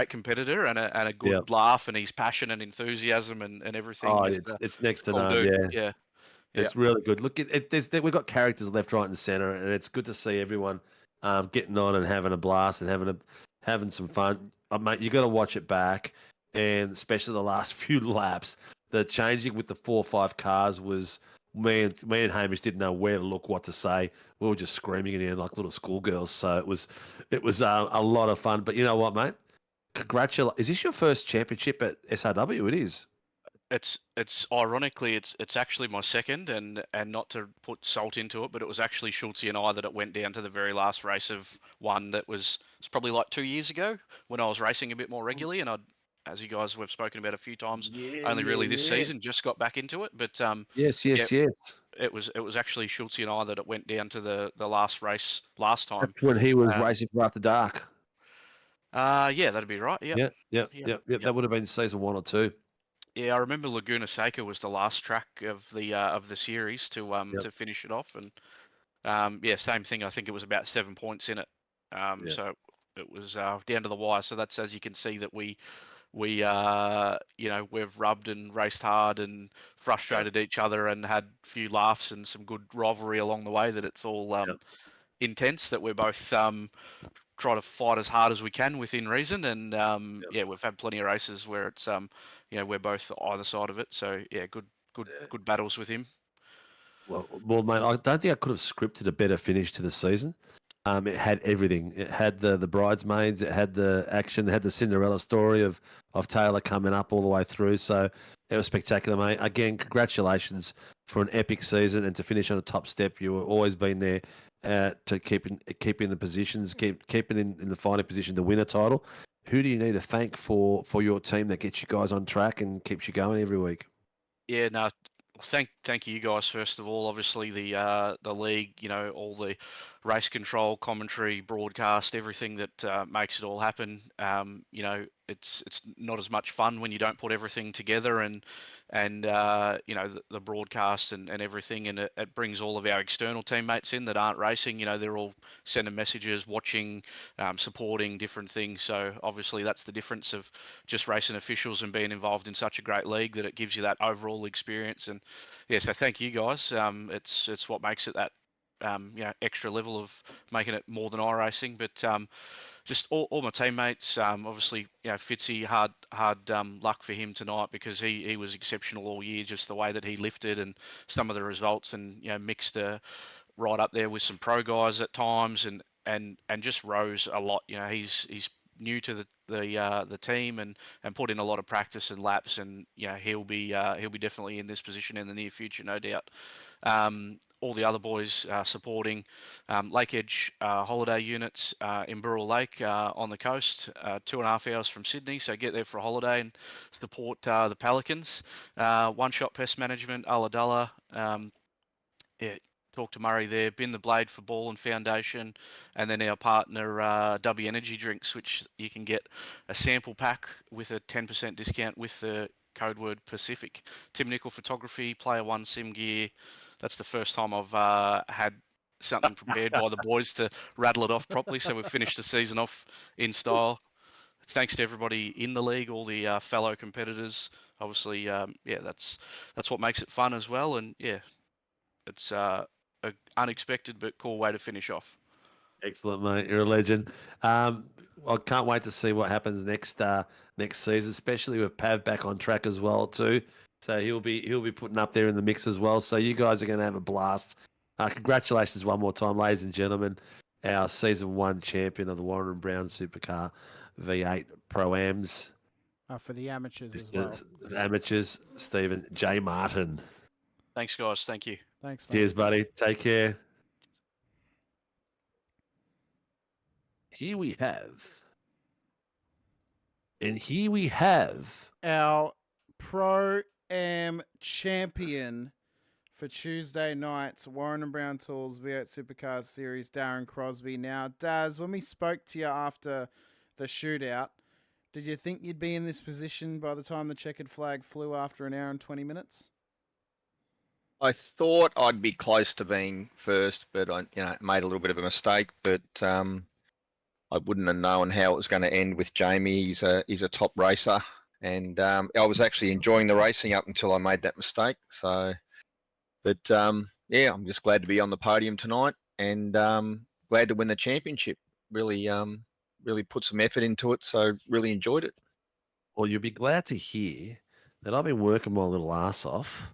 competitor and a good laugh, and his passion and enthusiasm and everything. Oh, it's next to none. Yeah. It's really good. Look, we've got characters left, right, and centre, and it's good to see everyone getting on and having a blast and having some fun. Mate, you got to watch it back, and especially the last few laps. The changing with the 4 or 5 cars was. Me and Hamish didn't know where to look, what to say. We were just screaming in there like little schoolgirls. So it was a lot of fun. But you know what, mate? Congratulations! Is this your first championship at SRW? It is. It's ironically it's actually my second, and not to put salt into it, but it was actually Schultze and I that it went down to the very last race of one that was probably like 2 years ago when I was racing a bit more regularly, and as you guys we've spoken about a few times, only really this season just got back into it. But yes. It was actually Schultze and I that it went down to the last race last time. That's when he was racing for After Dark. That'd be right. Yeah. That would have been season 1 or 2. Yeah, I remember Laguna Seca was the last track of the series to finish it off, and same thing. I think it was about 7 points in it. So it was down to the wire. So that's, as you can see, that we've rubbed and raced hard and frustrated each other and had a few laughs and some good rivalry along the way, that it's all intense, that we're both try to fight as hard as we can within reason. And yeah, we've had plenty of races where it's we're both either side of it. So yeah, good battles with him. Well, mate, I don't think I could have scripted a better finish to the season. It had everything. It had the bridesmaids. It had the action. It had the Cinderella story of Taylor coming up all the way through. So it was spectacular, mate. Again, congratulations for an epic season and to finish on a top step. You were always been there to keeping the positions, keeping in the final position to win a title. Who do you need to thank for your team that gets you guys on track and keeps you going every week? Yeah, no, thank you guys first of all. Obviously the league, all the race control, commentary, broadcast, everything that makes it all happen. It's not as much fun when you don't put everything together and the broadcast and everything, and it brings all of our external teammates in that aren't racing. They're all sending messages, watching, supporting different things. So obviously that's the difference of just racing officials and being involved in such a great league, that it gives you that overall experience. And yeah, so thank you guys. It's what makes it that extra level of making it more than iRacing. But just all my teammates, obviously, Fitzy, hard luck for him tonight, because he was exceptional all year, just the way that he lifted and some of the results, and mixed right up there with some pro guys at times, and just rose a lot. He's new to the team and put in a lot of practice and laps, and he'll be definitely in this position in the near future, no doubt. All the other boys supporting Lake Edge holiday units in Burrell Lake on the coast, 2.5 hours from Sydney, so get there for a holiday and support the Pelicans. One Shot Pest Management, Ulladulla, talk to Murray there, Bin the Blade for Ball and Foundation, and then our partner W Energy Drinks, which you can get a sample pack with a 10% discount with the code word Pacific. Tim Nickel Photography, Player One Sim Gear. That's the first time I've had something prepared by the boys to rattle it off properly, so we've finished the season off in style. Thanks to everybody in the league, all the fellow competitors. Obviously, that's what makes it fun as well, and yeah, it's a unexpected but cool way to finish off. Excellent, mate. You're a legend. I can't wait to see what happens next season, especially with Pav back on track as well too. So he'll be putting up there in the mix as well. So you guys are going to have a blast. Congratulations one more time, ladies and gentlemen. Our season 1 champion of the Warren and Brown Supercar V8 Pro-Ams. For the amateurs as well. Amateurs, Stephen J. Martin. Thanks, guys. Thank you. Thanks, mate. Cheers, buddy. Take care. Here we have our Pro-Am champion for Tuesday night's Warren and Brown Tools V8 Supercars Series, Darren Crosby. Now, Daz, when we spoke to you after the shootout, did you think you'd be in this position by the time the checkered flag flew after an hour and 20 minutes? I thought I'd be close to being first, but I made a little bit of a mistake. But I wouldn't have known how it was going to end with Jamie. He's a top racer, and I was actually enjoying the racing up until I made that mistake. So, but yeah, I'm just glad to be on the podium tonight, and glad to win the championship. Really put some effort into it, so really enjoyed it. Well, you'll be glad to hear that I've been working my little ass off.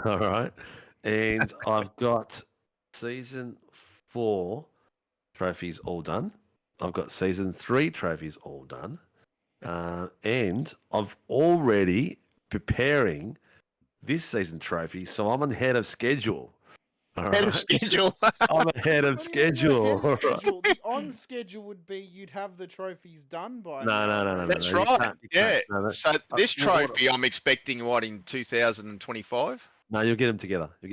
All right, and I've got season 4 trophies all done. I've got season 3 trophies all done. And I've already preparing this season trophy, so I'm ahead of schedule. Ahead of schedule. I'm ahead of schedule. The on schedule would be you'd have the trophies done by No. That's no, right. you can't. Yeah. So this trophy, I'm expecting in 2025? No, you'll get them together. What's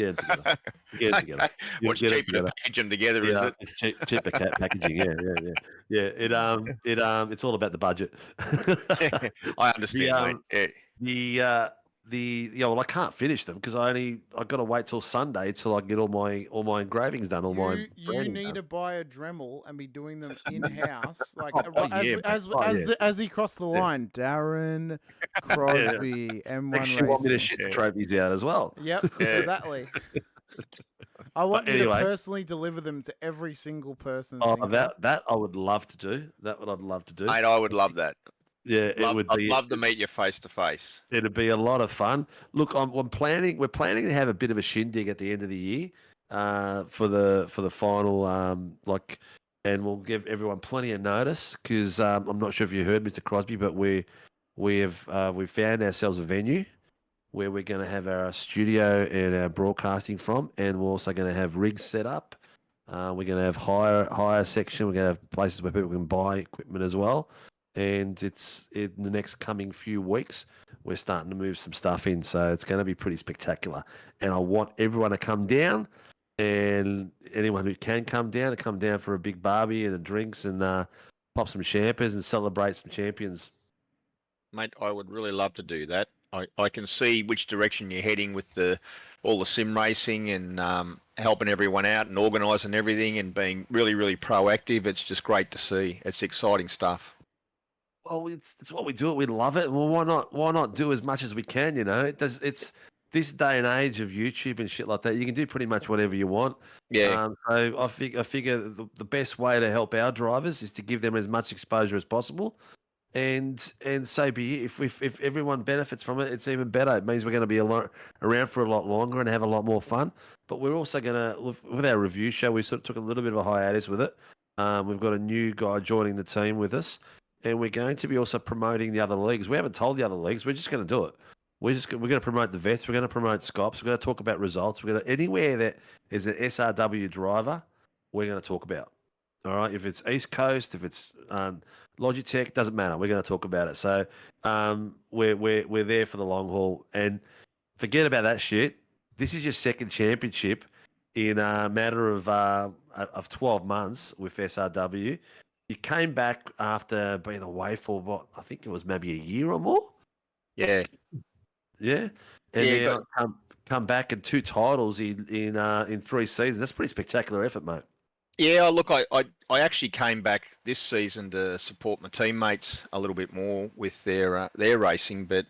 cheaper to package them together, is it? It's cheaper packaging. Yeah. It's all about the budget. I understand, mate. Well, I can't finish them because I got to wait till Sunday till I get all my engravings done. You need to buy a Dremel and be doing them in house, like as he crossed the line. Darren Crosby, M1 Makes you want me to ship trophies out as well. Yep, exactly. I want But you anyway. to personally deliver them to every single person. Oh, Sinko. that I would love to do. That what I'd love to do. Mate, I would love that. Yeah, it would I'd be. love to meet you face to face. It'd be a lot of fun. Look, I'm planning. We're planning to have a bit of a shindig at the end of the year, for the final. And we'll give everyone plenty of notice because I'm not sure if you heard, Mr. Crosby, but we found ourselves a venue where we're going to have our studio and our broadcasting from, and we're also going to have rigs set up. We're going to have higher section. We're going to have places where people can buy equipment as well. And it's in the next coming few weeks, we're starting to move some stuff in. So it's going to be pretty spectacular. And I want everyone to come down, and anyone who can come down, to come down for a big barbie and the drinks and pop some champers and celebrate some champions. Mate, I would really love to do that. I can see which direction you're heading with all the sim racing and helping everyone out and organising everything and being really, really proactive. It's just great to see. It's exciting stuff. Well, it's what we do. We love it. Well, why not do as much as we can? You know, it's this day and age of YouTube and shit like that. You can do pretty much whatever you want. Yeah. So I figure the best way to help our drivers is to give them as much exposure as possible. And so be it. If everyone benefits from it, it's even better. It means we're going to be around for a lot longer and have a lot more fun. But we're also going to, with our review show, we sort of took a little bit of a hiatus with it. We've got a new guy joining the team with us, and we're going to be also promoting the other leagues. We haven't told the other leagues. We're just going to do it. We're going to promote the vets. We're going to promote Scops. We're going to talk about results. We're going to anywhere that is an SRW driver, we're going to talk about. All right. If it's East Coast, if it's Logitech, doesn't matter. We're going to talk about it. So we're there for the long haul. And forget about that shit. This is your second championship in a matter of 12 months with SRW. You came back after being away for what I think it was maybe a year or more. Yeah. Yeah. And Yeah, then come back in 2 titles in 3 seasons. That's a pretty spectacular effort, mate. Yeah, look, I actually came back this season to support my teammates a little bit more with their racing, but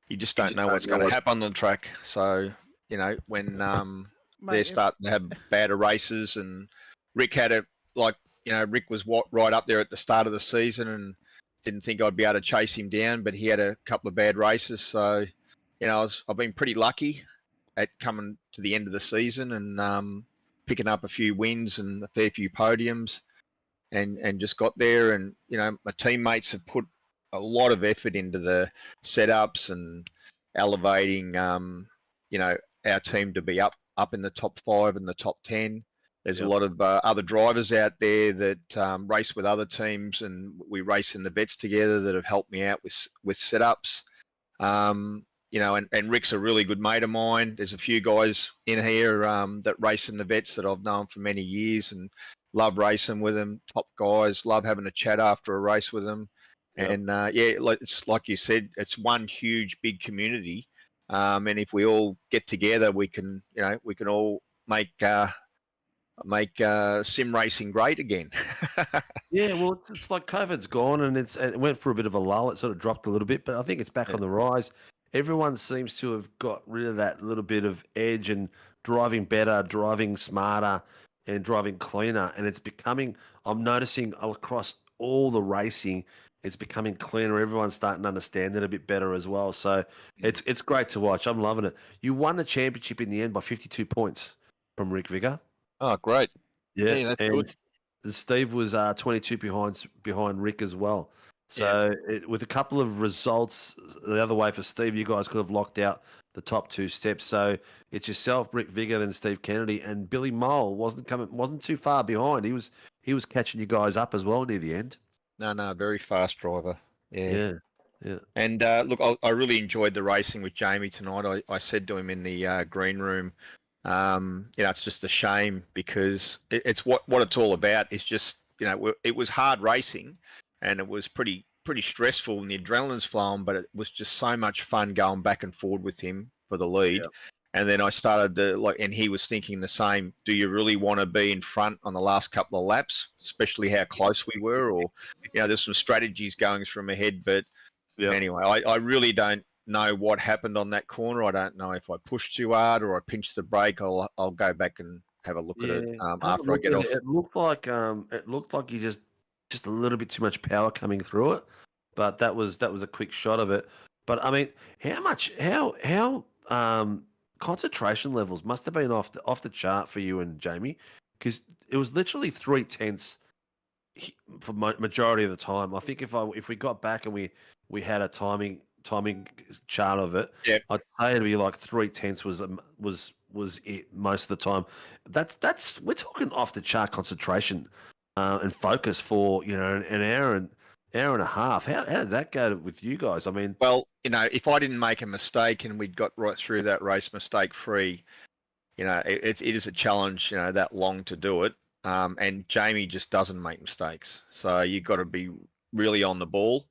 you just don't know what's going to happen on the track. So, you know, when they're starting to have badder races, and Rick had Rick was right up there at the start of the season and didn't think I'd be able to chase him down, but he had a couple of bad races. So, you know, I've been pretty lucky at coming to the end of the season and picking up a few wins and a fair few podiums and just got there. And, you know, my teammates have put a lot of effort into the setups and elevating, you know, our team to be up in the top 5 and the top 10. There's a lot of other drivers out there that race with other teams, and we race in the vets together that have helped me out with setups. You know, and Rick's a really good mate of mine. There's a few guys in here that race in the vets that I've known for many years and love racing with them. Top guys, love having a chat after a race with them. Yep. And it's like you said, it's one huge big community. And if we all get together, we can all make sim racing great again. Yeah, well, it's like COVID's gone and it went for a bit of a lull. It sort of dropped a little bit, but I think it's back on the rise. Everyone seems to have got rid of that little bit of edge and driving better, driving smarter, and driving cleaner. And it's becoming, I'm noticing across all the racing, it's becoming cleaner. Everyone's starting to understand it a bit better as well. So it's great to watch. I'm loving it. You won the championship in the end by 52 points from Rick Vigor. Oh, great. Yeah, that's and good. Steve was 22 behind Rick as well. So with a couple of results the other way for Steve, you guys could have locked out the top 2 steps. So it's yourself, Rick Vigor, then Steve Kennedy, and Billy Mole wasn't too far behind. He was catching you guys up as well near the end. No, very fast driver. Yeah. And look, I really enjoyed the racing with Jamie tonight. I said to him in the green room, you know, it's just a shame because it's what it's all about. Is just, you know, it was hard racing. And it was pretty stressful and the adrenaline's flowing, but it was just so much fun going back and forward with him for the lead. Yep. And then I started to and he was thinking the same. Do you really want to be in front on the last couple of laps, especially how close we were? Or, you know, there's some strategies going through my head. But anyway, I really don't know what happened on that corner. I don't know if I pushed too hard or I pinched the brake. I'll go back and have a look at it Have a after I look get at off. it. It looked like you just a little bit too much power coming through it, but that was a quick shot of it. But I mean, how concentration levels must have been off the chart for you and Jamie, because it was literally 3/10 for majority of the time. I think if we got back and we had a timing chart of it, I'd say it'd be like 3/10 was it most of the time. That's we're talking off the chart concentration and focus for an hour and a half. How does that go with you guys? I mean, well, if I didn't make a mistake and we'd got right through that race mistake free, it is a challenge, that long to do it. And Jamie just doesn't make mistakes. So you've got to be really on the ball.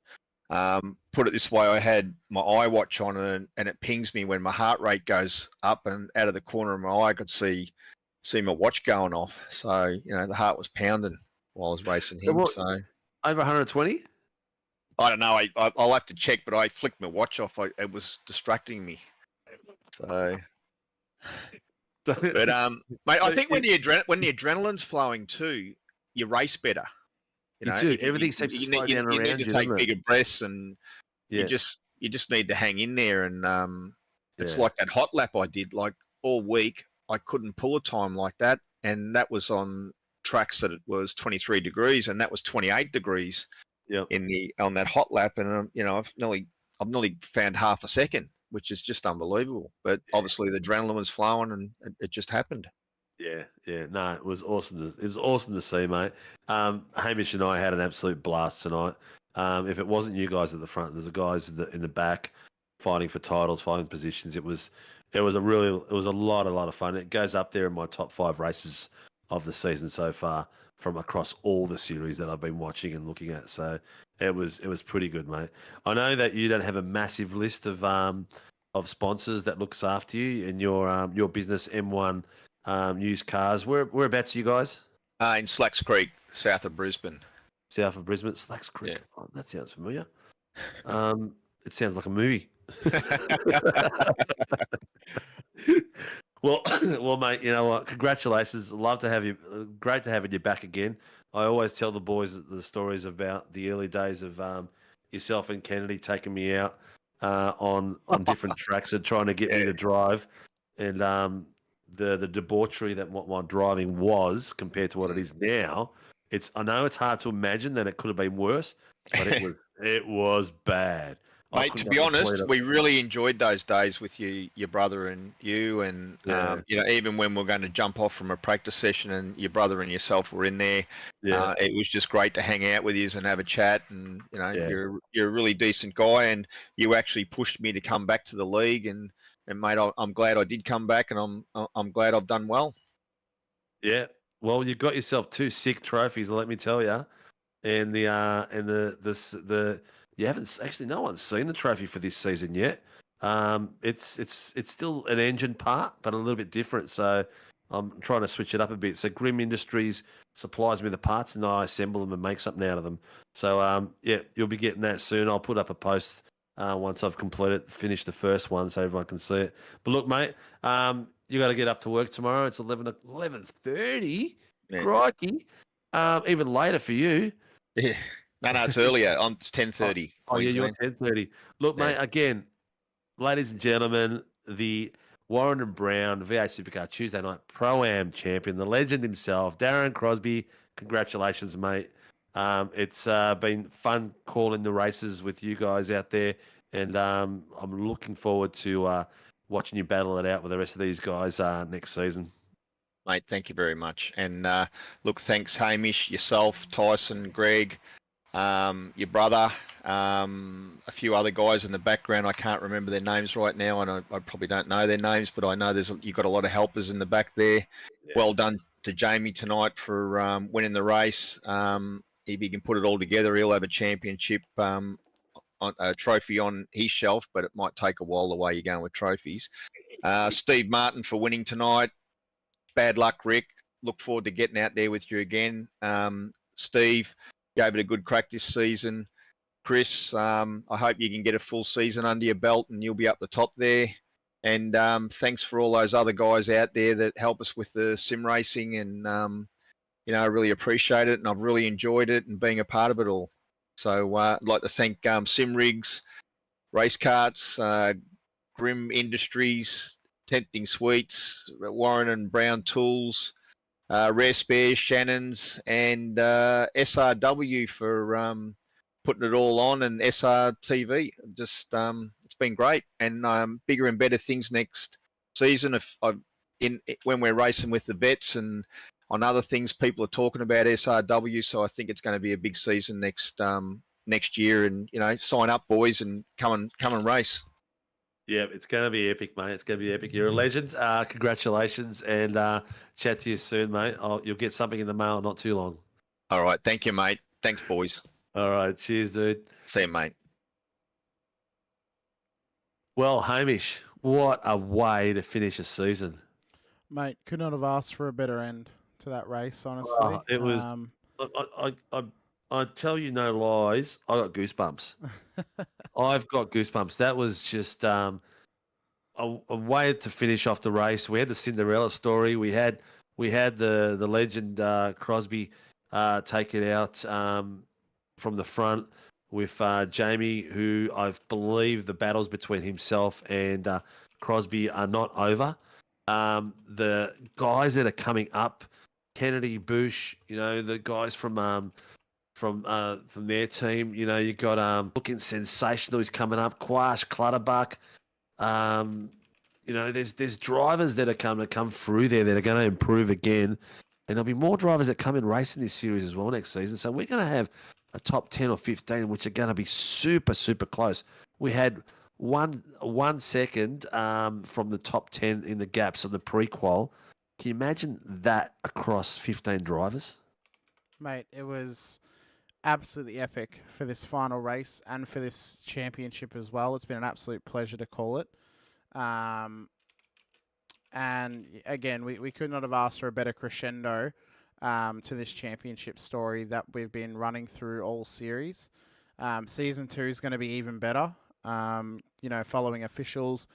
Put it this way, I had my iWatch on and it pings me when my heart rate goes up, and out of the corner of my eye I could see my watch going off. So, the heart was pounding while I was racing him. So over 120? I don't know. I'll have to check, but I flicked my watch off. It was distracting me. So... But mate, I think when the adrenaline's flowing too, you race better. You do. Everything seems to slow down around you. You need to take bigger breaths, and you just need to hang in there. And it's like that hot lap I did. Like all week, I couldn't pull a time like that, and that was on tracks that it was 23 degrees, and that was 28 degrees. On that hot lap, and I've nearly found half a second, which is just unbelievable. But obviously the adrenaline was flowing, and it just happened. Yeah. No, it was awesome. It was awesome to see, mate. Hamish and I had an absolute blast tonight. If it wasn't you guys at the front, there's the guys in the back fighting for titles, fighting positions. It was a lot of fun. It goes up there in my top 5 races of the season so far, from across all the series that I've been watching and looking at. So it was pretty good, mate. I know that you don't have a massive list of sponsors that looks after you in your business, M1 used cars. Whereabouts are you guys? In Slacks Creek, south of Brisbane. South of Brisbane, Slacks Creek. Yeah. Oh, that sounds familiar. It sounds like a movie. Well, mate, you know what? Congratulations. Love to have you. Great to have you back again. I always tell the boys the stories about the early days of yourself and Kennedy taking me out on different tracks and trying to get me to drive, and the debauchery that what my driving was compared to what it is now. I know it's hard to imagine that it could have been worse, but it was bad. Mate, to be honest, we really enjoyed those days with your brother and you, and even when we're going to jump off from a practice session and your brother and yourself were in there, it was just great to hang out with you and have a chat. And you're a really decent guy, and you actually pushed me to come back to the league, and mate, I'm glad I did come back, and I'm glad I've done well. Yeah, well, you got yourself 2 sick trophies, let me tell you, and you haven't actually. No one's seen the trophy for this season yet. It's still an engine part, but a little bit different. So I'm trying to switch it up a bit. So Grim Industries supplies me the parts, and I assemble them and make something out of them. So you'll be getting that soon. I'll put up a post once I've finished the first one, so everyone can see it. But look, mate, you got to get up to work tomorrow. It's 11:30. Yeah. Crikey, even later for you. Yeah. No, it's earlier. It's 10:30. Oh, yeah, you're 10:30. Look, mate, again, ladies and gentlemen, the Warren and Brown V8 Supercar Tuesday Night Pro-Am champion, the legend himself, Darren Crosby. Congratulations, mate. It's been fun calling the races with you guys out there, and I'm looking forward to watching you battle it out with the rest of these guys next season. Mate, thank you very much. And look, thanks, Hamish, yourself, Tyson, Greg, your brother, a few other guys in the background. I can't remember their names right now, and I probably don't know their names, but I know you've got a lot of helpers in the back there. Yeah. Well done to Jamie tonight for winning the race. If he can put it all together, he'll have a championship a trophy on his shelf, but it might take a while the way you're going with trophies. Steve Martin for winning tonight. Bad luck, Rick. Look forward to getting out there with you again. Steve gave it a good crack this season. Chris, I hope you can get a full season under your belt and you'll be up the top there. And thanks for all those other guys out there that help us with the sim racing, and I really appreciate it, and I've really enjoyed it and being a part of it all. So I'd like to thank Sim Rigs, Race Carts, Grim Industries, Tempting Sweets, Warren and Brown Tools, Rare Spares, Shannon's, and SRW for putting it all on, and SRTV. Just it's been great, and bigger and better things next season. When we're racing with the vets and on other things, people are talking about SRW, so I think it's going to be a big season next year. And sign up, boys, and come and race. Yeah, it's going to be epic, mate. It's going to be epic. You're a legend. Congratulations, and chat to you soon, mate. You'll get something in the mail not too long. All right. Thank you, mate. Thanks, boys. All right. Cheers, dude. See you, mate. Well, Hamish, what a way to finish a season. Mate, could not have asked for a better end to that race, honestly. Oh, it was... I tell you no lies, I got goosebumps. I've got goosebumps. That was just a way to finish off the race. We had the Cinderella story. We had the legend Crosby take it out from the front with Jamie, who I believe the battles between himself and Crosby are not over. The guys that are coming up, Kennedy, Bush, the guys from their team, you got looking sensational. He's coming up. Quash, Clutterbuck. There's drivers that are going to come through there that are going to improve again, and there'll be more drivers that come in racing this series as well next season. So we're going to have a top 10 or 15, which are going to be super, super close. We had one second from the top 10 in the gaps of the pre-qual. Can you imagine that across 15 drivers? Mate, it was absolutely epic for this final race and for this championship as well. It's been an absolute pleasure to call it. And again, we could not have asked for a better crescendo to this championship story that we've been running through all series. Season 2 is going to be even better, following officials,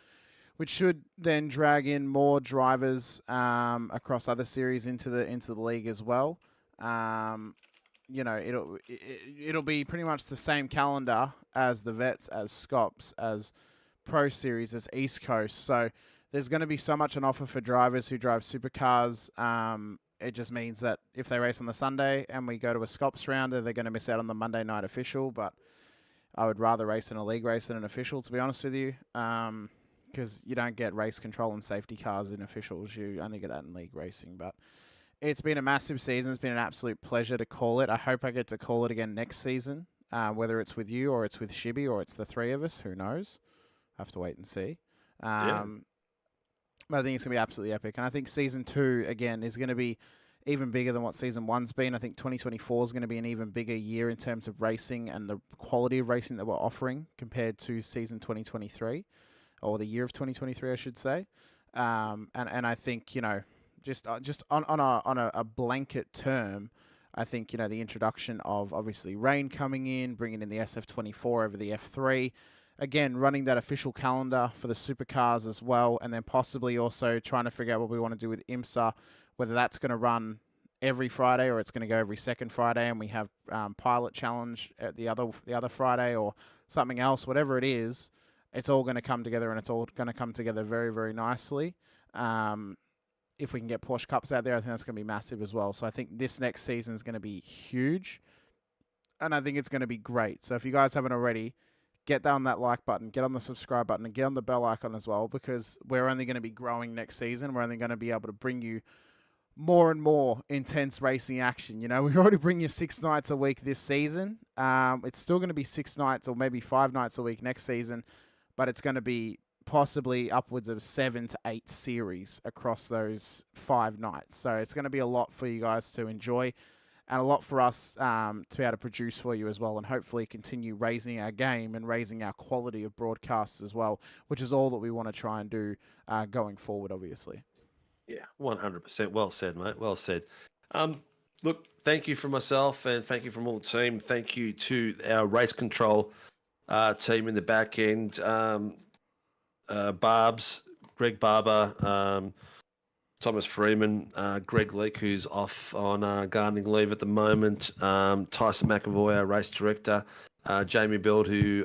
which should then drag in more drivers across other series into the league as well. It'll be pretty much the same calendar as the Vets, as Scops, as Pro Series, as East Coast. So there's going to be so much on offer for drivers who drive supercars. It just means that if they race on the Sunday and we go to a Scops rounder, they're going to miss out on the Monday night official. But I would rather race in a league race than an official, to be honest with you, because you don't get race control and safety cars in officials. You only get that in league racing. But it's been a massive season. It's been an absolute pleasure to call it. I hope I get to call it again next season, whether it's with you or it's with Shibby or it's the three of us. Who knows? I have to wait and see. But I think it's going to be absolutely epic. And I think Season 2, again, is going to be even bigger than what Season 1's been. I think 2024 is going to be an even bigger year in terms of racing and the quality of racing that we're offering compared to Season 2023, or the year of 2023, I should say. And I think, just on a blanket term, I think, the introduction of obviously Rain coming in, bringing in the SF24 over the F3, again, running that official calendar for the supercars as well, and then possibly also trying to figure out what we want to do with IMSA, whether that's going to run every Friday or it's going to go every second Friday, and we have pilot challenge at the other Friday or something else, whatever it is. It's all going to come together, and it's all going to come together very, very nicely. If we can get Porsche Cups out there, I think that's going to be massive as well. So I think this next season is going to be huge, and I think it's going to be great. So if you guys haven't already, get down that like button, get on the subscribe button, and get on the bell icon as well, because we're only going to be growing next season. We're only going to be able to bring you more and more intense racing action. We already bring you 6 nights a week this season. It's still going to be 6 nights or maybe 5 nights a week next season, but it's going to be possibly upwards of 7 to 8 series across those 5 nights. So it's going to be a lot for you guys to enjoy, and a lot for us to be able to produce for you as well, and hopefully continue raising our game and raising our quality of broadcasts as well, which is all that we want to try and do going forward, obviously. Yeah, 100%. Well said, mate. Well said. Look, thank you from myself, and thank you from all the team. Thank you to our race control team in the back end. Barb's Greg Barber, Thomas Freeman, Greg Leake, who's off on gardening leave at the moment, Tyson McAvoy, our race director, Jamie Build, who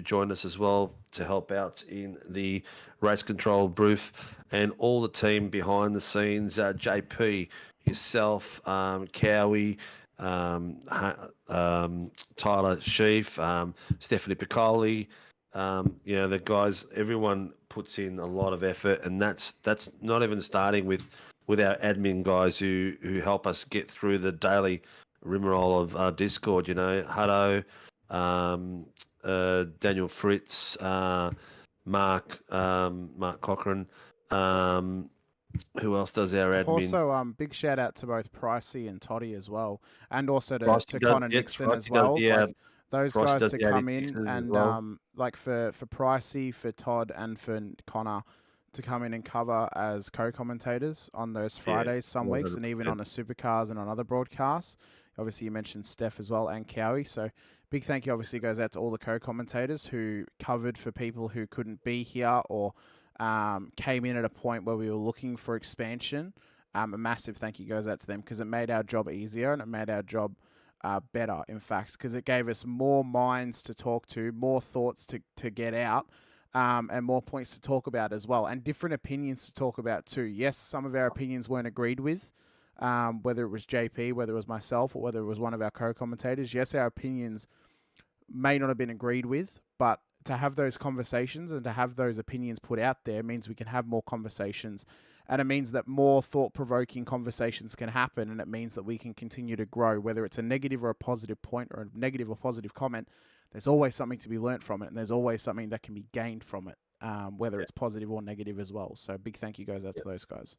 joined us as well to help out in the race control booth, and all the team behind the scenes, JP, yourself, Cowie, Tyler Sheaf, Stephanie Piccoli, the guys, everyone puts in a lot of effort, and that's not even starting with our admin guys who help us get through the daily rigmarole of Discord. Hutto, Daniel Fritz, Mark Cochran. Who else does our admin? Also, big shout out to both Pricey and Toddy as well, and also to Pricey Connor Nixon as well. Those Pricey guys to does come the in Nixon as and well. for Pricey, for Todd, and for Connor to come in and cover as co-commentators on those Fridays some weeks, and even on the Supercars and on other broadcasts. Obviously, you mentioned Steph as well and Cowie. So big thank you obviously goes out to all the co-commentators who covered for people who couldn't be here or came in at a point where we were looking for expansion. A massive thank you goes out to them because it made our job easier and it made our job better, in fact, because it gave us more minds to talk to, more thoughts to get out, and more points to talk about as well, and different opinions to talk about too. Yes, some of our opinions weren't agreed with, whether it was JP, whether it was myself, or whether it was one of our co-commentators. Yes, our opinions may not have been agreed with, but to have those conversations and to have those opinions put out there means we can have more conversations, and it means that more thought-provoking conversations can happen, and it means that we can continue to grow, whether it's a negative or a positive point or a negative or positive comment. There's always something to be learnt from it, and there's always something that can be gained from it, whether it's positive or negative as well. So big thank you goes out to those guys.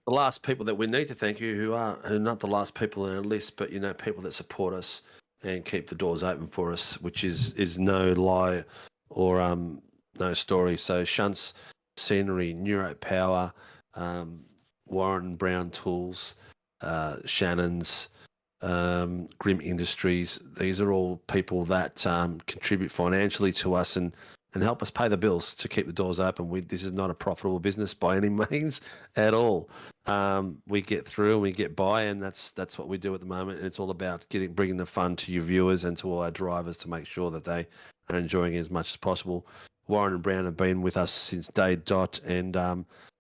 The last people that we need to thank you, who are not the last people on our list, but people that support us and keep the doors open for us, which is no lie or no story. So Shunts Scenery, NeuroPower, Warren Brown Tools, Shannon's, Grim Industries. These are all people that contribute financially to us and help us pay the bills to keep the doors open. This is not a profitable business by any means at all. We get through and we get by, and that's what we do at the moment. And it's all about bringing the fun to your viewers and to all our drivers to make sure that they are enjoying it as much as possible. Warren and Brown have been with us since day dot, and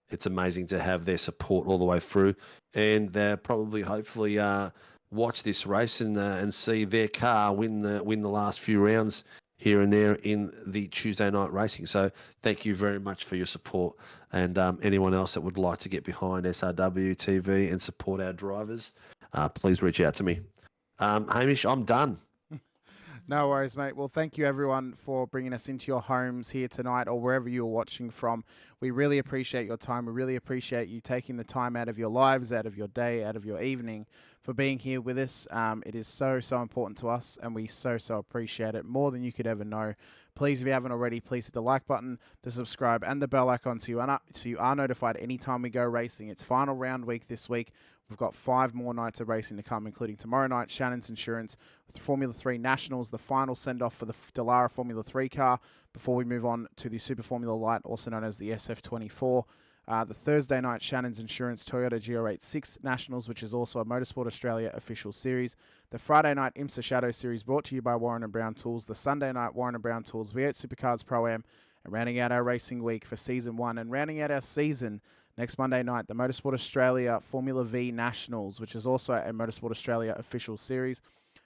it's amazing to have their support all the way through. And they're probably, hopefully, watch this race and see their car win the last few rounds here and there in the Tuesday night racing. So thank you very much for your support. And anyone else that would like to get behind SRW TV and support our drivers, please reach out to me. Hamish, I'm done. No worries, mate. Well, thank you, everyone, for bringing us into your homes here tonight or wherever you're watching from. We really appreciate your time. We really appreciate you taking the time out of your lives, out of your day, out of your evening for being here with us. It is so, so important to us, and we so, so appreciate it more than you could ever know. Please, if you haven't already, please hit the like button, the subscribe, and the bell icon so you are notified anytime we go racing. It's final round week this week. We've got 5 more nights of racing to come, including tomorrow night, Shannon's Insurance, with the Formula 3 Nationals, the final send-off for the Dallara Formula 3 car, before we move on to the Super Formula Light, also known as the SF24. The Thursday night, Shannon's Insurance Toyota GR86 Nationals, which is also a Motorsport Australia official series. The Friday night, IMSA Shadow Series, brought to you by Warren and Brown Tools. The Sunday night, Warren and Brown Tools V8 Supercars Pro-Am, and rounding out our racing week for Season 1, and rounding out our season next Monday night, the Motorsport Australia Formula V Nationals, which is also a Motorsport Australia official series.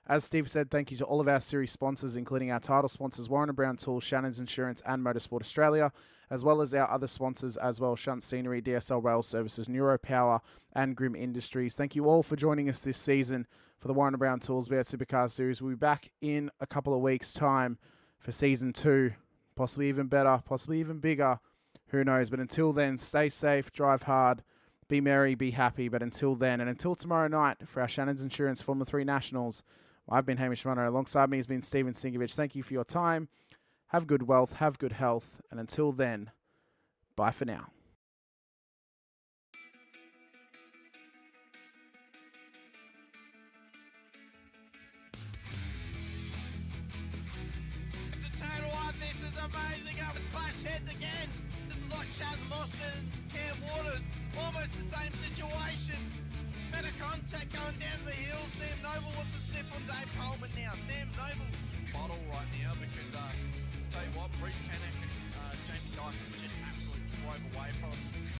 As Steve said, thank you to all of our series sponsors, including our title sponsors, Warren & Brown Tools, Shannon's Insurance, and Motorsport Australia, as well as our other sponsors as well, Shunt Scenery, DSL Rail Services, NeuroPower, and Grim Industries. Thank you all for joining us this season for the Warren & Brown Tools V8 Supercars Series. We'll be back in a couple of weeks' time for Season 2, possibly even better, possibly even bigger. Who knows? But until then, stay safe, drive hard, be merry, be happy. But until then, and until tomorrow night for our Shannon's Insurance Formula 3 Nationals, I've been Hamish Munro. Alongside me has been Stephen Sinkovic. Thank you for your time. Have good wealth, have good health. And until then, bye for now. This is amazing. I was clash heads again. This is Sounds like Chad Mostyn and Cam Waters. Almost the same situation. Better contact going down the hill. Sam Noble wants to sniff on Dave Coleman now. Sam Noble bottle right now because tell you what, Reece Tanak can